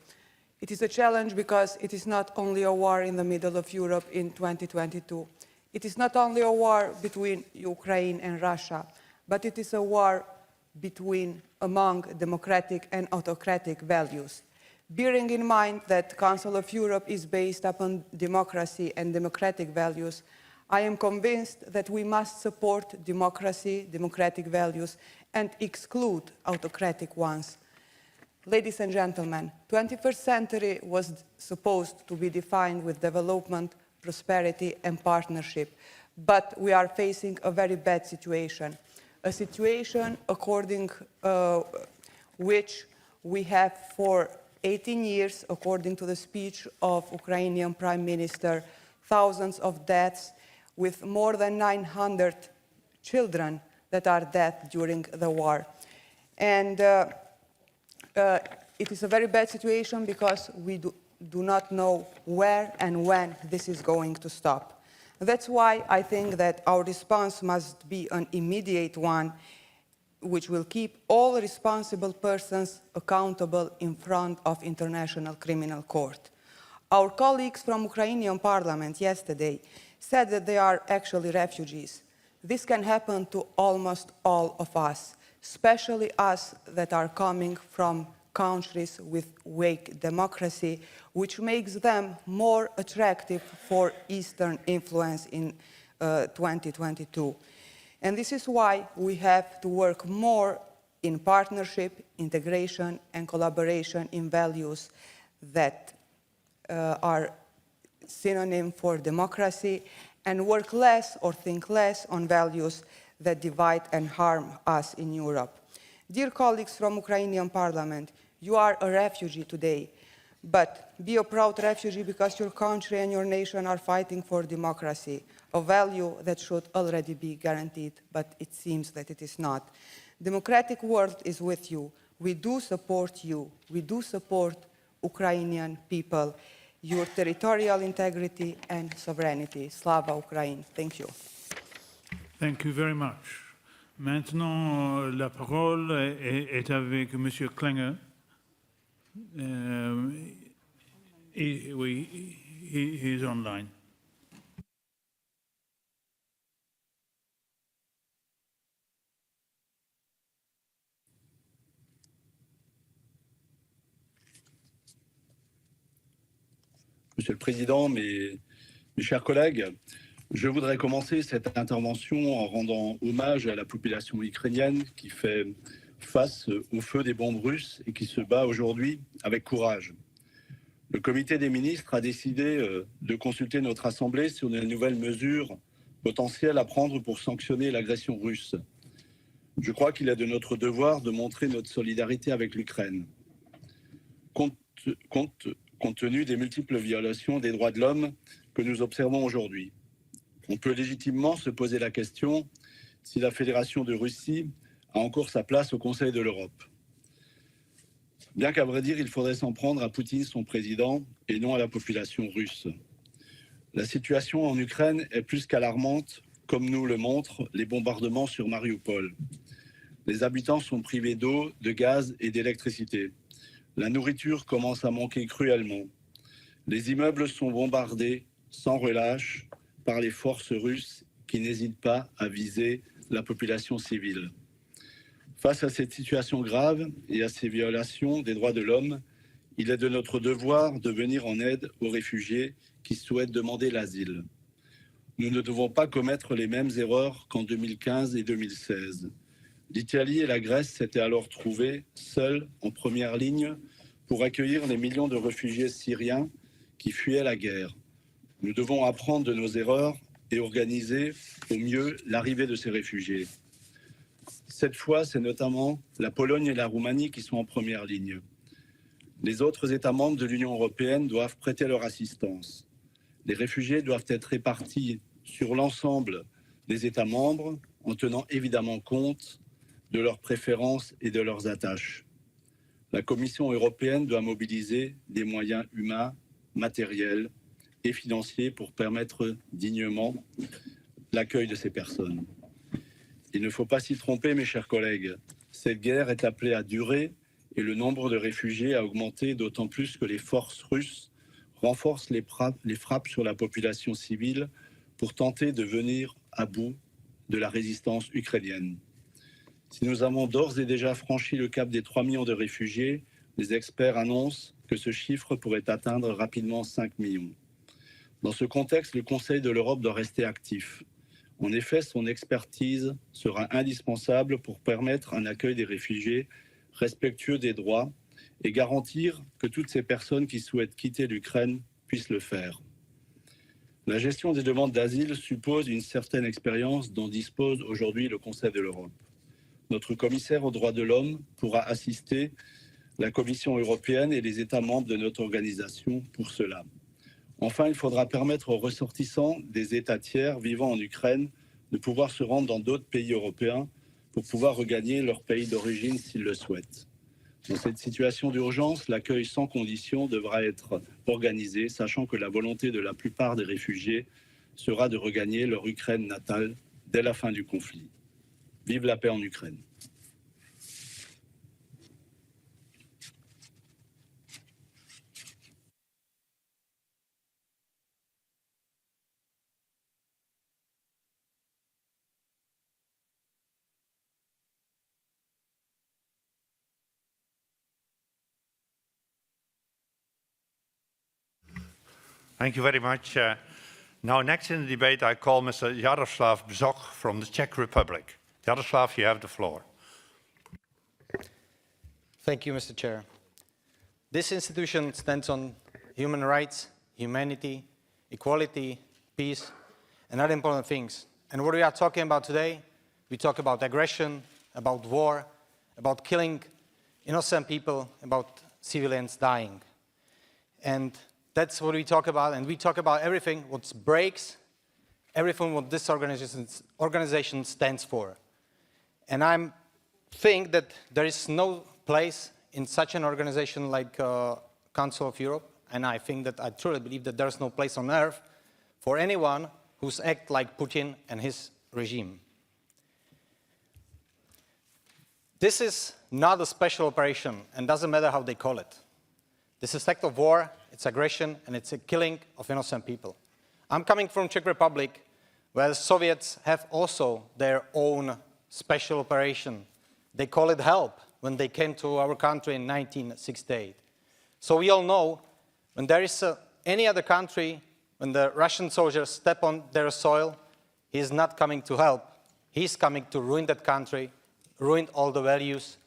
It is a challenge because it is not only a war in the middle of Europe in 2022. It is not only a war between Ukraine and Russia, but it is a war among democratic and autocratic values. Bearing in mind that the Council of Europe is based upon democracy and democratic values, I am convinced that we must support democracy, democratic values, and exclude autocratic ones. Ladies and gentlemen, the 21st century was supposed to be defined with development, prosperity, and partnership, but we are facing a very bad situation. A situation according which we have for 18 years, according to the speech of Ukrainian Prime Minister, thousands of deaths with more than 900 children that are dead during the war. And it is a very bad situation because we do not know where and when this is going to stop. That's why I think that our response must be an immediate one, which will keep all responsible persons accountable in front of International Criminal Court. Our colleagues from Ukrainian Parliament yesterday said that they are actually refugees. This can happen to almost all of us, especially us that are coming from countries with weak democracy, which makes them more attractive for Eastern influence in 2022. And this is why we have to work more in partnership, integration, and collaboration in values that are synonym for democracy, and work less or think less on values that divide and harm us in Europe. Dear colleagues from Ukrainian Parliament, you are a refugee today, but be a proud refugee because your country and your nation are fighting for democracy, a value that should already be guaranteed, but it seems that it is not. Democratic world is with you. We do support you. We do support Ukrainian people, your territorial integrity and sovereignty. Slava Ukraine. Thank you. Thank you very much. Maintenant, la parole est avec Monsieur Klinger. He's online. Monsieur le Président, mes chers collègues, je voudrais commencer cette intervention en rendant hommage à la population ukrainienne qui fait face au feu des bombes russes et qui se bat aujourd'hui avec courage. Le comité des ministres a décidé de consulter notre Assemblée sur de nouvelles mesures potentielles à prendre pour sanctionner l'agression russe. Je crois qu'il est de notre devoir de montrer notre solidarité avec l'Ukraine. Compte tenu des multiples violations des droits de l'homme que nous observons aujourd'hui, on peut légitimement se poser la question si la Fédération de Russie a encore sa place au Conseil de l'Europe. Bien qu'à vrai dire, il faudrait s'en prendre à Poutine, son président, et non à la population russe. La situation en Ukraine est plus qu'alarmante, comme nous le montrent les bombardements sur Mariupol. Les habitants sont privés d'eau, de gaz et d'électricité. La nourriture commence à manquer cruellement. Les immeubles sont bombardés sans relâche par les forces russes qui n'hésitent pas à viser la population civile. Face à cette situation grave et à ces violations des droits de l'homme, il est de notre devoir de venir en aide aux réfugiés qui souhaitent demander l'asile. Nous ne devons pas commettre les mêmes erreurs qu'en 2015 et 2016. L'Italie et la Grèce s'étaient alors trouvées seules en première ligne pour accueillir les millions de réfugiés syriens qui fuyaient la guerre. Nous devons apprendre de nos erreurs et organiser au mieux l'arrivée de ces réfugiés. Cette fois, c'est notamment la Pologne et la Roumanie qui sont en première ligne. Les autres États membres de l'Union européenne doivent prêter leur assistance. Les réfugiés doivent être répartis sur l'ensemble des États membres en tenant évidemment compte de leurs préférences et de leurs attaches. La Commission européenne doit mobiliser des moyens humains, matériels et financiers pour permettre dignement l'accueil de ces personnes. Il ne faut pas s'y tromper, mes chers collègues. Cette guerre est appelée à durer et le nombre de réfugiés a augmenté, d'autant plus que les forces russes renforcent les frappes sur la population civile pour tenter de venir à bout de la résistance ukrainienne. Si nous avons d'ores et déjà franchi le cap des 3 millions de réfugiés, les experts annoncent que ce chiffre pourrait atteindre rapidement 5 millions. Dans ce contexte, le Conseil de l'Europe doit rester actif. En effet, son expertise sera indispensable pour permettre un accueil des réfugiés respectueux des droits et garantir que toutes ces personnes qui souhaitent quitter l'Ukraine puissent le faire. La gestion des demandes d'asile suppose une certaine expérience dont dispose aujourd'hui le Conseil de l'Europe. Notre commissaire aux droits de l'homme pourra assister la Commission européenne et les États membres de notre organisation pour cela. Enfin, il faudra permettre aux ressortissants des États tiers vivant en Ukraine de pouvoir se rendre dans d'autres pays européens pour pouvoir regagner leur pays d'origine s'ils le souhaitent. Dans cette situation d'urgence, l'accueil sans condition devra être organisé, sachant que la volonté de la plupart des réfugiés sera de regagner leur Ukraine natale dès la fin du conflit. Vive la paix en Ukraine. Thank you very much. Now, next in the debate, I call Mr. Jaroslav Bzok from the Czech Republic. Jaroslav, you have the floor. Thank you, Mr. Chair. This institution stands on human rights, humanity, equality, peace, and other important things. And what we are talking about today, we talk about aggression, about war, about killing innocent people, about civilians dying. And that's what we talk about, and we talk about everything what breaks, everything what this organization stands for. And I think that there is no place in such an organization like Council of Europe, and I think that I truly believe that there is no place on earth for anyone who's act like Putin and his regime. This is not a special operation, and doesn't matter how they call it. This is an act of war, it's aggression, and it's a killing of innocent people. I'm coming from Czech Republic, where the Soviets have also their own special operation. They call it HELP when they came to our country in 1968. So we all know when there is any other country, when the Russian soldiers step on their soil, he is not coming to help. He's coming to ruin that country, ruin all the values,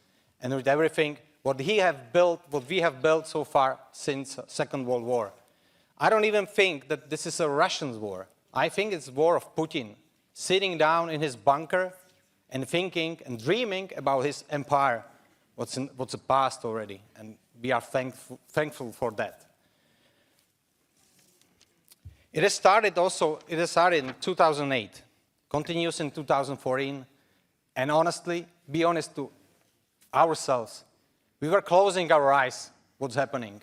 and with everything what we have built so far since Second World War. I don't even think that this is a Russian war. I think it's a war of Putin, sitting down in his bunker and thinking and dreaming about his empire, what's the past already, and we are thankful for that. It has started in 2008, continues in 2014, and honestly, be honest to ourselves, we were closing our eyes what's happening.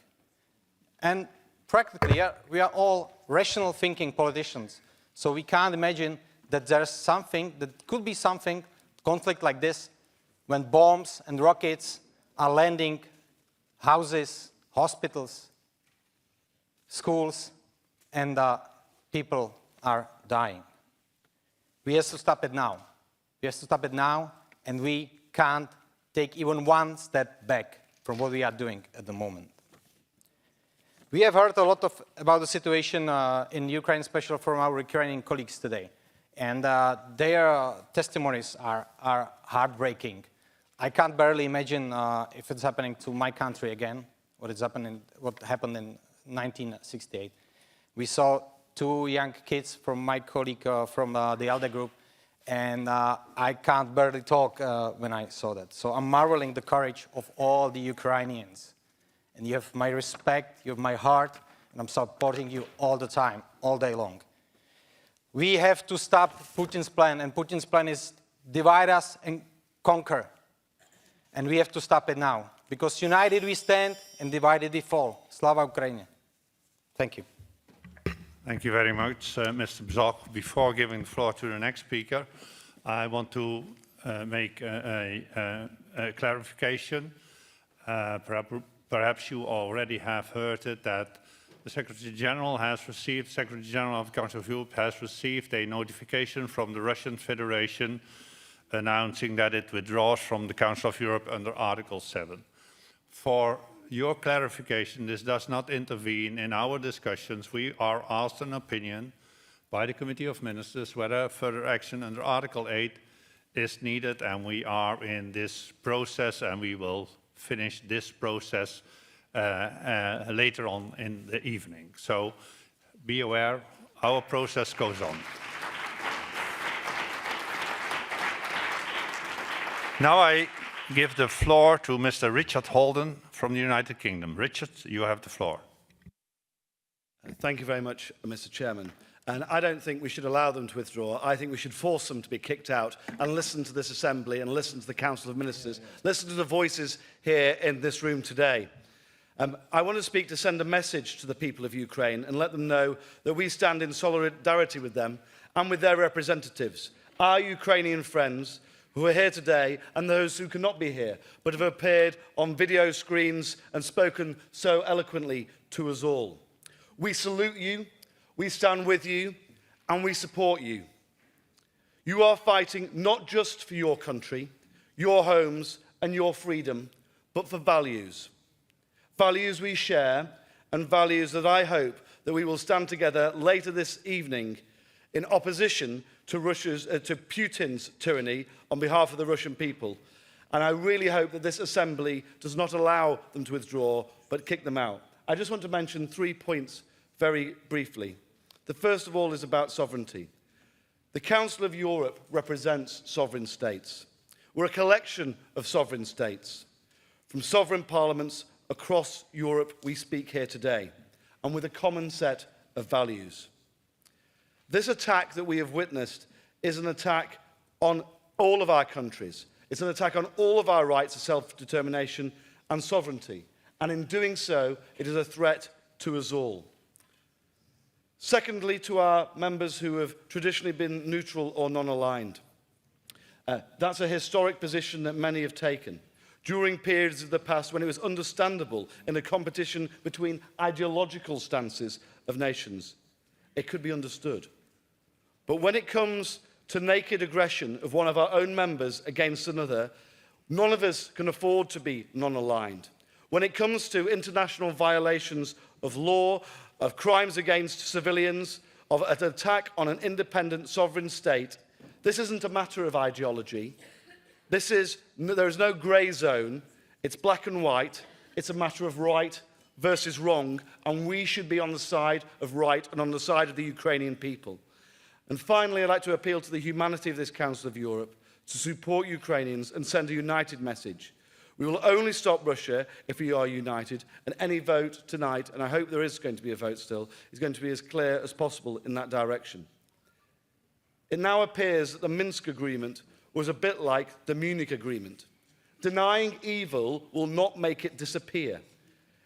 And practically, we are all rational thinking politicians, so we can't imagine that there's something, that could be something, conflict like this, when bombs and rockets are landing houses, hospitals, schools, and people are dying. We have to stop it now. We have to stop it now, and we can't take even one step back from what we are doing at the moment. We have heard a lot about the situation in Ukraine, especially from our Ukrainian colleagues today. And their testimonies are heartbreaking. I can't barely imagine if it's happening to my country again, what happened in 1968. We saw 2 young kids from my colleague from the ALDE group, and I can't barely talk when I saw that. So I'm marveling the courage of all the Ukrainians. And you have my respect, you have my heart, and I'm supporting you all the time, all day long. We have to stop Putin's plan, and Putin's plan is divide us and conquer. And we have to stop it now, because united we stand and divided we fall. Slava Ukraini. Thank you. Thank you very much, Mr. Bzok. Before giving the floor to the next speaker, I want to make a clarification. Perhaps you already have heard it, that the Secretary General of the Council of Europe has received a notification from the Russian Federation announcing that it withdraws from the Council of Europe under Article 7. For your clarification, this does not intervene in our discussions. We are asked an opinion by the Committee of Ministers whether further action under Article 8 is needed, and we are in this process, and we will finish this process later on in the evening. So be aware, our process goes on. Now I give the floor to Mr. Richard Holden from the United Kingdom. Richard, you have the floor. Thank you very much, Mr. Chairman. And I don't think we should allow them to withdraw. I think we should force them to be kicked out and listen to this Assembly and listen to the Council of Ministers, listen to the voices here in this room today. I want to send a message to the people of Ukraine and let them know that we stand in solidarity with them and with their representatives, our Ukrainian friends who are here today and those who cannot be here, but have appeared on video screens and spoken so eloquently to us all. We salute you. We stand with you, and we support you. You are fighting not just for your country, your homes, and your freedom, but for values. Values we share, and values that I hope that we will stand together later this evening in opposition to Putin's tyranny on behalf of the Russian people. And I really hope that this Assembly does not allow them to withdraw, but kick them out. I just want to mention 3 points very briefly. The first of all is about sovereignty. The Council of Europe represents sovereign states. We're a collection of sovereign states. From sovereign parliaments across Europe, we speak here today, and with a common set of values. This attack that we have witnessed is an attack on all of our countries. It's an attack on all of our rights of self-determination and sovereignty. And in doing so, it is a threat to us all. Secondly, to our members who have traditionally been neutral or non-aligned. That's a historic position that many have taken during periods of the past when it was understandable in a competition between ideological stances of nations. It could be understood. But when it comes to naked aggression of one of our own members against another, none of us can afford to be non-aligned. When it comes to international violations of law, of crimes against civilians, of an attack on an independent sovereign state, this isn't a matter of ideology. There is no grey zone. It's black and white. It's a matter of right versus wrong, and we should be on the side of right and on the side of the Ukrainian people. And finally, I'd like to appeal to the humanity of this Council of Europe to support Ukrainians and send a united message. We will only stop Russia if we are united, and any vote tonight, and I hope there is going to be a vote still, is going to be as clear as possible in that direction. It now appears that the Minsk agreement was a bit like the Munich agreement. Denying evil will not make it disappear.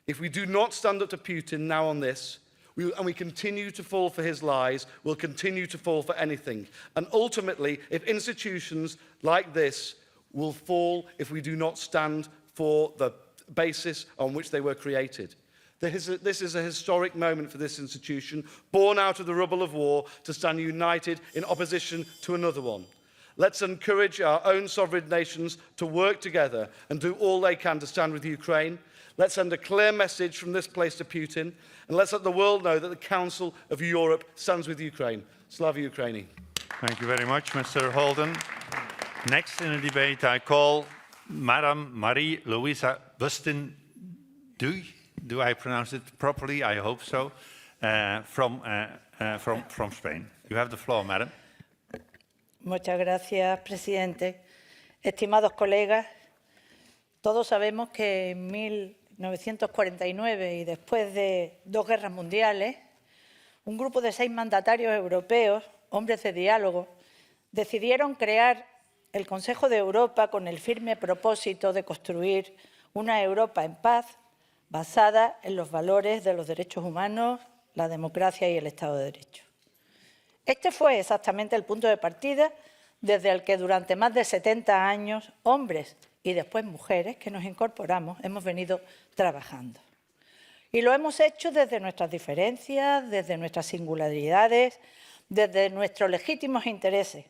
If we do not stand up to Putin now on this, and we continue to fall for his lies, we'll continue to fall for anything. And ultimately, if institutions like this will fall if we do not stand for the basis on which they were created. This is a historic moment for this institution, born out of the rubble of war, to stand united in opposition to another one. Let's encourage our own sovereign nations to work together and do all they can to stand with Ukraine. Let's send a clear message from this place to Putin, and let's let the world know that the Council of Europe stands with Ukraine. Slava Ukraini. Thank you very much, Mr. Holden. Next in the debate, I call Madam Marie-Louisa Bustin-Duy. Do I pronounce it properly? I hope so. From Spain. You have the floor, madam. Muchas gracias, presidente. Estimados colegas, todos sabemos que en 1949 y después de 2 guerras mundiales, un grupo de 6 mandatarios europeos, hombres de diálogo, decidieron crear el Consejo de Europa con el firme propósito de construir una Europa en paz, basada en los valores de los derechos humanos, la democracia y el Estado de Derecho. Este fue exactamente el punto de partida desde el que durante más de 70 años, hombres y después mujeres que nos incorporamos, hemos venido trabajando. Y lo hemos hecho desde nuestras diferencias, desde nuestras singularidades, desde nuestros legítimos intereses,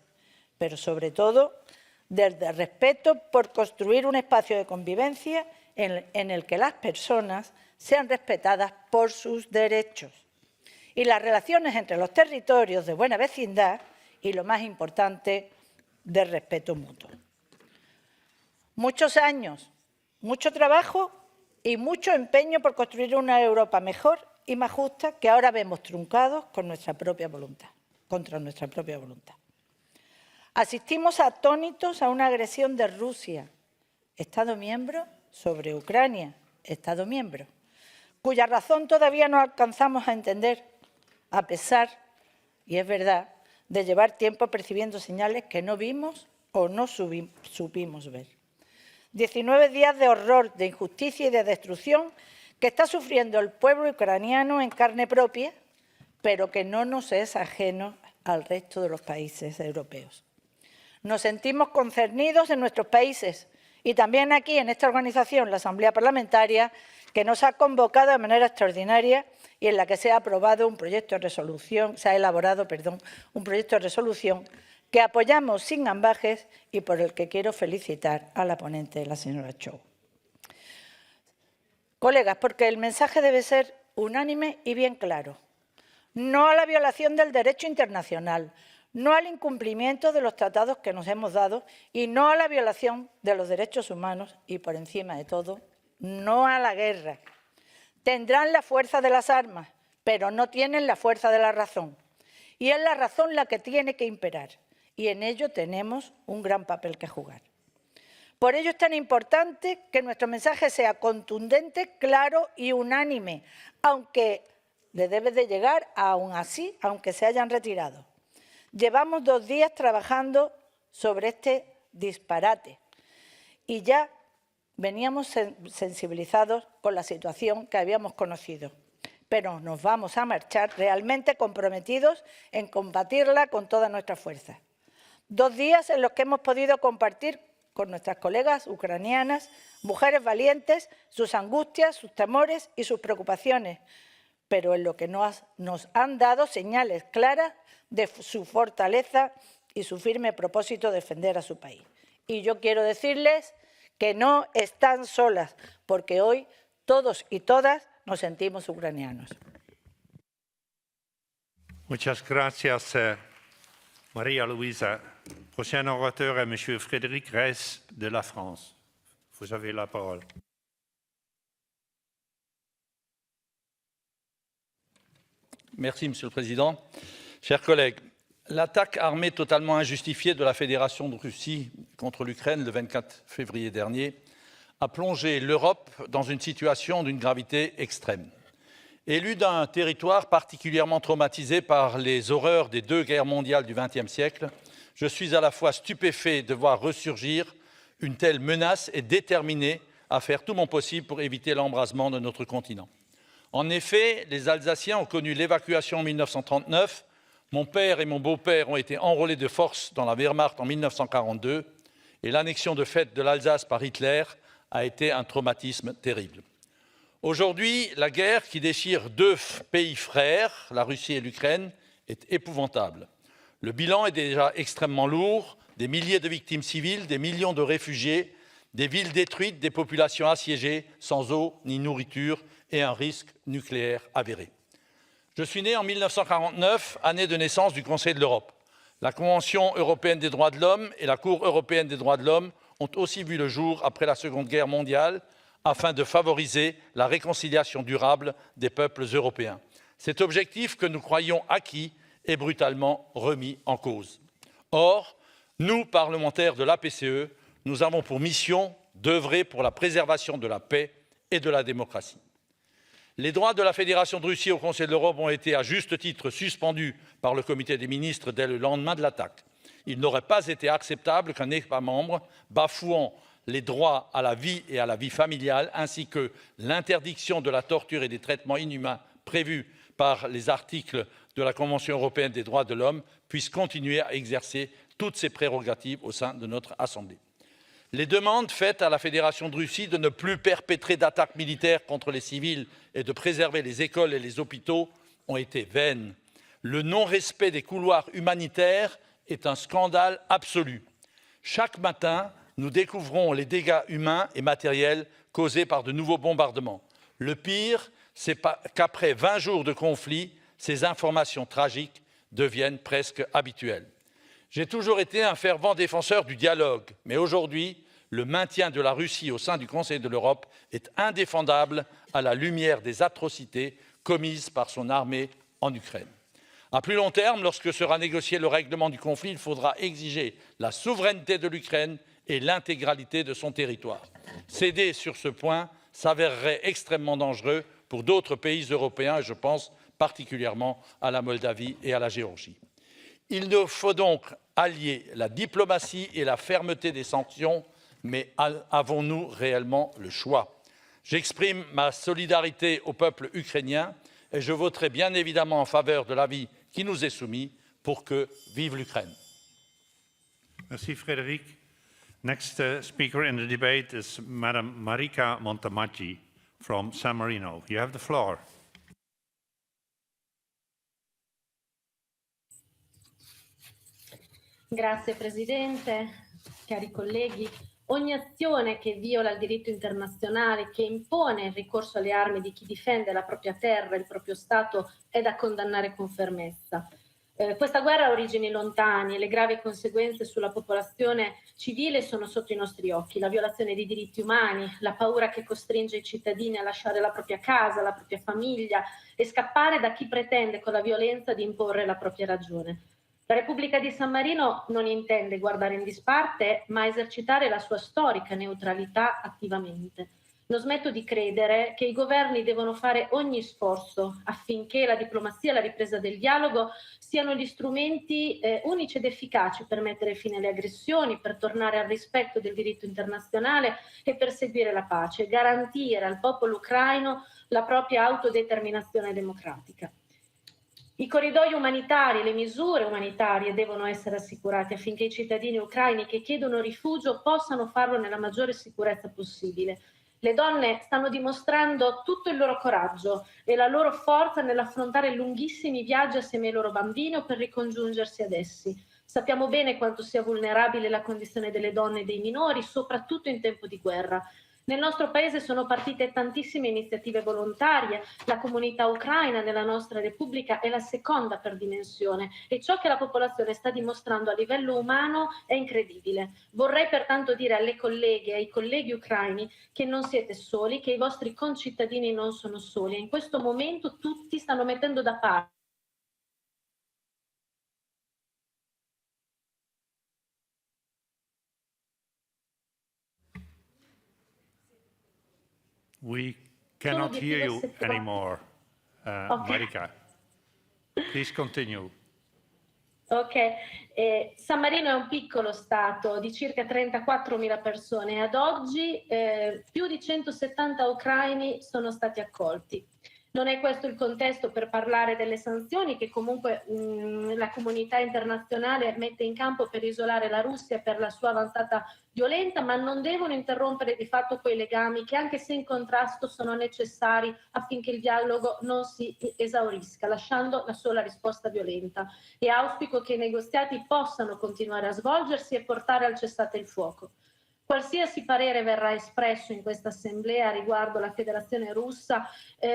pero sobre todo desde el respeto por construir un espacio de convivencia en el que las personas sean respetadas por sus derechos y las relaciones entre los territorios de buena vecindad y, lo más importante, de respeto mutuo. Muchos años, mucho trabajo y mucho empeño por construir una Europa mejor y más justa que ahora vemos truncados con nuestra propia voluntad, contra nuestra propia voluntad. Asistimos atónitos a una agresión de Rusia, Estado miembro, sobre Ucrania, Estado miembro, cuya razón todavía no alcanzamos a entender, a pesar, y es verdad, de llevar tiempo percibiendo señales que no vimos o no supimos ver. 19 días de horror, de injusticia y de destrucción que está sufriendo el pueblo ucraniano en carne propia, pero que no nos es ajeno al resto de los países europeos. Nos sentimos concernidos en nuestros países y también aquí, en esta organización, la Asamblea Parlamentaria, que nos ha convocado de manera extraordinaria y en la que se ha aprobado un proyecto de resolución, se ha elaborado, un proyecto de resolución que apoyamos sin ambages y por el que quiero felicitar a la ponente, la señora Chou. Colegas, porque el mensaje debe ser unánime y bien claro. No a la violación del derecho internacional, no al incumplimiento de los tratados que nos hemos dado y no a la violación de los derechos humanos y, por encima de todo, no a la guerra. Tendrán la fuerza de las armas, pero no tienen la fuerza de la razón. Y es la razón la que tiene que imperar. Y en ello tenemos un gran papel que jugar. Por ello es tan importante que nuestro mensaje sea contundente, claro y unánime, aunque le debe de llegar aún así, aunque se hayan retirado. Llevamos 2 días trabajando sobre este disparate y ya veníamos sensibilizados con la situación que habíamos conocido, pero nos vamos a marchar realmente comprometidos en combatirla con toda nuestra fuerza. 2 días en los que hemos podido compartir con nuestras colegas ucranianas, mujeres valientes, sus angustias, sus temores y sus preocupaciones, pero en lo que nos han dado señales claras de su fortaleza y su firme propósito de defender a su país. Y yo quiero decirles que no están solas, porque hoy todos y todas nos sentimos ucranianos. Muchas gracias, María Luisa. Prochain orateur est M. Frédéric Reiss de la France. Vous avez la parole. Merci, Monsieur le Président. Chers collègues, l'attaque armée totalement injustifiée de la Fédération de Russie contre l'Ukraine le 24 février dernier a plongé l'Europe dans une situation d'une gravité extrême. Élu d'un territoire particulièrement traumatisé par les horreurs des 2 guerres mondiales du XXe siècle, je suis à la fois stupéfait de voir ressurgir une telle menace et déterminé à faire tout mon possible pour éviter l'embrasement de notre continent. En effet, les Alsaciens ont connu l'évacuation en 1939, mon père et mon beau-père ont été enrôlés de force dans la Wehrmacht en 1942 et l'annexion de fait de l'Alsace par Hitler a été un traumatisme terrible. Aujourd'hui, la guerre qui déchire 2 pays frères, la Russie et l'Ukraine, est épouvantable. Le bilan est déjà extrêmement lourd, des milliers de victimes civiles, des millions de réfugiés, des villes détruites, des populations assiégées, sans eau ni nourriture et un risque nucléaire avéré. Je suis né en 1949, année de naissance du Conseil de l'Europe. La Convention européenne des droits de l'homme et la Cour européenne des droits de l'homme ont aussi vu le jour après la Seconde Guerre mondiale afin de favoriser la réconciliation durable des peuples européens. Cet objectif que nous croyions acquis est brutalement remis en cause. Or, nous, parlementaires de l'APCE, nous avons pour mission d'œuvrer pour la préservation de la paix et de la démocratie. Les droits de la Fédération de Russie au Conseil de l'Europe ont été à juste titre suspendus par le comité des ministres dès le lendemain de l'attaque. Il n'aurait pas été acceptable qu'un État membre, bafouant les droits à la vie et à la vie familiale, ainsi que l'interdiction de la torture et des traitements inhumains prévus par les articles de la Convention européenne des droits de l'homme, puisse continuer à exercer toutes ses prérogatives au sein de notre Assemblée. Les demandes faites à la Fédération de Russie de ne plus perpétrer d'attaques militaires contre les civils et de préserver les écoles et les hôpitaux ont été vaines. Le non-respect des couloirs humanitaires est un scandale absolu. Chaque matin, nous découvrons les dégâts humains et matériels causés par de nouveaux bombardements. Le pire, c'est qu'après 20 jours de conflit, ces informations tragiques deviennent presque habituelles. J'ai toujours été un fervent défenseur du dialogue, mais aujourd'hui, le maintien de la Russie au sein du Conseil de l'Europe est indéfendable à la lumière des atrocités commises par son armée en Ukraine. À plus long terme, lorsque sera négocié le règlement du conflit, il faudra exiger la souveraineté de l'Ukraine et l'intégralité de son territoire. Céder sur ce point s'avérerait extrêmement dangereux pour d'autres pays européens, et je pense particulièrement à la Moldavie et à la Géorgie. Il nous faut donc allier la diplomatie et la fermeté des sanctions, mais avons-nous réellement le choix? J'exprime ma solidarité au peuple ukrainien et je voterai bien évidemment en faveur de l'avis qui nous est soumis pour que vive l'Ukraine. Merci Frédéric. Next speaker in the debate is Madam Marika Montemaggi from San Marino. You have the floor. Grazie Presidente, cari colleghi. Ogni azione che viola il diritto internazionale, che impone il ricorso alle armi di chi difende la propria terra e il proprio Stato, è da condannare con fermezza. Questa guerra ha origini lontane e le gravi conseguenze sulla popolazione civile sono sotto i nostri occhi. La violazione dei diritti umani, la paura che costringe i cittadini a lasciare la propria casa, la propria famiglia e scappare da chi pretende con la violenza di imporre la propria ragione. La Repubblica di San Marino non intende guardare in disparte, ma esercitare la sua storica neutralità attivamente. Non smetto di credere che i governi devono fare ogni sforzo affinché la diplomazia e la ripresa del dialogo siano gli strumenti unici ed efficaci per mettere fine alle aggressioni, per tornare al rispetto del diritto internazionale e perseguire la pace, garantire al popolo ucraino la propria autodeterminazione democratica. I corridoi umanitari e le misure umanitarie devono essere assicurati affinché i cittadini ucraini che chiedono rifugio possano farlo nella maggiore sicurezza possibile. Le donne stanno dimostrando tutto il loro coraggio e la loro forza nell'affrontare lunghissimi viaggi assieme ai loro bambini o per ricongiungersi ad essi. Sappiamo bene quanto sia vulnerabile la condizione delle donne e dei minori, soprattutto in tempo di guerra. Nel nostro paese sono partite tantissime iniziative volontarie, la comunità ucraina nella nostra Repubblica è la seconda per dimensione e ciò che la popolazione sta dimostrando a livello umano è incredibile. Vorrei pertanto dire alle colleghe e ai colleghi ucraini che non siete soli, che i vostri concittadini non sono soli e in questo momento tutti stanno mettendo da parte We cannot hear you anymore, Marika. Please continue. Ok, San Marino è un piccolo stato di circa 34.000 persone e ad oggi più di 170 ucraini sono stati accolti. Non è questo il contesto per parlare delle sanzioni che comunque la comunità internazionale mette in campo per isolare la Russia per la sua avanzata violenza, ma non devono interrompere di fatto quei legami che, anche se in contrasto, sono necessari affinché il dialogo non si esaurisca, lasciando la sola risposta violenta. E auspico che i negoziati possano continuare a svolgersi e portare al cessate il fuoco. Qualsiasi parere verrà espresso in questa assemblea riguardo la Federazione russa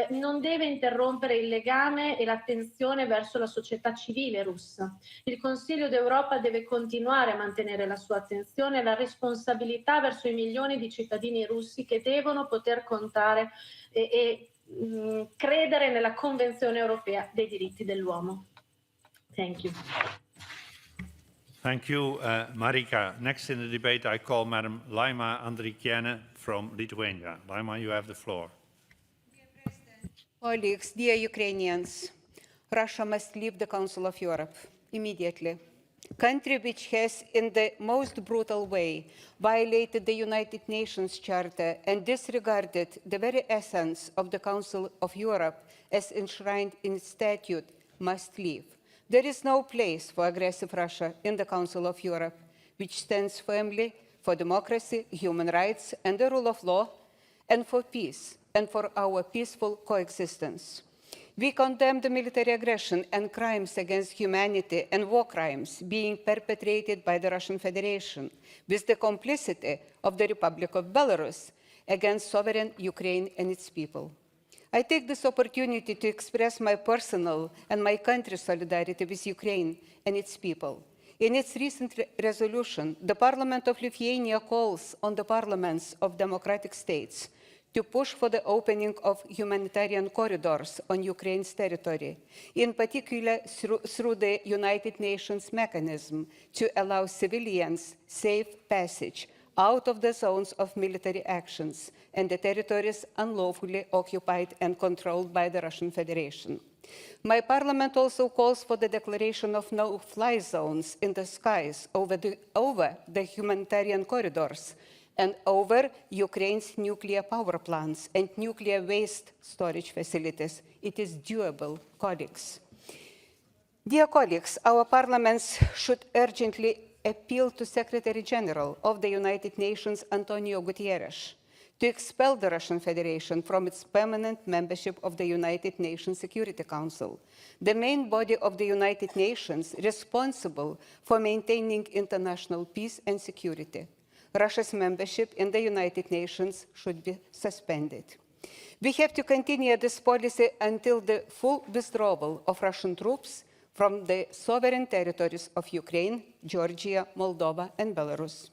non deve interrompere il legame e l'attenzione verso la società civile russa. Il Consiglio d'Europa deve continuare a mantenere la sua attenzione e la responsabilità verso i milioni di cittadini russi che devono poter contare e credere nella Convenzione europea dei diritti dell'uomo. Thank you. Thank you, Marika. Next in the debate, I call Madam Laima Andrikiene from Lithuania. Laima, you have the floor. Colleagues, dear Ukrainians, Russia must leave the Council of Europe immediately. Country which has, in the most brutal way, violated the United Nations Charter and disregarded the very essence of the Council of Europe as enshrined in its statute, must leave. There is no place for aggressive Russia in the Council of Europe, which stands firmly for democracy, human rights, and the rule of law, and for peace, and for our peaceful coexistence. We condemn the military aggression and crimes against humanity and war crimes being perpetrated by the Russian Federation with the complicity of the Republic of Belarus against sovereign Ukraine and its people. I take this opportunity to express my personal and my country's solidarity with Ukraine and its people. In its recent resolution, the Parliament of Lithuania calls on the parliaments of democratic states to push for the opening of humanitarian corridors on Ukraine's territory, in particular through the United Nations mechanism to allow civilians safe passage out of the zones of military actions and the territories unlawfully occupied and controlled by the Russian Federation. My parliament also calls for the declaration of no-fly zones in the skies over the humanitarian corridors and over Ukraine's nuclear power plants and nuclear waste storage facilities. It is doable, colleagues. Dear colleagues, our parliaments should urgently appeal to Secretary General of the United Nations, Antonio Guterres, to expel the Russian Federation from its permanent membership of the United Nations Security Council, the main body of the United Nations responsible for maintaining international peace and security. Russia's membership in the United Nations should be suspended. We have to continue this policy until the full withdrawal of Russian troops from the sovereign territories of Ukraine, Georgia, Moldova, and Belarus.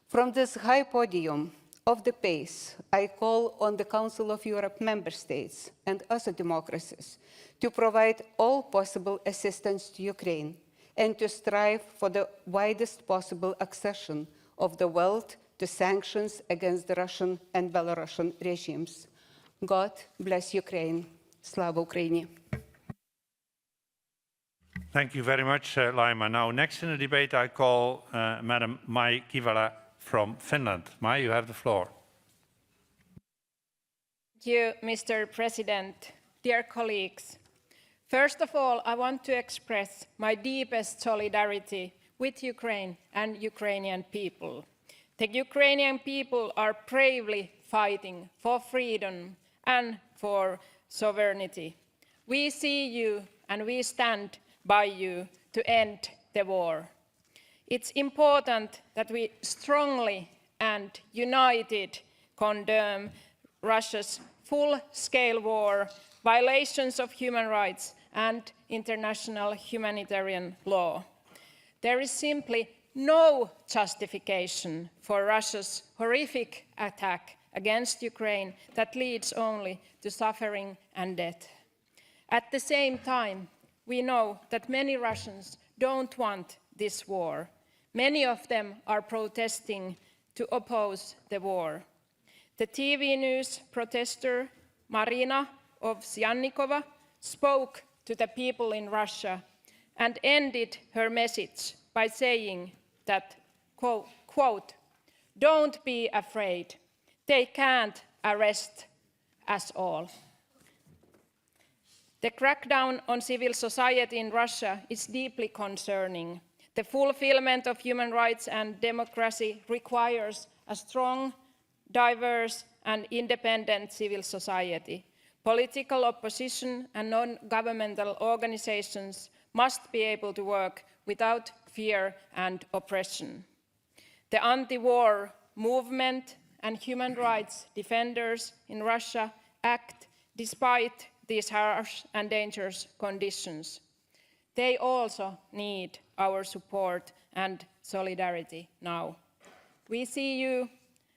From this high podium of the PACE, I call on the Council of Europe member states and other democracies to provide all possible assistance to Ukraine and to strive for the widest possible accession of the world to sanctions against the Russian and Belarusian regimes. God bless Ukraine. Slava Ukraini. Thank you very much, Laima. Now, next in the debate, I call Madam Mai Kivala from Finland. Mai, you have the floor. Thank you, Mr. President. Dear colleagues, first of all, I want to express my deepest solidarity with Ukraine and Ukrainian people. The Ukrainian people are bravely fighting for freedom and for sovereignty. We see you and we stand by you to end the war. It's important that we strongly and united condemn Russia's full-scale war, violations of human rights and international humanitarian law. There is simply no justification for Russia's horrific attack against Ukraine that leads only to suffering and death. At the same time, we know that many Russians don't want this war. Many of them are protesting to oppose the war. The TV news protester Marina Ovsyannikova spoke to the people in Russia and ended her message by saying that, quote, "Don't be afraid. They can't arrest us all." The crackdown on civil society in Russia is deeply concerning. The fulfillment of human rights and democracy requires a strong, diverse, and independent civil society. Political opposition and non-governmental organizations must be able to work without fear and oppression. The anti-war movement and human rights defenders in Russia act despite these harsh and dangerous conditions. They also need our support and solidarity now. We see you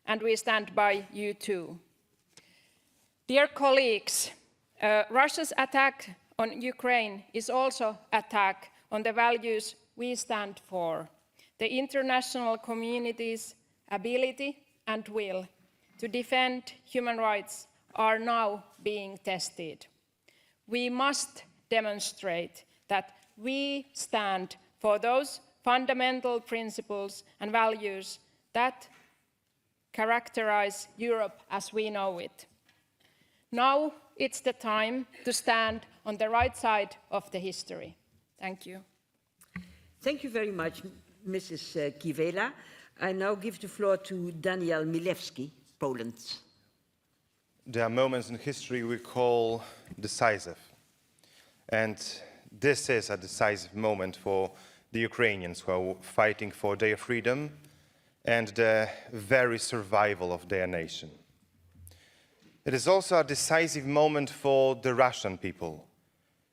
and we stand by you too. Dear colleagues, Russia's attack on Ukraine is also an attack on the values we stand for. The international community's ability and will to defend human rights are now being tested. We must demonstrate that we stand for those fundamental principles and values that characterize Europe as we know it. Now it's the time to stand on the right side of the history. Thank you. Thank you very much, Mrs. Kiwela. I now give the floor to Daniel Milewski, Poland. There are moments in history we call decisive. And this is a decisive moment for the Ukrainians who are fighting for their freedom and the very survival of their nation. It is also a decisive moment for the Russian people,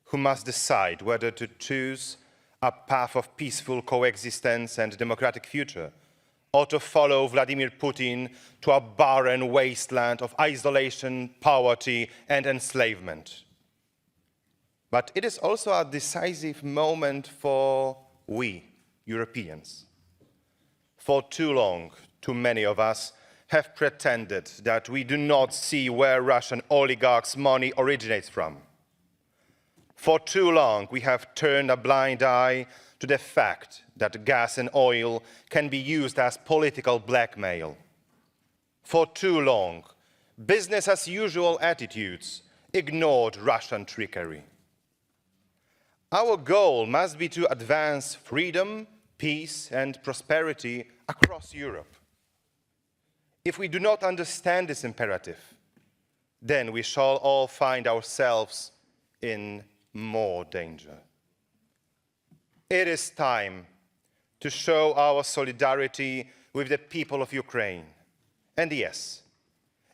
who must decide whether to choose a path of peaceful coexistence and democratic future, or to follow Vladimir Putin to a barren wasteland of isolation, poverty, and enslavement. But it is also a decisive moment for we, Europeans. For too long, too many of us have pretended that we do not see where Russian oligarchs' money originates from. For too long, we have turned a blind eye to the fact that gas and oil can be used as political blackmail. For too long, business as usual attitudes ignored Russian trickery. Our goal must be to advance freedom, peace, and prosperity across Europe. If we do not understand this imperative, then we shall all find ourselves in more danger. It is time to show our solidarity with the people of Ukraine. And yes,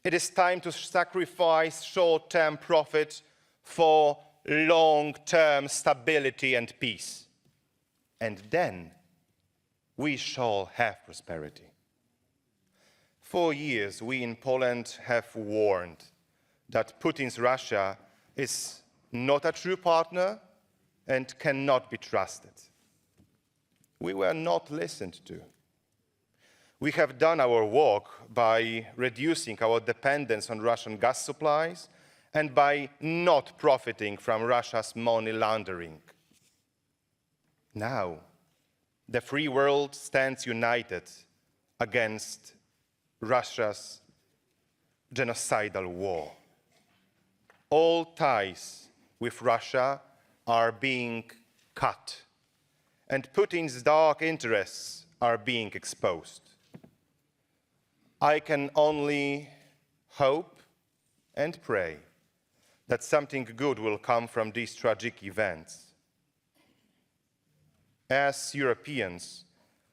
it is time to sacrifice short-term profit for long-term stability and peace. And then we shall have prosperity. For years, we in Poland have warned that Putin's Russia is not a true partner and cannot be trusted. We were not listened to. We have done our work by reducing our dependence on Russian gas supplies and by not profiting from Russia's money laundering. Now, the free world stands united against Russia's genocidal war. All ties with Russia are being cut, and Putin's dark interests are being exposed. I can only hope and pray that something good will come from these tragic events. As Europeans,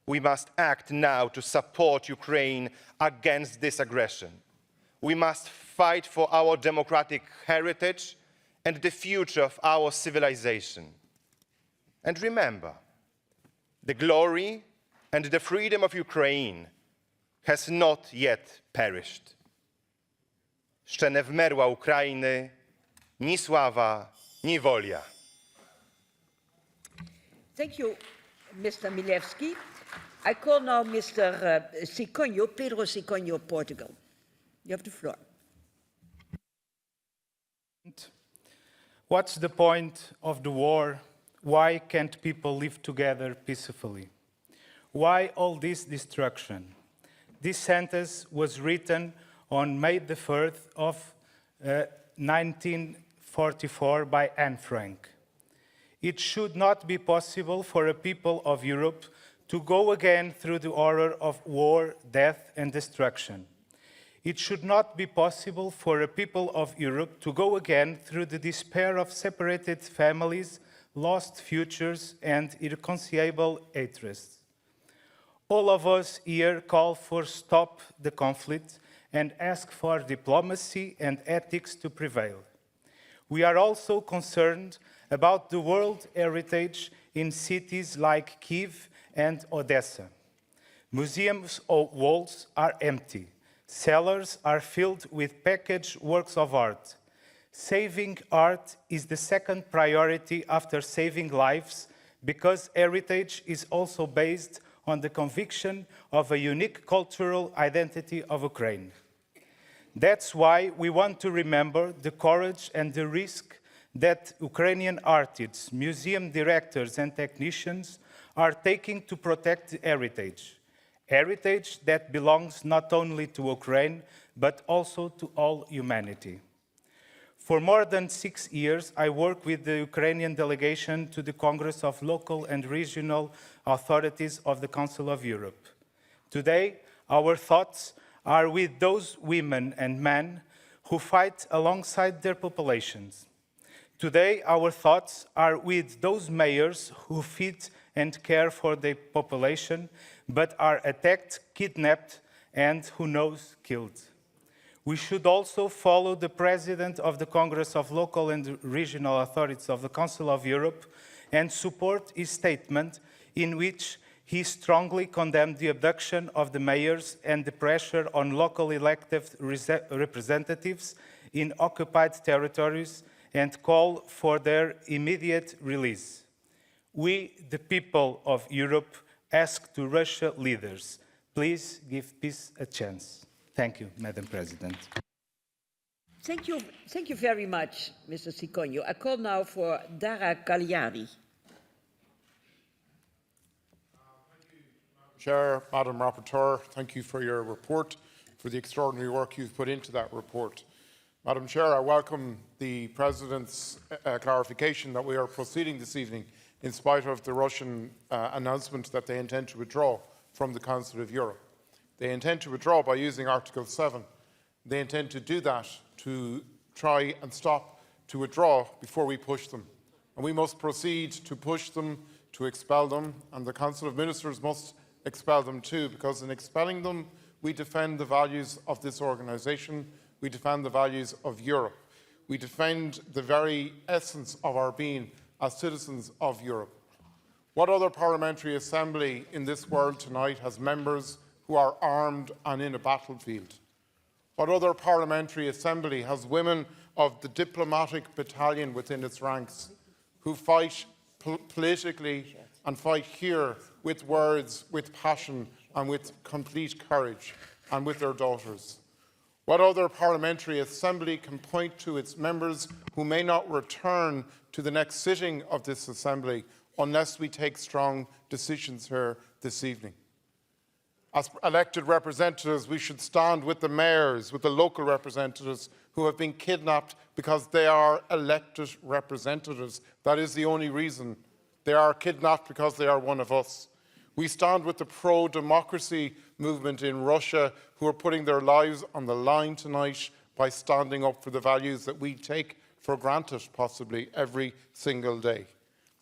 we must act now to support Ukraine against this aggression. We must fight for our democratic heritage and the future of our civilization. And remember, the glory and the freedom of Ukraine has not yet perished. Jeszcze nie wmerła Ukrainy, ni sława, ni wolia. Thank you, Mr. Milewski. I call now Mr. Siconho, Pedro Siconho, Portugal. You have the floor. What's the point of the war? Why can't people live together peacefully? Why all this destruction? This sentence was written on May the 3rd of 1945 44 by Anne Frank. It should not be possible for a people of Europe to go again through the horror of war, death, and destruction. It should not be possible for a people of Europe to go again through the despair of separated families, lost futures, and irreconcilable hatreds. All of us here call for stop the conflict and ask for diplomacy and ethics to prevail. We are also concerned about the world heritage in cities like Kyiv and Odessa. Museums' walls are empty. Cellars are filled with packaged works of art. Saving art is the second priority after saving lives, because heritage is also based on the conviction of a unique cultural identity of Ukraine. That's why we want to remember the courage and the risk that Ukrainian artists, museum directors, and technicians are taking to protect the heritage. Heritage that belongs not only to Ukraine, but also to all humanity. For more than 6 years, I worked with the Ukrainian delegation to the Congress of Local and Regional Authorities of the Council of Europe. Today, our thoughts are with those women and men who fight alongside their populations. Today, our thoughts are with those mayors who feed and care for their population, but are attacked, kidnapped, and, who knows, killed. We should also follow the President of the Congress of Local and Regional Authorities of the Council of Europe and support his statement in which he strongly condemned the abduction of the mayors and the pressure on local elected representatives in occupied territories and call for their immediate release. We, the people of Europe, ask to Russia leaders, please give peace a chance. Thank you, Madam President. Thank you very much, Mr. Siconio. I call now for Dara Cagliari. Chair, Madam Rapporteur, thank you for your report, for the extraordinary work you've put into that report. Madam Chair, I welcome the President's clarification that we are proceeding this evening in spite of the Russian announcement that they intend to withdraw from the Council of Europe. They intend to withdraw by using Article 7. They intend to do that to try and stop, to withdraw before we push them. And we must proceed to push them, to expel them, and the Council of Ministers must expel them too, because in expelling them, we defend the values of this organisation, we defend the values of Europe. We defend the very essence of our being as citizens of Europe. What other parliamentary assembly in this world tonight has members who are armed and in a battlefield? What other parliamentary assembly has women of the diplomatic battalion within its ranks who fight politically and fight here with words, with passion and with complete courage, and with their daughters? What other parliamentary assembly can point to its members who may not return to the next sitting of this assembly unless we take strong decisions here this evening? As elected representatives, we should stand with the mayors, with the local representatives who have been kidnapped because they are elected representatives. That is the only reason. They are kidnapped because they are one of us. We stand with the pro-democracy movement in Russia who are putting their lives on the line tonight by standing up for the values that we take for granted possibly every single day.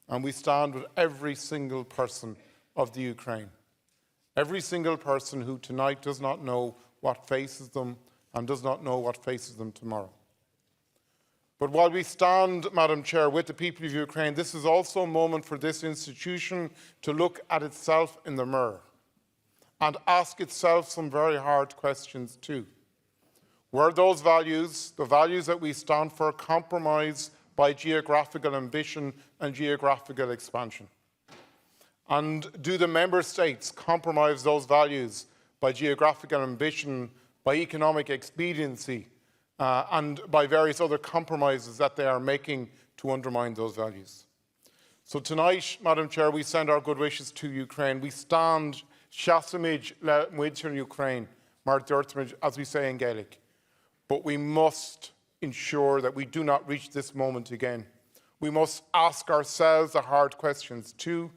And we stand with every single person of the Ukraine. Every single person who tonight does not know what faces them and does not know what faces them tomorrow. But while we stand, Madam Chair, with the people of Ukraine, this is also a moment for this institution to look at itself in the mirror and ask itself some very hard questions too. Were those values, the values that we stand for, compromised by geographical ambition and geographical expansion? And do the member states compromise those values by geographical ambition, by economic expediency, and by various other compromises that they are making to undermine those values? So tonight, Madam Chair, we send our good wishes to Ukraine. We stand Shasamij le Muidchen Ukraine, Mar Dúirtmid, as we say in Gaelic. But we must ensure that we do not reach this moment again. We must ask ourselves the hard questions too,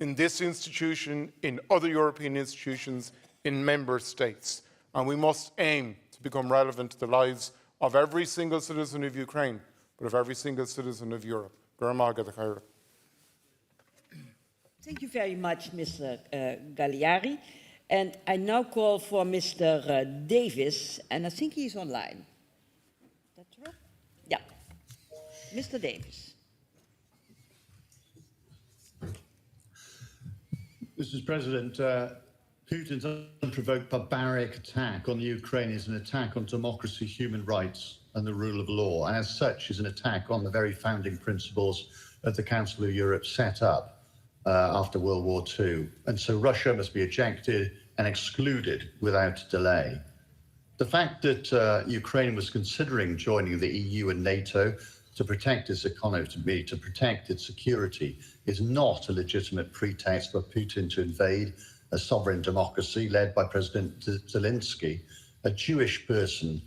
in this institution, in other European institutions, in member states. And we must aim to become relevant to the lives of every single citizen of Ukraine, but of every single citizen of Europe. Thank you very much, Mr. Gagliari. And I now call for Mr. Davis, and I think he's online. Is that true? Yeah. Mr. Davis. Mr. President, Putin's unprovoked barbaric attack on the Ukraine is an attack on democracy, human rights, and the rule of law, and as such is an attack on the very founding principles of the Council of Europe set up after World War II. And so Russia must be ejected and excluded without delay. The fact that Ukraine was considering joining the EU and NATO to protect its economy, to protect its security, is not a legitimate pretext for Putin to invade a sovereign democracy led by President Zelensky, a Jewish person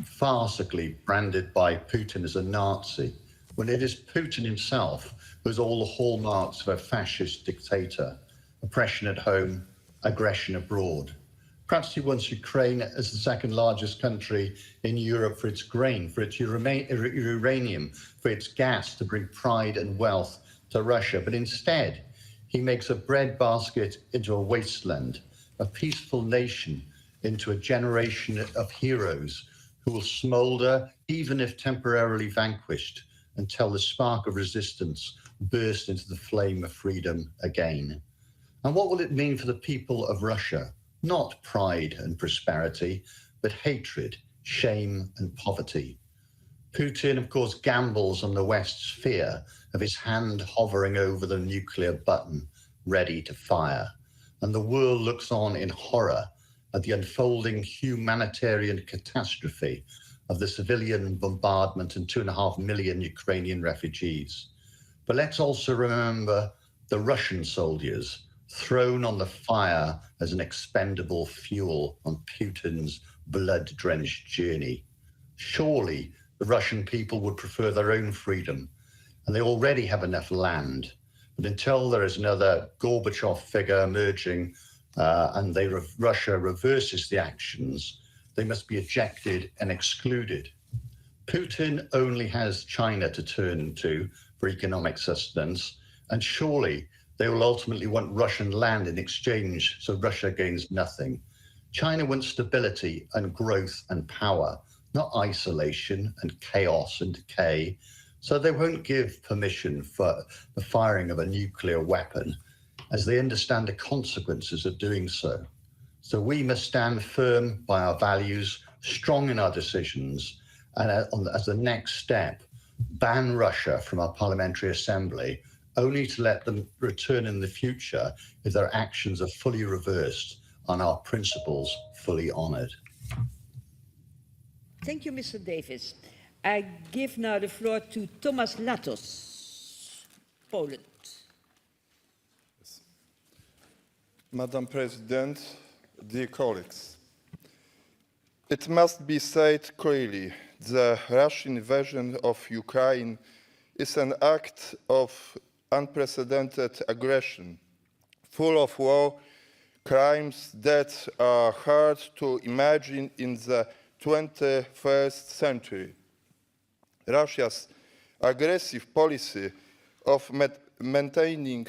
farcically branded by Putin as a Nazi, when it is Putin himself who has all the hallmarks of a fascist dictator: oppression at home, aggression abroad. Perhaps he wants Ukraine as the second largest country in Europe for its grain, for its uranium, for its gas, to bring pride and wealth to Russia. But instead, he makes a breadbasket into a wasteland, a peaceful nation into a generation of heroes who will smolder, even if temporarily vanquished, until the spark of resistance burst into the flame of freedom again. And what will it mean for the people of Russia? Not pride and prosperity, but hatred, shame and poverty. Putin, of course, gambles on the West's fear of his hand hovering over the nuclear button, ready to fire. And the world looks on in horror at the unfolding humanitarian catastrophe of the civilian bombardment and 2.5 million Ukrainian refugees. But let's also remember the Russian soldiers thrown on the fire as an expendable fuel on Putin's blood-drenched journey. Surely the Russian people would prefer their own freedom, and they already have enough land. But until there is another Gorbachev figure emerging and Russia reverses the actions, they must be ejected and excluded. Putin only has China to turn to for economic sustenance, and surely they will ultimately want Russian land in exchange, so Russia gains nothing. China wants stability and growth and power, not isolation and chaos and decay. So they won't give permission for the firing of a nuclear weapon, as they understand the consequences of doing so. So we must stand firm by our values, strong in our decisions, and as the next step, ban Russia from our Parliamentary Assembly, only to let them return in the future if their actions are fully reversed and our principles fully honoured. Thank you, Mr. Davis. I give now the floor to Thomas Latos, Poland. Madam President, dear colleagues, it must be said clearly, the Russian invasion of Ukraine is an act of unprecedented aggression, full of war crimes that are hard to imagine in the 21st century. Russia's aggressive policy of maintaining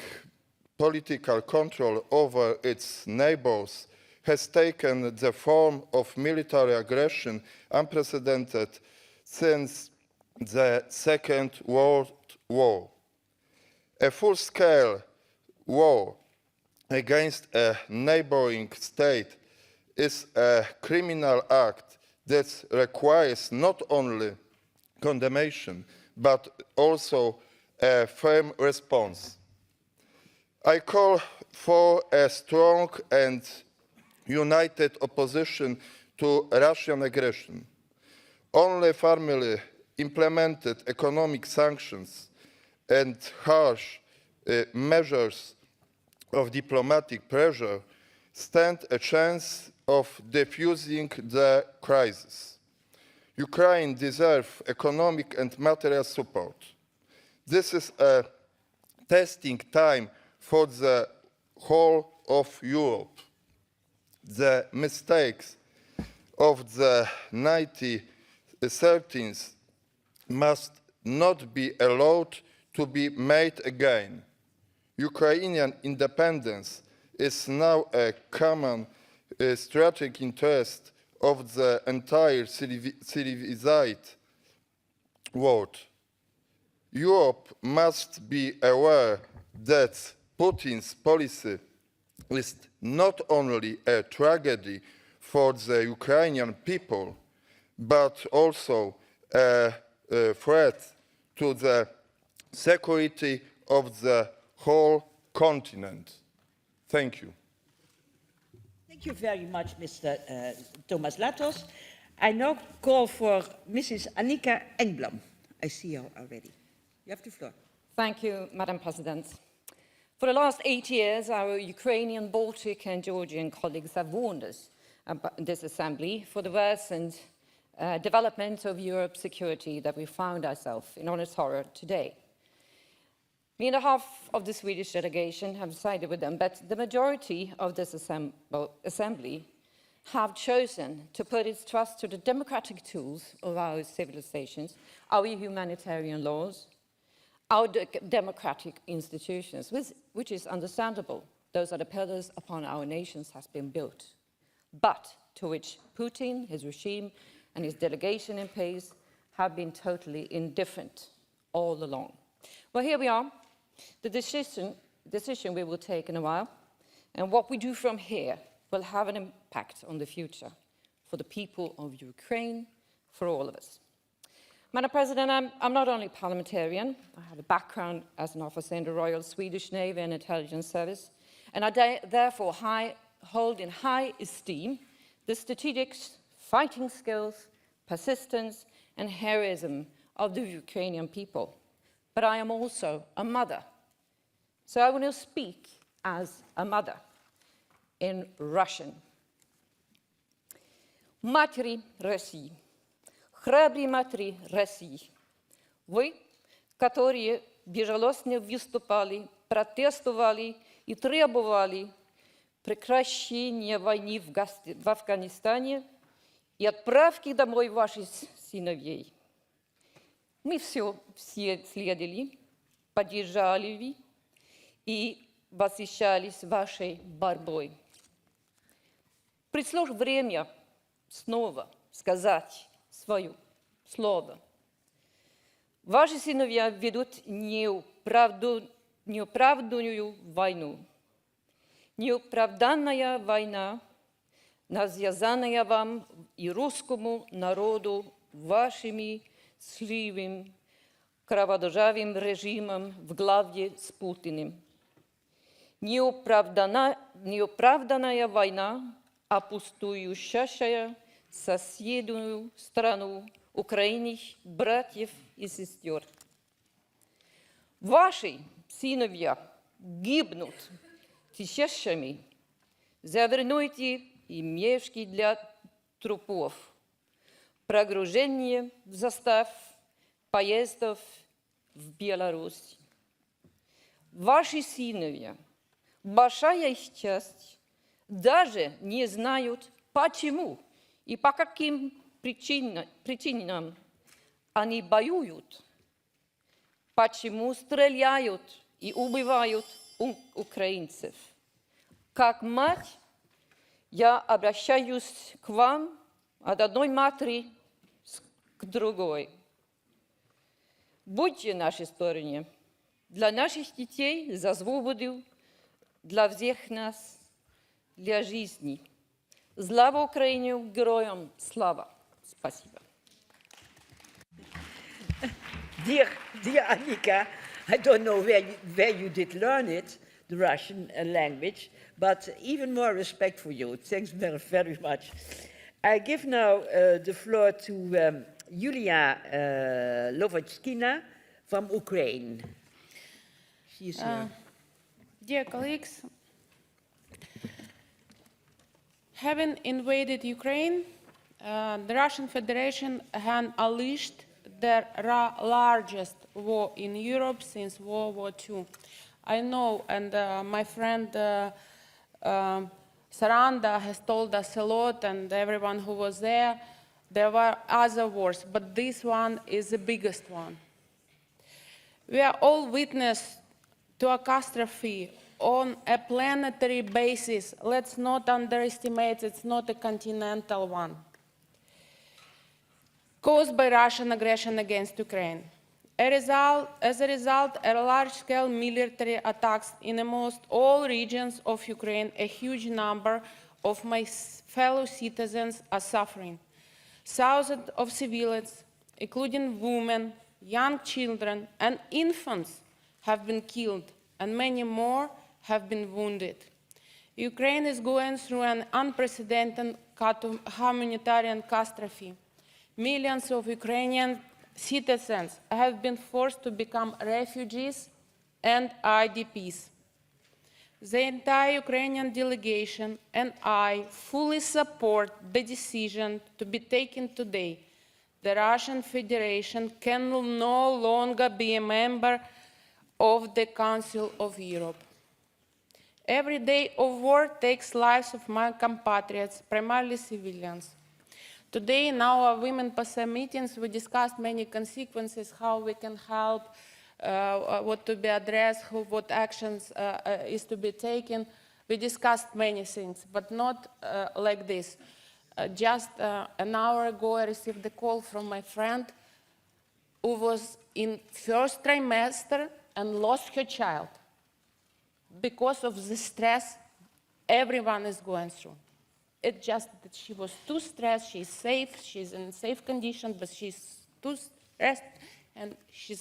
political control over its neighbors has taken the form of military aggression unprecedented since the Second World War. A full-scale war against a neighboring state is a criminal act that requires not only condemnation, but also a firm response. I call for a strong and united opposition to Russian aggression. Only firmly implemented economic sanctions and harsh measures of diplomatic pressure stand a chance of defusing the crisis. Ukraine deserves economic and material support. This is a testing time for the whole of Europe. The mistakes of the 1930s must not be allowed to be made again. Ukrainian independence is now a common strategic interest of the entire civilized world. Europe must be aware that Putin's policy is not only a tragedy for the Ukrainian people, but also a threat to the security of the whole continent. Thank you. Thank you very much, Mr. Thomas Latos. I now call for Mrs. Annika Engblom. I see her already. You have the floor. Thank you, Madam President. For the last 8 years, our Ukrainian, Baltic and Georgian colleagues have warned us in this assembly for the worsened development of Europe's security that we found ourselves in honest horror today. Me and a half of the Swedish delegation have sided with them, but the majority of this assembly have chosen to put its trust to the democratic tools of our civilizations, our humanitarian laws, our democratic institutions, which is understandable. Those are the pillars upon our nations has been built, but to which Putin, his regime, and his delegation in place have been totally indifferent all along. Well, here we are. The decision we will take in a while, and what we do from here will have an impact on the future for the people of Ukraine, for all of us. Madam President, I'm not only parliamentarian, I have a background as an officer in the Royal Swedish Navy and Intelligence Service, and I therefore hold in high esteem the strategic fighting skills, persistence, and heroism of the Ukrainian people. But I am also a mother. So I will speak as a mother in Russian. Матери России, храбрые матери России, вы, которые безжалостно выступали, протестовали и требовали прекращения войны в Афганистане и отправки домой ваших сыновей. Мы все следили, поддержали и восхищались вашей борьбой. Пришло время снова сказать свое слово. Ваши сыновья ведут неоправданную войну. Неоправданная война, навязанная вам и русскому народу вашими сливым, кровожадным режимом в главе с Путиным. Неоправданная война, опустошающая соседнюю страну Украины, братьев и сестер. Ваши сыновья гибнут тысячами. Завернуйте и мешки для трупов. Прогружение в состав поездов в Беларусь. Ваши сыновья, большая их часть, даже не знают, почему и по каким причинам они воюют, почему стреляют и убивают украинцев. Как мать, я обращаюсь к вам от одной матери к другой. Будьте на нашей стороне. Для наших детей за свободу, для всех нас, для жизни. Слава Украине, героям слава. Спасибо. Dear Annika, I don't know where you did learn it, the Russian language, but even more respect for you. Thanks very, very much. I give now the floor to Yulia Lovotskina from Ukraine. She is here. Dear colleagues, having invaded Ukraine, The Russian Federation had unleashed their largest war in Europe since World War II. I know, and my friend Saranda has told us a lot, and everyone who was there were other wars, but this one is the biggest one. We are all witness to a catastrophe on a planetary basis. Let's not underestimate, it's not a continental one, caused by Russian aggression against Ukraine. As a result, large-scale military attacks in almost all regions of Ukraine, a huge number of my fellow citizens are suffering. Thousands of civilians, including women, young children, and infants, have been killed, and many more have been wounded. Ukraine is going through an unprecedented humanitarian catastrophe. Millions of Ukrainian citizens have been forced to become refugees and IDPs. The entire Ukrainian delegation and I fully support the decision to be taken today. The Russian Federation can no longer be a member of the Council of Europe. Every day of war takes lives of my compatriots, primarily civilians. Today, in our Women PASA meetings, we discussed many consequences, how we can help, what to be addressed, what actions is to be taken. We discussed many things, but not like this. Just an hour ago, I received a call from my friend who was in first trimester and lost her child because of the stress everyone is going through. It's just that she was too stressed, she's safe, she's in safe condition, but she's too stressed and she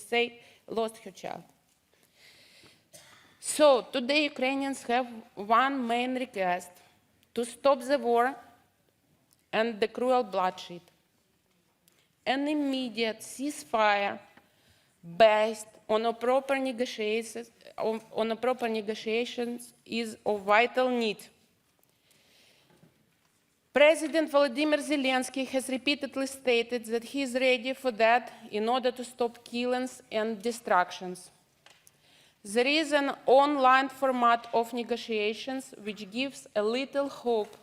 lost her child. So today Ukrainians have one main request: to stop the war and the cruel bloodshed. An immediate ceasefire based on proper negotiations is of vital need. President Volodymyr Zelensky has repeatedly stated that he is ready for that in order to stop killings and destructions. There is an online format of negotiations which gives a little hope.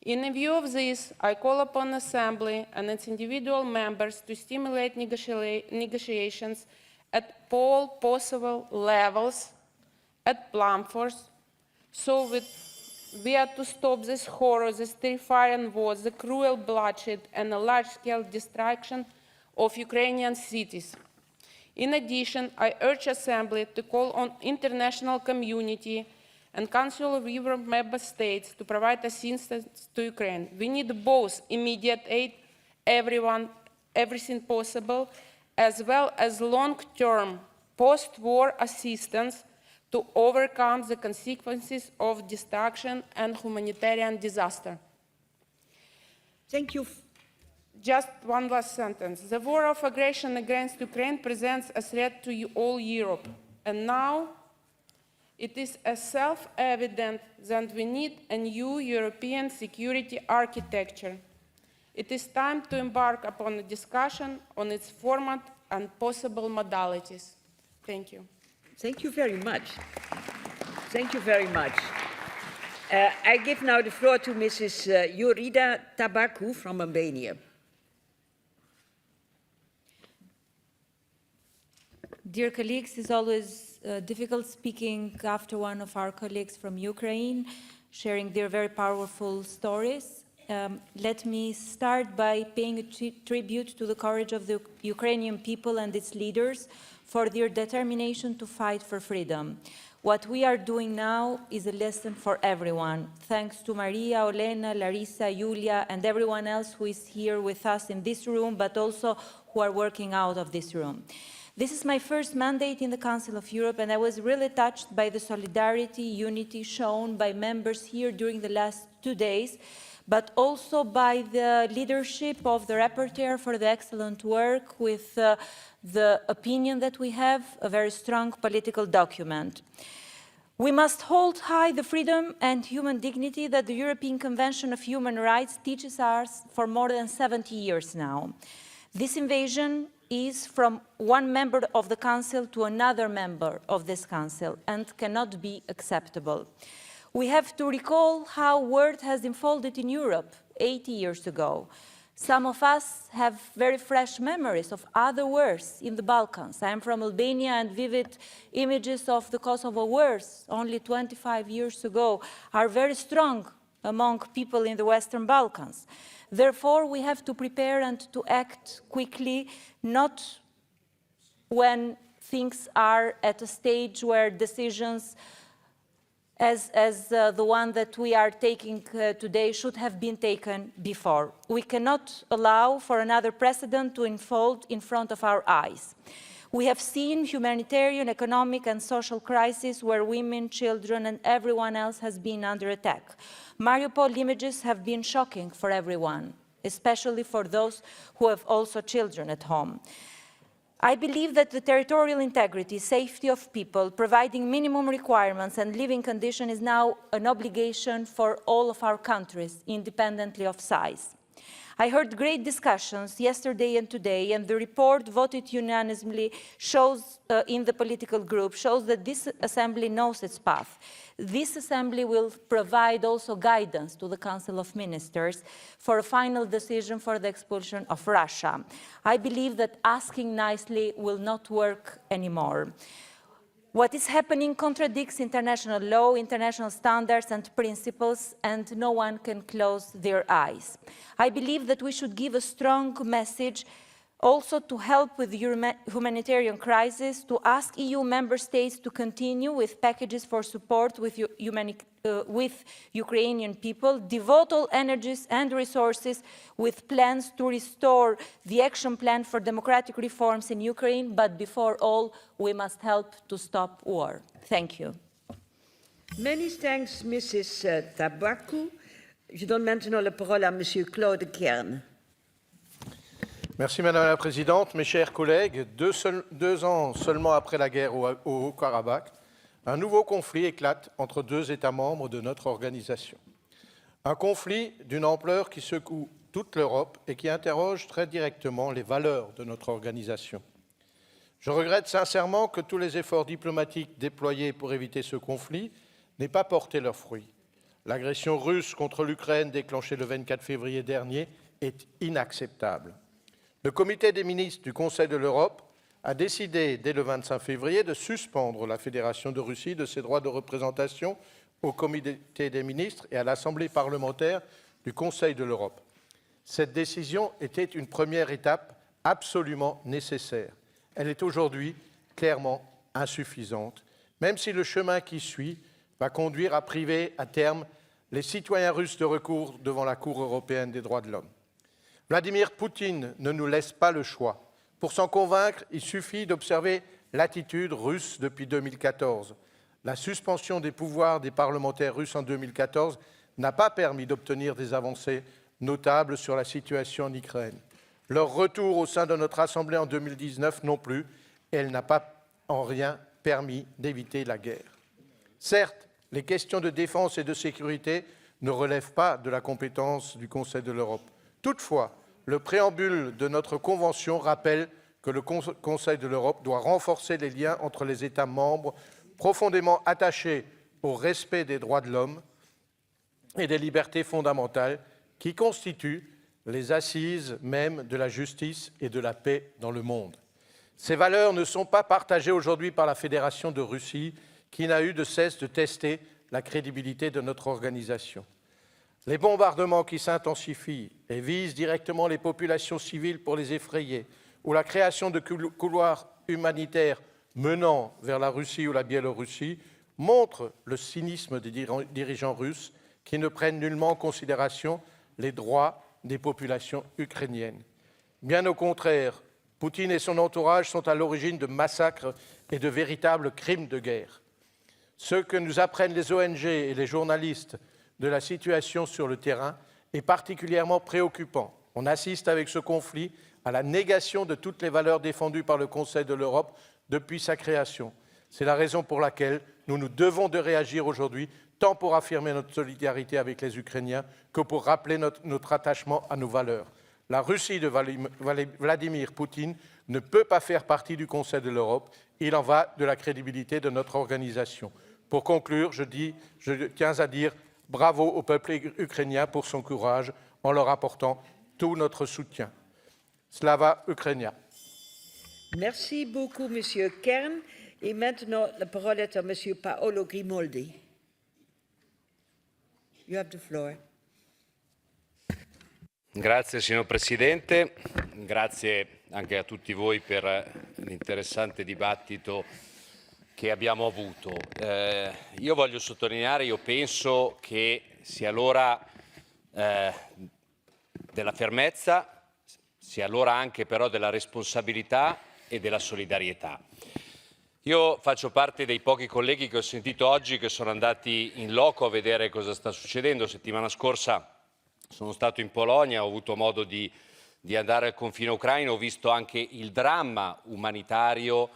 In view of this, I call upon the Assembly and its individual members to stimulate negotiations at all possible levels, at platforms, so we are to stop this horror, this terrifying war, the cruel bloodshed, and the large-scale destruction of Ukrainian cities. In addition, I urge Assembly to call on international community and Council of Europe member states to provide assistance to Ukraine. We need both immediate aid, everything possible, as well as long-term post-war assistance to overcome the consequences of destruction and humanitarian disaster. Thank you. Just one last sentence. The war of aggression against Ukraine presents a threat to all Europe. And now it is self-evident that we need a new European security architecture. It is time to embark upon a discussion on its format and possible modalities. Thank you. Thank you very much. Thank you very much. I give now the floor to Mrs. Yurida Tabaku from Albania. Dear colleagues, it's always difficult speaking after one of our colleagues from Ukraine, sharing their very powerful stories. Let me start by paying a tribute to the courage of the Ukrainian people and its leaders for their determination to fight for freedom. What we are doing now is a lesson for everyone. Thanks to Maria, Olena, Larissa, Yulia, and everyone else who is here with us in this room, but also who are working out of this room. This is my first mandate in the Council of Europe, and I was really touched by the solidarity, unity shown by members here during the last 2 days, but also by the leadership of the rapporteur for the excellent work with the opinion that we have, a very strong political document. We must hold high the freedom and human dignity that the European Convention of Human Rights teaches us for more than 70 years now. This invasion is from one member of the Council to another member of this Council and cannot be acceptable. We have to recall how war has unfolded in Europe 80 years ago. Some of us have very fresh memories of other wars in the Balkans. I am from Albania, and vivid images of the Kosovo wars only 25 years ago are very strong among people in the Western Balkans. Therefore, we have to prepare and to act quickly, not when things are at a stage where decisions as the one that we are taking today should have been taken before. We cannot allow for another precedent to unfold in front of our eyes. We have seen humanitarian, economic and social crises where women, children and everyone else has been under attack. Mariupol images have been shocking for everyone, especially for those who have also children at home. I believe that the territorial integrity, safety of people, providing minimum requirements and living conditions is now an obligation for all of our countries, independently of size. I heard great discussions yesterday and today, and the report voted unanimously shows, in the political group, shows that this Assembly knows its path. This Assembly will provide also guidance to the Council of Ministers for a final decision for the expulsion of Russia. I believe that asking nicely will not work anymore. What is happening contradicts international law, international standards and principles, and no one can close their eyes. I believe that we should give a strong message also to help with the humanitarian crisis, to ask EU member states to continue with packages for support with Ukrainian people, devote all energies and resources with plans to restore the action plan for democratic reforms in Ukraine, but before all, we must help to stop war. Thank you. Many thanks, Mrs. Tabakou. Je donne maintenant la parole à Monsieur Claude Kern. Merci Madame la Présidente. Mes chers collègues, 2 ans seulement après la guerre au Haut-Karabakh, un nouveau conflit éclate entre 2 États membres de notre organisation. Un conflit d'une ampleur qui secoue toute l'Europe et qui interroge très directement les valeurs de notre organisation. Je regrette sincèrement que tous les efforts diplomatiques déployés pour éviter ce conflit n'aient pas porté leurs fruits. L'agression russe contre l'Ukraine déclenchée le 24 février dernier est inacceptable. Le comité des ministres du Conseil de l'Europe a décidé, dès le 25 février, de suspendre la Fédération de Russie de ses droits de représentation au comité des ministres et à l'Assemblée parlementaire du Conseil de l'Europe. Cette décision était une première étape absolument nécessaire. Elle est aujourd'hui clairement insuffisante, même si le chemin qui suit va conduire à priver à terme les citoyens russes de recours devant la Cour européenne des droits de l'homme. Vladimir Poutine ne nous laisse pas le choix. Pour s'en convaincre, il suffit d'observer l'attitude russe depuis 2014. La suspension des pouvoirs des parlementaires russes en 2014 n'a pas permis d'obtenir des avancées notables sur la situation en Ukraine. Leur retour au sein de notre Assemblée en 2019 non plus, et elle n'a pas en rien permis d'éviter la guerre. Certes, les questions de défense et de sécurité ne relèvent pas de la compétence du Conseil de l'Europe. Toutefois, le préambule de notre Convention rappelle que le Conseil de l'Europe doit renforcer les liens entre les États membres profondément attachés au respect des droits de l'homme et des libertés fondamentales qui constituent les assises même de la justice et de la paix dans le monde. Ces valeurs ne sont pas partagées aujourd'hui par la Fédération de Russie, qui n'a eu de cesse de tester la crédibilité de notre organisation. Les bombardements qui s'intensifient et visent directement les populations civiles pour les effrayer, ou la création de couloirs humanitaires menant vers la Russie ou la Biélorussie, montrent le cynisme des dirigeants russes qui ne prennent nullement en considération les droits des populations ukrainiennes. Bien au contraire, Poutine et son entourage sont à l'origine de massacres et de véritables crimes de guerre. Ce que nous apprennent les ONG et les journalistes de la situation sur le terrain est particulièrement préoccupant. On assiste avec ce conflit à la négation de toutes les valeurs défendues par le Conseil de l'Europe depuis sa création. C'est la raison pour laquelle Nous nous devons de réagir aujourd'hui, tant pour affirmer notre solidarité avec les Ukrainiens que pour rappeler notre attachement à nos valeurs. La Russie de Vladimir Poutine ne peut pas faire partie du Conseil de l'Europe. Il en va de la crédibilité de notre organisation. Pour conclure, je tiens à dire bravo au peuple ukrainien pour son courage en leur apportant tout notre soutien. Slava Ukrainia. Merci beaucoup, Monsieur Kern. Et maintenant, la parole est à Monsieur Paolo Grimoldi. You have the floor. Grazie signor Presidente, grazie anche a tutti voi per l'interessante dibattito che abbiamo avuto. Io voglio sottolineare, io penso che sia l'ora della fermezza, sia l'ora anche però della responsabilità e della solidarietà. Io faccio parte dei pochi colleghi che ho sentito oggi che sono andati in loco a vedere cosa sta succedendo. Settimana scorsa sono stato in Polonia, ho avuto modo di andare al confine ucraino, ho visto anche il dramma umanitario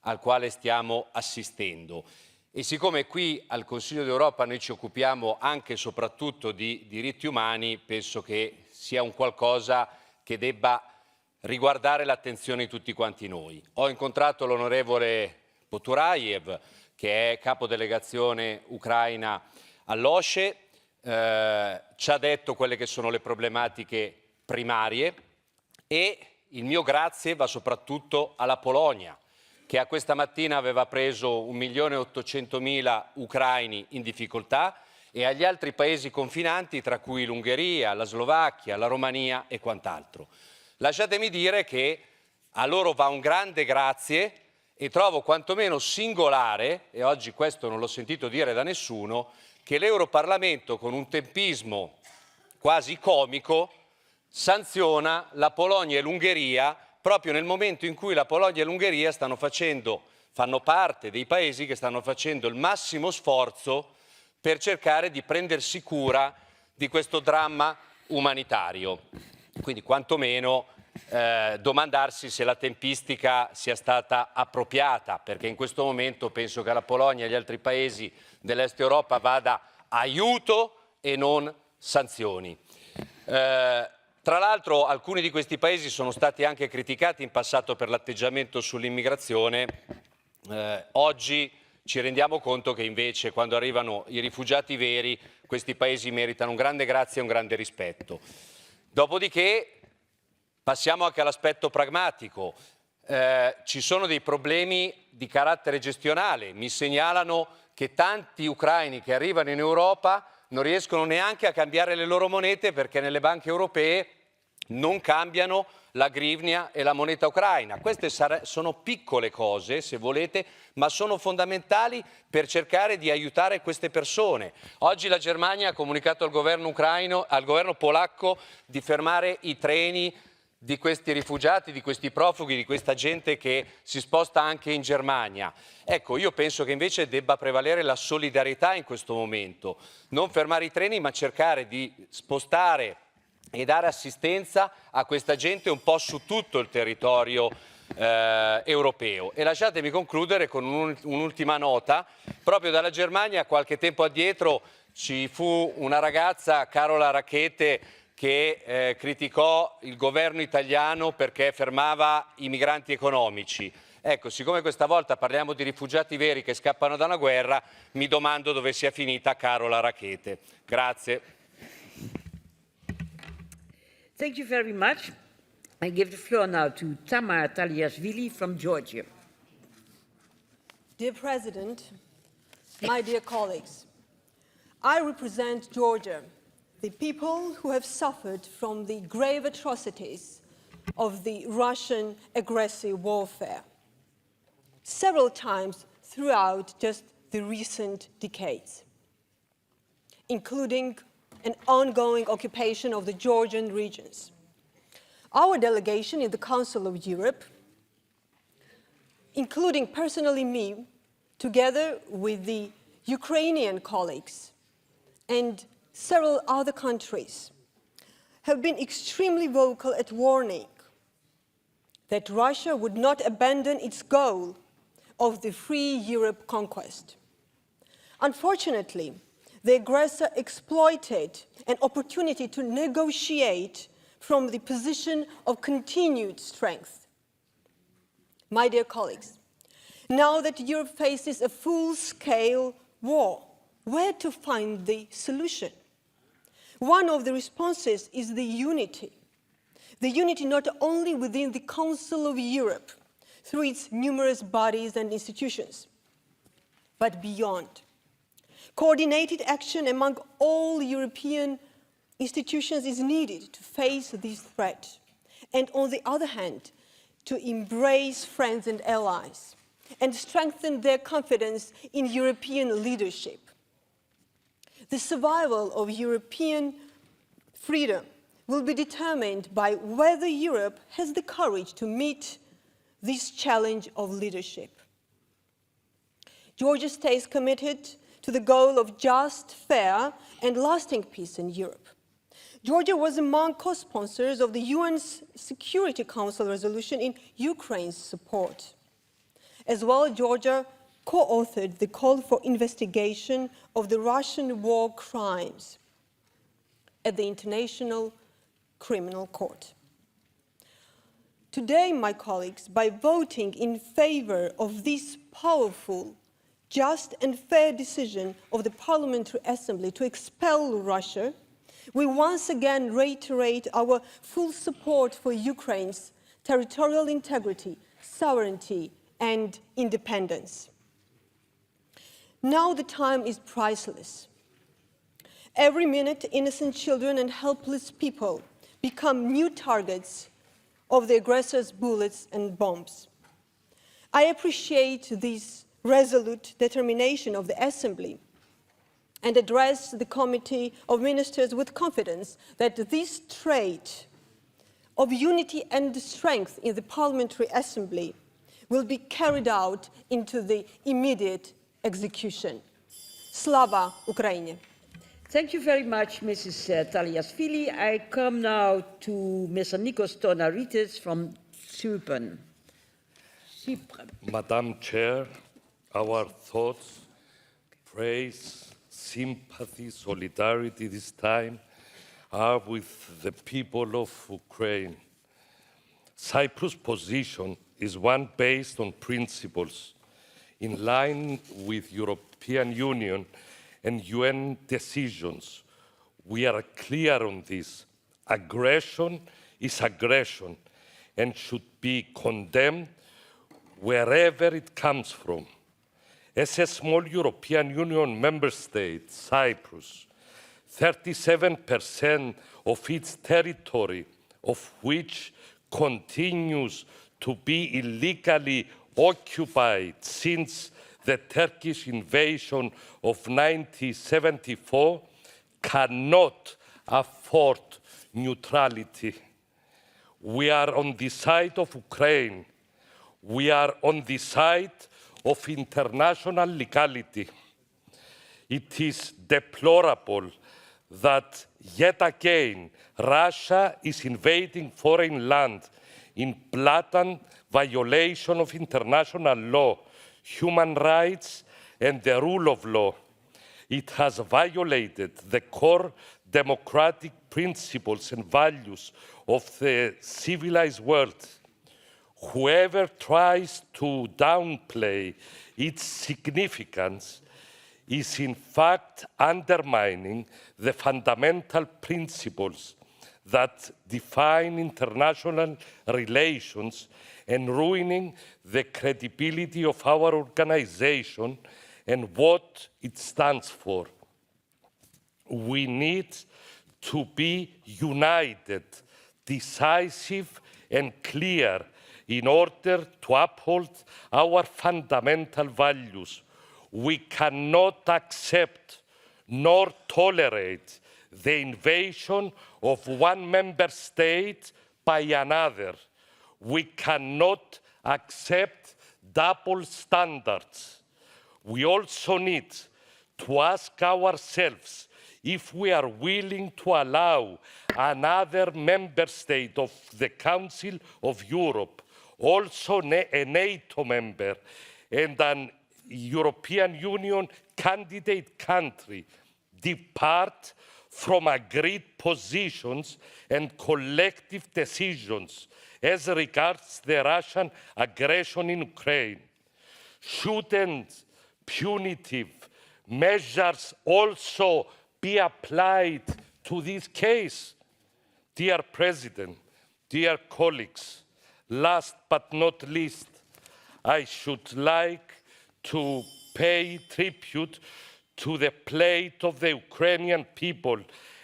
al quale stiamo assistendo. E siccome qui al Consiglio d'Europa noi ci occupiamo anche e soprattutto di diritti umani, penso che sia un qualcosa che debba riguardare l'attenzione di tutti quanti noi. Ho incontrato l'onorevole Poturayev, che è capodelegazione ucraina all'OSCE, ci ha detto quelle che sono le problematiche primarie e il mio grazie va soprattutto alla Polonia, che a questa mattina aveva preso 1.800.000 ucraini in difficoltà e agli altri paesi confinanti, tra cui l'Ungheria, la Slovacchia, la Romania e quant'altro. Lasciatemi dire che a loro va un grande grazie e trovo quantomeno singolare, e oggi questo non l'ho sentito dire da nessuno, che l'Europarlamento con un tempismo quasi comico sanziona la Polonia e l'Ungheria proprio nel momento in cui la Polonia e l'Ungheria fanno parte dei paesi che stanno facendo il massimo sforzo per cercare di prendersi cura di questo dramma umanitario. Quindi quantomeno domandarsi se la tempistica sia stata appropriata, perché in questo momento penso che alla Polonia e agli altri paesi dell'Est Europa vada aiuto e non sanzioni. Tra l'altro alcuni di questi paesi sono stati anche criticati in passato per l'atteggiamento sull'immigrazione. Oggi ci rendiamo conto che invece quando arrivano i rifugiati veri questi paesi meritano un grande grazie e un grande rispetto. Dopodiché passiamo anche all'aspetto pragmatico. Ci sono dei problemi di carattere gestionale. Mi segnalano che tanti ucraini che arrivano in Europa non riescono neanche a cambiare le loro monete perché nelle banche europee non cambiano la grivnia e la moneta ucraina. Queste sono piccole cose, se volete, ma sono fondamentali per cercare di aiutare queste persone. Oggi la Germania ha comunicato al governo polacco di fermare i treni di questi rifugiati, di questi profughi, di questa gente che si sposta anche in Germania. Ecco, io penso che invece debba prevalere la solidarietà in questo momento. Non fermare i treni, ma cercare di spostare e dare assistenza a questa gente un po' su tutto il territorio europeo. E lasciatemi concludere con un'ultima nota. Proprio dalla Germania qualche tempo addietro ci fu una ragazza, Carola Rackete, che criticò il governo italiano perché fermava i migranti economici. Ecco, siccome questa volta parliamo di rifugiati veri che scappano da una guerra, mi domando dove sia finita Carola Rackete. Grazie. Thank you very much. I give the floor now to Tamar Taliashvili from Georgia. Dear President, my dear colleagues, I represent Georgia, the people who have suffered from the grave atrocities of the Russian aggressive warfare, several times throughout just the recent decades, including an ongoing occupation of the Georgian regions. Our delegation in the Council of Europe, including personally me, together with the Ukrainian colleagues and several other countries, have been extremely vocal at warning that Russia would not abandon its goal of the free Europe conquest. Unfortunately, the aggressor exploited an opportunity to negotiate from the position of continued strength. My dear colleagues, now that Europe faces a full-scale war, where to find the solution? One of the responses is the unity not only within the Council of Europe, through its numerous bodies and institutions, but beyond. Coordinated action among all European institutions is needed to face this threat, and on the other hand, to embrace friends and allies, and strengthen their confidence in European leadership. The survival of European freedom will be determined by whether Europe has the courage to meet this challenge of leadership. Georgia stays committed to the goal of just, fair, and lasting peace in Europe. Georgia was among co-sponsors of the UN's Security Council resolution in Ukraine's support. As well, Georgia co-authored the call for investigation of the Russian war crimes at the International Criminal Court. Today, my colleagues, by voting in favor of this powerful, just and fair decision of the Parliamentary Assembly to expel Russia, we once again reiterate our full support for Ukraine's territorial integrity, sovereignty, and independence. Now the time is priceless. Every minute, innocent children and helpless people become new targets of the aggressor's bullets and bombs. I appreciate this resolute determination of the Assembly and address the Committee of Ministers with confidence that this trait of unity and strength in the Parliamentary Assembly will be carried out into the immediate execution. Slava Ukraini! Thank you very much, Mrs. Taliasvili. I come now to Mr. Nikos Tonaritis from Cyprus. Madam Chair, our thoughts, praise, sympathy, solidarity this time are with the people of Ukraine. Cyprus' position is one based on principles in line with European Union and UN decisions. We are clear on this. Aggression is aggression and should be condemned wherever it comes from. As a small European Union member state, Cyprus, 37% of its territory, of which continues to be illegally occupied since the Turkish invasion of 1974, cannot afford neutrality. We are on the side of Ukraine. We are on the side of international legality. It is deplorable that yet again Russia is invading foreign land in blatant violation of international law, human rights, and the rule of law. It has violated the core democratic principles and values of the civilized world. Whoever tries to downplay its significance is in fact undermining the fundamental principles that define international relations and ruining the credibility of our organization and what it stands for. We need to be united, decisive, and clear in order to uphold our fundamental values. We cannot accept nor tolerate the invasion of one member state by another. We cannot accept double standards. We also need to ask ourselves if we are willing to allow another member state of the Council of Europe, also a NATO member and an European Union candidate country depart from agreed positions and collective decisions as regards the Russian aggression in Ukraine? Shouldn't punitive measures also be applied to this case? Dear President, dear colleagues, last but not least, I should like to pay tribute to the plight of the Ukrainian people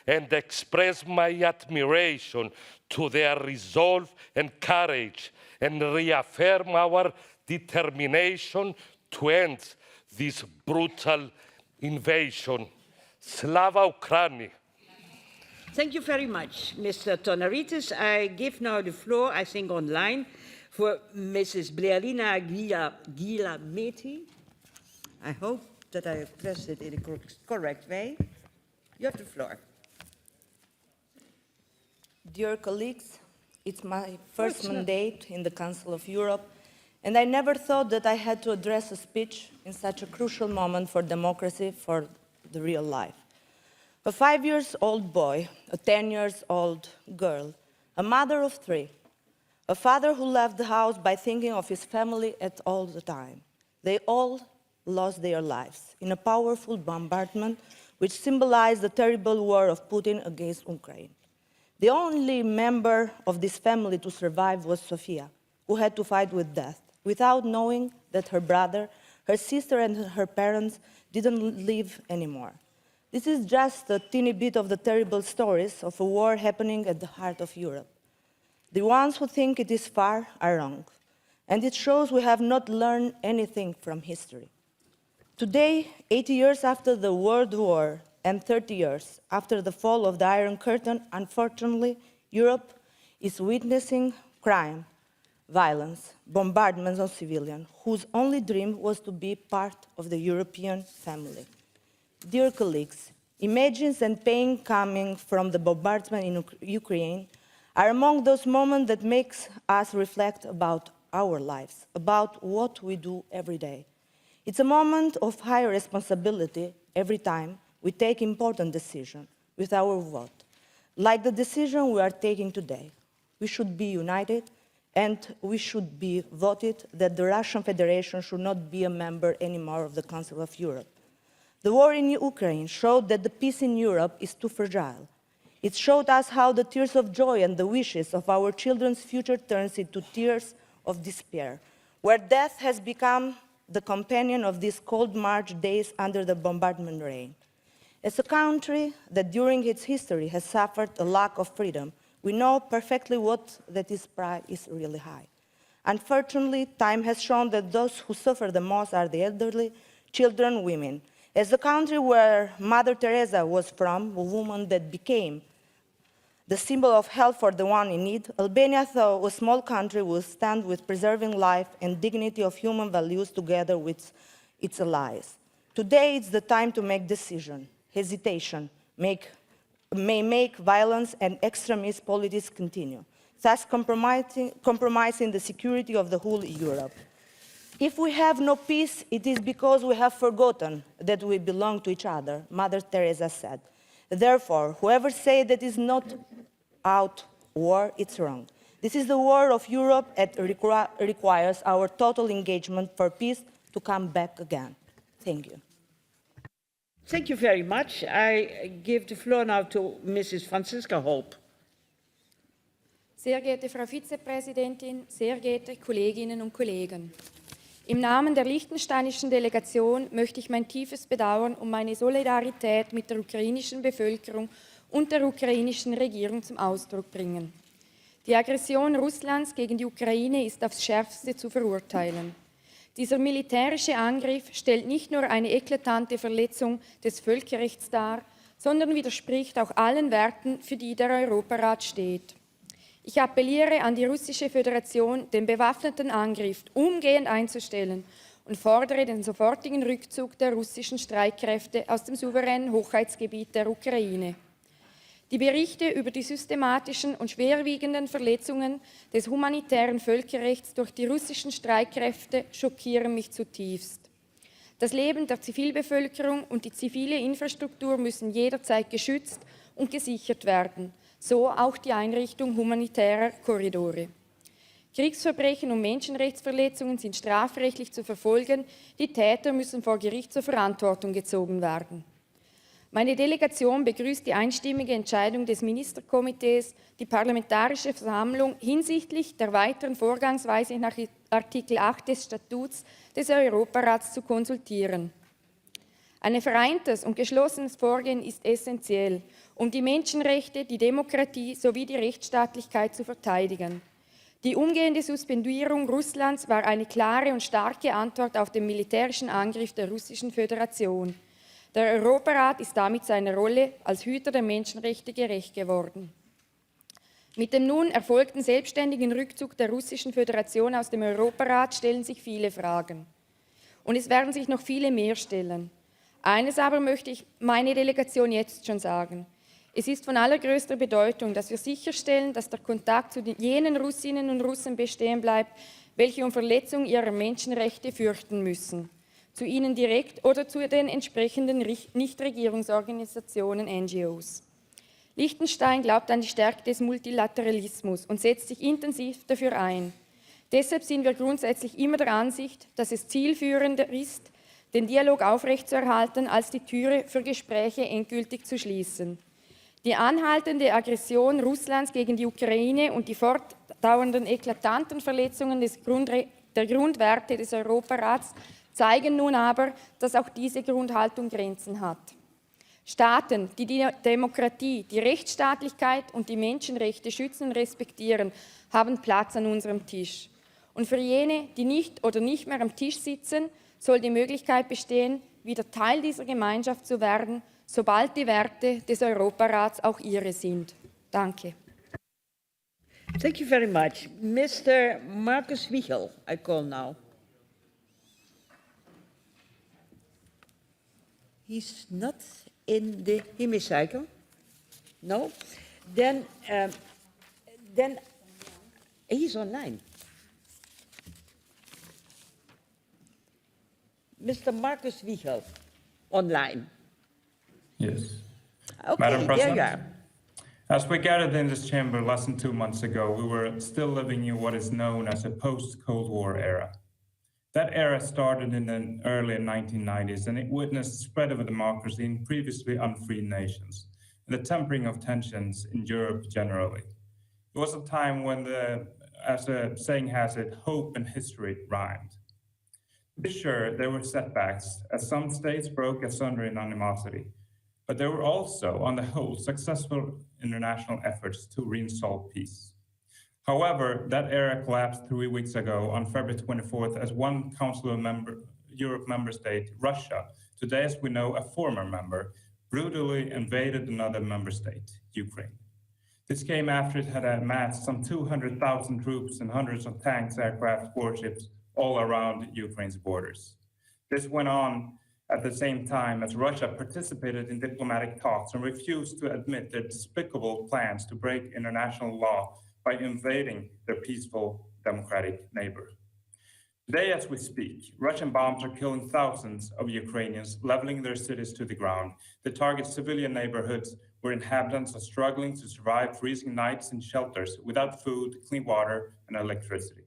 and express my admiration to their resolve and courage, and reaffirm our determination to end this brutal invasion. Slava Ukraini! Thank you very much, Mr. Tonaritis. I give now the floor, I think online, for Mrs. Blealina Gilameti. I hope that I have pressed it in a correct way. You have the floor. Dear colleagues, it's my first mandate in the Council of Europe, and I never thought that I had to address a speech in such a crucial moment for democracy, for the real life. A 5-year-old boy, a 10-year-old girl, a mother of 3, a father who left the house by thinking of his family at all the time. They all lost their lives in a powerful bombardment which symbolized the terrible war of Putin against Ukraine. The only member of this family to survive was Sofia, who had to fight with death, without knowing that her brother, her sister, and her parents didn't live anymore. This is just a teeny bit of the terrible stories of a war happening at the heart of Europe. The ones who think it is far are wrong, and it shows we have not learned anything from history. Today, 80 years after the World War and 30 years after the fall of the Iron Curtain, unfortunately, Europe is witnessing crime, violence, bombardments on civilians, whose only dream was to be part of the European family. Dear colleagues, images and pain coming from the bombardment in Ukraine are among those moments that makes us reflect about our lives, about what we do every day. It's a moment of high responsibility every time we take important decisions with our vote, like the decision we are taking today. We should be united, and we should be voted that the Russian Federation should not be a member anymore of the Council of Europe. The war in Ukraine showed that the peace in Europe is too fragile. It showed us how the tears of joy and the wishes of our children's future turns into tears of despair, where death has become the companion of these cold March days under the bombardment rain. As a country that during its history has suffered a lack of freedom, we know perfectly that its price is really high. Unfortunately, time has shown that those who suffer the most are the elderly, children, women. As the country where Mother Teresa was from, a woman that became the symbol of help for the one in need, Albania, though a small country, will stand with preserving life and dignity of human values together with its allies. Today, it's the time to make decisions. Hesitation may make violence and extremist politics continue, thus compromising the security of the whole Europe. If we have no peace, it is because we have forgotten that we belong to each other, Mother Teresa said. Therefore, whoever says that is not out war, it's wrong. This is the war of Europe and requires our total engagement for peace to come back again. Thank you. Thank you very much. I give the floor now to Mrs. Franziska Hope. Sehr geehrte Frau Vizepräsidentin, sehr geehrte Kolleginnen und Kollegen. Im Namen der liechtensteinischen Delegation möchte ich mein tiefes Bedauern und meine Solidarität mit der ukrainischen Bevölkerung und der ukrainischen Regierung zum Ausdruck bringen. Die Aggression Russlands gegen die Ukraine ist aufs Schärfste zu verurteilen. Dieser militärische Angriff stellt nicht nur eine eklatante Verletzung des Völkerrechts dar, sondern widerspricht auch allen Werten, für die der Europarat steht. Ich appelliere an die Russische Föderation, den bewaffneten Angriff umgehend einzustellen und fordere den sofortigen Rückzug der russischen Streitkräfte aus dem souveränen Hoheitsgebiet der Ukraine. Die Berichte über die systematischen und schwerwiegenden Verletzungen des humanitären Völkerrechts durch die russischen Streitkräfte schockieren mich zutiefst. Das Leben der Zivilbevölkerung und die zivile Infrastruktur müssen jederzeit geschützt und gesichert werden, so auch die Einrichtung humanitärer Korridore. Kriegsverbrechen und Menschenrechtsverletzungen sind strafrechtlich zu verfolgen, die Täter müssen vor Gericht zur Verantwortung gezogen werden. Meine Delegation begrüßt die einstimmige Entscheidung des Ministerkomitees, die Parlamentarische Versammlung hinsichtlich der weiteren Vorgangsweise nach Artikel 8 des Statuts des Europarats zu konsultieren. Ein vereintes und geschlossenes Vorgehen ist essentiell, um die Menschenrechte, die Demokratie sowie die Rechtsstaatlichkeit zu verteidigen. Die umgehende Suspendierung Russlands war eine klare und starke Antwort auf den militärischen Angriff der Russischen Föderation. Der Europarat ist damit seiner Rolle als Hüter der Menschenrechte gerecht geworden. Mit dem nun erfolgten selbstständigen Rückzug der Russischen Föderation aus dem Europarat stellen sich viele Fragen. Und es werden sich noch viele mehr stellen. Eines aber möchte ich meine Delegation jetzt schon sagen. Es ist von allergrößter Bedeutung, dass wir sicherstellen, dass der Kontakt zu jenen Russinnen und Russen bestehen bleibt, welche um Verletzung ihrer Menschenrechte fürchten müssen. Zu ihnen direkt oder zu den entsprechenden Nichtregierungsorganisationen, NGOs. Liechtenstein glaubt an die Stärke des Multilateralismus und setzt sich intensiv dafür ein. Deshalb sind wir grundsätzlich immer der Ansicht, dass es zielführender ist, den Dialog aufrechtzuerhalten, als die Türe für Gespräche endgültig zu schließen. Die anhaltende Aggression Russlands gegen die Ukraine und die fortdauernden eklatanten Verletzungen der Grundwerte des Europarats zeigen nun aber, dass auch diese Grundhaltung Grenzen hat. Staaten, die die Demokratie, die Rechtsstaatlichkeit und die Menschenrechte schützen und respektieren, haben Platz an unserem Tisch. Und für jene, die nicht oder nicht mehr am Tisch sitzen, soll die Möglichkeit bestehen, wieder Teil dieser Gemeinschaft zu werden, sobald die Werte des Europarats auch ihre sind. Danke. Thank you very much. Mr. Markus Wichel, I call now. He's not in the hemicycle? No? Then he's online. Mr. Markus Wichel, online. Yes. Okay, Madam President, there you are. as we gathered in this chamber less than 2 months ago, we were still living in what is known as a post-Cold War era. That era started in the early 1990s, and it witnessed the spread of a democracy in previously unfree nations, and the tempering of tensions in Europe generally. It was a time when, as a saying has it, hope and history rhymed. To be sure, there were setbacks, as some states broke asunder in animosity, but there were also, on the whole, successful international efforts to reinstall peace. However, that era collapsed 3 weeks ago on February 24th as one Council of Europe member state, Russia, today as we know a former member, brutally invaded another member state, Ukraine. This came after it had amassed some 200,000 troops and hundreds of tanks, aircraft, warships all around Ukraine's borders. This went on at the same time as Russia participated in diplomatic talks and refused to admit their despicable plans to break international law by invading their peaceful democratic neighbor. Today, as we speak, Russian bombs are killing thousands of Ukrainians, leveling their cities to the ground. They target civilian neighborhoods where inhabitants are struggling to survive freezing nights in shelters without food, clean water, and electricity.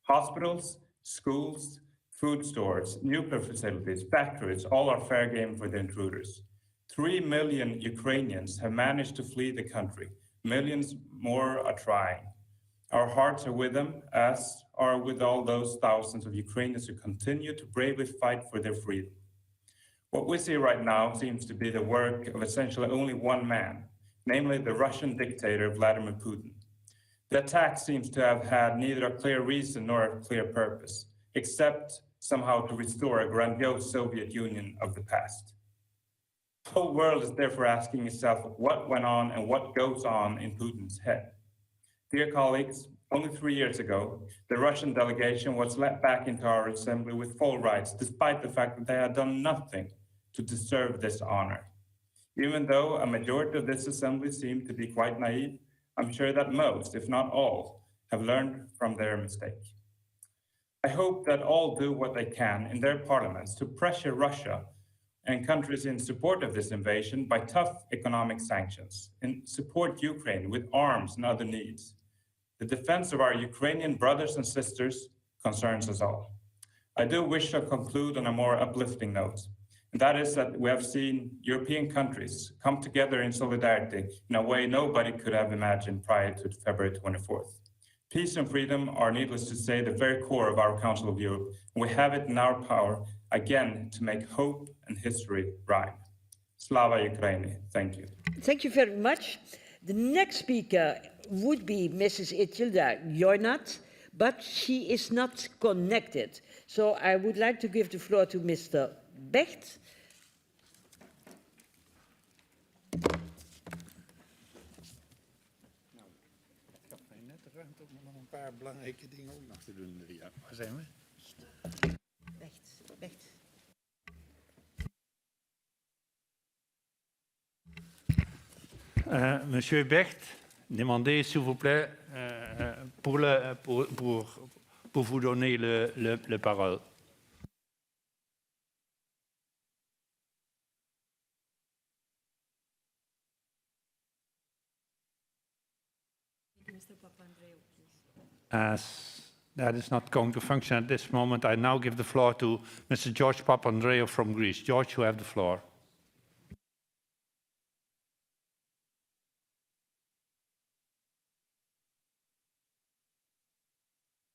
Hospitals, schools, food stores, nuclear facilities, factories, all are fair game for the intruders. 3 million Ukrainians have managed to flee the country. Millions more are trying. Our hearts are with them, as are with all those thousands of Ukrainians who continue to bravely fight for their freedom. What we see right now seems to be the work of essentially only one man, namely the Russian dictator Vladimir Putin. The attack seems to have had neither a clear reason nor a clear purpose, except somehow to restore a grandiose Soviet Union of the past. The whole world is therefore asking itself what went on and what goes on in Putin's head. Dear colleagues, only 3 years ago, the Russian delegation was let back into our assembly with full rights, despite the fact that they had done nothing to deserve this honor. Even though a majority of this assembly seemed to be quite naive, I'm sure that most, if not all, have learned from their mistake. I hope that all do what they can in their parliaments to pressure Russia and countries in support of this invasion by tough economic sanctions and support Ukraine with arms and other needs. The defense of our Ukrainian brothers and sisters concerns us all. I do wish to conclude on a more uplifting note, and that is that we have seen European countries come together in solidarity in a way nobody could have imagined prior to February 24th. Peace and freedom are, needless to say, the very core of our Council of Europe, and we have it in our power, again, to make hope and history rhyme. Slava Ukraini. Thank you. Thank you very much. The next speaker would be Mrs. Itilda Jornat, but she is not connected. So I would like to give the floor to Mr. Becht. Een paar belangrijke dingen ook nog te doen, Ria. Waar zijn we? Becht. Monsieur Becht, demandez s'il vous plaît pour vous donner la parole. As that is not going to function at this moment, I now give the floor to Mr. George Papandreou from Greece. George, you have the floor.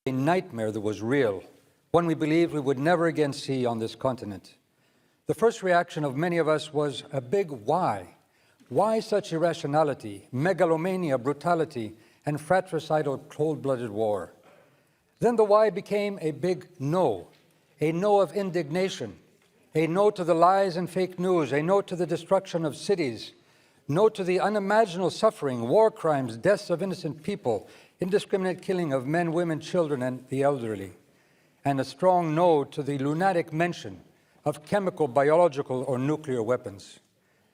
A nightmare that was real, one we believed we would never again see on this continent. The first reaction of many of us was a big why. Why such irrationality, megalomania, brutality, and fratricidal cold-blooded war? Then the why became a big no, a no of indignation, a no to the lies and fake news, a no to the destruction of cities, no to the unimaginable suffering, war crimes, deaths of innocent people, indiscriminate killing of men, women, children, and the elderly, and a strong no to the lunatic mention of chemical, biological, or nuclear weapons.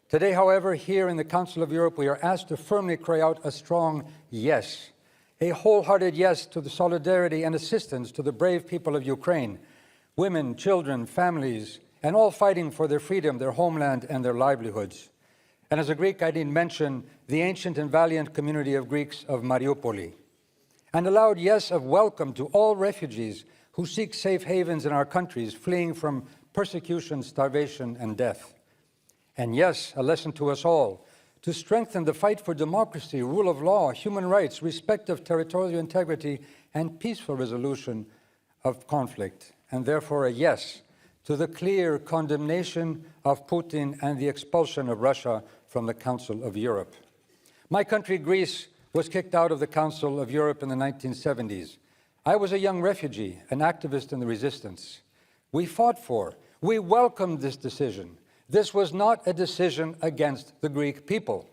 Today, however, here in the Council of Europe, we are asked to firmly cry out a strong yes, a wholehearted yes to the solidarity and assistance to the brave people of Ukraine, women, children, families, and all fighting for their freedom, their homeland, and their livelihoods. And as a Greek, I need mention the ancient and valiant community of Greeks of Mariupol. And a loud yes of welcome to all refugees who seek safe havens in our countries, fleeing from persecution, starvation, and death. And yes, a lesson to us all, to strengthen the fight for democracy, rule of law, human rights, respect of territorial integrity, and peaceful resolution of conflict. And therefore a yes to the clear condemnation of Putin and the expulsion of Russia from the Council of Europe. My country, Greece, was kicked out of the Council of Europe in the 1970s. I was a young refugee, an activist in the resistance. We fought for, we welcomed this decision. This was not a decision against the Greek people.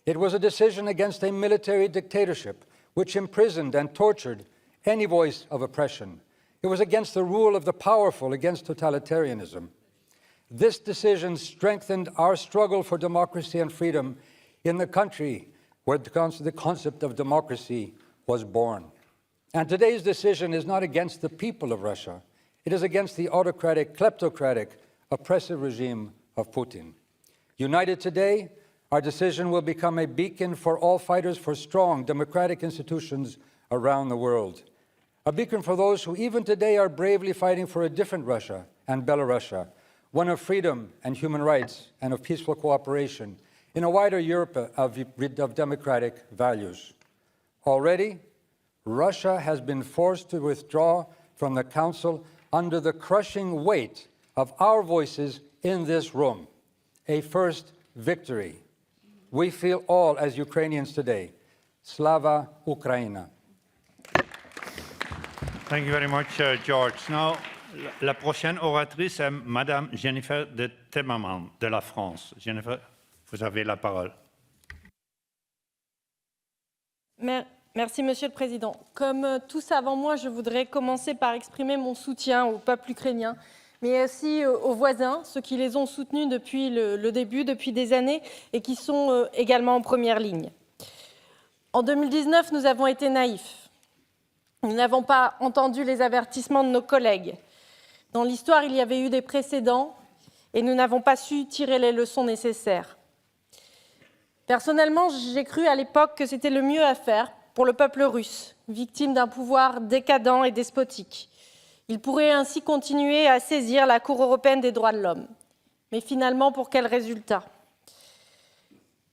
It was a decision against a military dictatorship which imprisoned and tortured any voice of oppression. It was against the rule of the powerful, against totalitarianism. This decision strengthened our struggle for democracy and freedom in the country where the concept of democracy was born. And today's decision is not against the people of Russia. It is against the autocratic, kleptocratic, oppressive regime of Putin. United today, our decision will become a beacon for all fighters for strong democratic institutions around the world. A beacon for those who even today are bravely fighting for a different Russia and Belarus, one of freedom and human rights and of peaceful cooperation in a wider Europe of democratic values. Already, Russia has been forced to withdraw from the Council under the crushing weight of our voices in this room, a first victory. We feel all as Ukrainians today. Slava Ukraina. Thank you very much, George. Now, la prochaine oratrice est Madame Jennifer de Timmermans de la France. Jennifer, vous avez la parole. Merci, Monsieur le Président. Comme tous avant moi, je voudrais commencer par exprimer mon soutien au peuple ukrainien, mais aussi aux voisins, ceux qui les ont soutenus depuis le début, depuis des années, et qui sont également en première ligne. En 2019, nous avons été naïfs. Nous n'avons pas entendu les avertissements de nos collègues. Dans l'histoire, il y avait eu des précédents et nous n'avons pas su tirer les leçons nécessaires. Personnellement, j'ai cru à l'époque que c'était le mieux à faire pour le peuple russe, victime d'un pouvoir décadent et despotique. Il pourrait ainsi continuer à saisir la Cour européenne des droits de l'homme. Mais finalement, pour quel résultat ?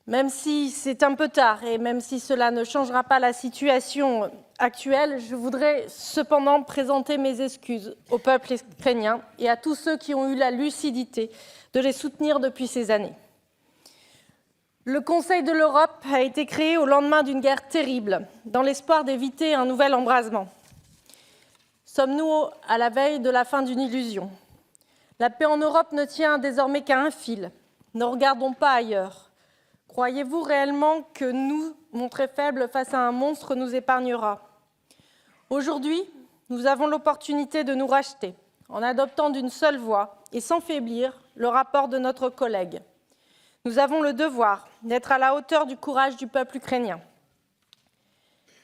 Même si c'est un peu tard et même si cela ne changera pas la situation actuelle, je voudrais cependant présenter mes excuses au peuple ukrainien et à tous ceux qui ont eu la lucidité de les soutenir depuis ces années. Le Conseil de l'Europe a été créé au lendemain d'une guerre terrible, dans l'espoir d'éviter un nouvel embrasement. Sommes-nous à la veille de la fin d'une illusion ? La paix en Europe ne tient désormais qu'à un fil. Ne regardons pas ailleurs. Croyez-vous réellement que nous, montrés faibles face à un monstre, nous épargnera ? Aujourd'hui, nous avons l'opportunité de nous racheter, en adoptant d'une seule voix et sans faiblir le rapport de notre collègue. Nous avons le devoir d'être à la hauteur du courage du peuple ukrainien.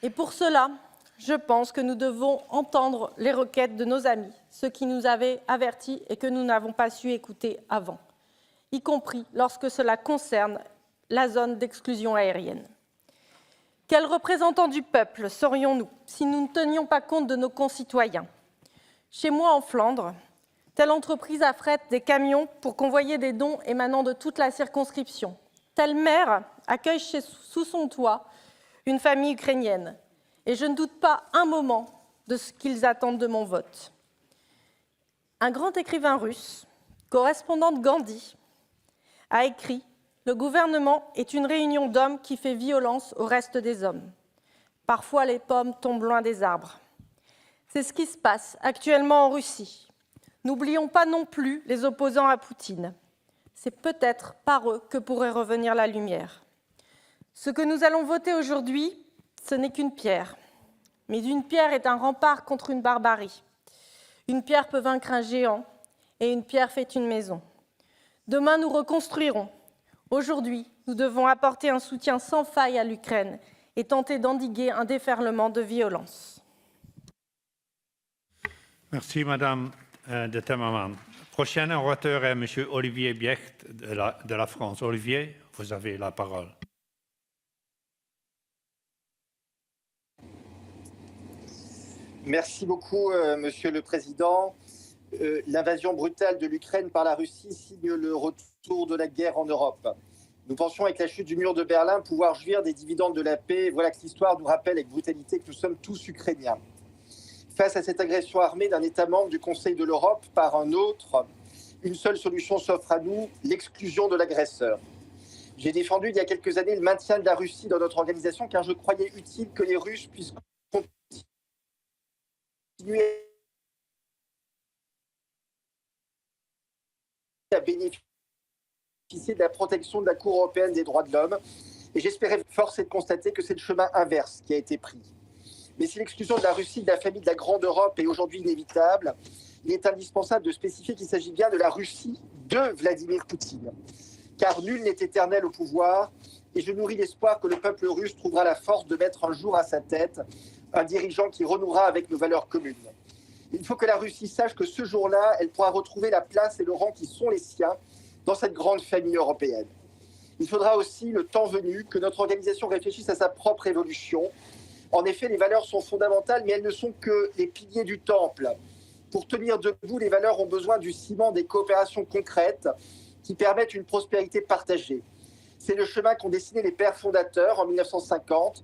Et pour cela, je pense que nous devons entendre les requêtes de nos amis, ceux qui nous avaient avertis et que nous n'avons pas su écouter avant, y compris lorsque cela concerne la zone d'exclusion aérienne. Quels représentants du peuple serions-nous si nous ne tenions pas compte de nos concitoyens ? Chez moi, en Flandre, telle entreprise affrète des camions pour convoyer des dons émanant de toute la circonscription. Telle mère accueille sous son toit une famille ukrainienne. Et je ne doute pas un moment de ce qu'ils attendent de mon vote. Un grand écrivain russe, correspondant de Gandhi, a écrit « Le gouvernement est une réunion d'hommes qui fait violence au reste des hommes. Parfois, les pommes tombent loin des arbres. » C'est ce qui se passe actuellement en Russie. N'oublions pas non plus les opposants à Poutine. C'est peut-être par eux que pourrait revenir la lumière. Ce que nous allons voter aujourd'hui, ce n'est qu'une pierre. Mais une pierre est un rempart contre une barbarie. Une pierre peut vaincre un géant et une pierre fait une maison. Demain, nous reconstruirons. Aujourd'hui, nous devons apporter un soutien sans faille à l'Ukraine et tenter d'endiguer un déferlement de violence. Merci, Madame de Timmermans. Prochain orateur est Monsieur Olivier Biecht de la France. Olivier, vous avez la parole. Merci beaucoup, Monsieur le Président. L'invasion brutale de l'Ukraine par la Russie signe le retour de la guerre en Europe. Nous pensions, avec la chute du mur de Berlin, pouvoir jouir des dividendes de la paix. Voilà que l'histoire nous rappelle avec brutalité que nous sommes tous Ukrainiens. Face à cette agression armée d'un État membre du Conseil de l'Europe par un autre, une seule solution s'offre à nous, l'exclusion de l'agresseur. J'ai défendu il y a quelques années le maintien de la Russie dans notre organisation car je croyais utile que les Russes puissent continuer à bénéficier de la protection de la Cour européenne des droits de l'homme. Et j'espérais, force est de constater que c'est le chemin inverse qui a été pris. Mais si l'exclusion de la Russie de la famille de la Grande Europe est aujourd'hui inévitable, il est indispensable de spécifier qu'il s'agit bien de la Russie de Vladimir Poutine. Car nul n'est éternel au pouvoir, et je nourris l'espoir que le peuple russe trouvera la force de mettre un jour à sa tête un dirigeant qui renouera avec nos valeurs communes. Il faut que la Russie sache que ce jour-là, elle pourra retrouver la place et le rang qui sont les siens dans cette grande famille européenne. Il faudra aussi, le temps venu, que notre organisation réfléchisse à sa propre évolution. En effet, les valeurs sont fondamentales, mais elles ne sont que les piliers du temple. Pour tenir debout, les valeurs ont besoin du ciment des coopérations concrètes qui permettent une prospérité partagée. C'est le chemin qu'ont dessiné les pères fondateurs en 1950,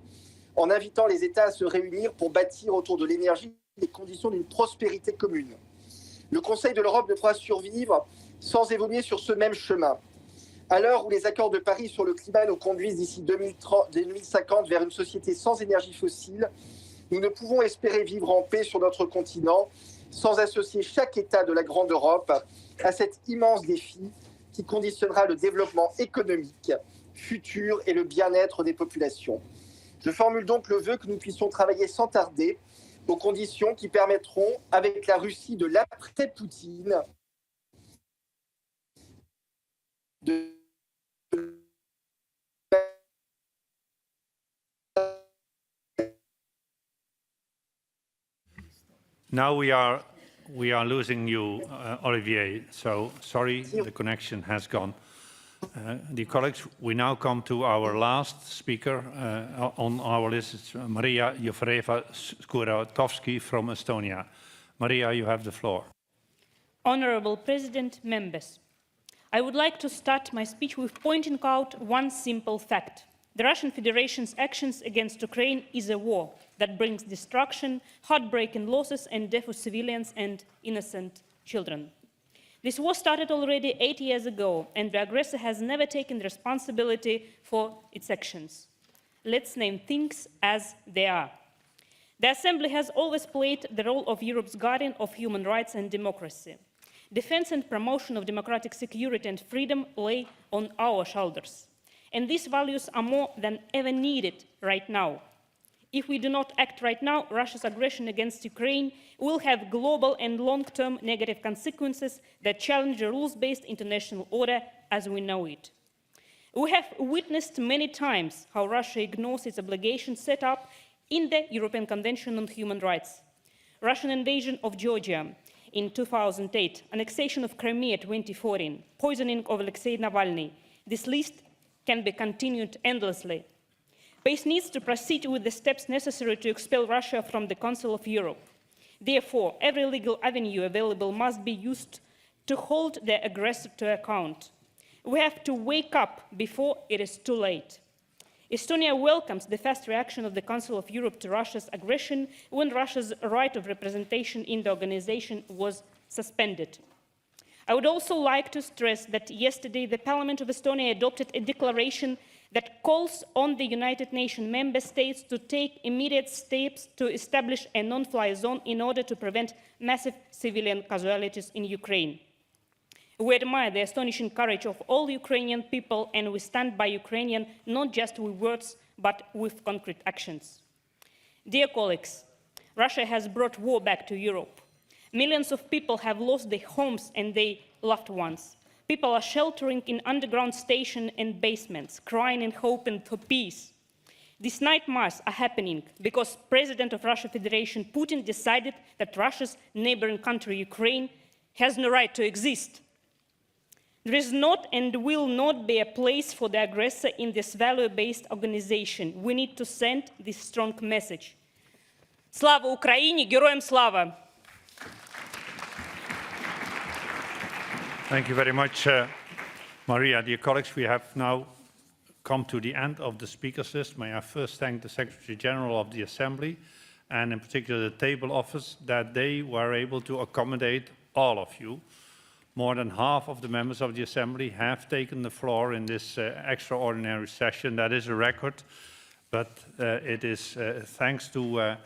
en invitant les États à se réunir pour bâtir autour de l'énergie les conditions d'une prospérité commune. Le Conseil de l'Europe ne pourra survivre sans évoluer sur ce même chemin. À l'heure où les accords de Paris sur le climat nous conduisent d'ici 2050 vers une société sans énergie fossile, nous ne pouvons espérer vivre en paix sur notre continent sans associer chaque État de la Grande Europe à cet immense défi qui conditionnera le développement économique futur et le bien-être des populations. Je formule donc le vœu que nous puissions travailler sans tarder aux conditions qui permettront, avec la Russie de l'après-Poutine, de Now we are losing you, Olivier, so sorry, the connection has gone. Dear colleagues, we now come to our last speaker on our list. It's Maria Jefreva-Skuratovsky from Estonia. Maria, you have the floor. Honorable President, members, I would like to start my speech with pointing out one simple fact. The Russian Federation's actions against Ukraine is a war that brings destruction, heartbreaking losses and death of civilians and innocent children. This war started already 8 years ago, and the aggressor has never taken responsibility for its actions. Let's name things as they are. The Assembly has always played the role of Europe's guardian of human rights and democracy. Defense and promotion of democratic security and freedom lay on our shoulders. And these values are more than ever needed right now. If we do not act right now, Russia's aggression against Ukraine will have global and long-term negative consequences that challenge the rules-based international order as we know it. We have witnessed many times how Russia ignores its obligations set up in the European Convention on Human Rights. Russian invasion of Georgia in 2008, annexation of Crimea 2014, poisoning of Alexei Navalny. This list can be continued endlessly. PACE needs to proceed with the steps necessary to expel Russia from the Council of Europe. Therefore, every legal avenue available must be used to hold the aggressor to account. We have to wake up before it is too late. Estonia welcomes the fast reaction of the Council of Europe to Russia's aggression when Russia's right of representation in the organization was suspended. I would also like to stress that yesterday the Parliament of Estonia adopted a declaration that calls on the United Nations member states to take immediate steps to establish a non-fly zone in order to prevent massive civilian casualties in Ukraine. We admire the astonishing courage of all Ukrainian people, and we stand by Ukrainians not just with words, but with concrete actions. Dear colleagues, Russia has brought war back to Europe. Millions of people have lost their homes and their loved ones. People are sheltering in underground stations and basements, crying and hoping for peace. These nightmares are happening because President of Russian Federation Putin decided that Russia's neighboring country, Ukraine, has no right to exist. There is not and will not be a place for the aggressor in this value-based organization. We need to send this strong message. Slava Ukraini, Героям слава! Thank you very much, Maria. Dear colleagues, we have now come to the end of the speakers list. May I first thank the Secretary General of the Assembly, and in particular the Table Office, that they were able to accommodate all of you. More than half of the members of the Assembly have taken the floor in this extraordinary session. That is a record, but it is thanks to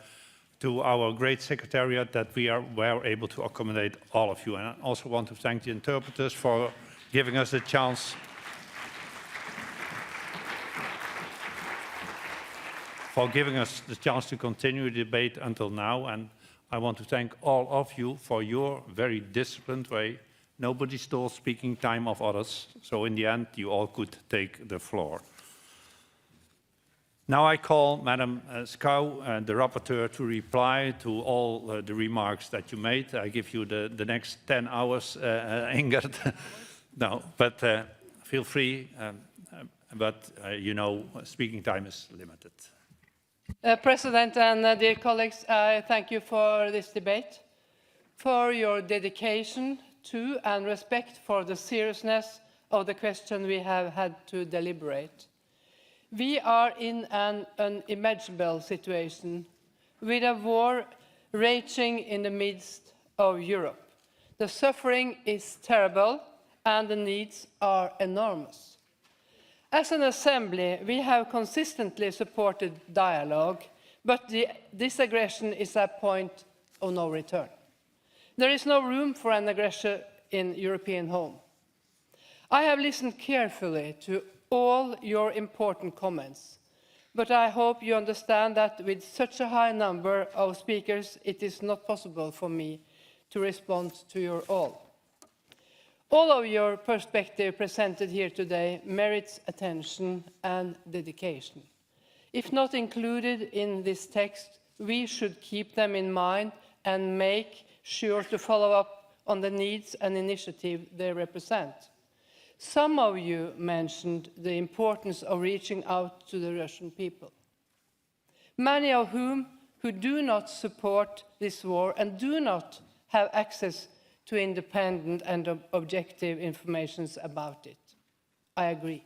our great secretariat that we were able to accommodate all of you. And I also want to thank the interpreters for giving us a chance to continue the debate until now. And I want to thank all of you for your very disciplined way. Nobody stole speaking time of others, so in the end you all could take the floor. Now I call Madam Skau, the rapporteur, to reply to all the remarks that you made. I give you the next 10 hours, Ingrid. No, but feel free, but you know, speaking time is limited. President and dear colleagues, I thank you for this debate, for your dedication to and respect for the seriousness of the question we have had to deliberate. We are in an unimaginable situation with a war raging in the midst of Europe. The suffering is terrible and the needs are enormous. As an assembly, we have consistently supported dialogue, but this aggression is a point of no return. There is no room for an aggressor in European home. I have listened carefully to all your important comments, but I hope you understand that with such a high number of speakers, it is not possible for me to respond to your all. All of your perspective presented here today merits attention and dedication. If not included in this text, we should keep them in mind and make sure to follow up on the needs and initiatives they represent. Some of you mentioned the importance of reaching out to the Russian people, many of whom who do not support this war and do not have access to independent and objective information about it. I agree.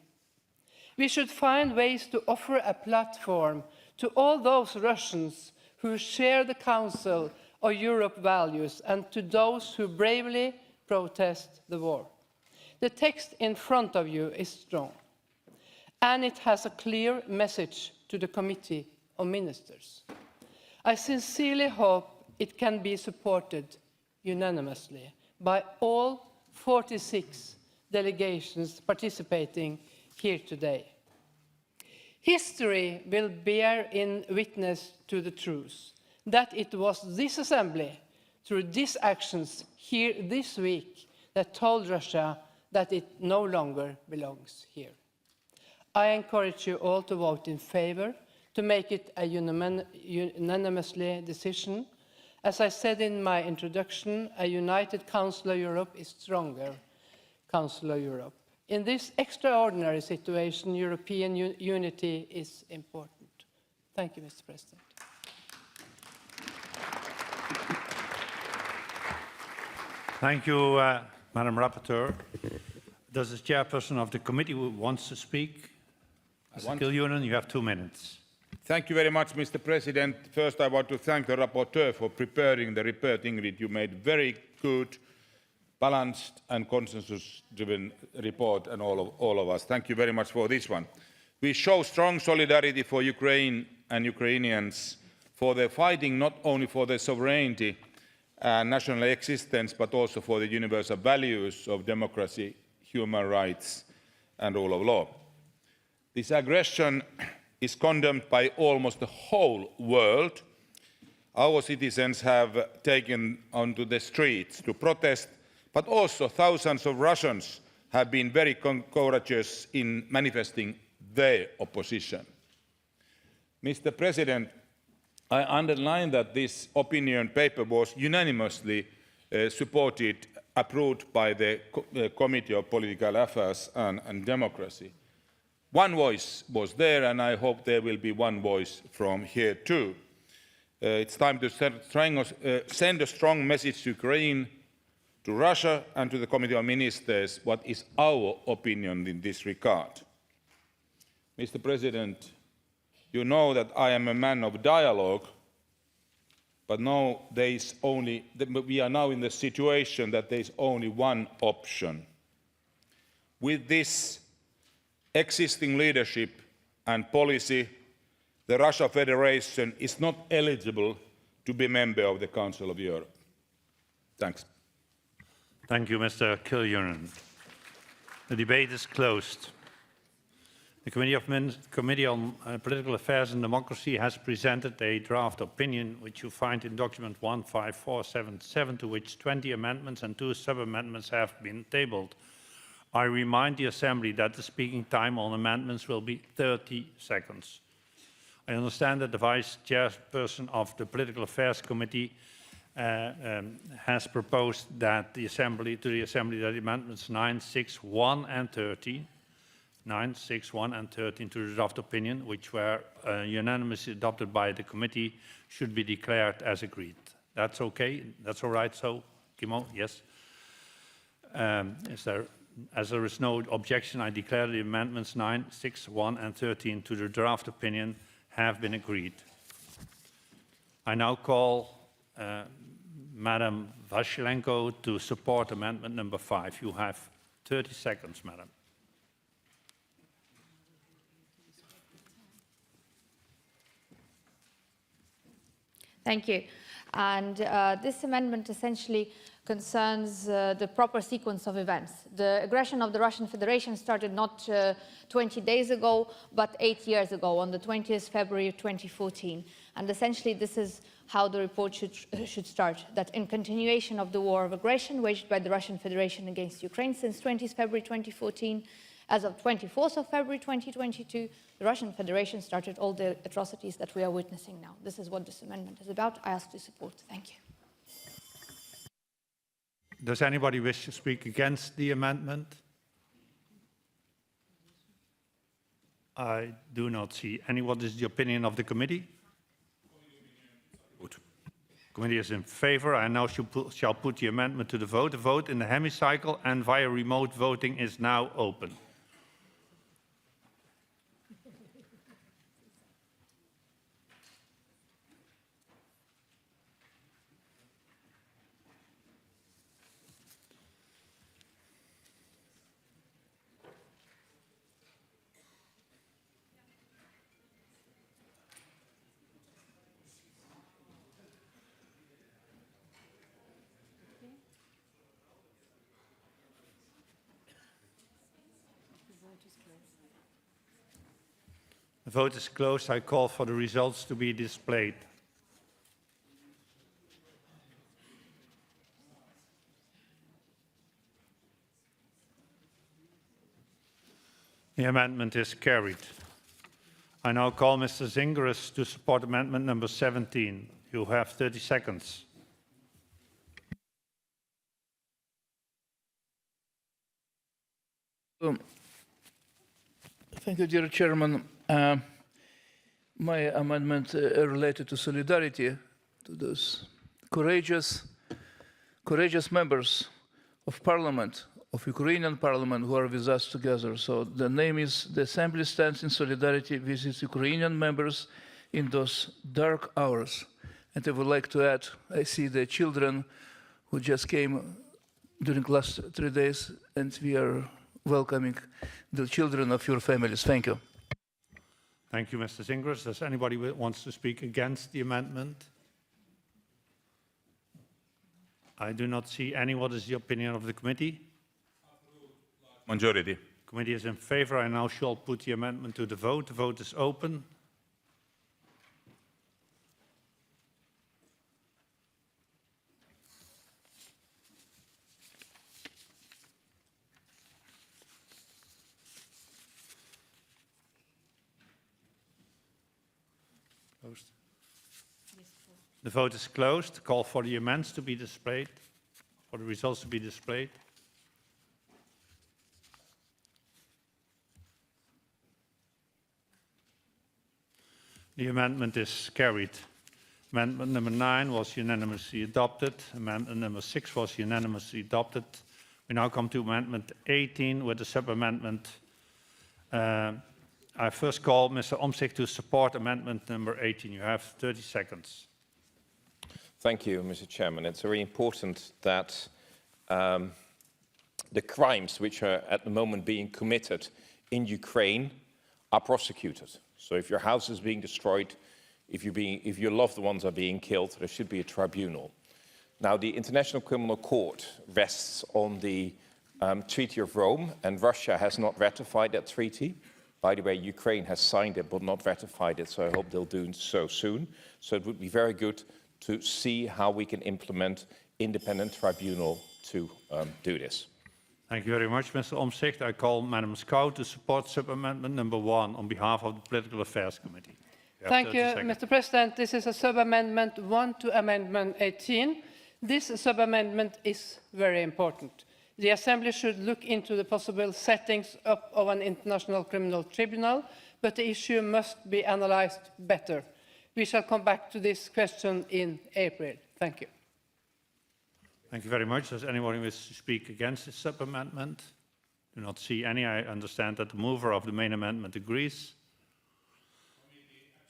We should find ways to offer a platform to all those Russians who share the Council of Europe values and to those who bravely protest the war. The text in front of you is strong, and it has a clear message to the Committee of Ministers. I sincerely hope it can be supported unanimously by all 46 delegations participating here today. History will bear in witness to the truth that it was this Assembly, through these actions here this week, that told Russia that it no longer belongs here. I encourage you all to vote in favor, to make it a unanimous decision. As I said in my introduction, a united Council of Europe is stronger Council of Europe. In this extraordinary situation, European unity is important. Thank you, Mr. President. Thank you, Madam Rapporteur. Does the chairperson of the committee who wants to speak? Mr. Kiljunen, you have 2 minutes. Thank you very much, Mr. President. First, I want to thank the rapporteur for preparing the report. Ingrid, you made very good, balanced and consensus-driven report, and all of us. Thank you very much for this one. We show strong solidarity for Ukraine and Ukrainians for their fighting not only for their sovereignty and national existence, but also for the universal values of democracy, human rights and rule of law. This aggression is condemned by almost the whole world. Our citizens have taken onto the streets to protest, but also thousands of Russians have been very courageous in manifesting their opposition. Mr. President, I underline that this opinion paper was unanimously supported, approved by the Committee on Political Affairs and Democracy. One voice was there, and I hope there will be one voice from here too. It's time to send a strong message to Ukraine, to Russia and to the Committee of Ministers what is our opinion in this regard. Mr. President, you know that I am a man of dialogue, but now we are now in the situation that there is only one option. With this existing leadership and policy, the Russian Federation is not eligible to be a member of the Council of Europe. Thanks. Thank you, Mr. Kiljunen. The debate is closed. The Committee on Political Affairs and Democracy has presented a draft opinion, which you find in document 15477, to which 20 amendments and 2 sub-amendments have been tabled. I remind the Assembly that the speaking time on amendments will be 30 seconds. I understand that the Vice Chairperson of the Political Affairs Committee has proposed that to the Assembly that amendments 9, 6, 1 and 13 to the draft opinion, which were unanimously adopted by the committee, should be declared as agreed. That's okay? That's all right? So, Kimo, yes? As there is no objection, I declare the amendments 9, 6, 1 and 13 to the draft opinion have been agreed. I now call Madam Vasilenko to support amendment number 5. You have 30 seconds, Madam. Thank you. And this amendment essentially concerns the proper sequence of events. The aggression of the Russian Federation started not 20 days ago, but 8 years ago, on the 20th February 2014. And essentially, this is how the report should start, that in continuation of the war of aggression waged by the Russian Federation against Ukraine since 20th February 2014, as of 24th of February 2022, the Russian Federation started all the atrocities that we are witnessing now. This is what this amendment is about. I ask to support. Thank you. Does anybody wish to speak against the amendment? I do not see any. What is the opinion of the committee? Good. Committee is in favor. I now shall put the amendment to the vote. The vote in the hemicycle and via remote voting is now open. The vote is closed. I call for the results to be displayed. The amendment is carried. I now call Mr. Zingris to support amendment number 17. You have 30 seconds. Thank you, dear Chairman. My amendment related to solidarity to those courageous members of Parliament, of Ukrainian Parliament, who are with us together. So the name is "The Assembly stands in solidarity with its Ukrainian members in those dark hours." And I would like to add, I see the children who just came during the last 3 days, and we are welcoming the children of your families. Thank you. Thank you, Mr. Zingris. Does anybody wants to speak against the amendment? I do not see any. What is the opinion of the committee? Majority. Committee is in favor. I now shall put the amendment to the vote. The vote is open. Closed. The vote is closed. Call for the amendments to be displayed, for the results to be displayed. The amendment is carried. Amendment number 9 was unanimously adopted. Amendment number 6 was unanimously adopted. We now come to amendment 18 with a sub-amendment. I first call Mr. Omtzigt to support amendment number 18. You have 30 seconds. Thank you, Mr. Chairman. It's very important that the crimes which are at the moment being committed in Ukraine are prosecuted. So if your house is being destroyed, if your loved ones are being killed, there should be a tribunal. Now, the International Criminal Court rests on the Treaty of Rome, and Russia has not ratified that treaty. By the way, Ukraine has signed it but not ratified it, so I hope they'll do so soon. So it would be very good to see how we can implement independent tribunal to do this. Thank you very much, Mr. Omtzigt. I call Madam Scout to support sub-amendment number 1 on behalf of the Political Affairs Committee. Thank you, Mr. President. This is a sub-amendment 1 to amendment 18. This sub-amendment is very important. The Assembly should look into the possible settings up of an international criminal tribunal, but the issue must be analysed better. We shall come back to this question in April. Thank you. Thank you very much. Does anyone wish to speak against this sub-amendment? Do not see any. I understand that the mover of the main amendment agrees.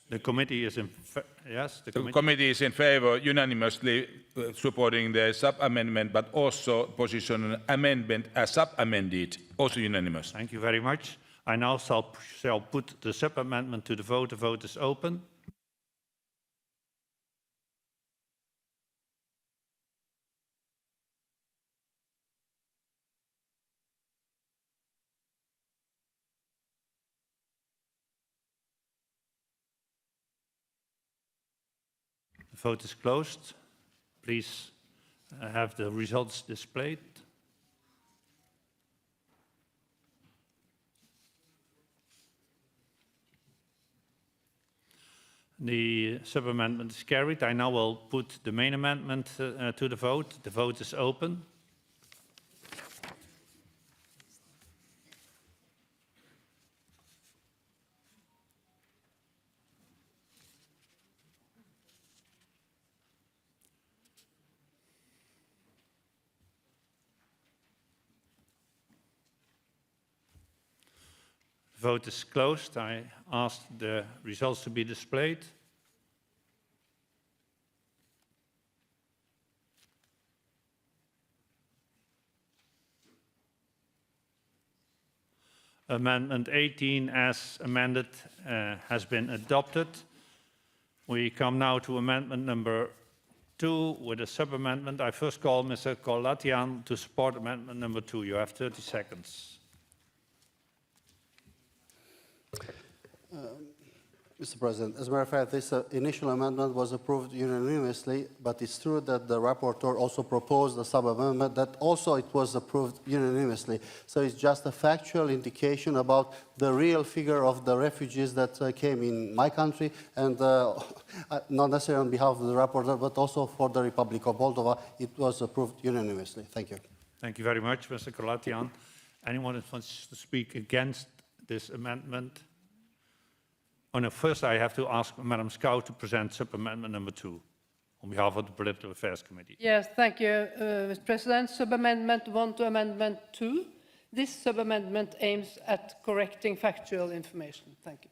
The committee is in yes. The committee is in favor, unanimously supporting the sub-amendment, but also position an amendment as sub-amended, also unanimous. Thank you very much. I now shall put the sub-amendment to the vote. The vote is open. The vote is closed. Please have the results displayed. The sub-amendment is carried. I now will put the main amendment to the vote. The vote is open. The vote is closed. I ask the results to be displayed. Amendment 18 as amended has been adopted. We come now to amendment number 2 with a sub-amendment. I first call Mr. Kolatian to support amendment number 2. You have 30 seconds. Mr. President, as a matter of fact, this initial amendment was approved unanimously, but it's true that the rapporteur also proposed a sub-amendment that also it was approved unanimously. So it's just a factual indication about the real figure of the refugees that came in my country, and not necessarily on behalf of the rapporteur, but also for the Republic of Moldova. It was approved unanimously. Thank you. Thank you very much, Mr. Kolatian. Anyone that wants to speak against this amendment? Oh, no, first I have to ask Madam Scow to present sub-amendment number 2 on behalf of the Political Affairs Committee. Yes, thank you, Mr. President. Sub-amendment 1 to amendment 2. This sub-amendment aims at correcting factual information. Thank you.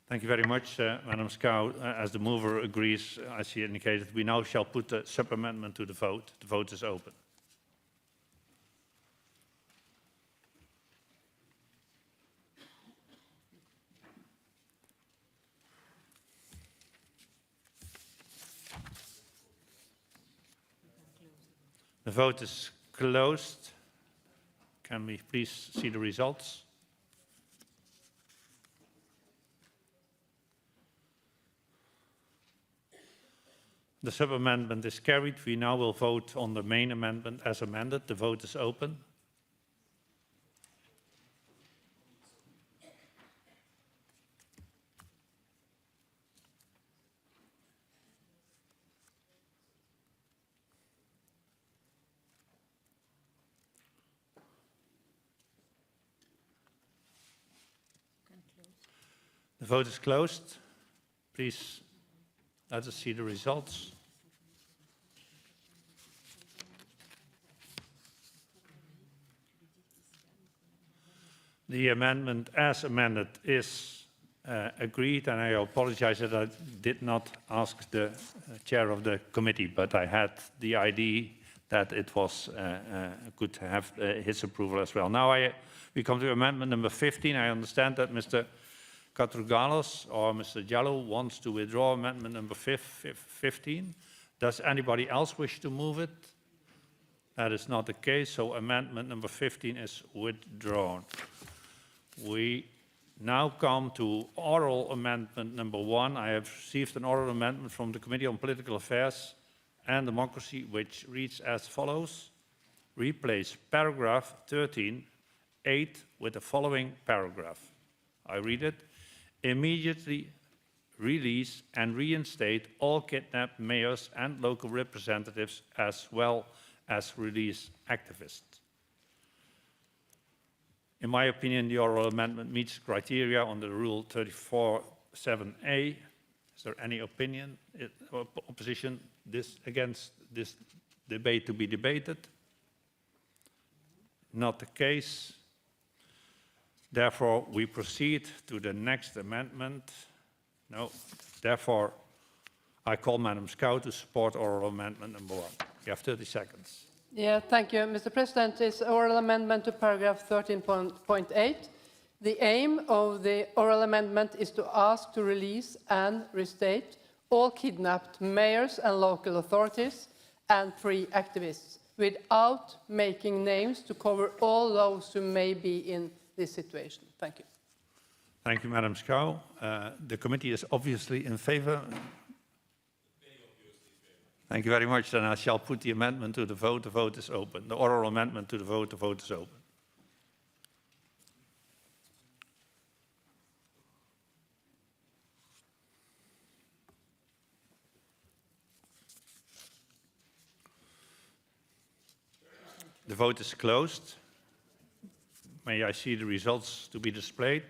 Thank you very much, Madam Scow. As the mover agrees, as she indicated, we now shall put the sub-amendment to the vote. The vote is open. The vote is closed. Can we please see the results? The sub-amendment is carried. We now will vote on the main amendment as amended. The vote is open. The vote is closed. Please let us see the results. The amendment as amended is agreed, and I apologize that I did not ask the chair of the committee, but I had the idea that it was good to have his approval as well. Now we come to amendment number 15. I understand that Mr. Katrougalos or Mr. Jallo wants to withdraw amendment number 15. Does anybody else wish to move it? That is not the case, so amendment number 15 is withdrawn. We now come to oral amendment number 1. I have received an oral amendment from the Committee on Political Affairs and Democracy, which reads as follows. Replace paragraph 13(8) with the following paragraph. I read it. Immediately release and reinstate all kidnapped mayors and local representatives, as well as release activists. In my opinion, the oral amendment meets criteria under Rule 34(7)(a). Is there any opinion or opposition against this debate to be debated? Not the case. Therefore, we proceed to the next amendment. No. Therefore, I call Madam Scow to support oral amendment number 1. You have 30 seconds. Yeah, thank you, Mr. President. It's oral amendment to paragraph 13.8. The aim of the oral amendment is to ask to release and restate all kidnapped mayors and local authorities and free activists without making names to cover all those who may be in this situation. Thank you. Thank you, Madam Scow. The committee is obviously in favor. Thank you very much. Then I shall put the amendment to the vote. The vote is open. The oral amendment to the vote is open. The vote is closed. May I see the results to be displayed?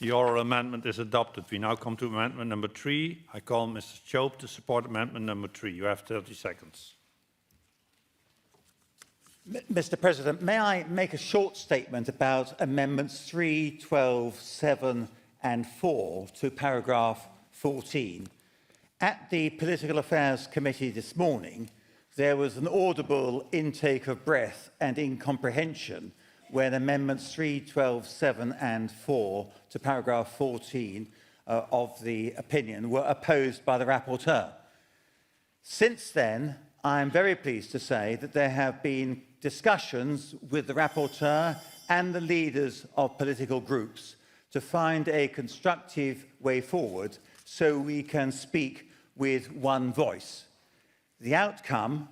The oral amendment is adopted. We now come to amendment number 3. I call Mrs. Jope to support amendment number 3. You have 30 seconds. Mr. President, may I make a short statement about amendments 3, 12, 7 and 4 to paragraph 14? At the Political Affairs Committee this morning, there was an audible intake of breath and incomprehension when amendments 3, 12, 7 and 4 to paragraph 14 of the opinion were opposed by the rapporteur. Since then, I am very pleased to say that there have been discussions with the rapporteur and the leaders of political groups to find a constructive way forward so we can speak with one voice. The outcome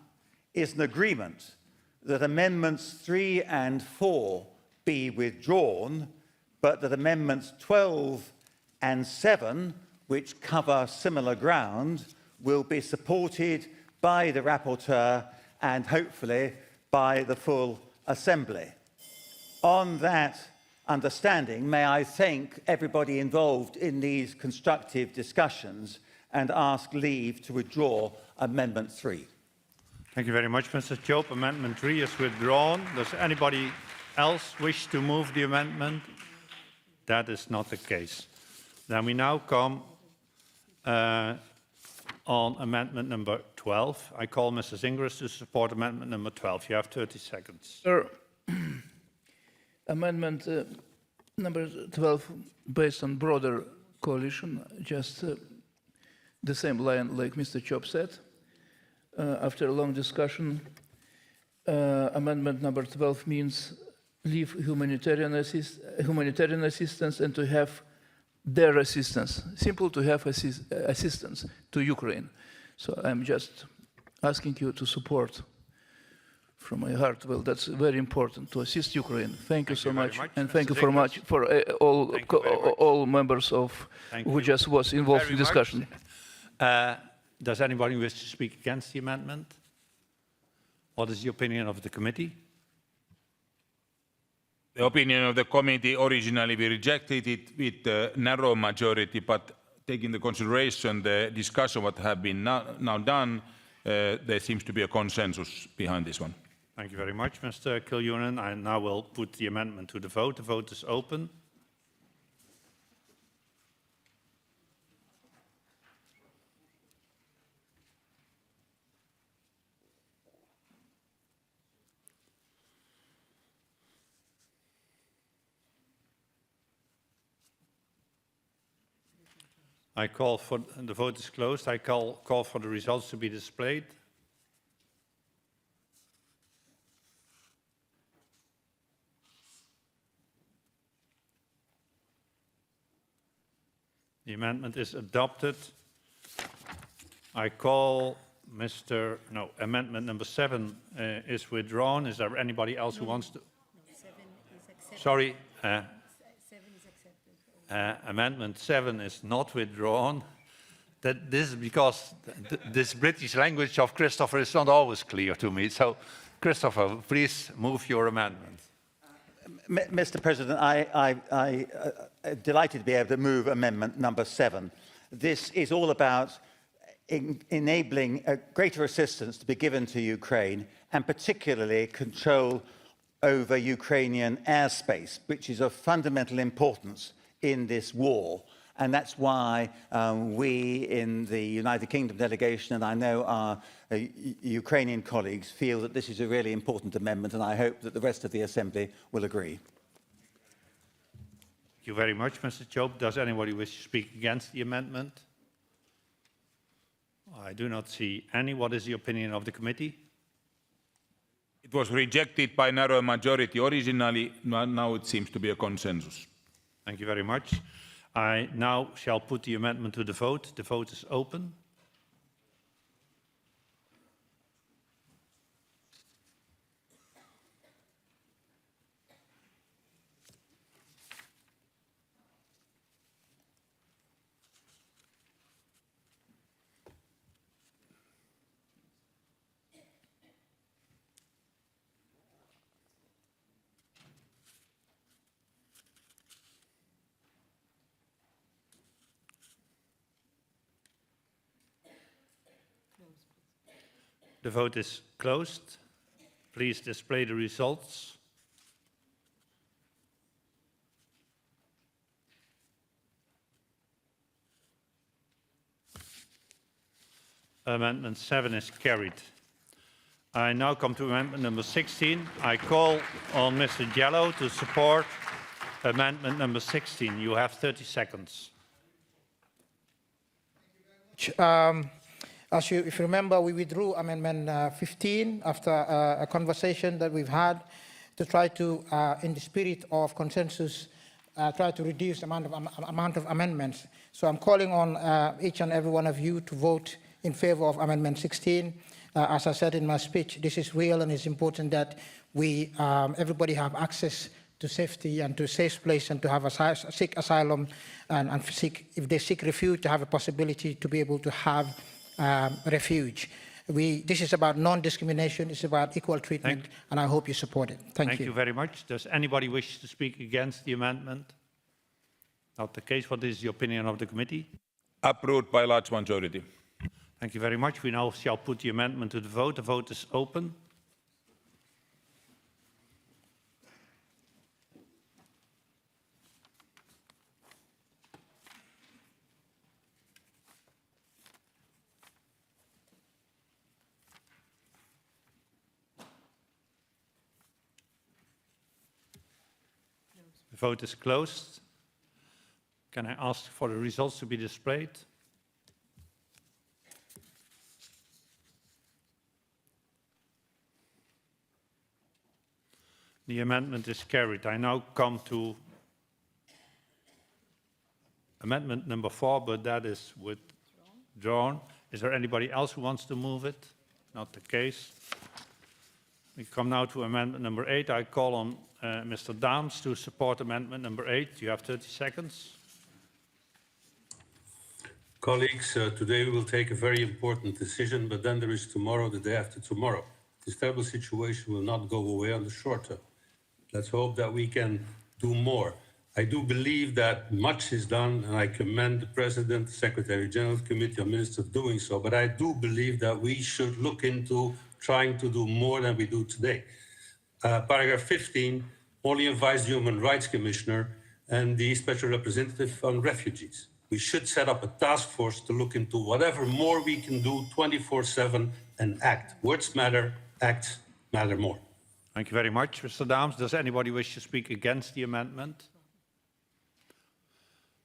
is an agreement that amendments 3 and 4 be withdrawn, but that amendments 12 and 7, which cover similar ground, will be supported by the rapporteur and hopefully by the full Assembly. On that understanding, may I thank everybody involved in these constructive discussions and ask leave to withdraw Amendment 3. Thank you very much, Mr. Jope. Amendment 3 is withdrawn. Does anybody else wish to move the amendment? That is not the case. Then we now come on amendment number 12. I call Mrs. Ingres to support amendment number 12. You have 30 seconds. Sir, amendment number 12, based on broader coalition, just the same line like Mr. Chop said. After a long discussion, amendment number 12 means leave humanitarian assistance and to have their assistance. Simple to have assistance to Ukraine. So I'm just asking you to support from my heart. Well, that's very important to assist Ukraine. Thank you so much, and thank you for much for all members of who just was involved in discussion. Does anybody wish to speak against the amendment? What is the opinion of the committee? The opinion of the committee originally we rejected it with a narrow majority, but taking into consideration the discussion what have been now done, there seems to be a consensus behind this one. Thank you very much, Mr. Kiljunen. I now will put the amendment to the vote. The vote is open. I call for the vote is closed. I call for the results to be displayed. The amendment is adopted. I call amendment number 7 is withdrawn. Is there anybody else who wants to? 7 is accepted. Sorry. 7 is accepted. Amendment 7 is not withdrawn. This is because this British language of Christopher is not always clear to me. So, Christopher, please move your amendment. Mr. President, I'm delighted to be able to move amendment number 7. This is all about enabling greater assistance to be given to Ukraine, and particularly control over Ukrainian airspace, which is of fundamental importance in this war. And that's why we in the United Kingdom delegation, and I know our Ukrainian colleagues, feel that this is a really important amendment, and I hope that the rest of the Assembly will agree. Thank you very much, Mr. Jope. Does anybody wish to speak against the amendment? I do not see any. What is the opinion of the committee? It was rejected by narrow majority originally. Now it seems to be a consensus. Thank you very much. I now shall put the amendment to the vote. The vote is open. The vote is closed. Please display the results. Amendment 7 is carried. I now come to amendment number 16. I call on Mr. Jello to support amendment number 16. You have 30 seconds. If you remember, we withdrew Amendment 15 after a conversation that we've had to try to, in the spirit of consensus, try to reduce the amount of amendments. So I'm calling on each and every one of you to vote in favor of Amendment 16. As I said in my speech, this is real, and it's important that we, everybody have access to safety and to a safe place, and to have seek asylum and seek, if they seek refuge, to have a possibility to be able to have refuge. This is about non-discrimination, it's about equal treatment, and I hope you support it. Thank you very much. Does anybody wish to speak against the amendment? Not the case. What is the opinion of the committee? Approved by large majority. Thank you very much. We now shall put the amendment to the vote. The vote is open. The vote is closed. Can I ask for the results to be displayed? The amendment is carried. I now come to amendment number 4, but that is withdrawn. Is there anybody else who wants to move it? Not the case. We come now to amendment number 8. I call on Mr. Daams to support amendment number 8. You have 30 seconds. Colleagues, today we will take a very important decision, but then there is tomorrow, the day after tomorrow. This terrible situation will not go away on the short term. Let's hope that we can do more. I do believe that much is done, and I commend the President, the Secretary General of the Committee on Ministers for doing so, but I do believe that we should look into trying to do more than we do today. Paragraph 15 only invites the Human Rights Commissioner and the Special Representative on Refugees. We should set up a task force to look into whatever more we can do 24/7 and act. Words matter, acts matter more. Thank you very much, Mr. Daams. Does anybody wish to speak against the amendment?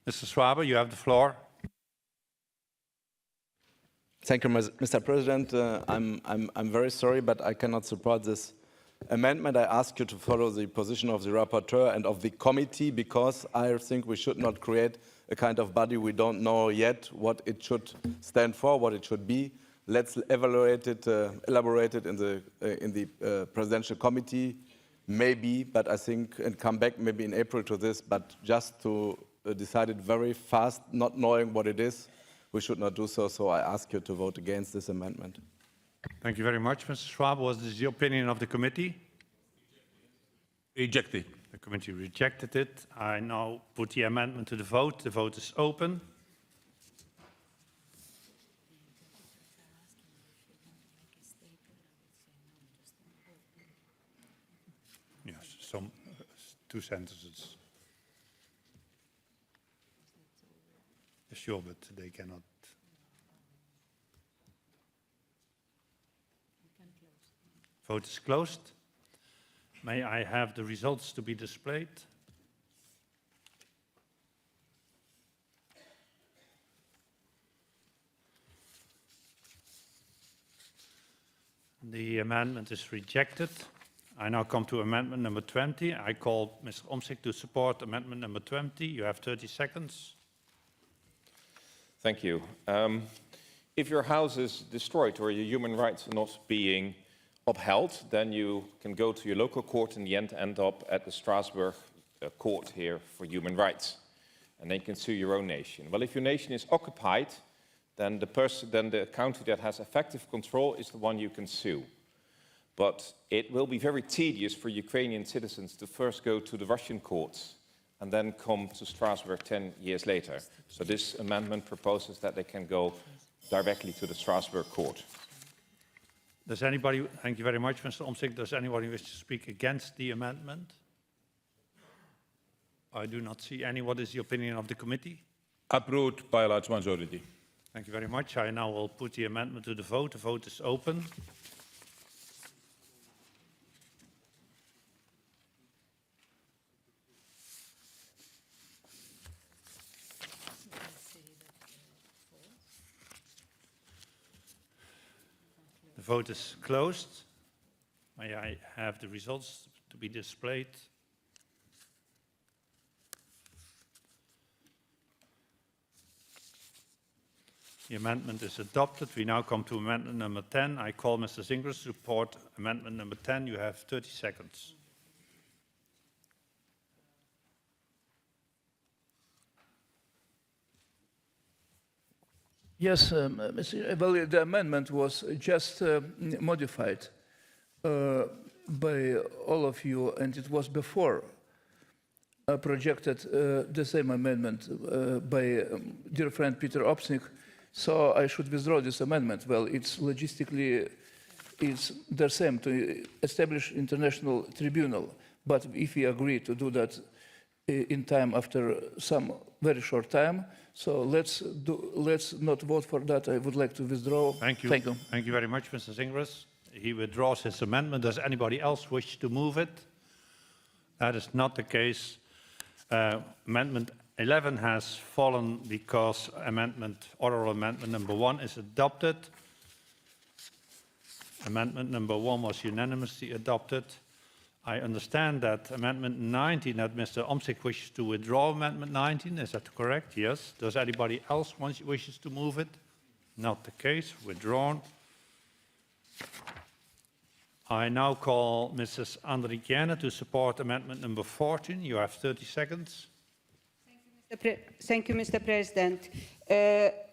Mr. Schwaber, you have the floor. Thank you, Mr. President. I'm very sorry, but I cannot support this amendment. I ask you to follow the position of the rapporteur and of the committee, because I think we should not create a kind of body we don't know yet what it should stand for, what it should be. Let's evaluate it, elaborate it in the presidential committee, maybe, but I think, and come back maybe in April to this, but just to decide it very fast, not knowing what it is, we should not do so. So I ask you to vote against this amendment. Thank you very much, Mr. Schwab. Was this the opinion of the committee? Rejected. The committee rejected it. I now put the amendment to the vote. The vote is open. Yes, some 2 sentences. Sure, but they cannot. Vote is closed. May I have the results to be displayed? The amendment is rejected. I now come to amendment number 20. I call Mr. Omtzigt to support amendment number 20. You have 30 seconds. Thank you. If your house is destroyed or your human rights are not being upheld, then you can go to your local court and in the end up at the Strasbourg court here for human rights. And then you can sue your own nation. Well, if your nation is occupied, then the country that has effective control is the one you can sue. But it will be very tedious for Ukrainian citizens to first go to the Russian courts and then come to Strasbourg 10 years later. So this amendment proposes that they can go directly to the Strasbourg court. Does anybody, thank you very much, Mr. Omtzigt. Does anybody wish to speak against the amendment? I do not see any. What is the opinion of the committee? Approved by a large majority. Thank you very much. I now will put the amendment to the vote. The vote is open. The vote is closed. May I have the results to be displayed? The amendment is adopted. We now come to amendment number 10. I call Mr. Zinger's to report amendment number 10. You have 30 seconds. Yes, well, the amendment was just modified by all of you, and it was before projected the same amendment by dear friend Peter Opsnik. So I should withdraw this amendment. Well, it's logistically, it's the same to establish international tribunal. But if we agree to do that in time after some very short time, so let's not vote for that. I would like to withdraw. Thank you. Thank you. Thank you very much, Mr. Zingras. He withdraws his amendment. Does anybody else wish to move it? That is not the case. Amendment 11 has fallen because oral amendment number 1 is adopted. Amendment number 1 was unanimously adopted. I understand that amendment 19, that Mr. Omtzigt wishes to withdraw amendment 19. Is that correct? Yes. Does anybody else wishes to move it? Not the case. Withdrawn. I now call Mrs. Andrikiene to support amendment number 14. You have 30 seconds. Thank you, Mr. President.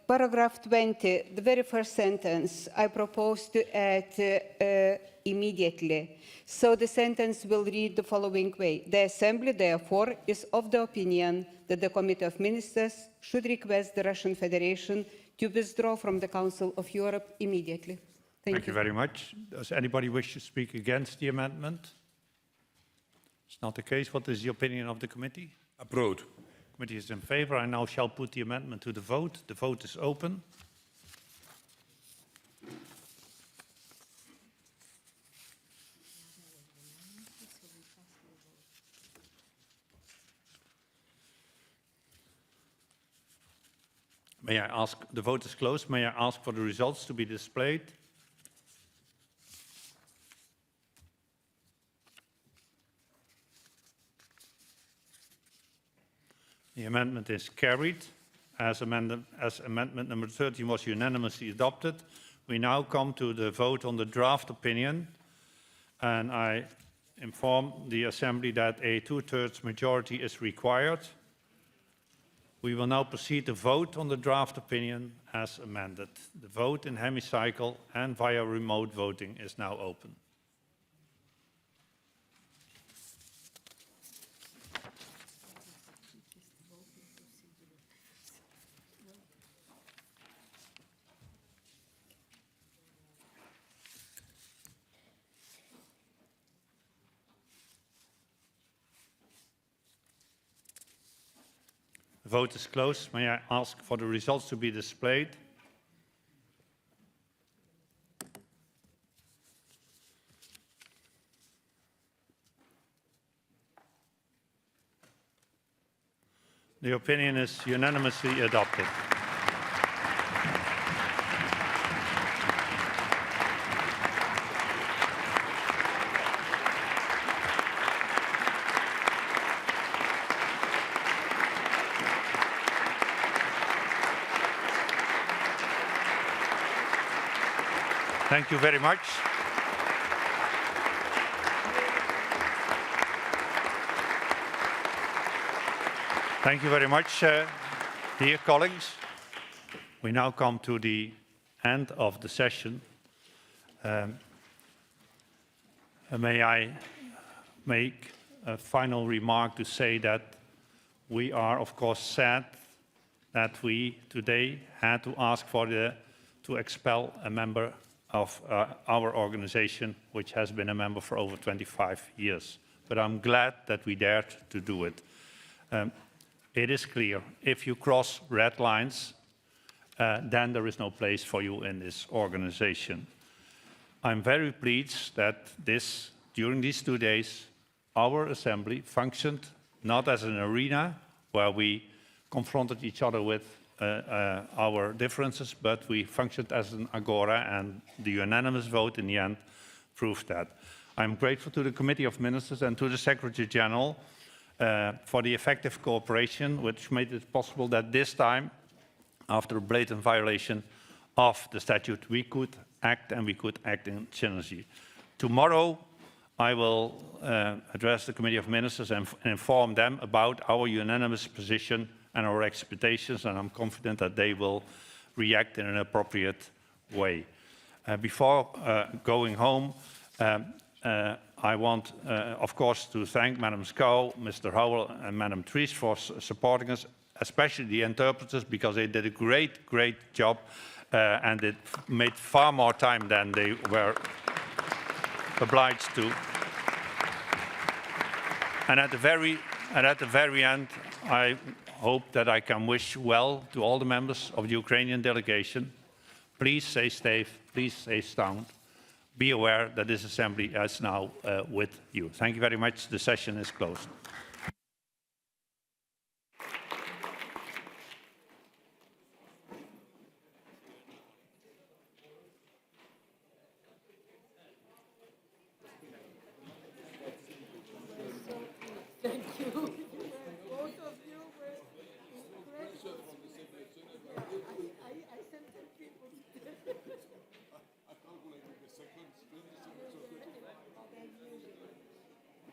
Paragraph 20, the very first sentence, I propose to add immediately. So the sentence will read the following way. The Assembly, therefore, is of the opinion that the Committee of Ministers should request the Russian Federation to withdraw from the Council of Europe immediately. Thank you very much. Does anybody wish to speak against the amendment? It's not the case. What is the opinion of the committee? Approved. Committee is in favor. I now shall put the amendment to the vote. The vote is open. May I ask, the vote is closed. May I ask for the results to be displayed? The amendment is carried. As amendment number 13 was unanimously adopted, we now come to the vote on the draft opinion. And I inform the Assembly that a 2/3 majority is required. We will now proceed to vote on the draft opinion as amended. The vote in hemicycle and via remote voting is now open. The vote is closed. May I ask for the results to be displayed? The opinion is unanimously adopted. Thank you very much. Thank you very much, dear colleagues. We now come to the end of the session. May I make a final remark to say that we are, of course, sad that we today had to ask to expel a member of our organization, which has been a member for over 25 years. But I'm glad that we dared to do it. It is clear, if you cross red lines, then there is no place for you in this organization. I'm very pleased that during these 2 days, our assembly functioned not as an arena where we confronted each other with our differences, but we functioned as an agora, and the unanimous vote in the end proved that. I'm grateful to the Committee of Ministers and to the Secretary General for the effective cooperation, which made it possible that this time, after a blatant violation of the statute, we could act, and we could act in synergy. Tomorrow, I will address the Committee of Ministers and inform them about our unanimous position and our expectations, and I'm confident that they will react in an appropriate way. Before going home, I want, of course, to thank Madam Scow, Mr. Howell, and Madam Trees for supporting us, especially the interpreters, because they did a great, great job, and it made far more time than they were obliged to. And at the very end, I hope that I can wish well to all the members of the Ukrainian delegation. Please stay safe, please stay sound. Be aware that this assembly is now with you. Thank you very much. The session is closed. Thank you.